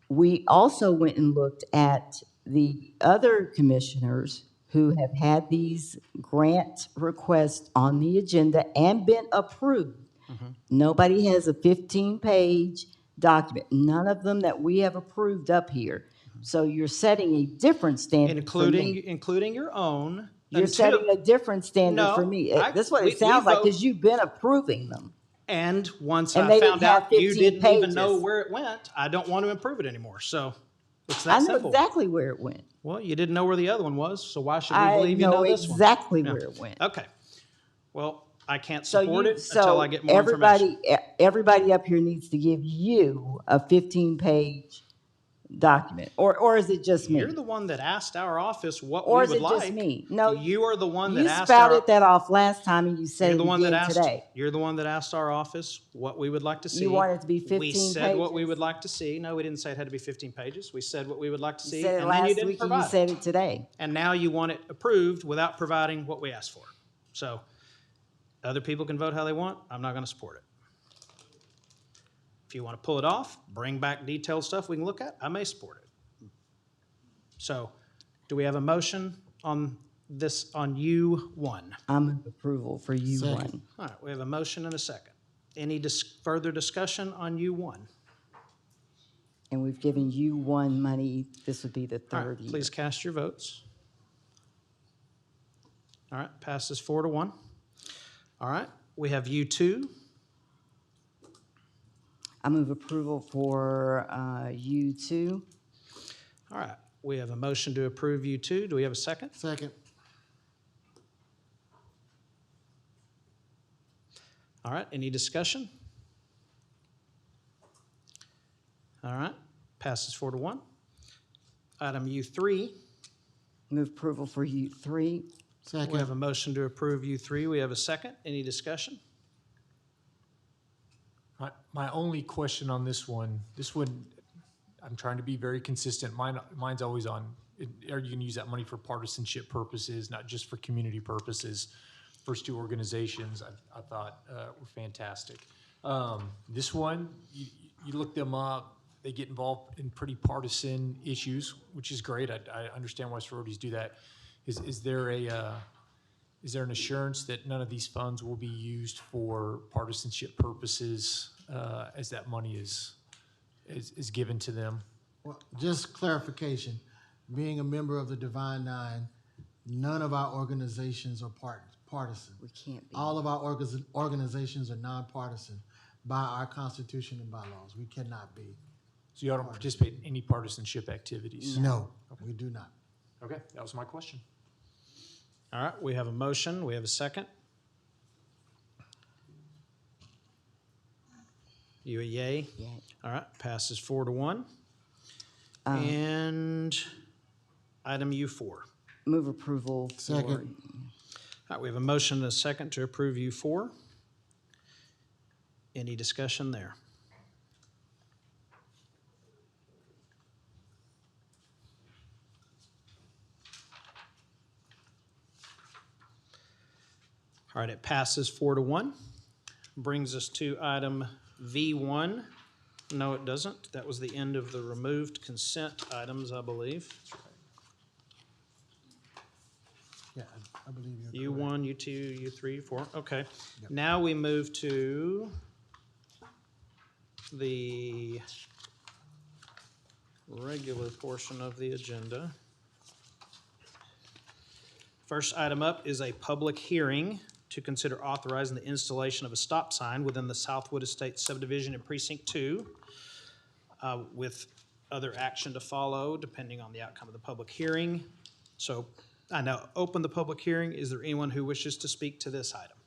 We also went and looked at the other commissioners who have had these grant requests on the agenda and been approved. Nobody has a 15-page document, none of them that we have approved up here. So you're setting a different standard for me. Including your own. You're until- setting a different standard No, for me. That's what we it sounds like, vote- because you've been approving them. And once And I they found didn't have out you 15 didn't even know pages. where it went, I don't want to improve it anymore. So it's I that know simple. exactly where it went. Well, you didn't know where the other one was, so why should we I believe you know know this one? exactly Yeah. where it went. Okay. Well, I can't So support you, it so until I get more information. everybody up here needs to give you a 15-page document, or is it just me? You're the one that asked our office what Or we is would it like. just me? No, you are the one that You asked spouted our, that off last time, and you said You're it the one that again asked. today. You're the one that asked our office what we would like to see. You want it to be 15 We said what we pages? would like to see. No, we didn't say it had to be 15 pages. We said what we would like to see, You said it and then you last didn't week, and you provide said it. it today. And now you want it approved without providing what we asked for. So other people can vote how they want. I'm not going to support it. If you want to pull it off, bring back detailed stuff we can look at, I may support it. So, do we have a motion on this, on U1? I'm in approval for U1. Second. All right, we have a motion and a second. Any further discussion on U1? And we've given U1 money, this would be the All right, third year. please cast your votes. All right, passes 4-1. All right, we have U2. I move approval for U2. All right, we have a motion to approve U2. Do we have a second? Second. All right, any discussion? All right, passes 4-1. Item U3. Move approval for U3. Second. We have a motion to approve U3. We have a second. Any discussion? My only question on this one, I'm trying to be very consistent. Mine's always on, are you gonna use that money for partisanship purposes, not just for community purposes? First two organizations I thought were fantastic. This one, you look them up, they get involved in pretty partisan issues, which is great. I understand why sororities do that. Is there an assurance that none of these funds will be used for partisanship purposes as that money is given to them? Well, just clarification, being a member of the Divine Nine, none of our organizations are partisan. We can't be. All of our organizations are nonpartisan by our Constitution and bylaws. We cannot be. So y'all don't participate in any partisanship activities? No, we do not. Okay, that was my question. All right, we have a motion. We have a second. You a yay? Yay. All right, passes 4-1. Um, And item U4. Move approval for. Second. All right, we have a motion and a second to approve U4. Any discussion there? All right, it passes 4-1. Brings us to item V1. No, it doesn't. That was the end of the removed consent items, I believe. Yeah, I believe you're correct. U1, U2, U3, U4. Okay. Now we move to the regular portion of the agenda. First item up is a public hearing to consider authorizing the installation of a stop sign within the Southwood Estates subdivision in Precinct 2, with other action to follow depending on the outcome of the public hearing. So I now open the public hearing. Is there anyone who wishes to speak to this item?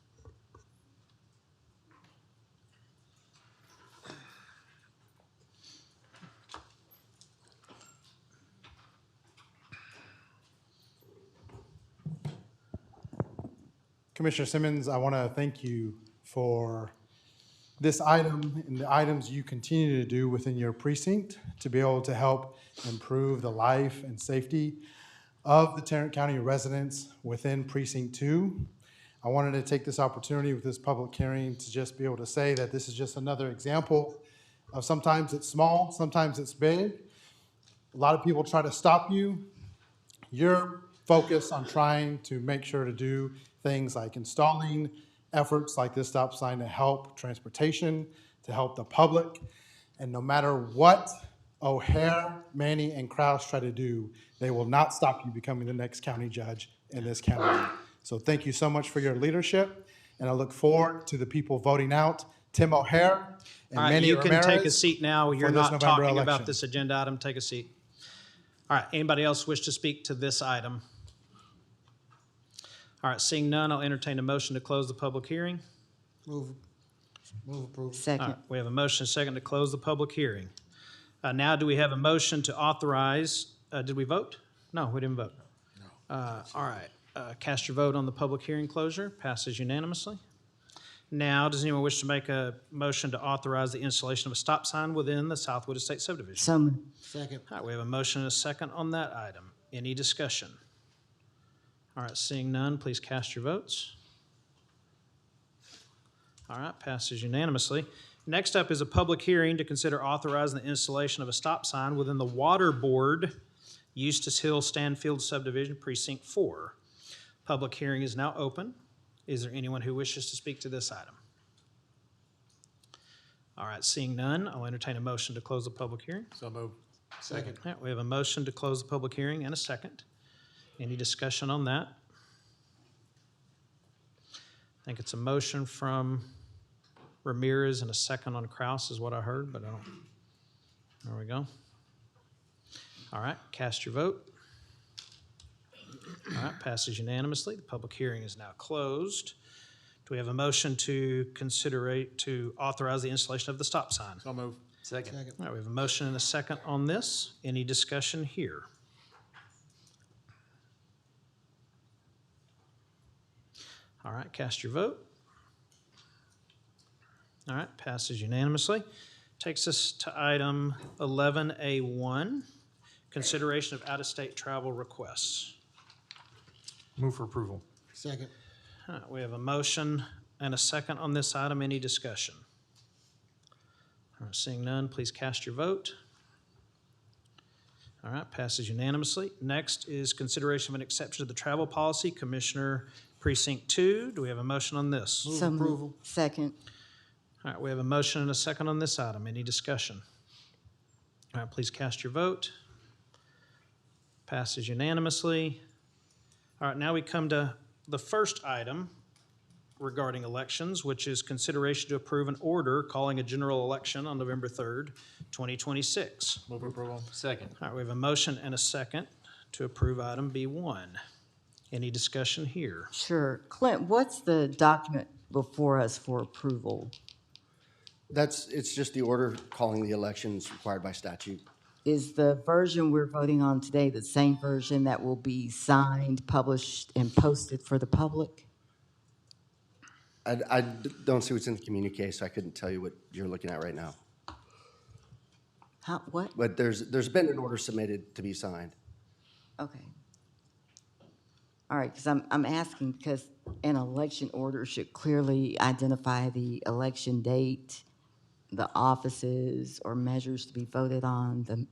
Commissioner Simmons, I want to thank you for this item and the items you continue to do within your precinct to be able to help improve the life and safety of the Tarrant County residents within Precinct 2. I wanted to take this opportunity with this public hearing to just be able to say that this is just another example of sometimes it's small, sometimes it's big. A lot of people try to stop you. You're focused on trying to make sure to do things like installing efforts like this stop sign to help transportation, to help the public. And no matter what O'Hare, Manny, and Kraus try to do, they will not stop you becoming the next county judge in this county. So thank you so much for your leadership, and I look forward to the people voting out Tim O'Hare and All right, Manny you can take a Ramirez seat now. You're for this not November talking election. about this agenda item. Take a seat. All right, anybody else wish to speak to this item? All right, seeing none, I'll entertain a motion to close the public hearing. Move approval. All Second. right, we have a motion, second, to close the public hearing. Now, do we have a motion to authorize, did we vote? No, we didn't vote. All right, cast your vote on the public hearing closure. Passes unanimously. Now, does anyone wish to make a motion to authorize the installation of a stop sign within the Southwood Estates subdivision? Some. Second. All right, we have a motion and a second on that item. Any discussion? All right, seeing none, please cast your votes. All right, passes unanimously. Next up is a public hearing to consider authorizing the installation of a stop sign within the Water Board, Eustis Hill Stanfield Subdivision, Precinct 4. Public hearing is now open. Is there anyone who wishes to speak to this item? All right, seeing none, I'll entertain a motion to close the public hearing. So moved. Second. All right, we have a motion to close the public hearing and a second. Any discussion on that? I think it's a motion from Ramirez and a second on Kraus is what I heard, but I don't. There we go. All right, cast your vote. All right, passes unanimously. The public hearing is now closed. Do we have a motion to authorize the installation of the stop sign? So moved. Second. All right, we have a motion and a second on this. Any discussion here? All right, cast your vote. All right, passes unanimously. Takes us to item 11A1, consideration of out-of-state travel requests. Move for approval. Second. All right, we have a motion and a second on this item. Any discussion? All right, seeing none, please cast your vote. All right, passes unanimously. Next is consideration of an exception to the travel policy. Commissioner Precinct 2, do we have a motion on this? So approval. Second. All right, we have a motion and a second on this item. Any discussion? All right, please cast your vote. Passes unanimously. All right, now we come to the first item regarding elections, which is consideration to approve an order calling a general election on November 3rd, 2026. Move approval. Second. All right, we have a motion and a second to approve item B1. Any discussion here? Sure. Clint, what's the document before us for approval? It's just the order calling the elections required by statute. Is the version we're voting on today the same version that will be signed, published, and posted for the public? I don't see what's in the communique, so I couldn't tell you what you're looking at right now. What? But there's been an order submitted to be signed. Okay. All right, because I'm asking because an election order should clearly identify the election date, the offices or measures to be voted on, the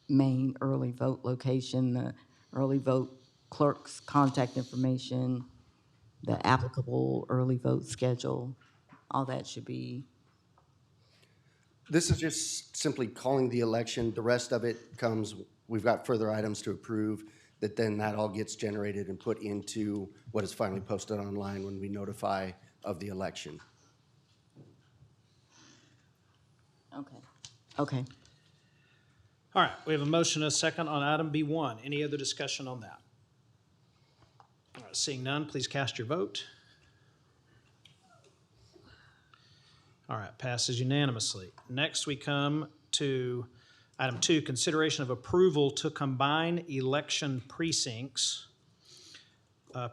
main early vote location, the early vote clerk's contact information, the applicable early vote schedule. All that should be. This is just simply calling the election. The rest of it comes, we've got further items to approve, that all gets generated and put into what is finally posted online when we notify of the election. Okay. Okay. All right, we have a motion and a second on item B1. Any other discussion on that? All right, seeing none, please cast your vote. All right, passes unanimously. Next, we come to item 2, consideration of approval to combine election precincts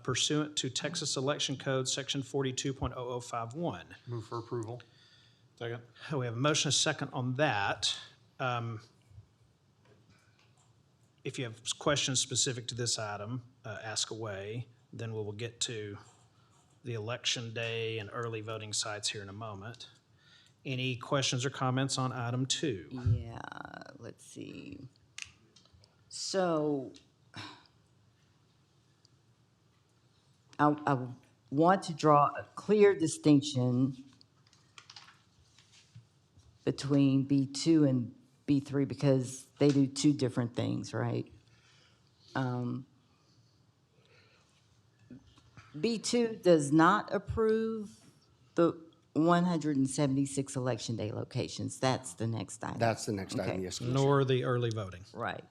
pursuant to Texas Election Code, Section 42.0051. Move for approval. Second. We have a motion and a second on that. If you have questions specific to this item, ask away. Then we will get to the election day and early voting sites here in a moment. Any questions or comments on item 2? Yeah, let's see. So I want to draw a clear distinction between B2 and B3 because they do two different things, right? B2 does not approve the 176 election day locations. That's the next item. That's the next item, Okay. yes, Commissioner. Nor the early voting. Right.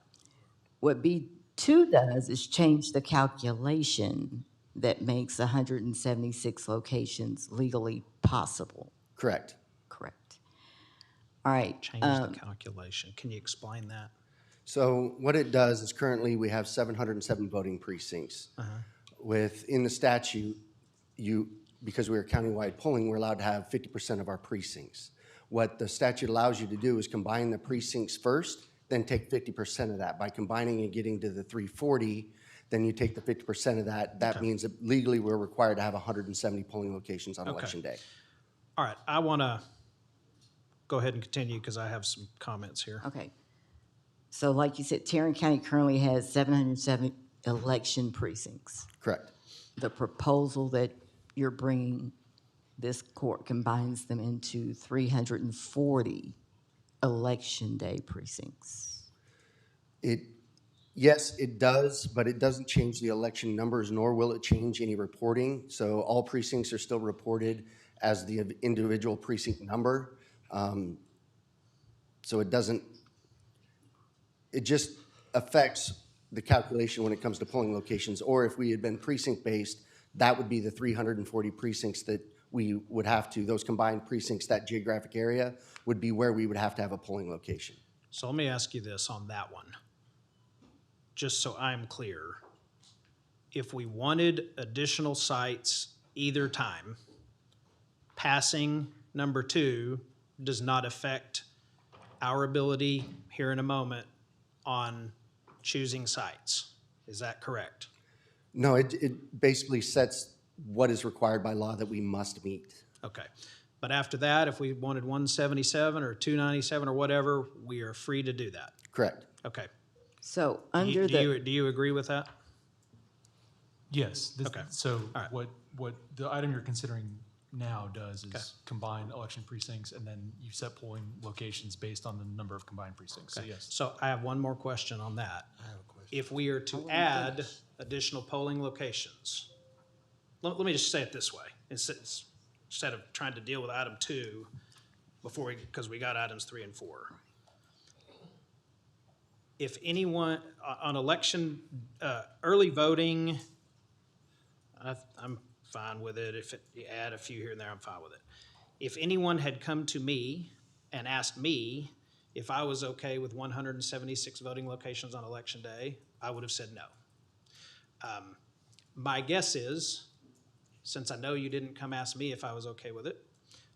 What B2 does is change the calculation that makes 176 locations legally possible. Correct. Correct. All right. Change the calculation. Can you explain that? So what it does is currently we have 707 voting precincts. Within the statute, because we are countywide polling, we're allowed to have 50% of our precincts. What the statute allows you to do is combine the precincts first, then take 50% of that. By combining and getting to the 340, then you take the 50% of that. That means that legally we're required to have 170 polling locations on election day. All right, I want to go ahead and continue because I have some comments here. Okay. So like you said, Tarrant County currently has 707 election precincts. Correct. The proposal that you're bringing this court combines them into 340 election day precincts. Yes, it does, but it doesn't change the election numbers, nor will it change any reporting. So all precincts are still reported as the individual precinct number. So it doesn't, it just affects the calculation when it comes to polling locations. Or if we had been precinct-based, that would be the 340 precincts that we would have to, those combined precincts, that geographic area would be where we would have to have a polling location. So let me ask you this on that one, just so I'm clear. If we wanted additional sites either time, passing number 2 does not affect our ability here in a moment on choosing sites. Is that correct? No, it basically sets what is required by law that we must meet. Okay. But after that, if we wanted 177 or 297 or whatever, we are free to do that. Correct. Okay. So Do you agree with that? Yes. Okay. So All right. what the item you're considering now does is combine election precincts, and then you set polling locations based on the number of combined precincts. So Okay. yes. So I have one more question on that. I have a question. If we are to add additional polling locations, let me just say it this way. Instead of trying to deal with item 2 because we got items 3 and 4. If anyone, on election, early voting, I'm fine with it. If you add a few here and there, I'm fine with it. If anyone had come to me and asked me if I was okay with 176 voting locations on election day, I would have said no. My guess is, since I know you didn't come ask me if I was okay with it,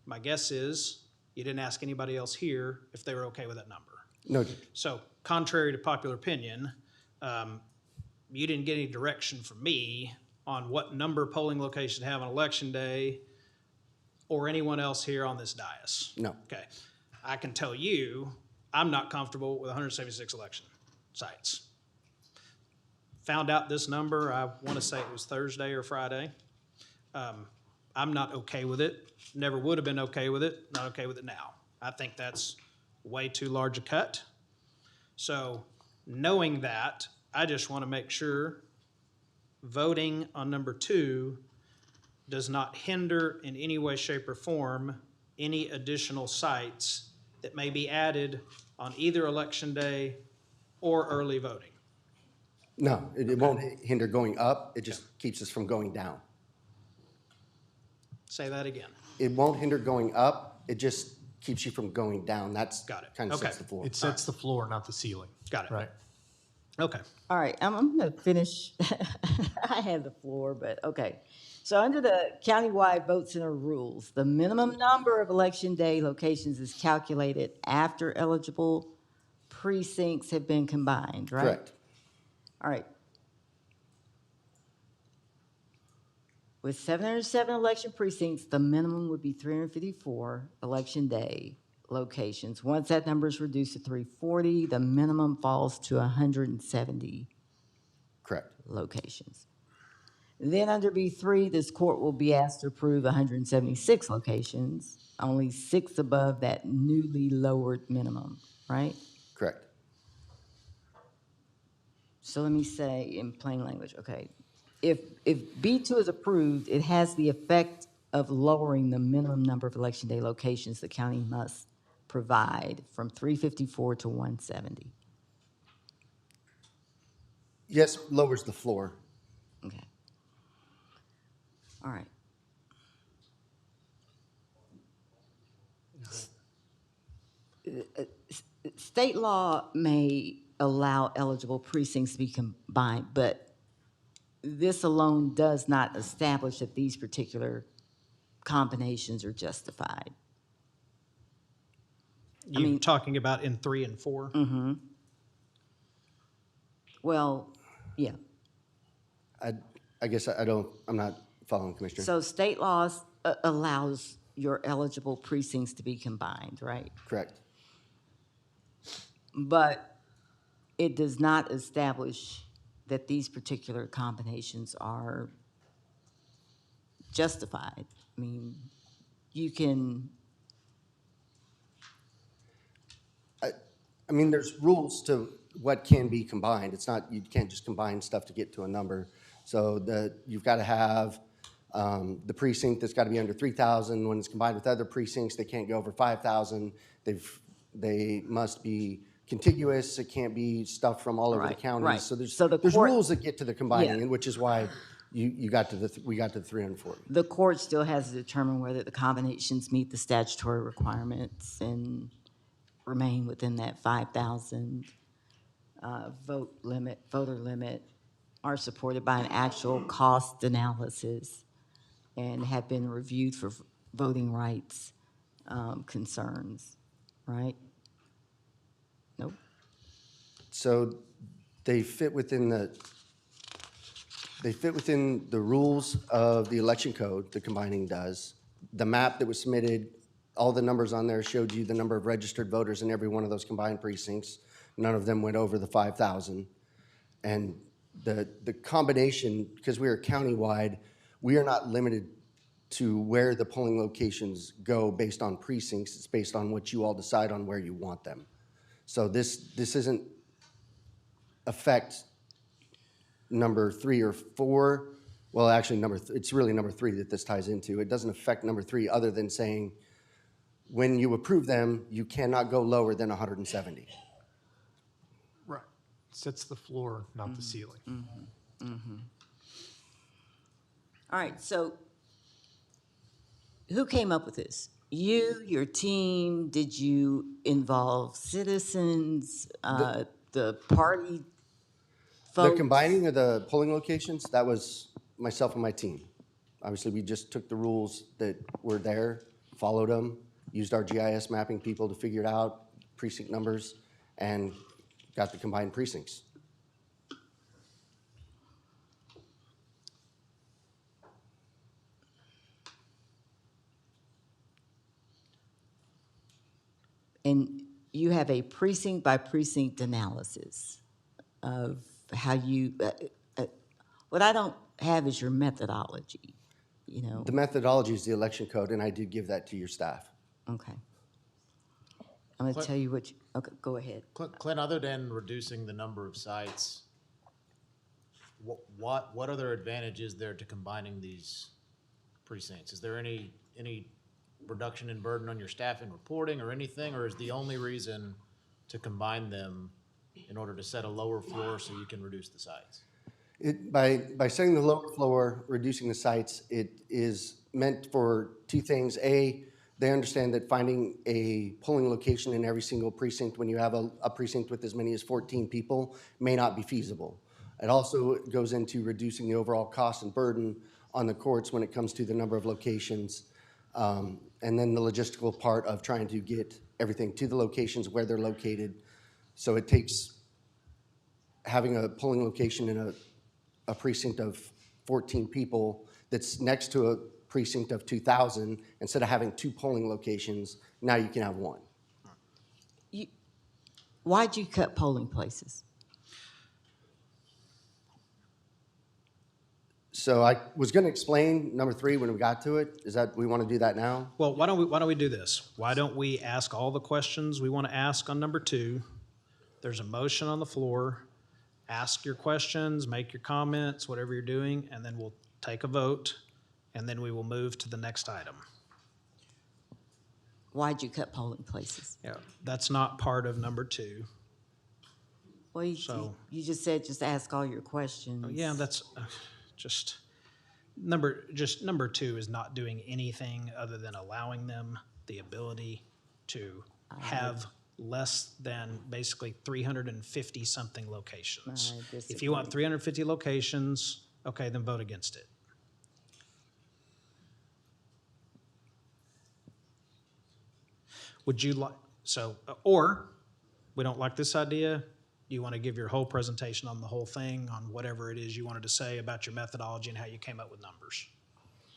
my guess is you didn't ask anybody else here if they were okay with that number. No. So contrary to popular opinion, you didn't get any direction from me on what number polling locations to have on election day or anyone else here on this dais. No. Okay. I can tell you, I'm not comfortable with 176 election sites. Found out this number, I want to say it was Thursday or Friday. I'm not okay with it. Never would have been okay with it. Not okay with it now. I think that's way too large a cut. So knowing that, I just want to make sure voting on number 2 does not hinder in any way, shape, or form any additional sites that may be added on either election day or early voting. No, it won't hinder going up. It just keeps us from going down. Say that again. It won't hinder going up. It just keeps you from going down. That's Got it. kind of Okay. sets the floor. It sets the floor, not the ceiling. Got it. Right. Okay. All right, I'm going to finish. I have the floor, but okay. So under the countywide vote center rules, the minimum number of election day locations is calculated after eligible precincts have been combined, right? Correct. All right. With 707 election precincts, the minimum would be 354 election day locations. Once that number is reduced to 340, the minimum falls to 170 Correct. locations. Then under B3, this court will be asked to approve 176 locations, only 6 above that newly lowered minimum, right? Correct. So let me say in plain language, okay. If B2 is approved, it has the effect of lowering the minimum number of election day locations the county must provide from 354 to 170. Yes, lowers the floor. Okay. All right. State law may allow eligible precincts to be combined, but this alone does not establish that these particular combinations are justified. You're talking about in 3 and 4? Mm-hmm. Well, yeah. I guess I'm not following, Commissioner. So state laws allows your eligible precincts to be combined, right? Correct. But it does not establish that these particular combinations are justified. I mean, you can, I mean, there's rules to what can be combined. It's not, you can't just combine stuff to get to a number. So you've got to have the precinct that's got to be under 3,000. When it's combined with other precincts, they can't go over 5,000. They must be contiguous. It can't be stuff from all over the Right, counties. right. So there's So the there's court- rules that get to the combining, Yeah. and which is why we got to the 340. the court still has to determine whether the combinations meet the statutory requirements and remain within that 5,000 voter limit, are supported by an actual cost analysis and have been reviewed for voting rights concerns, right? Nope. So they fit within the rules of the election code, the combining does. The map that was submitted, all the numbers on there showed you the number of registered voters in every one of those combined precincts. None of them went over the 5,000. And the combination, because we are countywide, we are not limited to where the polling locations go based on precincts. It's based on what you all decide on where you want them. So this isn't affect number 3 or 4. Well, actually, it's really number 3 that this ties into. It doesn't affect number 3 other than saying when you approve them, you cannot go lower than 170. Right. Sets the floor, not the ceiling. All right, so who came up with this? You, your team? Did you involve citizens, the party folks? The combining of the polling locations, that was myself and my team. Obviously, we just took the rules that were there, followed them, used our GIS mapping people to figure it out, precinct numbers, and got the combined precincts. And you have a precinct by precinct analysis of how you, what I don't have is your methodology, you know? The methodology is the election code, and I did give that to your staff. Okay. I'm gonna tell you what, okay, go ahead. Clint, other than reducing the number of sites, what other advantage is there to combining these precincts? Is there any reduction in burden on your staff in reporting or anything, or is the only reason to combine them in order to set a lower floor so you can reduce the sites? By setting the lower floor, reducing the sites, it is meant for 2 things. A, they understand that finding a polling location in every single precinct when you have a precinct with as many as 14 people may not be feasible. It also goes into reducing the overall cost and burden on the courts when it comes to the number of locations, and then the logistical part of trying to get everything to the locations where they're located. So it takes having a polling location in a precinct of 14 people that's next to a precinct of 2,000, instead of having 2 polling locations, now you can have 1. Why'd you cut polling places? So I was going to explain number 3 when we got to it. Is that, we want to do that now? Well, why don't we do this? Why don't we ask all the questions we want to ask on number 2? There's a motion on the floor. Ask your questions, make your comments, whatever you're doing, and then we'll take a vote, and then we will move to the next item. Why'd you cut polling places? Yeah, that's not part of number 2. Well, you just said just ask all your questions. Yeah, that's just number 2 is not doing anything other than allowing them the ability to have less than basically 350 something locations. If you want 350 locations, okay, then vote against it. Would you like, or we don't like this idea? Do you want to give your whole presentation on the whole thing, on whatever it is you wanted to say about your methodology and how you came up with numbers?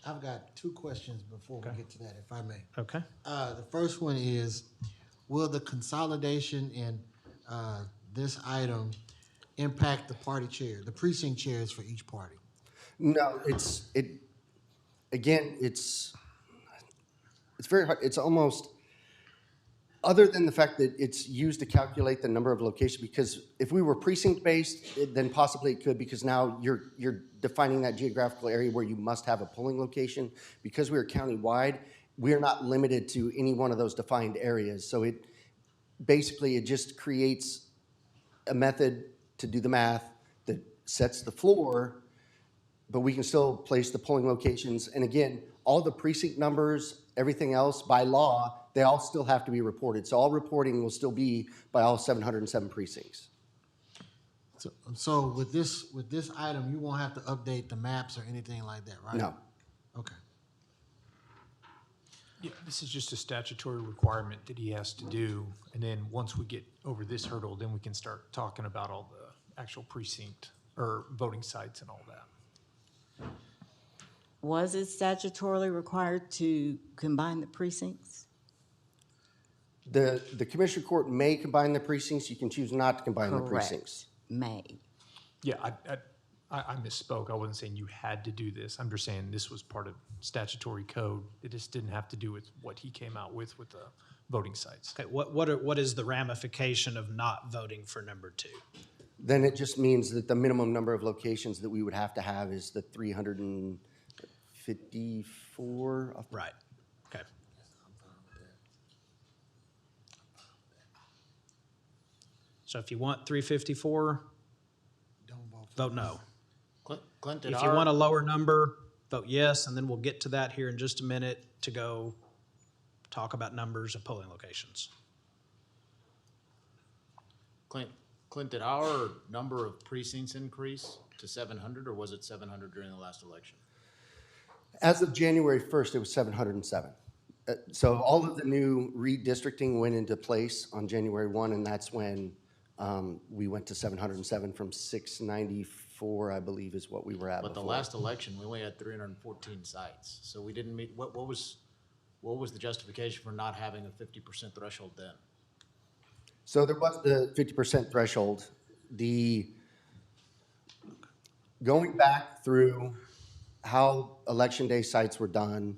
I've got two questions before we get to that, if I may. Okay. The first one is, will the consolidation in this item impact the party chair, the precinct chairs for each party? No, again, it's very hard. It's almost, other than the fact that it's used to calculate the number of locations, because if we were precinct-based, then possibly it could, because now you're defining that geographical area where you must have a polling location. Because we are county-wide, we are not limited to any one of those defined areas. So it just creates a method to do the math that sets the floor, but we can still place the polling locations. And again, all the precinct numbers, everything else by law, they all still have to be reported. So all reporting will still be by all 707 precincts. So with this item, you won't have to update the maps or anything like that, right? No. Okay. Yeah, this is just a statutory requirement that he has to do, and then once we get over this hurdle, then we can start talking about all the actual precinct or voting sites and all that. Was it statutorily required to combine the precincts? The Commissioner Court may combine the precincts. You can choose not to combine the Correct. precincts. May. Yeah, I misspoke. I wasn't saying you had to do this. I'm just saying this was part of statutory code. It just didn't have to do with what he came out with the voting sites. Okay, what is the ramification of not voting for number 2? Then it just means that the minimum number of locations that we would have to have is the 354. Right. Okay. So if you want 354, vote no. Clint, If you want a lower number, vote yes, and then we'll get to that here in just a minute to go talk about numbers of polling locations. Clint, did our number of precincts increase to 700, or was it 700 during the last election? As of January 1st, it was 707. So all of the new redistricting went into place on January 1, and that's when we went to 707 from 694, I believe, is what we were at But the before. last election, we only had 314 sites, so we didn't meet, what was the justification for not having a 50% threshold then? So there was the 50% threshold. Going back through how election day sites were done,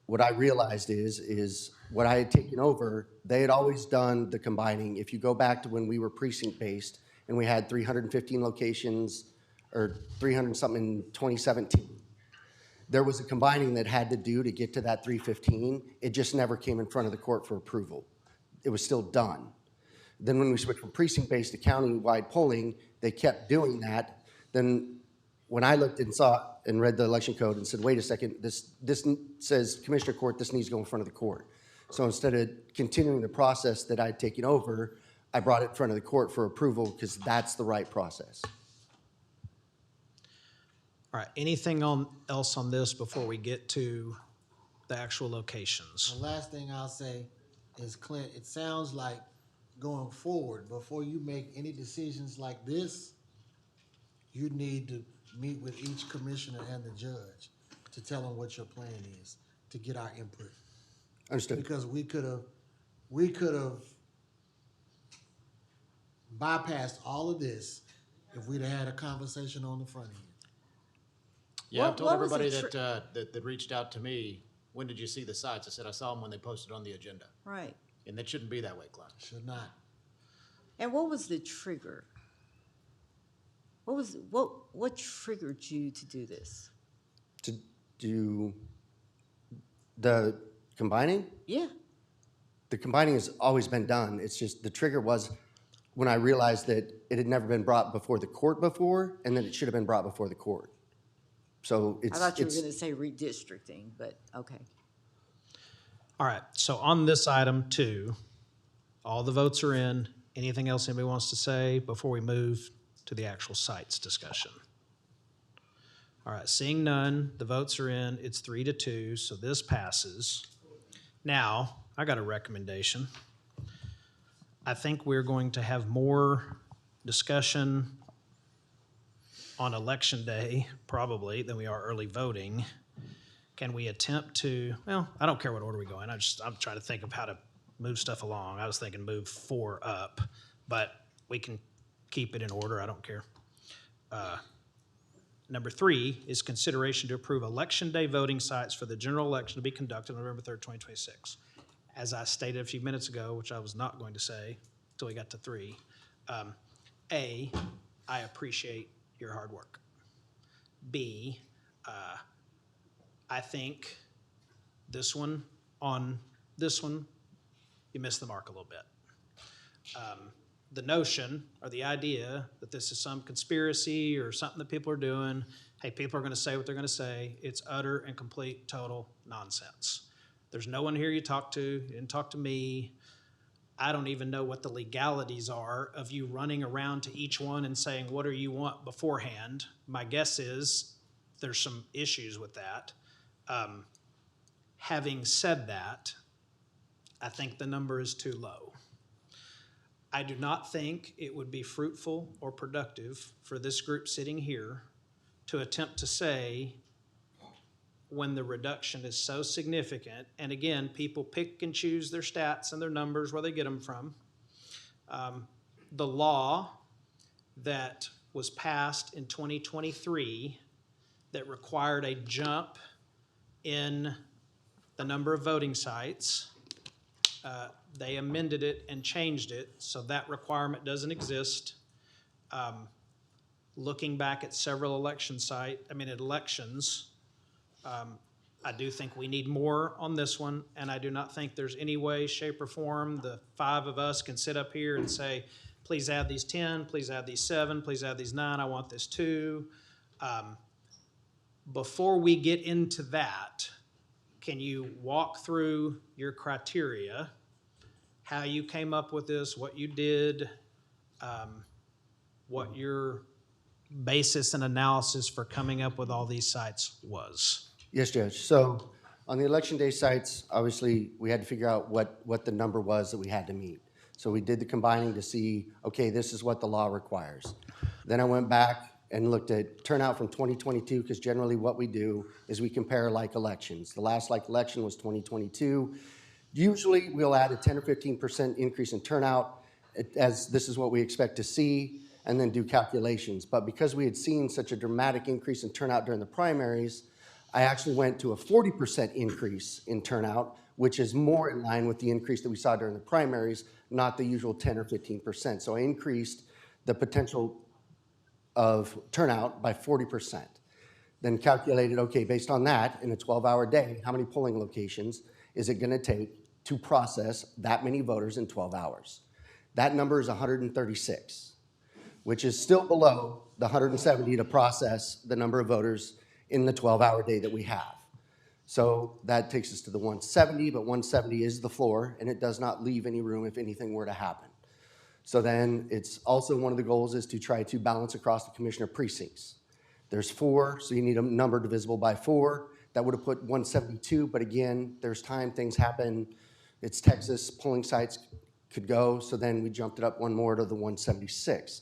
what I realized is what I had taken over, they had always done the combining. If you go back to when we were precinct-based and we had 315 locations or 300-something in 2017, there was a combining that had to do to get to that 315. It just never came in front of the court for approval. It was still done. Then when we switched from precinct-based to county-wide polling, they kept doing that. Then when I looked and saw and read the election code and said, wait a second, this says Commissioner Court, this needs to go in front of the court. So instead of continuing the process that I'd taken over, I brought it in front of the court for approval because that's the right process. All right, anything else on this before we get to the actual locations? The last thing I'll say is, Clint, it sounds like going forward, before you make any decisions like this, you need to meet with each commissioner and the judge to tell them what your plan is, to get our input. Understood. Because we could have bypassed all of this if we'd have had a conversation on the front end. Yeah, I've told everybody that reached out to me, when did you see the sites? I said, I saw them when they posted on the agenda. Right. And that shouldn't be that way, Clint. Should not. And what was the trigger? What triggered you to do this? To do the combining? Yeah. The combining has always been done. It's just the trigger was when I realized that it had never been brought before the court before, and that it should have been brought before the court. So it's. I thought you were going to say redistricting, but okay. All right, so on this item 2, all the votes are in. Anything else anybody wants to say before we move to the actual sites discussion? All right, seeing none, the votes are in. It's 3-2, so this passes. Now, I got a recommendation. I think we're going to have more discussion on election day, probably, than we are early voting. Can we attempt to, well, I don't care what order we go in. I'm trying to think of how to move stuff along. I was thinking move 4 up, but we can keep it in order. I don't care. Number 3 is consideration to approve election day voting sites for the general election to be conducted on November 3rd, 2026. As I stated a few minutes ago, which I was not going to say until we got to 3, A, I appreciate your hard work. B, I think this one, you missed the mark a little bit. The notion or the idea that this is some conspiracy or something that people are doing, hey, people are going to say what they're going to say, it's utter and complete, total nonsense. There's no one here you talk to, you didn't talk to me. I don't even know what the legalities are of you running around to each one and saying, what do you want beforehand? My guess is there's some issues with that. Having said that, I think the number is too low. I do not think it would be fruitful or productive for this group sitting here to attempt to say when the reduction is so significant, and again, people pick and choose their stats and their numbers where they get them from. The law that was passed in 2023 that required a jump in the number of voting sites, they amended it and changed it, so that requirement doesn't exist. Looking back at several elections, I do think we need more on this one, and I do not think there's any way, shape, or form the 5 of us can sit up here and say, please add these 10, please add these 7, please add these 9, I want this 2. Before we get into that, can you walk through your criteria, how you came up with this, what you did, what your basis and analysis for coming up with all these sites was? Yes, Judge. So on the election day sites, obviously, we had to figure out what the number was that we had to meet. So we did the combining to see, okay, this is what the law requires. Then I went back and looked at turnout from 2022, because generally what we do is we compare like elections. The last like election was 2022. Usually we'll add a 10 or 15% increase in turnout, as this is what we expect to see, and then do calculations. But because we had seen such a dramatic increase in turnout during the primaries, I actually went to a 40% increase in turnout, which is more in line with the increase that we saw during the primaries, not the usual 10 or 15%. So I increased the potential of turnout by 40%. Then calculated, okay, based on that, in a 12-hour day, how many polling locations is it going to take to process that many voters in 12 hours? That number is 136, which is still below the 170 to process the number of voters in the 12-hour day that we have. So that takes us to the 170, but 170 is the floor, and it does not leave any room if anything were to happen. So then it's also one of the goals is to try to balance across the commissioner precincts. There's 4, so you need a number divisible by 4. That would have put 172, but again, there's time, things happen. It's Texas, polling sites could go, so then we jumped it up one more to the 176.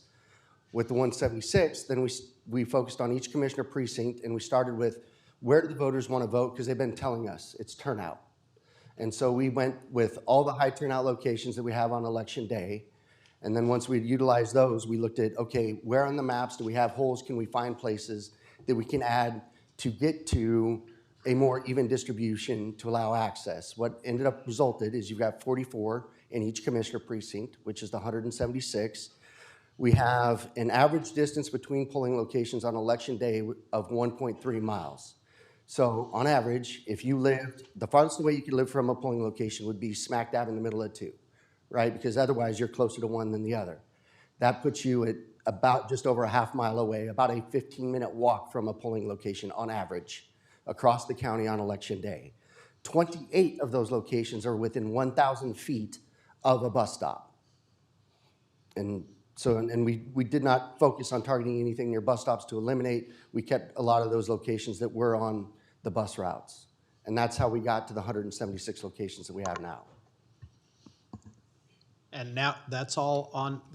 With the 176, then we focused on each commissioner precinct, and we started with where do the voters want to vote, because they've been telling us it's turnout. And so we went with all the high turnout locations that we have on election day. And then once we'd utilized those, we looked at, okay, where on the maps do we have holes? Can we find places that we can add to get to a more even distribution to allow access? What ended up resulted is you've got 44 in each commissioner precinct, which is the 176. We have an average distance between polling locations on election day of 1.3 miles. So on average, if you lived, the farthest away you could live from a polling location would be smack dab in the middle of 2. Right? Because otherwise you're closer to one than the other. That puts you at about just over a half mile away, about a 15-minute walk from a polling location on average across the county on election day. 28 of those locations are within 1,000 feet of a bus stop. And so, we did not focus on targeting anything near bus stops to eliminate. We kept a lot of those locations that were on the bus routes. And that's how we got to the 176 locations that we have now. And now that's all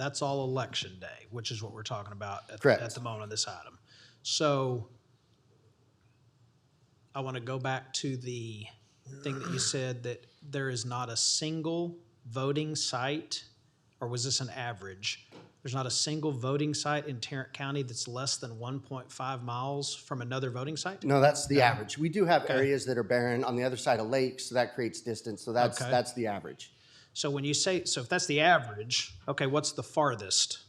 election day, which is what we're talking about at the moment on this item. So I want to go back to the thing that you said that there is not a single voting site, or was this an average? There's not a single voting site in Tarrant County that's less than 1.5 miles from another voting site? No, that's the No. average. We do have Okay. areas that are barren on the other side of lakes, so that creates distance, so that's, Okay. that's the average. So when you say, so if that's the average, okay, what's the farthest?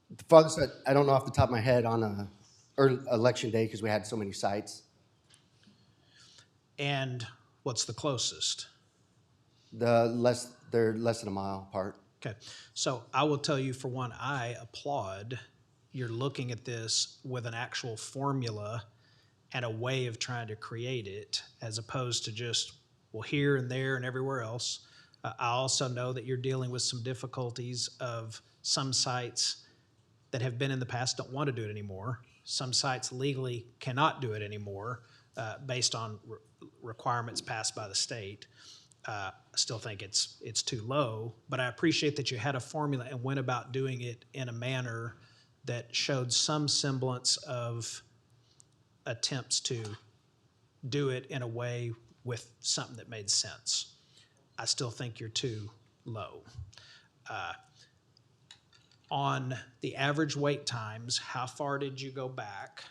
The farthest, I don't know off the top of my head on election day, because we had so many sites. And what's the closest? They're less than a mile apart. Okay, so I will tell you, for one, I applaud you're looking at this with an actual formula and a way of trying to create it, as opposed to just, well, here and there and everywhere else. I also know that you're dealing with some difficulties of some sites that have been in the past don't want to do it anymore. Some sites legally cannot do it anymore based on requirements passed by the state. I still think it's too low, but I appreciate that you had a formula and went about doing it in a manner that showed some semblance of attempts to do it in a way with something that made sense. I still think you're too low. On the average wait times, how far did you go back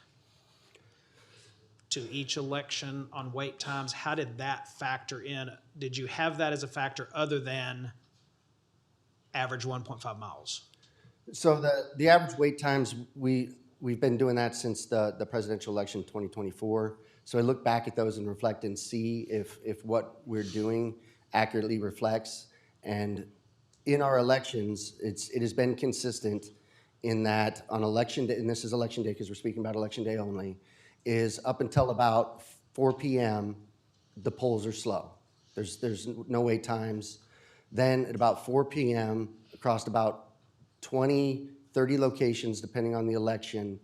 to each election on wait times? How did that factor in? Did you have that as a factor other than average 1.5 miles? So the average wait times, we've been doing that since the presidential election 2024. So I look back at those and reflect and see if what we're doing accurately reflects. And in our elections, it has been consistent in that on election day, and this is election day because we're speaking about election day only, is up until about 4 p.m., the polls are slow. There's no wait times. Then at about 4 p.m., across about 20, 30 locations, depending on the election,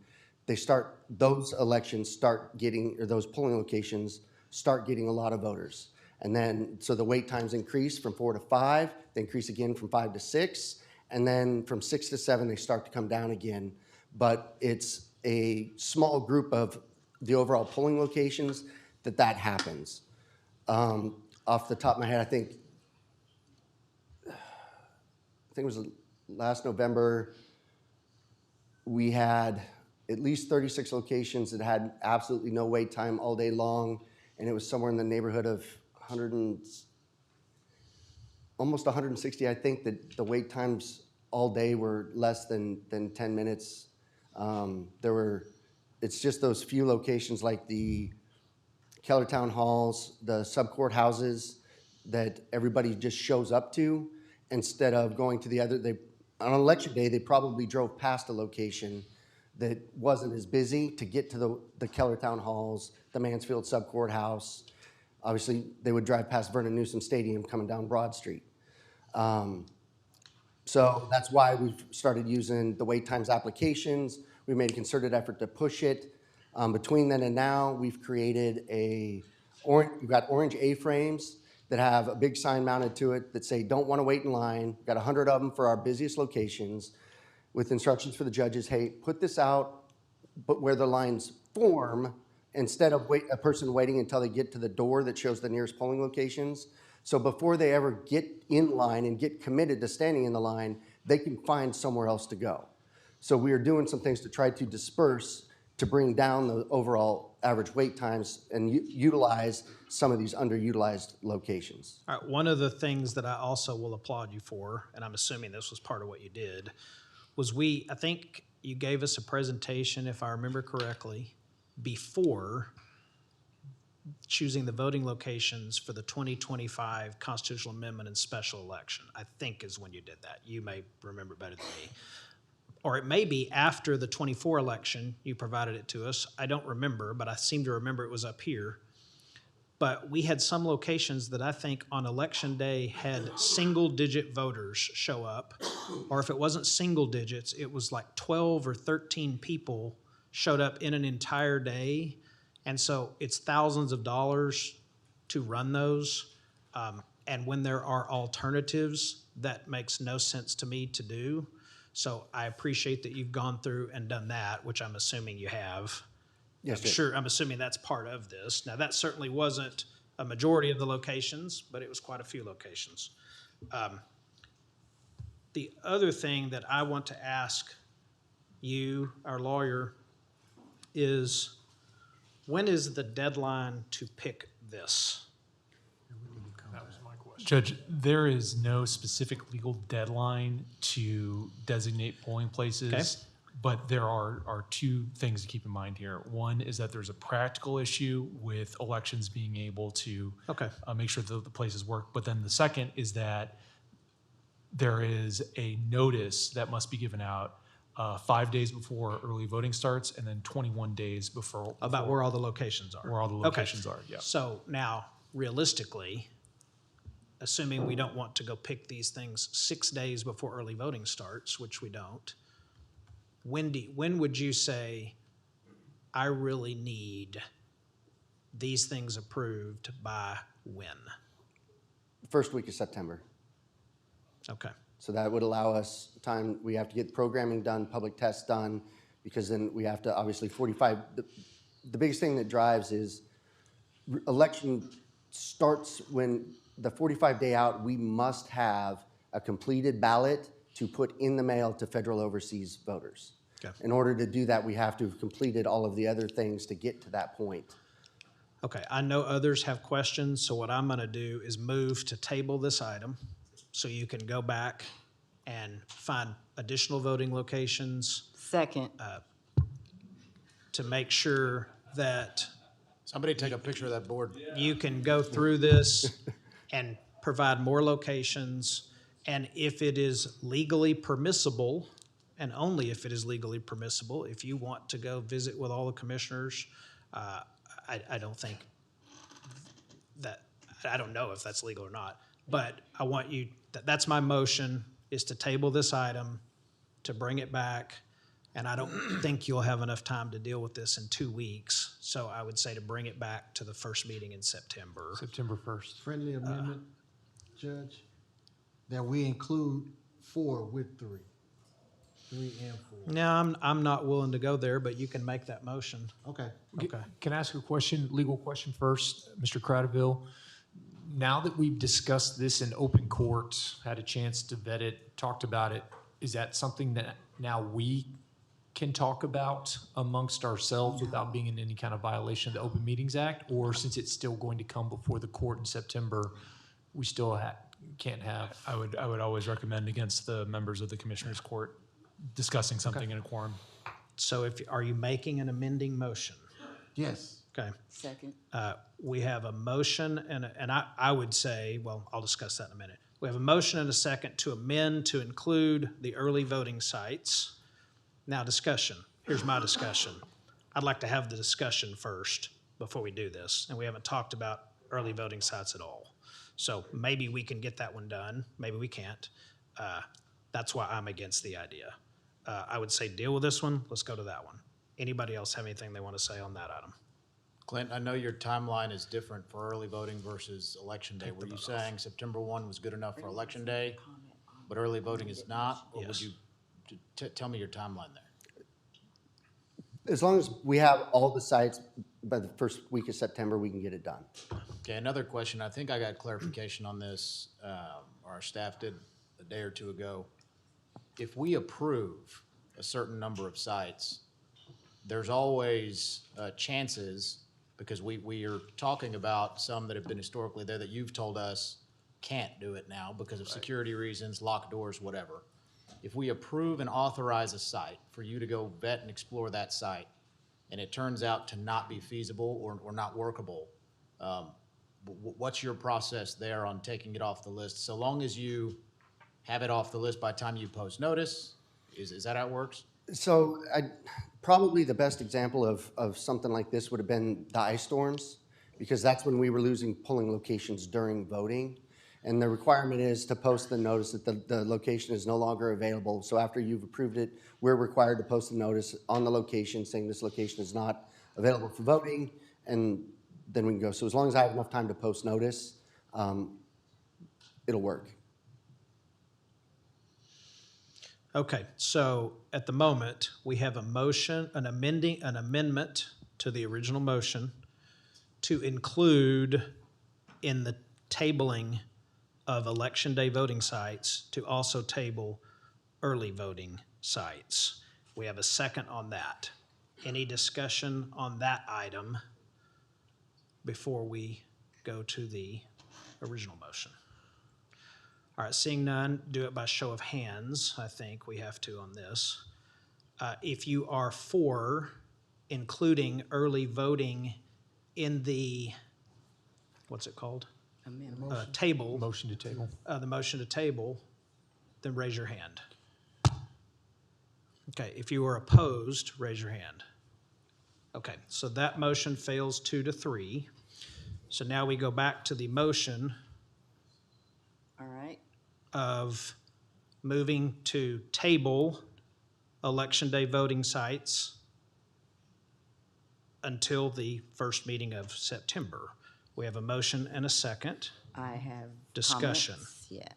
those polling locations start getting a lot of voters. And then, so the wait times increase from 4 to 5, they increase again from 5 to 6, and then from 6 to 7, they start to come down again. But it's a small group of the overall polling locations that happens. Off the top of my head, I think it was last November, we had at least 36 locations that had absolutely no wait time all day long, and it was somewhere in the neighborhood of almost 160. I think that the wait times all day were less than 10 minutes. It's just those few locations like the Keller Town Halls, the sub-court houses that everybody just shows up to instead of going to the other. On election day, they probably drove past a location that wasn't as busy to get to the Keller Town Halls, the Mansfield sub-court house. Obviously, they would drive past Vernon Newsom Stadium coming down Broad Street. So that's why we've started using the wait times applications. We made a concerted effort to push it. Between then and now, we've created we've got orange A-frames that have a big sign mounted to it that say, don't want to wait in line. We've got 100 of them for our busiest locations with instructions for the judges, hey, put this out, but where the lines form, instead of a person waiting until they get to the door that shows the nearest polling locations. So before they ever get in line and get committed to standing in the line, they can find somewhere else to go. So we are doing some things to try to disperse to bring down the overall average wait times and utilize some of these underutilized locations. All right, one of the things that I also will applaud you for, and I'm assuming this was part of what you did, was I think you gave us a presentation, if I remember correctly, before choosing the voting locations for the 2025 constitutional amendment and special election, I think is when you did that. You may remember better than me. Or it may be after the 24 election, you provided it to us. I don't remember, but I seem to remember it was up here. But we had some locations that I think on election day had single-digit voters show up, or if it wasn't single digits, it was like 12 or 13 people showed up in an entire day. And so it's thousands of dollars to run those. And when there are alternatives, that makes no sense to me to do. So I appreciate that you've gone through and done that, which I'm assuming you have. Yes, sir. Sure, I'm assuming that's part of this. Now, that certainly wasn't a majority of the locations, but it was quite a few locations. The other thing that I want to ask you, our lawyer, is when is the deadline to pick this? Judge, there is no specific legal deadline to designate polling places, but there are two things to keep in mind here. One is that there's a practical issue with elections being able to make sure that the places work. But then the second is that there is a notice that must be given out 5 days before early voting starts and then 21 days before. About where all the locations are. Where all the locations are, yeah. So now, realistically, assuming we don't want to go pick these things 6 days before early voting starts, which we don't, when would you say, I really need these things approved by when? First week of September. Okay. So that would allow us time, we have to get programming done, public tests done, because then we have to obviously 45, the biggest thing that drives is election starts when the 45-day out, we must have a completed ballot to put in the mail to federal overseas voters. Okay. In order to do that, we have to have completed all of the other things to get to that point. Okay, I know others have questions, so what I'm gonna do is move to table this item so you can go back and find additional voting locations. Second. To make sure that Somebody take a picture of that board. you can go through this and provide more locations. And if it is legally permissible, and only if it is legally permissible, if you want to go visit with all the commissioners, I don't think that, I don't know if that's legal or not, but I want you, that's my motion, is to table this item, to bring it back, and I don't think you'll have enough time to deal with this in 2 weeks, so I would say to bring it back to the first meeting in September. September 1st. Friendly amendment, Judge, that we include 4 with 3. 3 and 4. No, I'm not willing to go there, but you can make that motion. Okay. Okay. Can I ask a question, legal question first, Mr. Cradaville? Now that we've discussed this in open court, had a chance to vet it, talked about it, is that something that now we can talk about amongst ourselves without being in any kind of violation of the Open Meetings Act? Or since it's still going to come before the court in September, we still can't have? I would always recommend against the members of the Commissioners Court discussing something in a quorum. So are you making an amending motion? Yes. Okay. Second. We have a motion and I would say, well, I'll discuss that in a minute. We have a motion and a second to amend to include the early voting sites. Now discussion. Here's my discussion. I'd like to have the discussion first before we do this. And we haven't talked about early voting sites at all. So maybe we can get that one done. Maybe we can't. That's why I'm against the idea. I would say deal with this one. Let's go to that one. Anybody else have anything they want to say on that item? Clint, I know your timeline is different for early voting versus election day. Were you saying September 1 was good enough for election day, but early voting is not? Or would you tell me your timeline there? As long as we have all the sites by the first week of September, we can get it done. Okay, another question. I think I got clarification on this, or our staff did a day or two ago. If we approve a certain number of sites, there's always chances, because we are talking about some that have been historically there that you've told us can't do it now because of security reasons, locked doors, whatever. If we approve and authorize a site for you to go vet and explore that site, and it turns out to not be feasible or not workable, what's your process there on taking it off the list? So long as you have it off the list by the time you post notice, is that how it works? So probably the best example of something like this would have been the ice storms, because that's when we were losing polling locations during voting. And the requirement is to post the notice that the location is no longer available. So after you've approved it, we're required to post a notice on the location saying this location is not available for voting, and then we can go. So as long as I have enough time to post notice, it'll work. Okay, so at the moment, we have a motion, an amendment to the original motion to include in the tabling of Election Day voting sites to also table early voting sites. We have a second on that. Any discussion on that item before we go to the original motion? All right, seeing none, do it by show of hands. I think we have to on this. If you are for including early voting in the, what's it called? Table. Motion to table. The motion to table, then raise your hand. Okay, if you are opposed, raise your hand. Okay, so that motion fails 2-3. So now we go back to the motion All right. of moving to table Election Day voting sites until the first meeting of September. We have a motion and a second. I have Discussion. comments. Yeah.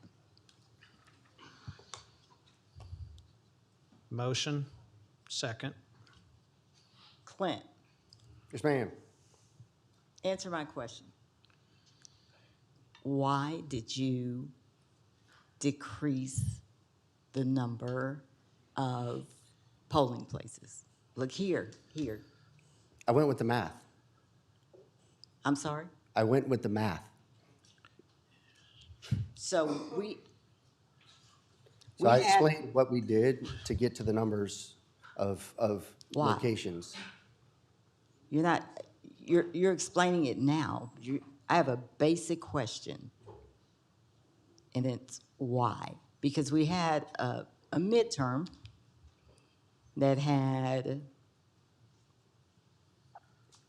Motion, second. Clint, Yes, ma'am. answer my question. Why did you decrease the number of polling places? Look here. I went with the math. I'm sorry? I went with the math. So we So I had- explained what we did to get to the numbers of Why? locations. You're explaining it now. I have a basic question, and it's why? Because we had a midterm that had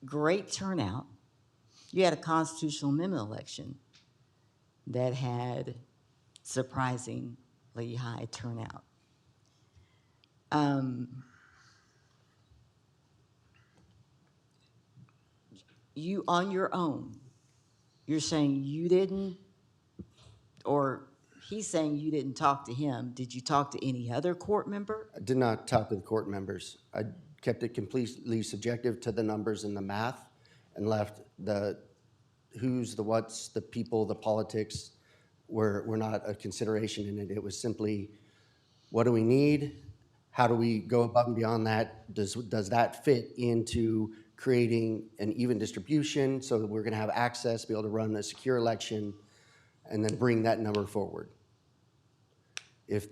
great turnout. You had a constitutional amendment election that had surprisingly high turnout. You, on your own, you're saying you didn't, or he's saying you didn't talk to him. Did you talk to any other court member? I did not talk to the court members. I kept it completely subjective to the numbers and the math and left the who's, the what's, the people, the politics were not a consideration in it. It was simply, what do we need? How do we go above and beyond that? Does that fit into creating an even distribution so that we're going to have access, be able to run a secure election, and then bring that number forward? If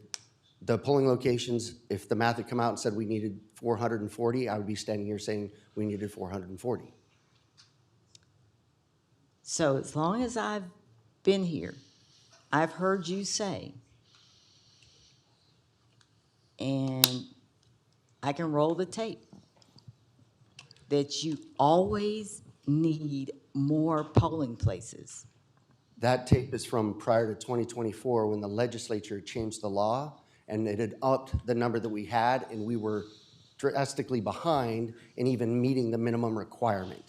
the polling locations, if the math had come out and said we needed 440, I would be standing here saying we needed 440. So as long as I've been here, I've heard you say, and I can roll the tape, that you always need more polling places. That tape is from prior to 2024 when the legislature changed the law and it had upped the number that we had, and we were drastically behind in even meeting the minimum requirement.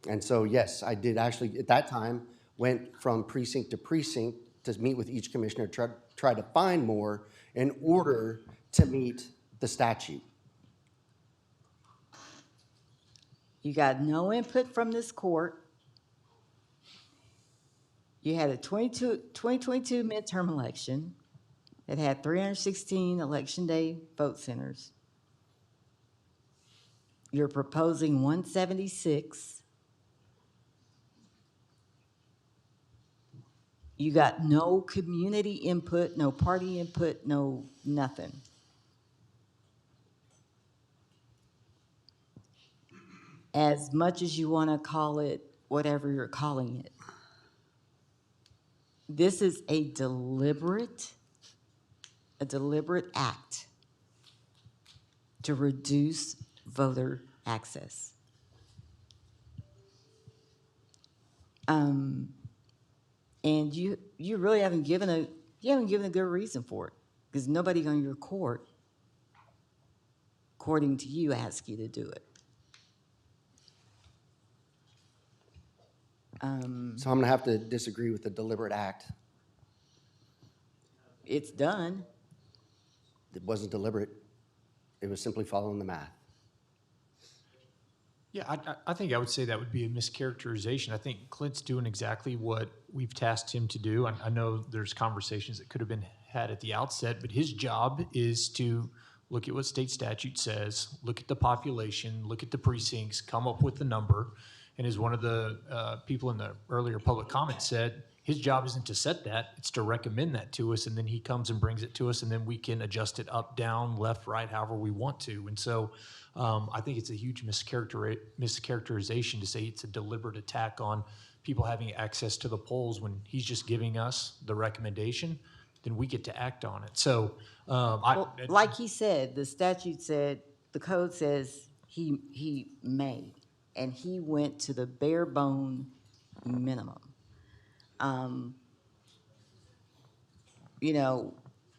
And so, yes, I did actually, at that time, went from precinct to precinct to meet with each commissioner, try to find more in order to meet the statute. You got no input from this court. You had a 2022 midterm election that had 316 election day vote centers. You're proposing 176. You got no community input, no party input, no nothing. As much as you want to call it whatever you're calling it, this is a deliberate act to reduce voter access. And you really haven't given a good reason for it, because nobody on your court, according to you, asked you to do it. So I'm going to have to disagree with the deliberate act. It's done. It wasn't deliberate. It was simply following the math. Yeah, I think I would say that would be a mischaracterization. I think Clint's doing exactly what we've tasked him to do. I know there's conversations that could have been had at the outset, but his job is to look at what state statute says, look at the population, look at the precincts, come up with the number. And as one of the people in the earlier public comment said, his job isn't to set that, it's to recommend that to us, and then he comes and brings it to us, and then we can adjust it up, down, left, right, however we want to. And so I think it's a huge mischaracterization to say it's a deliberate attack on people having access to the polls when he's just giving us the recommendation, then we get to act on it. So Well, like he said, the statute said, the code says he may, and he went to the bare bone minimum. You know,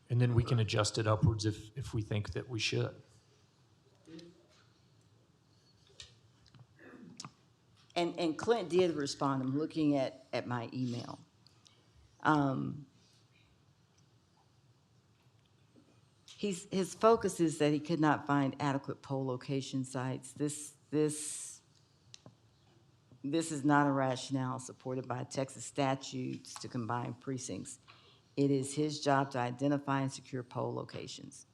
and then we can adjust it upwards if we think that we should. and Clint did respond. I'm looking at my email. His focus is that he could not find adequate poll location sites. This is not a rationale supported by Texas statutes to combine precincts. It is his job to identify and secure poll locations.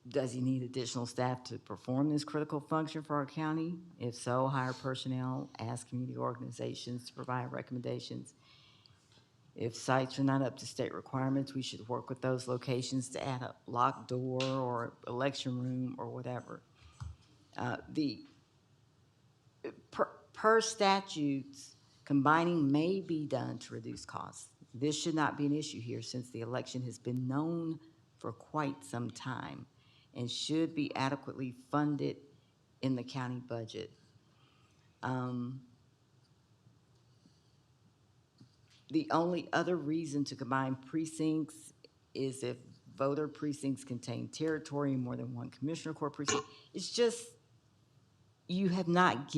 Does he need additional staff to perform this critical function for our county? If so, hire personnel, ask community organizations to provide recommendations. If sites are not up to state requirements, we should work with those locations to add a locked door or election room or whatever. Per statutes, combining may be done to reduce costs. This should not be an issue here since the election has been known for quite some time and should be adequately funded in the county budget. The only other reason to combine precincts is if voter precincts contain territory in more than one commissioner court precinct. It's just, you've not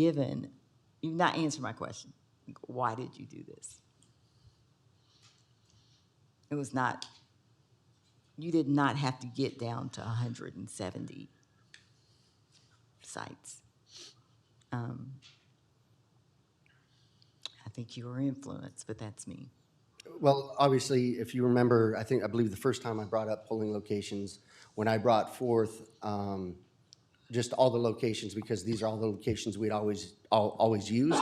answered my question. Why did you do this? It was not, you did not have to get down to 170 sites. I think you were influenced, but that's me. Well, obviously, if you remember, I believe the first time I brought up polling locations, when I brought forth just all the locations, because these are all the locations we'd always used,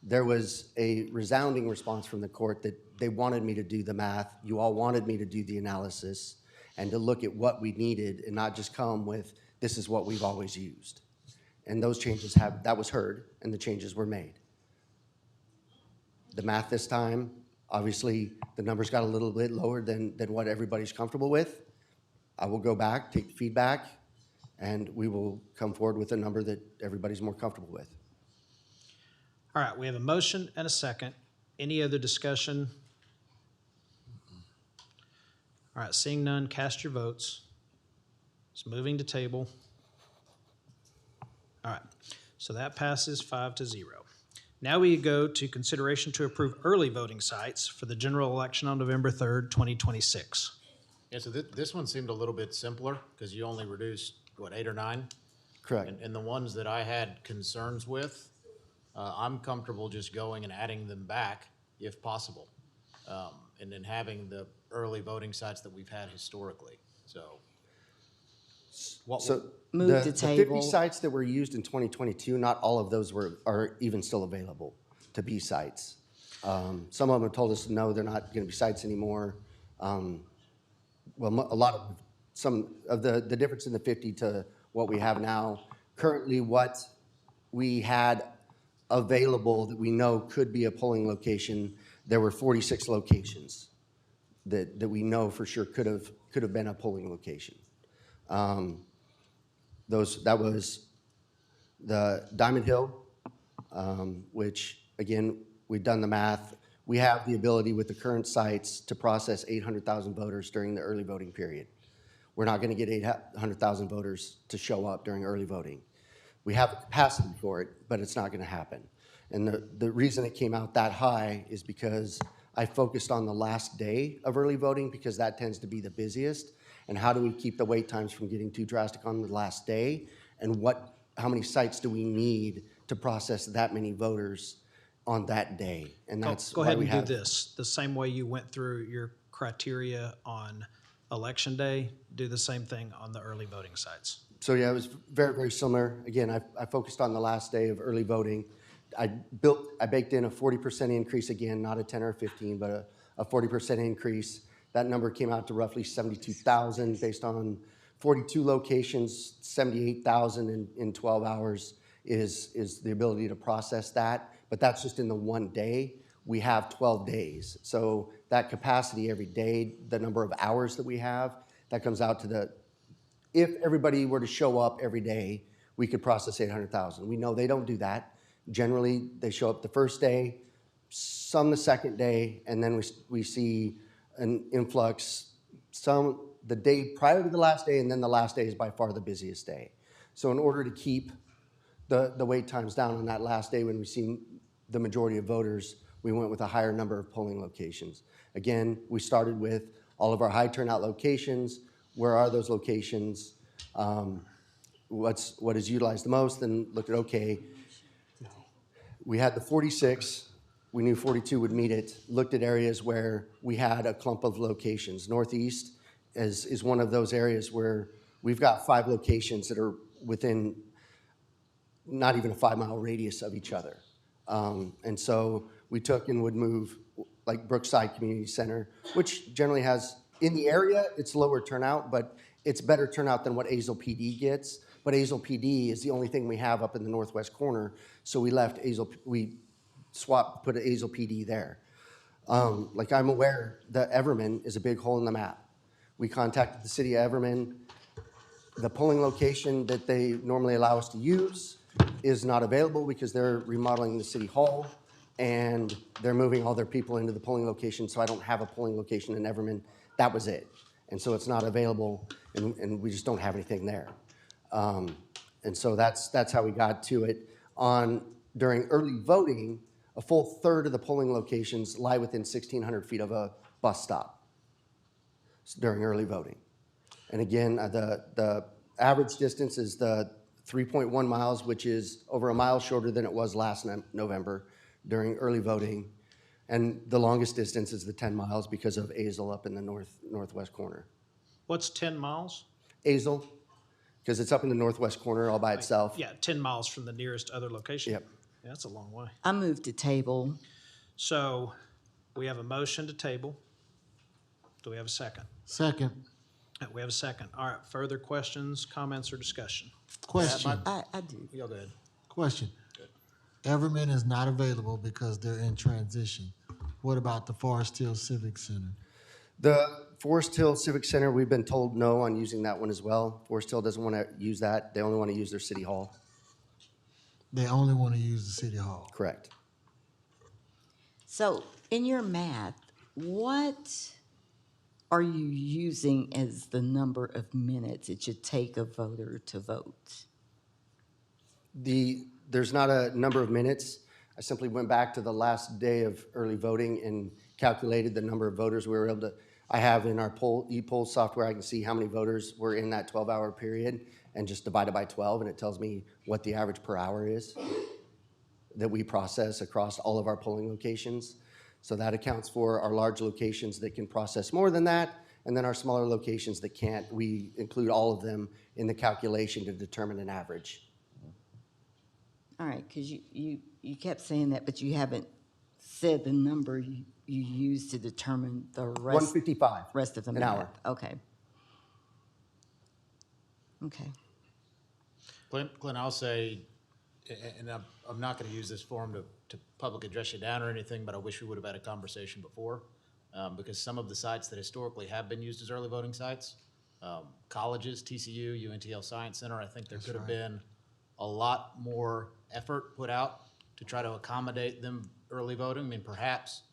there was a resounding response from the court that they wanted me to do the math. You all wanted me to do the analysis and to look at what we needed and not just come with, this is what we've always used. And those changes that was heard and the changes were made. The math this time, obviously, the numbers got a little bit lower than what everybody's comfortable with. I will go back, take the feedback, and we will come forward with a number that everybody's more comfortable with. All right, we have a motion and a second. Any other discussion? All right, seeing none, cast your votes. It's moving to table. All right, so that passes 5-0. Now we go to consideration to approve early voting sites for the general election on November 3rd, 2026. Yeah, so this one seemed a little bit simpler because you only reduced, what, 8 or 9? Correct. And the ones that I had concerns with, I'm comfortable just going and adding them back if possible. And then having the early voting sites that we've had historically, so. Move to The 50 table. sites that were used in 2022, not all of those are even still available to be sites. Some of them have told us, no, they're not going to be sites anymore. Some of the difference in the 50 to what we have now, currently what we had available that we know could be a polling location, there were 46 locations that we know for sure could have been a polling location. That was the Diamond Hill, which again, we've done the math. We have the ability with the current sites to process 800,000 voters during the early voting period. We're not going to get 800,000 voters to show up during early voting. We have the capacity for it, but it's not going to happen. And the reason it came out that high is because I focused on the last day of early voting because that tends to be the busiest. and how do we keep the wait times from getting too drastic on the last day, and how many sites do we need to process that many voters on that day? And that's Go why ahead we and do have. this, the same way you went through your criteria on election day, do the same thing on the early voting sites. So yeah, it was very, very similar. Again, I focused on the last day of early voting. I baked in a 40% increase again, not a 10 or a 15, but a 40% increase. That number came out to roughly 72,000 based on 42 locations, 78,000 in 12 hours is the ability to process that. But that's just in the one day. We have 12 days. So that capacity every day, the number of hours that we have, that comes out to if everybody were to show up every day, we could process 800,000. We know they don't do that. Generally, they show up the first day, some the second day, and then we see an influx some the day prior to the last day, and then the last day is by far the busiest day. So in order to keep the wait times down on that last day when we see the majority of voters, we went with a higher number of polling locations. Again, we started with all of our high turnout locations. Where are those locations? What is utilized the most? And looked at, okay, we had the 46. We knew 42 would meet it. Looked at areas where we had a clump of locations. Northeast is one of those areas where we've got 5 locations that are within not even a 5-mile radius of each other. And so we took and would move like Brookside Community Center, which generally has, in the area, it's lower turnout, but it's better turnout than what Azle PD gets. But Azle PD is the only thing we have up in the northwest corner, so we left put an Azle PD there. Like I'm aware that Everman is a big hole in the map. We contacted the city of Everman. The polling location that they normally allow us to use is not available because they're remodeling the city hall and they're moving all their people into the polling location, so I don't have a polling location in Everman. That was it. And so it's not available, and we just don't have anything there. And so that's how we got to it. During early voting, a full third of the polling locations lie within 1,600 feet of a bus stop during early voting. And again, the average distance is the 3.1 miles, which is over a mile shorter than it was last November during early voting. And the longest distance is the 10 miles because of Azle up in the northwest corner. What's 10 miles? Azle, because it's up in the northwest corner all by itself. Yeah, 10 miles from the nearest other location. Yep. Yeah, that's a long way. I moved to table. So we have a motion to table. Do we have a second? Second. We have a second. All right, further questions, comments, or discussion? Question. I do. Y'all go ahead. Question. Everman is not available because they're in transition. What about the Forest Hill Civic Center? The Forest Hill Civic Center, we've been told no on using that one as well. Forest Hill doesn't want to use that. They only want to use their city hall. They only want to use the city hall. Correct. So in your math, what are you using as the number of minutes it should take a voter to vote? There's not a number of minutes. I simply went back to the last day of early voting and calculated the number of voters we were able to. I have in our e-poll software, I can see how many voters were in that 12-hour period and just divide it by 12, and it tells me what the average per hour is that we process across all of our polling locations. So that accounts for our large locations that can process more than that, and then our smaller locations that can't. We include all of them in the calculation to determine an average. All right, because you kept saying that, but you haven't said the number you used to determine the rest. 155 rest of the an math. hour. Okay. Okay. Clint, I'll say, and I'm not going to use this forum to public address you down or anything, but I wish we would have had a conversation before, because some of the sites that historically have been used as early voting sites, colleges, TCU, UNTL Science Center, I think there could have been a lot more effort put out to try to accommodate them early voting. I mean, perhaps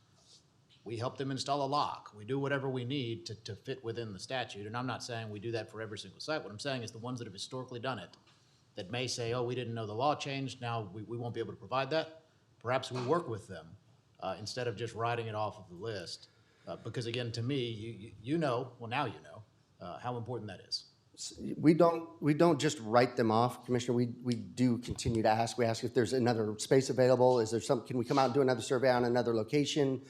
we help them install a lock. We do whatever we need to fit within the statute. And I'm not saying we do that for every single site. What I'm saying is the ones that have historically done it, that may say, oh, we didn't know the law changed, now we won't be able to provide that. Perhaps we work with them instead of just writing it off of the list. Because again, to me, you know, well now you know, how important that is. We don't just write them off, Commissioner. We do continue to ask. We ask if there's another space available. Is there can we come out and do another survey on another location?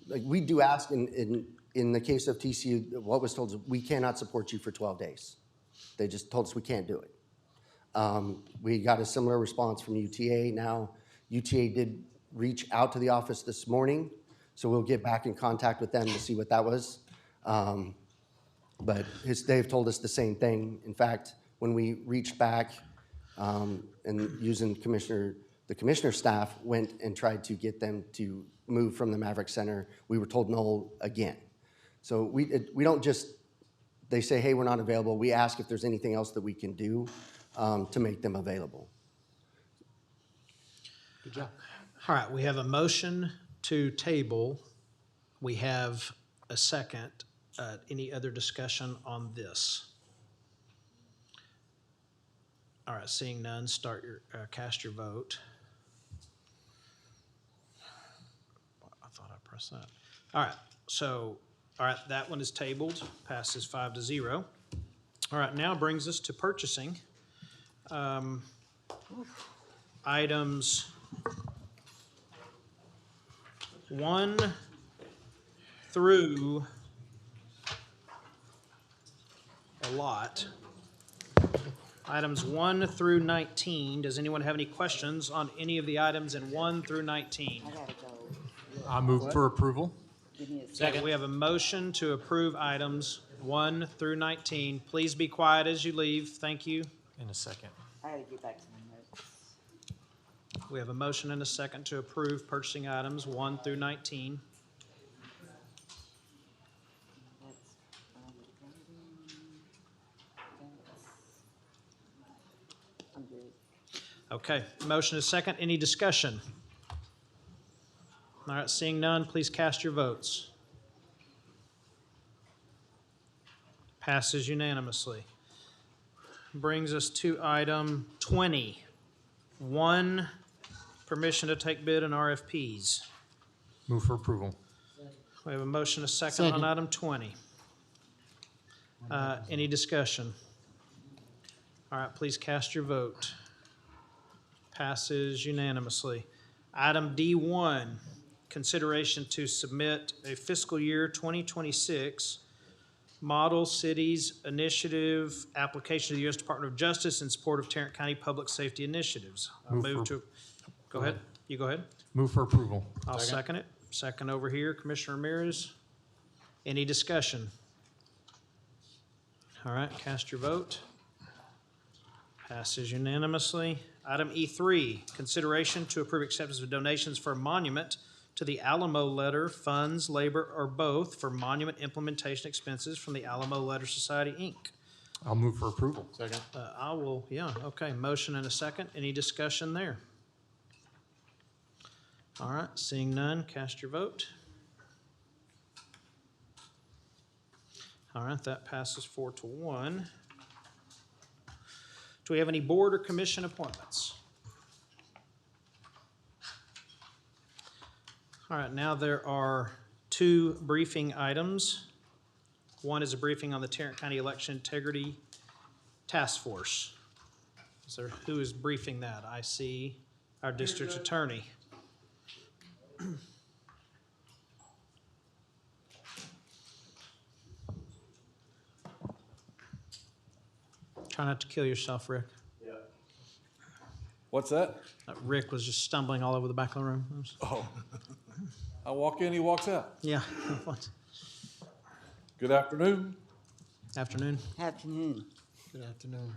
Like, we do ask in the case of TCU, what was told is we cannot support you for 12 days. They just told us we can't do it. We got a similar response from UTA. Now, UTA did reach out to the office this morning, so we'll get back in contact with them to see what that was. But they've told us the same thing. In fact, when we reached back and using the commissioner staff went and tried to get them to move from the Maverick Center, we were told no again. So we don't just, they say, hey, we're not available. We ask if there's anything else that we can do to make them available. Good job. All right, we have a motion to table. We have a second. Any other discussion on this? All right, seeing none, cast your vote. I thought I pressed that. All right, that one is tabled, passes 5-0. All right, now brings us to purchasing. Items 1 through a lot. Items 1 through 19. Does anyone have any questions on any of the items in 1 through 19? I move for approval. Second. We have a motion to approve items 1 through 19. Please be quiet as you leave. Thank you. In a second. I gotta get back to my notes. We have a motion and a second to approve purchasing items 1 through 19. I'm good. Okay, motion is second. Any discussion? All right, seeing none, please cast your votes. Passes unanimously. Brings us to item 20. 1, permission to take bid on RFPs. Move for approval. We have a motion, a second on item 20. Any discussion? All right, please cast your vote. Passes unanimously. Item D1, consideration to submit a fiscal year 2026 Model Cities Initiative application to the U.S. Department of Justice in support of Tarrant County Public Safety Initiatives. Go ahead. You go ahead. Move for approval. I'll second it. Second over here, Commissioner Ramirez. Any discussion? All right, cast your vote. Passes unanimously. Item E3, consideration to approve acceptance of donations for a monument to the Alamo Letter, funds, labor, or both for monument implementation expenses from the Alamo Letter Society, Inc. I'll move for approval. Second. Okay, motion and a second. Any discussion there? All right, seeing none, cast your vote. All right, that passes 4-1. Do we have any board or commission appointments? All right, now there are 2 briefing items. One is a briefing on the Tarrant County Election Integrity Task Force. Who is briefing that? I see our district attorney. Try not to kill yourself, Rick. Yeah. What's that? Rick was just stumbling all over the back of the room. Oh. I walk in, he walks out. Yeah. Good afternoon. Afternoon. Afternoon. Good afternoon.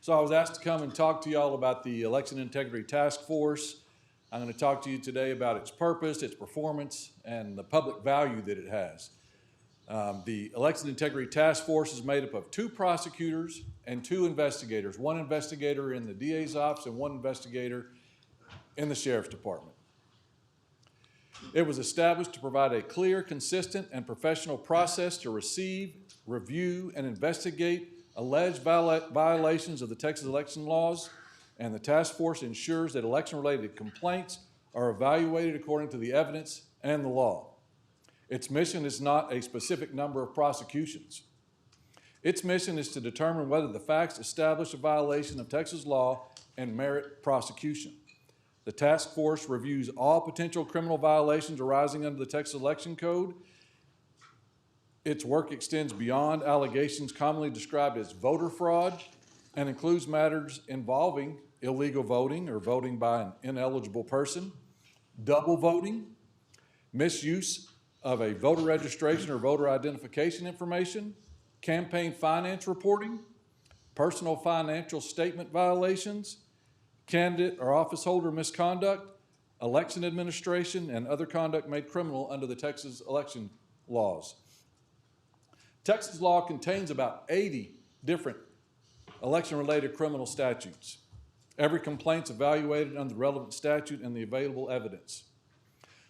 So I was asked to come and talk to y'all about the Election Integrity Task Force. I'm going to talk to you today about its purpose, its performance, and the public value that it has. The Election Integrity Task Force is made up of 2 prosecutors and 2 investigators, 1 investigator in the DA's office and 1 investigator in the Sheriff's Department. It was established to provide a clear, consistent, and professional process to receive, review, and investigate alleged violations of the Texas election laws, and the task force ensures that election-related complaints are evaluated according to the evidence and the law. Its mission is not a specific number of prosecutions. Its mission is to determine whether the facts establish a violation of Texas law and merit prosecution. The task force reviews all potential criminal violations arising under the Texas Election Code. Its work extends beyond allegations commonly described as voter fraud and includes matters involving illegal voting or voting by an ineligible person, double voting, misuse of a voter registration or voter identification information, campaign finance reporting, personal financial statement violations, candidate or office holder misconduct, election administration, and other conduct made criminal under the Texas election laws. Texas law contains about 80 different election-related criminal statutes. Every complaint is evaluated under the relevant statute and the available evidence.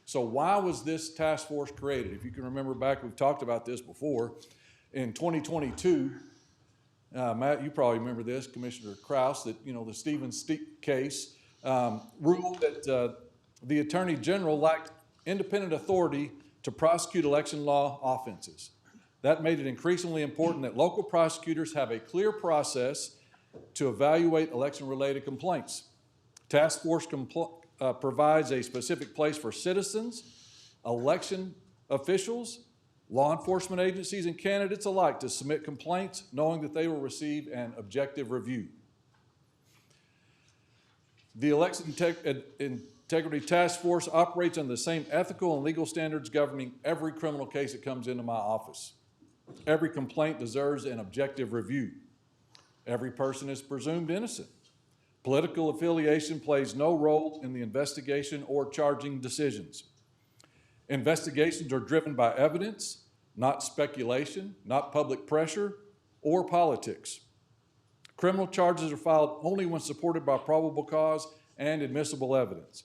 So why was this task force created? If you can remember back, we've talked about this before. In 2022, Matt, you probably remember this, Commissioner Kraus, that, the Stevens case ruled that the Attorney General lacked independent authority to prosecute election law offenses. That made it increasingly important that local prosecutors have a clear process to evaluate election-related complaints. Task Force provides a specific place for citizens, election officials, law enforcement agencies, and candidates alike to submit complaints, knowing that they will receive an objective review. The Election Integrity Task Force operates under the same ethical and legal standards governing every criminal case that comes into my office. Every complaint deserves an objective review. Every person is presumed innocent. Political affiliation plays no role in the investigation or charging decisions. Investigations are driven by evidence, not speculation, not public pressure, or politics. Criminal charges are filed only when supported by probable cause and admissible evidence.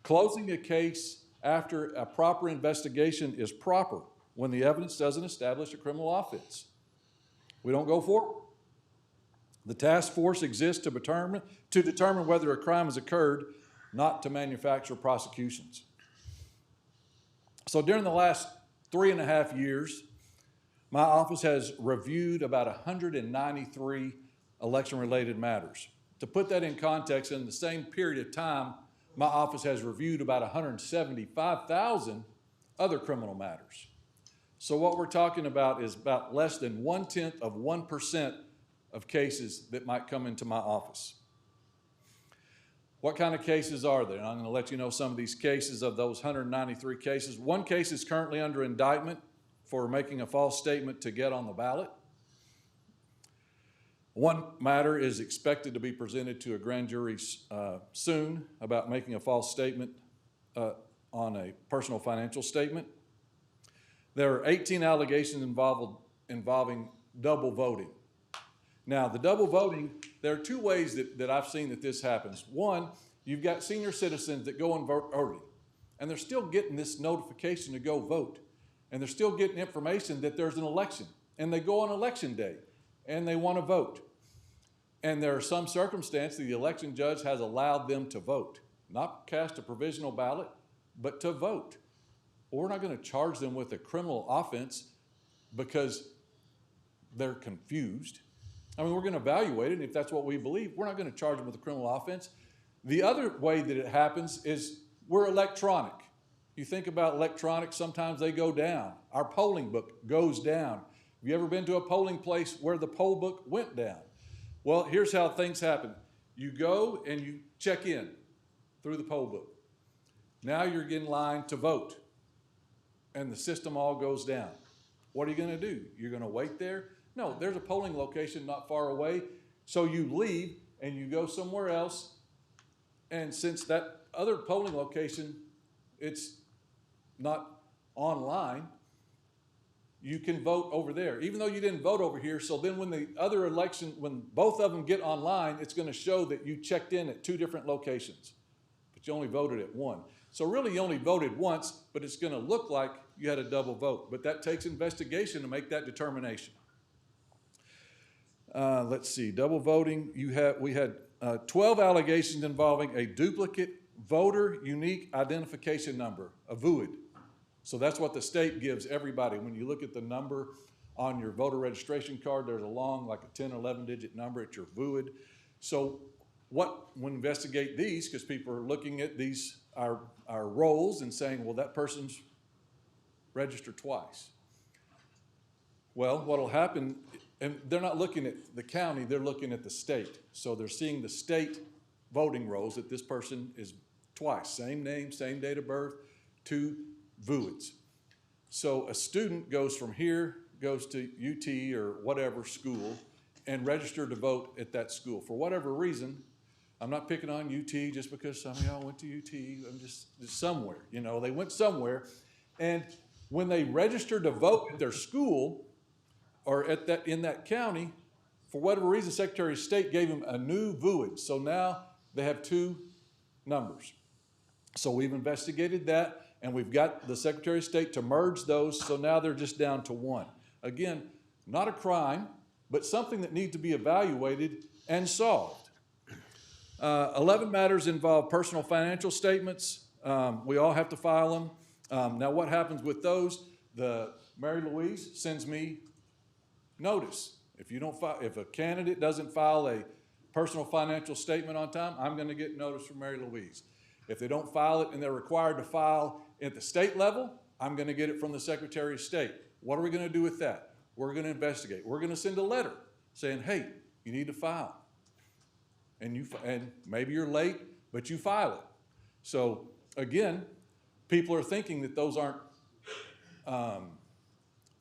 Closing a case after a proper investigation is proper when the evidence doesn't establish a criminal offense. We don't go forward. The task force exists to determine whether a crime has occurred, not to manufacture prosecutions. So during the last 3.5 years, my office has reviewed about 193 election-related matters. To put that in context, in the same period of time, my office has reviewed about 175,000 other criminal matters. So what we're talking about is about less than 0.1% of cases that might come into my office. What kind of cases are there? And I'm going to let you know some of these cases of those 193 cases. One case is currently under indictment for making a false statement to get on the ballot. One matter is expected to be presented to a grand jury soon about making a false statement on a personal financial statement. There are 18 allegations involving double voting. Now, the double voting, there are two ways that I've seen that this happens. One, you've got senior citizens that go and vote early, and they're still getting this notification to go vote, and they're still getting information that there's an election, and they go on election day, and they want to vote. And there are some circumstances the election judge has allowed them to vote, not cast a provisional ballot, but to vote. Well, we're not going to charge them with a criminal offense because they're confused. I mean, we're going to evaluate it, and if that's what we believe, we're not going to charge them with a criminal offense. The other way that it happens is we're electronic. You think about electronics, sometimes they go down. Our polling book goes down. Have you ever been to a polling place where the poll book went down? Well, here's how things happen. You go and you check in through the poll book. Now you're in line to vote, and the system all goes down. What are you going to do? You're going to wait there? No, there's a polling location not far away, so you leave and you go somewhere else, and since that other polling location, it's not online, you can vote over there, even though you didn't vote over here. So then when the other election, when both of them get online, it's going to show that you checked in at 2 different locations, but you only voted at one. So really you only voted once, but it's going to look like you had a double vote. But that takes investigation to make that determination. Let's see, double voting. We had 12 allegations involving a duplicate voter unique identification number, a VUID. So that's what the state gives everybody. When you look at the number On your voter registration card, there's a long, like a 10, 11-digit number. It's your VUID. So what, when we investigate these, because people are looking at these, our rolls and saying, well, that person's registered twice. Well, what'll happen, and they're not looking at the county, they're looking at the state. So they're seeing the state voting rolls that this person is twice, same name, same date of birth, 2 VUIDs. So a student goes from here, goes to UT or whatever school, and registered to vote at that school. For whatever reason, I'm not picking on UT just because some of y'all went to UT, I'm just somewhere, you know, they went somewhere. And when they registered to vote at their school or at that, in that county, for whatever reason, Secretary of State gave them a new VUID. So now they have 2 numbers. So we've investigated that, and we've got the Secretary of State to merge those, so now they're just down to 1. Again, not a crime, but something that needs to be evaluated and solved. 11 matters involve personal financial statements. We all have to file them. Now what happens with those? Mary Louise sends me notice. If a candidate doesn't file a personal financial statement on time, I'm going to get notice from Mary Louise. If they don't file it and they're required to file at the state level, I'm going to get it from the Secretary of State. What are we going to do with that? We're going to investigate. We're going to send a letter saying, hey, you need to file. And maybe you're late, but you file it. So again, people are thinking that those aren't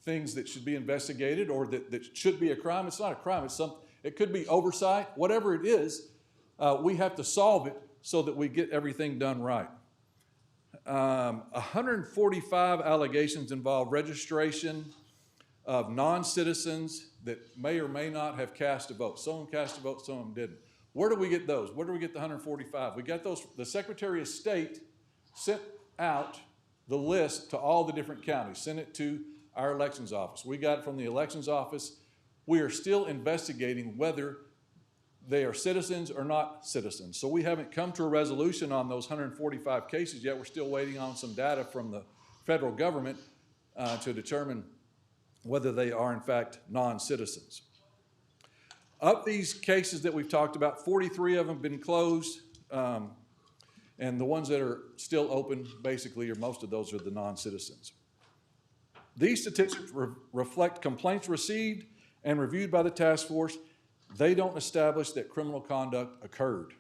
things that should be investigated or that should be a crime. It's not a crime. It could be oversight. Whatever it is, we have to solve it so that we get everything done right. 145 allegations involve registration of non-citizens that may or may not have cast a vote. Some of them cast a vote, some of them didn't. Where do we get those? Where do we get the 145? We got those, the Secretary of State sent out the list to all the different counties, sent it to our elections office. We got it from the elections office. We are still investigating whether they are citizens or not citizens. So we haven't come to a resolution on those 145 cases yet. We're still waiting on some data from the federal government to determine whether they are in fact non-citizens. Of these cases that we've talked about, 43 of them have been closed, and the ones that are still open, basically, or most of those are the non-citizens. These statistics reflect complaints received and reviewed by the task force. They don't establish that criminal conduct occurred.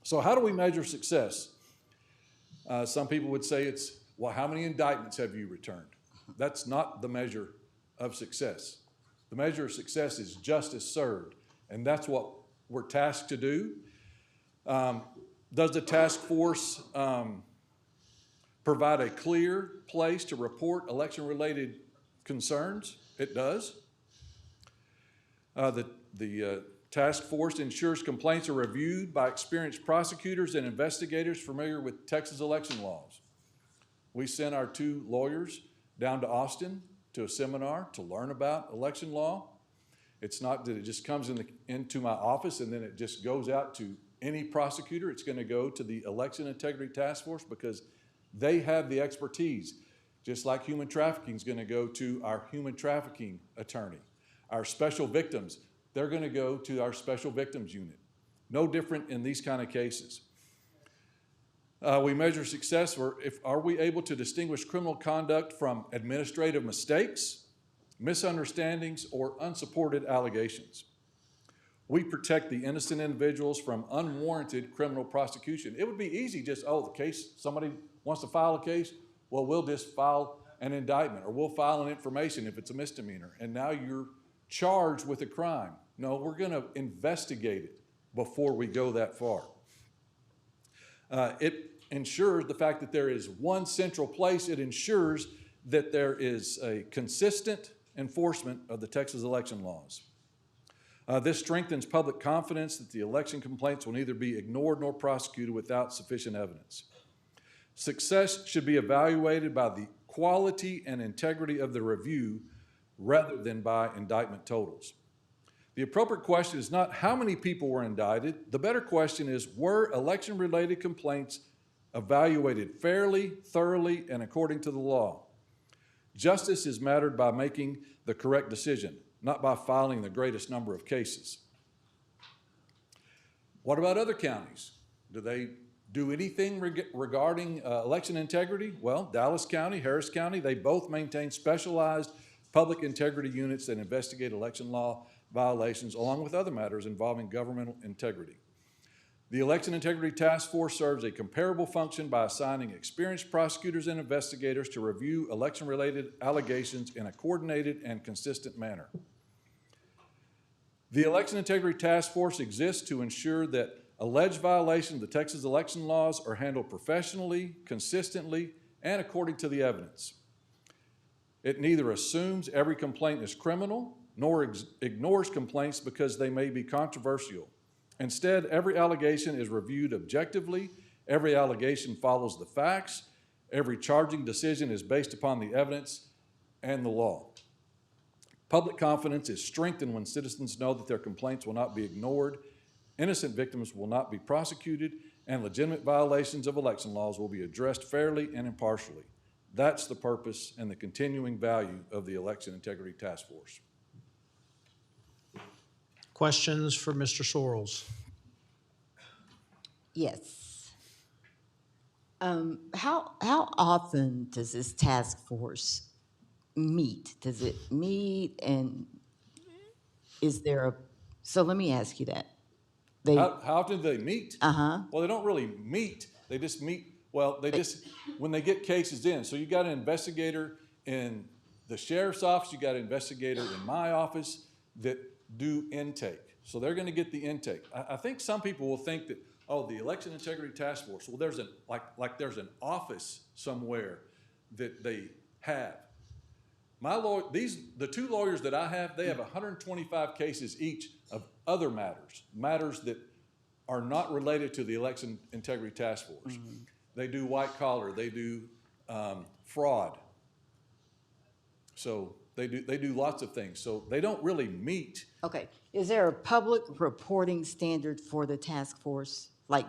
So how do we measure success? Some people would say it's, well, how many indictments have you returned? That's not the measure of success. The measure of success is justice served, and that's what we're tasked to do. Does the task force provide a clear place to report election-related concerns? It does. The task force ensures complaints are reviewed by experienced prosecutors and investigators familiar with Texas election laws. We sent our 2 lawyers down to Austin to a seminar to learn about election law. It's not that it just comes into my office and then it just goes out to any prosecutor. It's going to go to the Election Integrity Task Force because they have the expertise. Just like human trafficking is going to go to our human trafficking attorney. Our special victims, they're going to go to our special victims unit. No different in these kind of cases. We measure success for are we able to distinguish criminal conduct from administrative mistakes, misunderstandings, or unsupported allegations. We protect the innocent individuals from unwarranted criminal prosecution. It would be easy just, oh, the case, somebody wants to file a case, well, we'll just file an indictment or we'll file an information if it's a misdemeanor, and now you're charged with a crime. No, we're going to investigate it before we go that far. It ensures the fact that there is one central place. It ensures that there is a consistent enforcement of the Texas election laws. This strengthens public confidence that the election complaints will neither be ignored nor prosecuted without sufficient evidence. Success should be evaluated by the quality and integrity of the review rather than by indictment totals. The appropriate question is not how many people were indicted. The better question is, were election-related complaints evaluated fairly, thoroughly, and according to the law? Justice is mattered by making the correct decision, not by filing the greatest number of cases. What about other counties? Do they do anything regarding election integrity? Well, Dallas County, Harris County, they both maintain specialized public integrity units that investigate election law violations along with other matters involving governmental integrity. The Election Integrity Task Force serves a comparable function by assigning experienced prosecutors and investigators to review election-related allegations in a coordinated and consistent manner. The Election Integrity Task Force exists to ensure that alleged violations of the Texas election laws are handled professionally, consistently, and according to the evidence. It neither assumes every complaint is criminal, nor ignores complaints because they may be controversial. Instead, every allegation is reviewed objectively, every allegation follows the facts, every charging decision is based upon the evidence and the law. Public confidence is strengthened when citizens know that their complaints will not be ignored, innocent victims will not be prosecuted, and legitimate violations of election laws will be addressed fairly and impartially. That's the purpose and the continuing value of the Election Integrity Task Force. Questions for Mr. Sorrells? Yes. How often does this task force meet? Does it meet, and is there a, so let me ask you that. How often do they meet? Uh-huh. Well, they don't really meet. They just meet, well, they just, when they get cases in. So you got an investigator in the sheriff's office, you got an investigator in my office that do intake. So they're gonna get the intake. I think some people will think that, oh, the Election Integrity Task Force, well, there's an, like there's an office somewhere that they have. My lawyer, the two lawyers that I have, they have 125 cases each of other matters that are not related to the Election Integrity Task Force. Mm-hmm. They do white collar, they do fraud. So they do lots of things. So they don't really meet. Okay. Is there a public reporting standard for the task force? Like,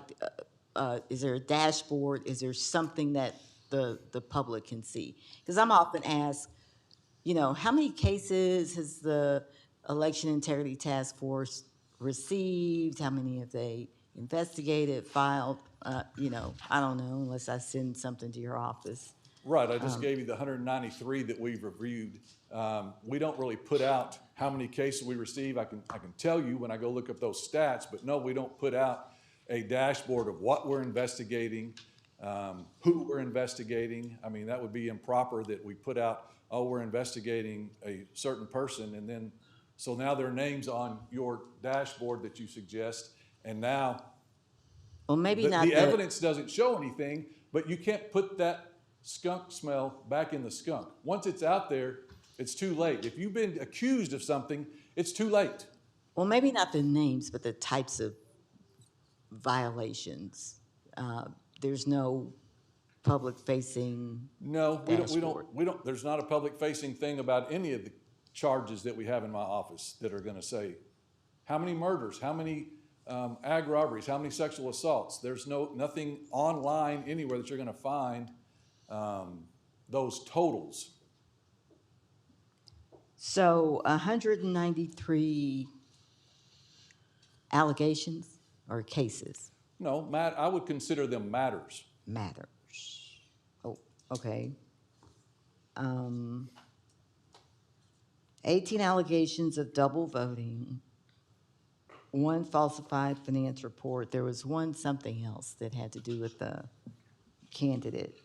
is there a dashboard? Is there something that the public can see? Because I'm often asked, you know, how many cases has the Election Integrity Task Force received? How many have they investigated, filed? You know, I don't know unless I send something to your office. Right, I just gave you the 193 that we've reviewed. We don't really put out how many cases we receive. I can tell you when I go look up those stats, but no, we don't put out a dashboard of what we're investigating, who we're investigating. I mean, that would be improper that we put out, oh, we're investigating a certain person, and then, so now their name's on your dashboard that you suggest, and now well, maybe not the evidence doesn't show anything, but you can't put that skunk smell back in the skunk. Once it's out there, it's too late. If you've been accused of something, it's too late. Well, maybe not the names, but the types of violations. There's no public-facing No, we don't, there's not a public-facing thing about any of the charges that we have in my office that are gonna say, how many murders, how many ag robberies, how many sexual assaults. There's nothing online anywhere that you're gonna find those totals. So 193 allegations or cases? No, I would consider them matters. Matters. Oh, okay. 18 allegations of double voting, 1 falsified finance report. There was one something else that had to do with the candidate,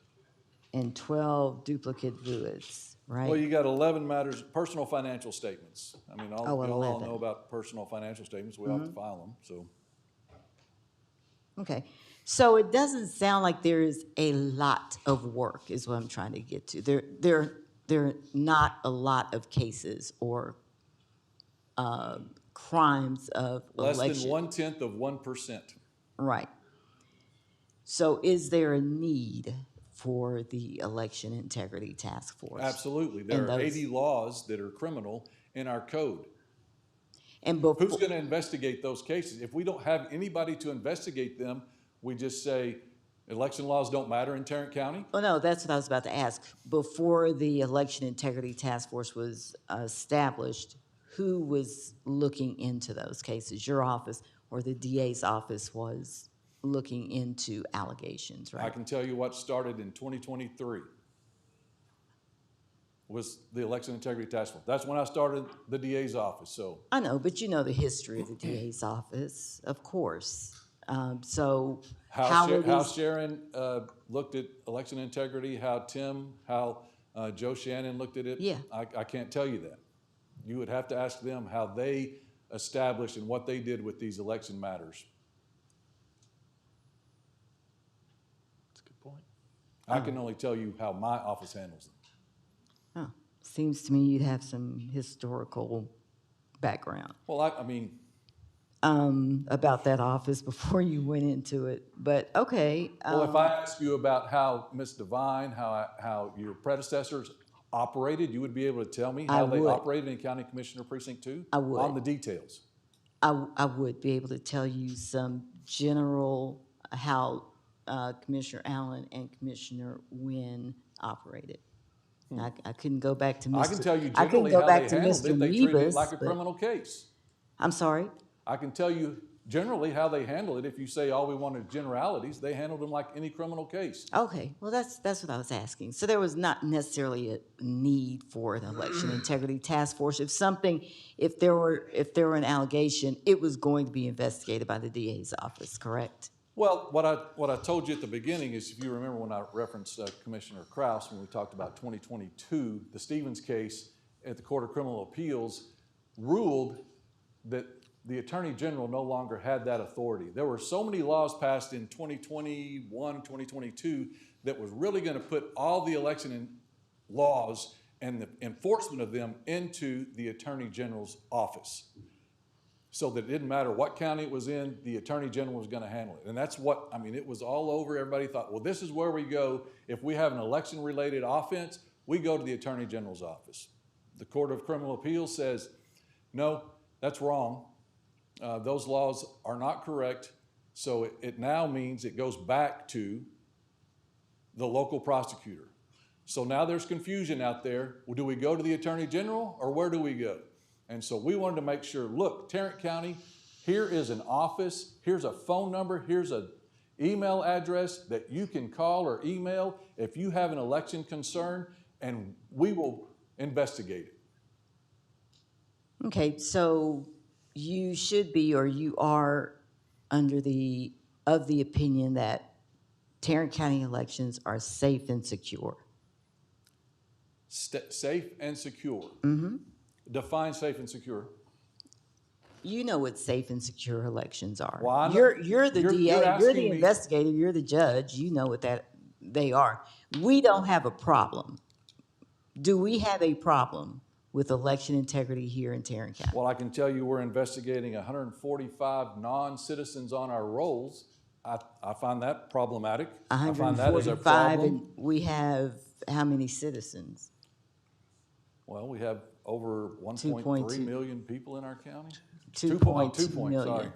and 12 duplicate votes, right? Well, you got 11 matters, personal financial statements. I mean, you all 11. know about personal financial statements. We have to file them, so. Okay, so it doesn't sound like there is a lot of work, is what I'm trying to get to. There are not a lot of cases or crimes of election. Less than 0.1%. Right. So is there a need for the Election Integrity Task Force? Absolutely. There are 80 laws that are criminal in our code. And who's going to investigate those cases? If we don't have anybody to investigate them, we just say, Election laws don't matter in Tarrant County? Oh, no, that's what I was about to ask. Before the Election Integrity Task Force was established, who was looking into those cases? Your office or the DA's office was looking into allegations, I right? can tell you what started in 2023 was the Election Integrity Task Force. That's when I started the DA's office, so. I know, but you know the history of the DA's office, of course. So how were How these? Sharon looked at election integrity, how Tim, how Joe Shannon looked at it. Yeah. I can't tell you that. You would have to ask them how they established and what they did with these election matters. That's a good point. I can only tell you how my office handles them. Oh, seems to me you'd have some historical background Well, I mean, about that office before you went into it. But okay. well, if I ask you about how Ms. Devine, how your predecessors operated, you would be able to tell me how they would. operated in County Commissioner Precinct 2? I would. On the details. I would be able to tell you some general how Commissioner Allen and Commissioner Wynn operated. I couldn't go back to Mr. I can tell you I couldn't generally go how back they to handled Mr. it. They treated it Wiebes, like a but- criminal case. I'm sorry? I can tell you generally how they handle it. If you say all we want is generalities, they handled them like any criminal case. Okay, well, that's what I was asking. So there was not necessarily a need for an election integrity task force. If there were an allegation, it was going to be investigated by the DA's office, correct? Well, what I told you at the beginning is, if you remember when I referenced Commissioner Krause when we talked about 2022, the Stevens case at the Court of Criminal Appeals ruled that the Attorney General no longer had that authority. There were so many laws passed in 2021, 2022 that was really going to put all the election laws and the enforcement of them into the Attorney General's office. So that it didn't matter what county it was in, the Attorney General was going to handle it. And that's what, I mean, it was all over. Everybody thought, well, this is where we go. If we have an election-related offense, we go to the Attorney General's office. The Court of Criminal Appeals says, no, that's wrong. Those laws are not correct. So it now means it goes back to the local prosecutor. So now there's confusion out there. Well, do we go to the Attorney General or where do we go? And so we wanted to make sure, look, Tarrant County, here is an office, here's a phone number, here's an email address that you can call or email if you have an election concern, and we will investigate it. Okay, so you should be, or you are of the opinion that Tarrant County elections are safe and secure. Safe and secure. Mm-hmm. Define safe and secure. You know what safe and secure elections are. Well, you're the DA, you're asking the me- investigator, you're the judge, you know what they are. We don't have a problem. Do we have a problem with election integrity here in Tarrant County? Well, I can tell you we're investigating 145 non-citizens on our rolls. I find that problematic. I find that as a 145, problem. and we have how many citizens? Well, we have over 2.2 1.3 million people in our county. 2.2 Sorry. million.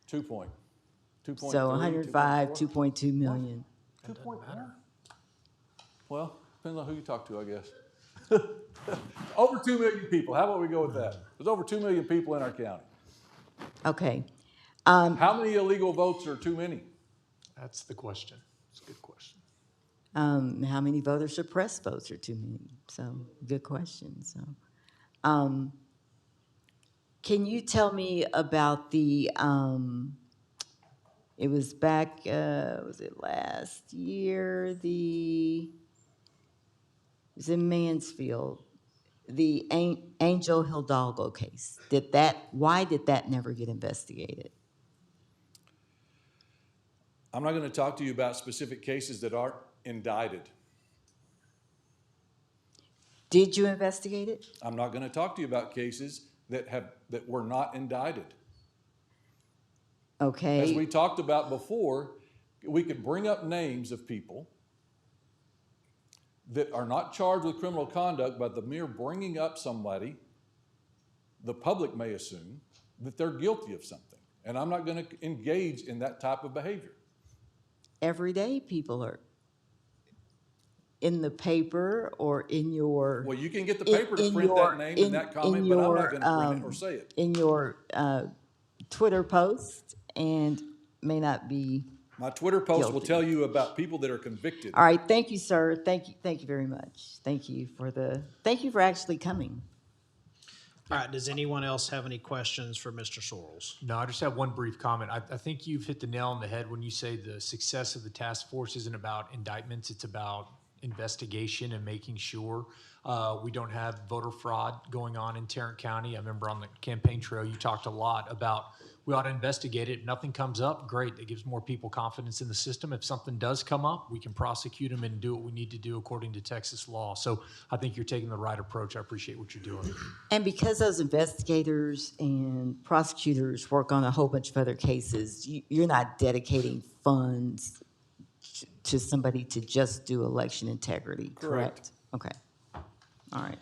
2.3. So 105, 2.4. 2.2 million. 2.1. Well, depends on who you talk to, I guess. Over 2 million people. How about we go with that? There's over 2 million people in our county. Okay. How many illegal votes are too many? That's the question. It's a good question. How many voter suppressed votes are too many? So, good question. So, can you tell me about the, it was back, was it last year? It was in Mansfield, the Angel Hidalgo case. Why did that never get investigated? I'm not going to talk to you about specific cases that aren't indicted. Did you investigate it? I'm not going to talk to you about cases that were not indicted. Okay. As we talked about before, we could bring up names of people that are not charged with criminal conduct, but the mere bringing up somebody, the public may assume that they're guilty of something. And I'm not going to engage in that type of behavior. every day people are in the paper or in your. Well, you can get the in- paper to in print your- that name in- and that in comment, but I'm not your, gonna print it or say it. In your Twitter post and may not be. My Twitter post will Guilty. tell you about people that are convicted. All right, thank you, sir. Thank you very much. Thank you for actually coming. All right, does anyone else have any questions for Mr. Sorrells? No, I just have one brief comment. I think you've hit the nail on the head when you say the success of the task force isn't about indictments, it's about investigation and making sure we don't have voter fraud going on in Tarrant County. I remember on the campaign trail, you talked a lot about we ought to investigate it. If nothing comes up, great. That gives more people confidence in the system. If something does come up, we can prosecute them and do what we need to do according to Texas law. So I think you're taking the right approach. I appreciate what you're doing. And because those investigators and prosecutors work on a whole bunch of other cases, you're not dedicating funds to somebody to just do election integrity, correct? Okay. All right.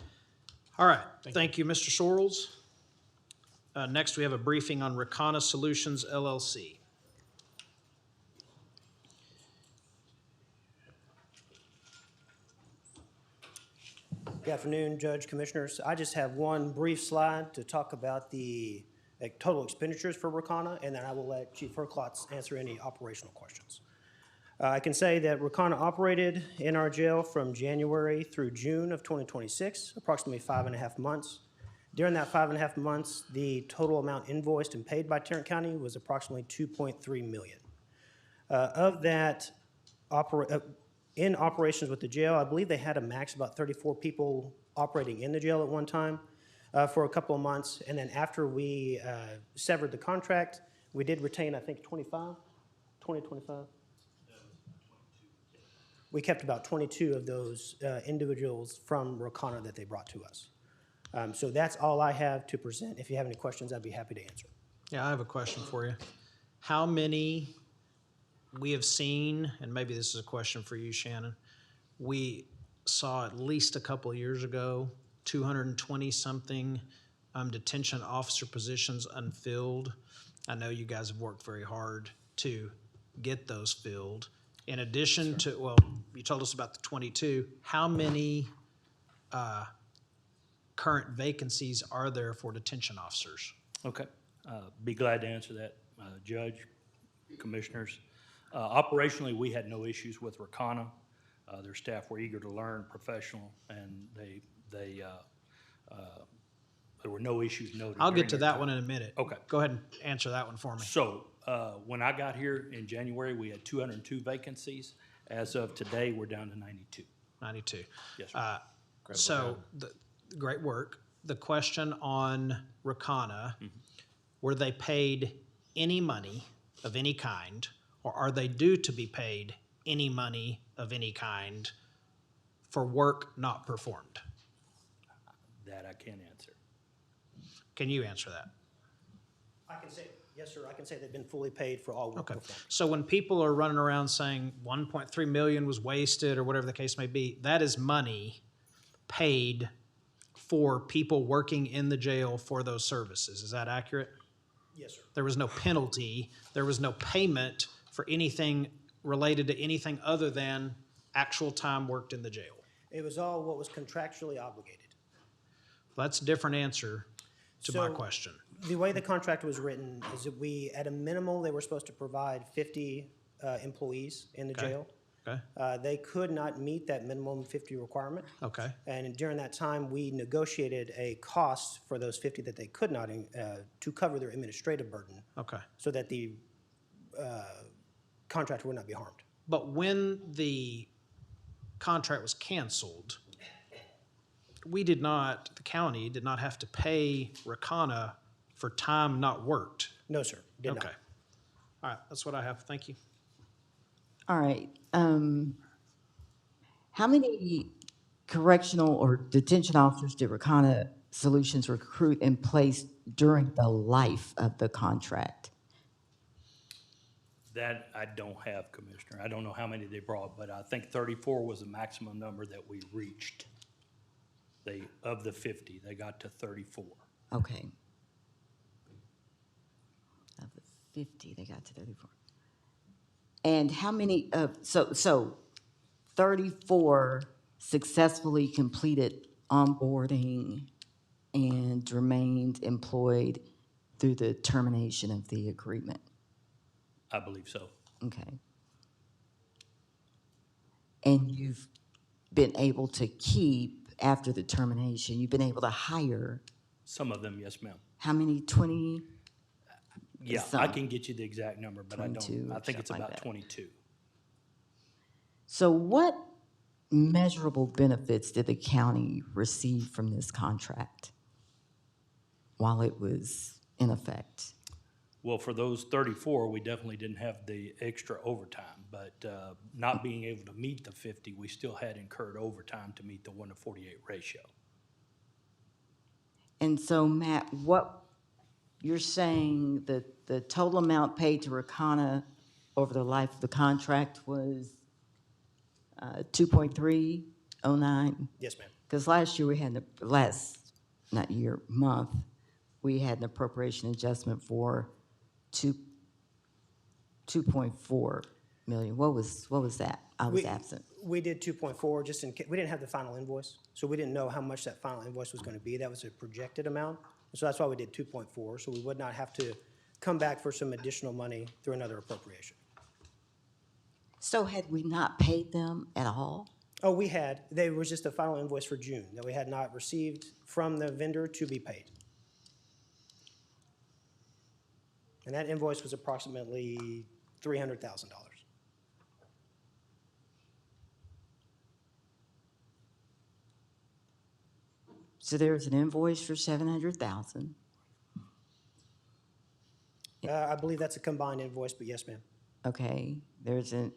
All right, thank you, Mr. Sorrells. Next, we have a briefing on Rakana Solutions LLC. Good afternoon, Judge, Commissioners. I just have one brief slide to talk about the total expenditures for Rakana, and then I will let Chief Herklotz answer any operational questions. I can say that Rakana operated in our jail from January through June of 2026, approximately 5.5 months. During that 5.5 months, the total amount invoiced and paid by Tarrant County was approximately $2.3 million. Of that, in operations with the jail, I believe they had a max of about 34 people operating in the jail at one time for a couple of months. And then after we severed the contract, we did retain, I think, 25? We kept about 22 of those individuals from Rakana that they brought to us. So that's all I have to present. If you have any questions, I'd be happy to answer. Yeah, I have a question for you. How many we have seen, and maybe this is a question for you, Shannon, we saw at least a couple of years ago, 220-something detention officer positions unfilled. I know you guys have worked very hard to get those filled. In addition to, well, you told us about the 22. How many current vacancies are there for detention officers? Okay, be glad to answer that, Judge, Commissioners. Operationally, we had no issues with Rakana. Their staff were eager to learn, professional, and there were no issues noted. I'll get during to their that time. one in a minute. Okay. Go ahead and answer that one for me. So when I got here in January, we had 202 vacancies. As of today, we're down to 92. 92. Yes, sir. So, great work. The question on Rakana, were they paid any money of any kind, or are they due to be paid any money of any kind for work not performed? That I can't answer. Can you answer that? I can say, yes, sir, I can say they've been fully paid for all work performed. So when people are running around saying 1.3 million was wasted or whatever the case may be, that is money paid for people working in the jail for those services. Is that accurate? Yes, sir. There was no penalty. There was no payment for anything related to anything other than actual time worked in the jail. It was all what was contractually obligated. That's a different answer to my So, question. The way the contract was written is that we, at a minimal, they were supposed to provide 50 employees in the Okay. jail. Okay. They could not meet that minimum 50 requirement. Okay. And during that time, we negotiated a cost for those 50 that they could not, to cover their administrative burden. Okay. So that the contractor would not be harmed. But when the contract was canceled, the county did not have to pay Rakana for time not worked. No, sir, did not. Okay. All right, that's what I have. Thank you. All right. How many correctional or detention officers did Rakana Solutions recruit and place during the life of the contract? That I don't have, Commissioner. I don't know how many they brought, but I think 34 was the maximum number that we reached. Of the 50, they got to 34. Okay. Of the 50, they got to 34. And how many, so 34 successfully completed onboarding and remained employed through the termination of the agreement? I believe so. Okay. And you've been able to keep, after the termination, you've been able to hire Some of them, yes, ma'am. how many, 20? Yeah, Some. I can get you the exact number, but I 22 don't, I or think it's something like about that. 22. So what measurable benefits did the county receive from this contract while it was in effect? Well, for those 34, we definitely didn't have the extra overtime, but not being able to meet the 50, we still had incurred overtime to meet the 1:48 ratio. And so, Matt, what you're saying that the total amount paid to Rakana over the life of the contract was 2.309? Yes, ma'am. Because last year we had, not year, month, we had an appropriation adjustment for 2.4 million. What was that? I was absent. We did 2.4 just in case, we didn't have the final invoice, so we didn't know how much that final invoice was going to be. That was a projected amount. So that's why we did 2.4, so we would not have to come back for some additional money through another appropriation. So had we not paid them at all? Oh, we had. There was just a final invoice for June that we had not received from the vendor to be paid. And that invoice was approximately $300,000. So there's an invoice for 700,000. I believe that's a combined invoice, but yes, ma'am. Okay, there's are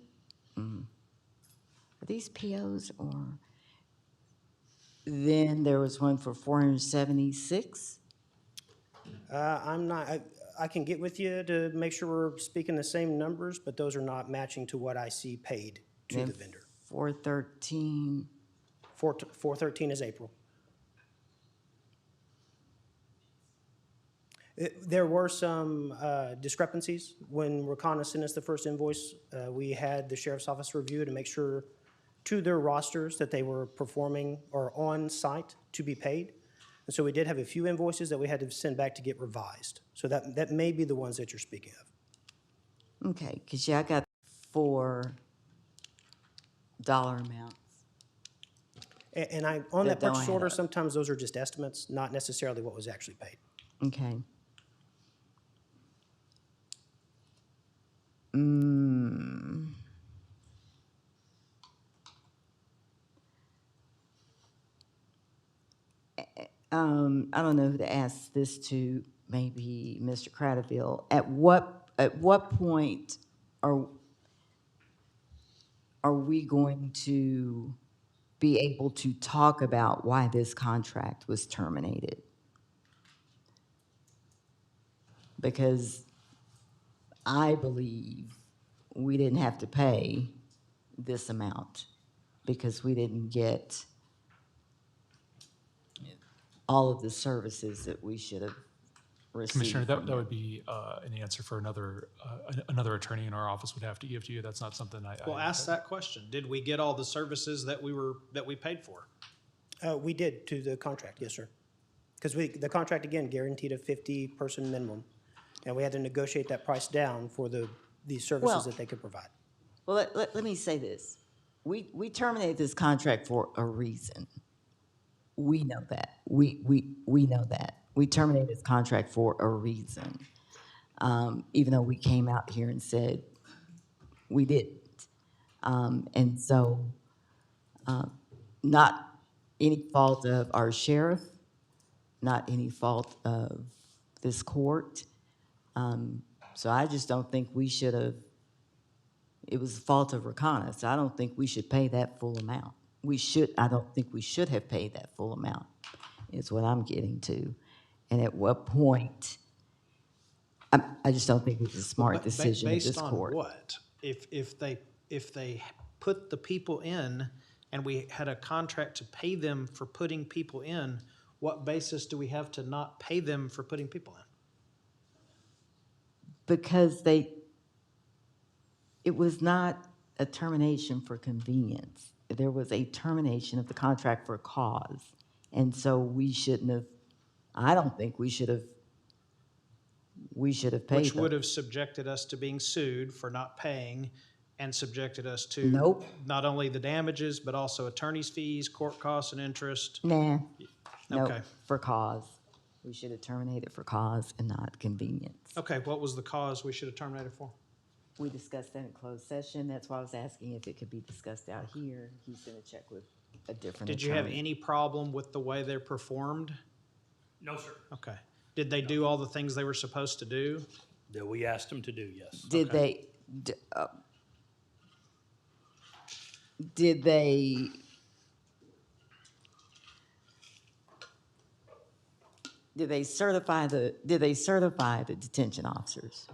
these POs or? Then there was one for 476. I'm not, I can get with you to make sure we're speaking the same numbers, but those are not matching to what I see paid to the vendor. 413. 413 is April. There were some discrepancies. When Rakana sent us the first invoice, we had the sheriff's office review to make sure to their rosters that they were performing or on site to be paid. And so we did have a few invoices that we had to send back to get revised. So that may be the ones that you're speaking of. Okay, because I got 4 dollar amounts. And on that don't purchase add order, up. sometimes those are just estimates, not necessarily what was actually paid. Okay. I don't know who to ask this to, maybe Mr. Cradaville. At what point are we going to be able to talk about why this contract was terminated? Because I believe we didn't have to pay this amount because we didn't get all of the services that we should have received. Commissioner, that from would be an answer for another attorney in our office would have to give to you. That's not something Well, ask that question. Did we get all the services that we paid for? We did to the contract, yes, sir. Because the contract, again, guaranteed a 50-person minimum, and we had to negotiate that price down for the services Well- that they could provide. Well, let me say this. We terminated this contract for a reason. We know that. We know that. We terminated this contract for a reason, even though we came out here and said we didn't. And so, not any fault of our sheriff, not any fault of this court. So I just don't think we should have, it was the fault of Rakana, so I don't think we should pay that full amount. I don't think we should have paid that full amount, is what I'm getting to. And at what point, I just don't think it was a smart decision of this court. Based on what? If they put the people in and we had a contract to pay them for putting people in, what basis do we have to not pay them for putting people in? Because it it was not a termination for convenience. There was a termination of the contract for cause. And so we shouldn't have, I don't think we should have paid Which them. would have subjected us to being sued for not paying and subjected us to Nope. not only the damages, but also attorney's fees, court costs, and interest. Nah, no, Okay. for cause. We should have terminated for cause and not convenience. Okay, what was the cause we should have terminated for? We discussed that in closed session. That's why I was asking if it could be discussed out here. He's gonna check with a different Did you have attorney. any problem with the way they performed? No, sir. Okay. Did they do all the things they were supposed to do? That we asked them to do, yes. Did they, did they, did they certify the detention officers?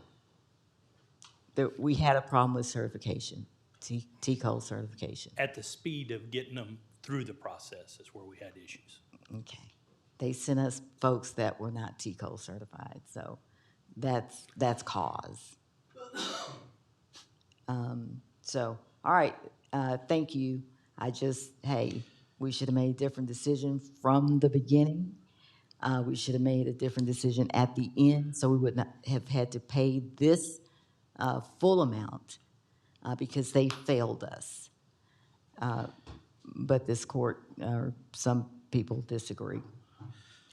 That we had a problem with certification, T-code certification? At the speed of getting them through the process is where we had issues. Okay. They sent us folks that were not T-code certified, so that's cause. So, all right, thank you. Hey, we should have made a different decision from the beginning. We should have made a different decision at the end, so we would not have had to pay this full amount because they failed us. But this court, some people disagree.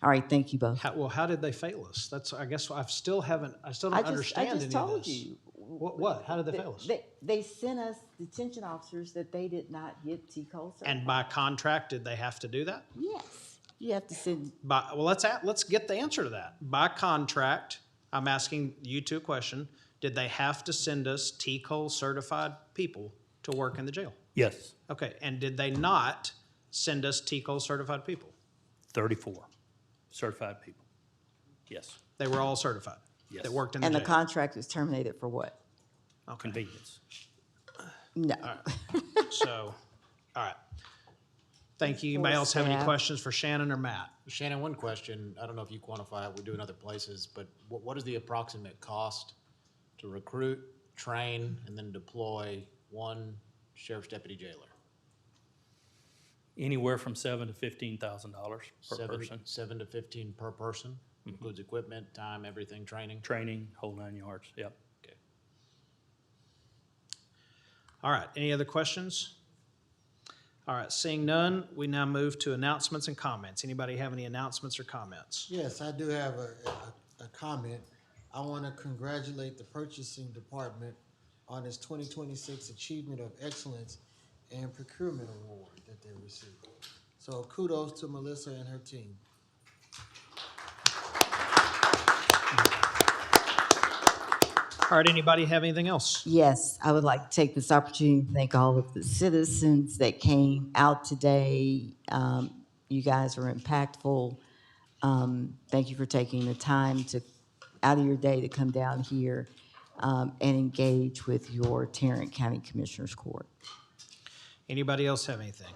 All right, thank you both. How did they fail us? That's, I guess, I still don't understand any of this. I just told you. What? How did they fail us? They sent us detention officers that they did not get T-code certified. And by contract, did they have to do that? Yes, you have to send. Well, let's get the answer to that. By contract, I'm asking you two a question. Did they have to send us T-code certified people to work in the jail? Yes, Okay, and did they not send us T-code certified people? 34 certified people. Yes, They were all certified? Yes. That worked in the And jail? the contract was terminated for what? convenience. No. All right. So, all right. Thank you. Anybody else have any staff. questions for Shannon or Matt? Shannon, one question, I don't know if you quantify it, we do in other places, but what is the approximate cost to recruit, train, and then deploy one sheriff's deputy jailer? Anywhere from $7,000 to $15,000 per person. 7 to 15 per person, includes equipment, time, everything, training? Training, whole 9 yards, yep. Okay. All right. Any other questions? All right. Seeing none, we now move to announcements and comments. Anybody have any announcements or comments? Yes, I do have a comment. I want to congratulate the purchasing department on its 2026 Achievement of Excellence and Procurement Award that they received. So kudos to Melissa and her team. All right. Anybody have anything else? Yes, I would like to take this opportunity to thank all of the citizens that came out today. You guys were impactful. Thank you for taking the time out of your day to come down here and engage with your Tarrant County Commissioners Court. Anybody else have anything?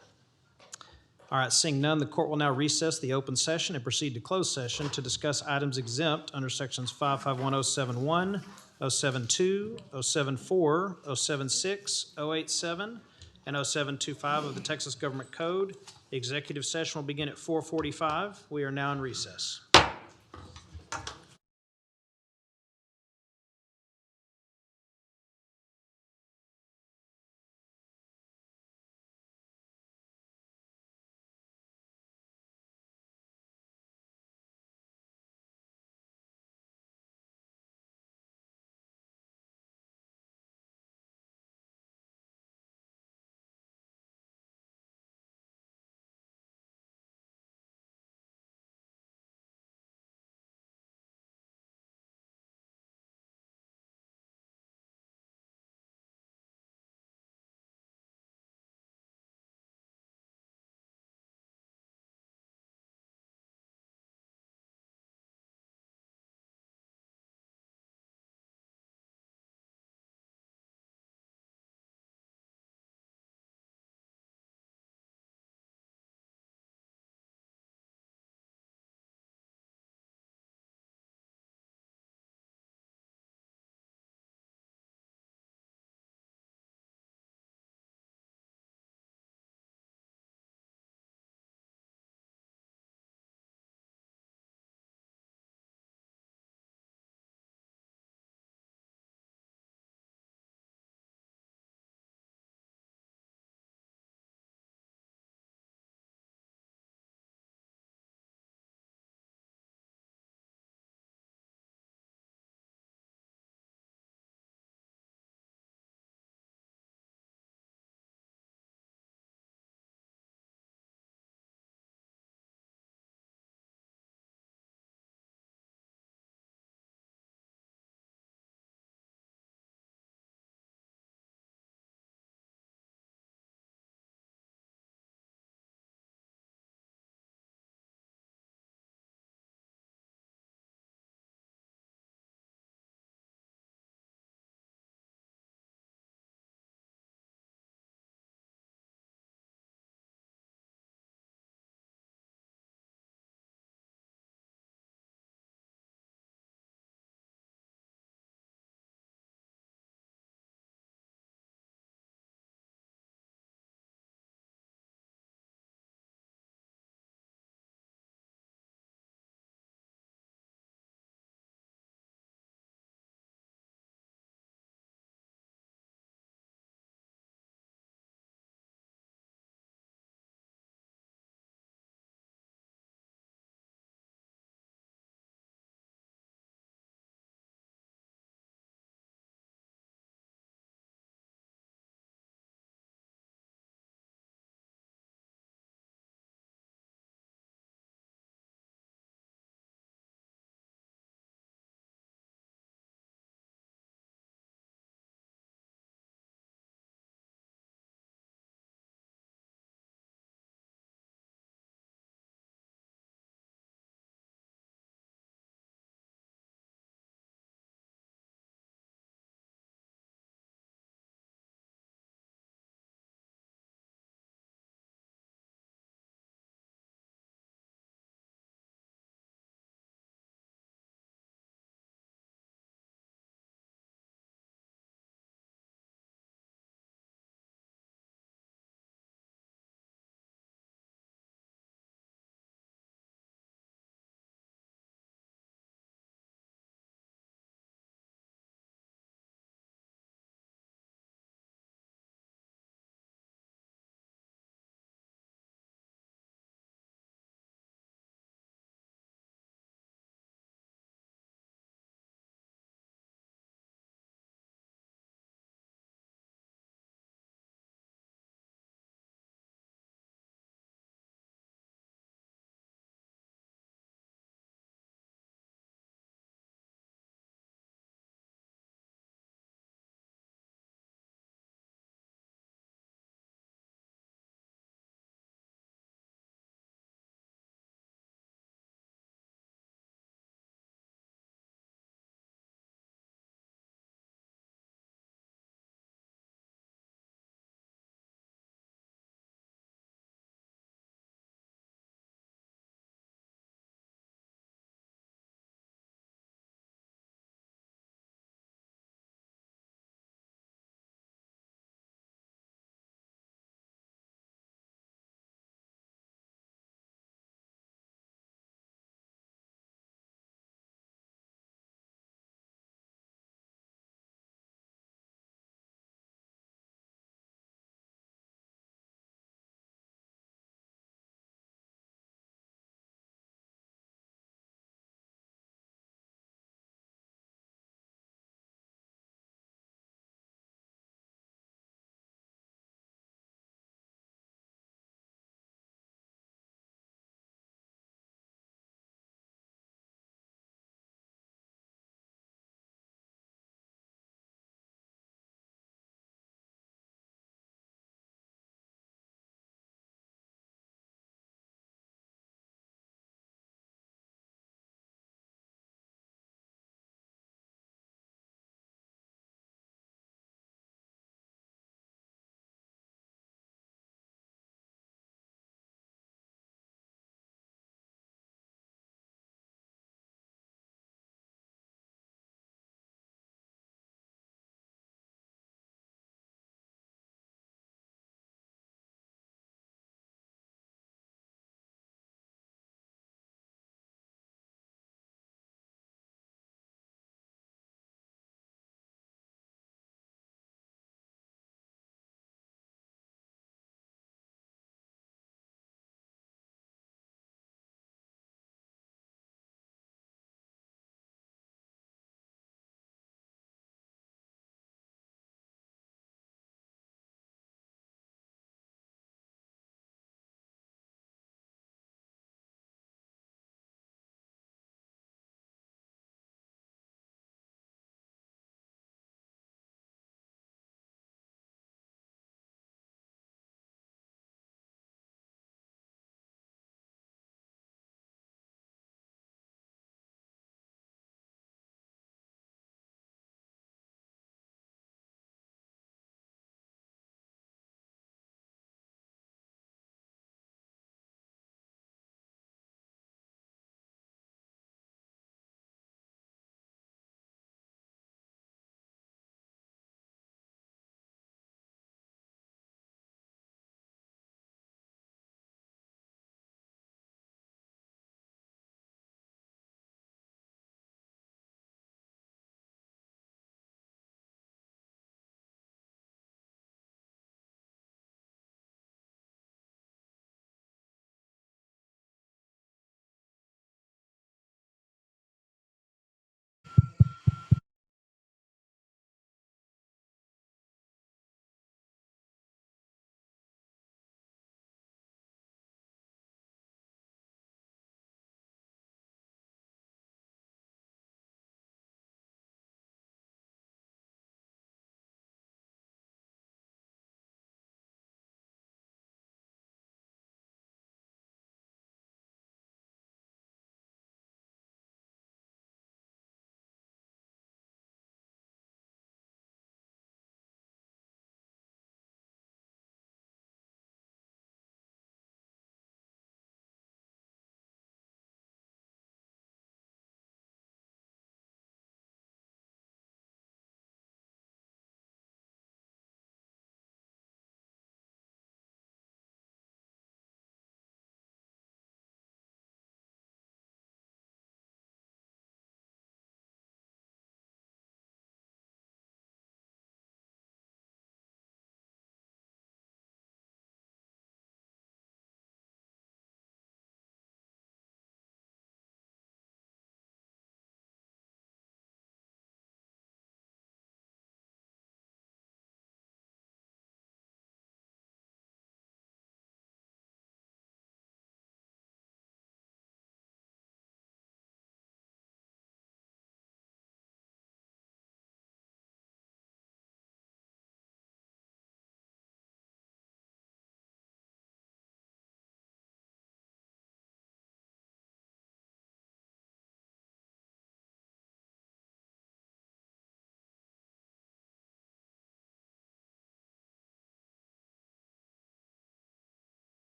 All right, seeing none, the court will now recess the open session and proceed to closed session to discuss items exempt under sections 551071, 072, 074, 076, 087, and 0725 of the Texas Government Code. The executive session will begin at 4:45. We are now in recess.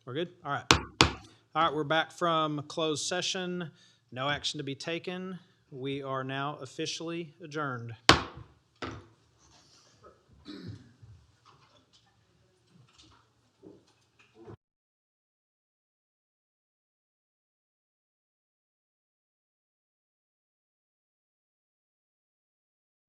We're good? All right. All right, we're back from closed session. No action to be taken. We are now officially adjourned.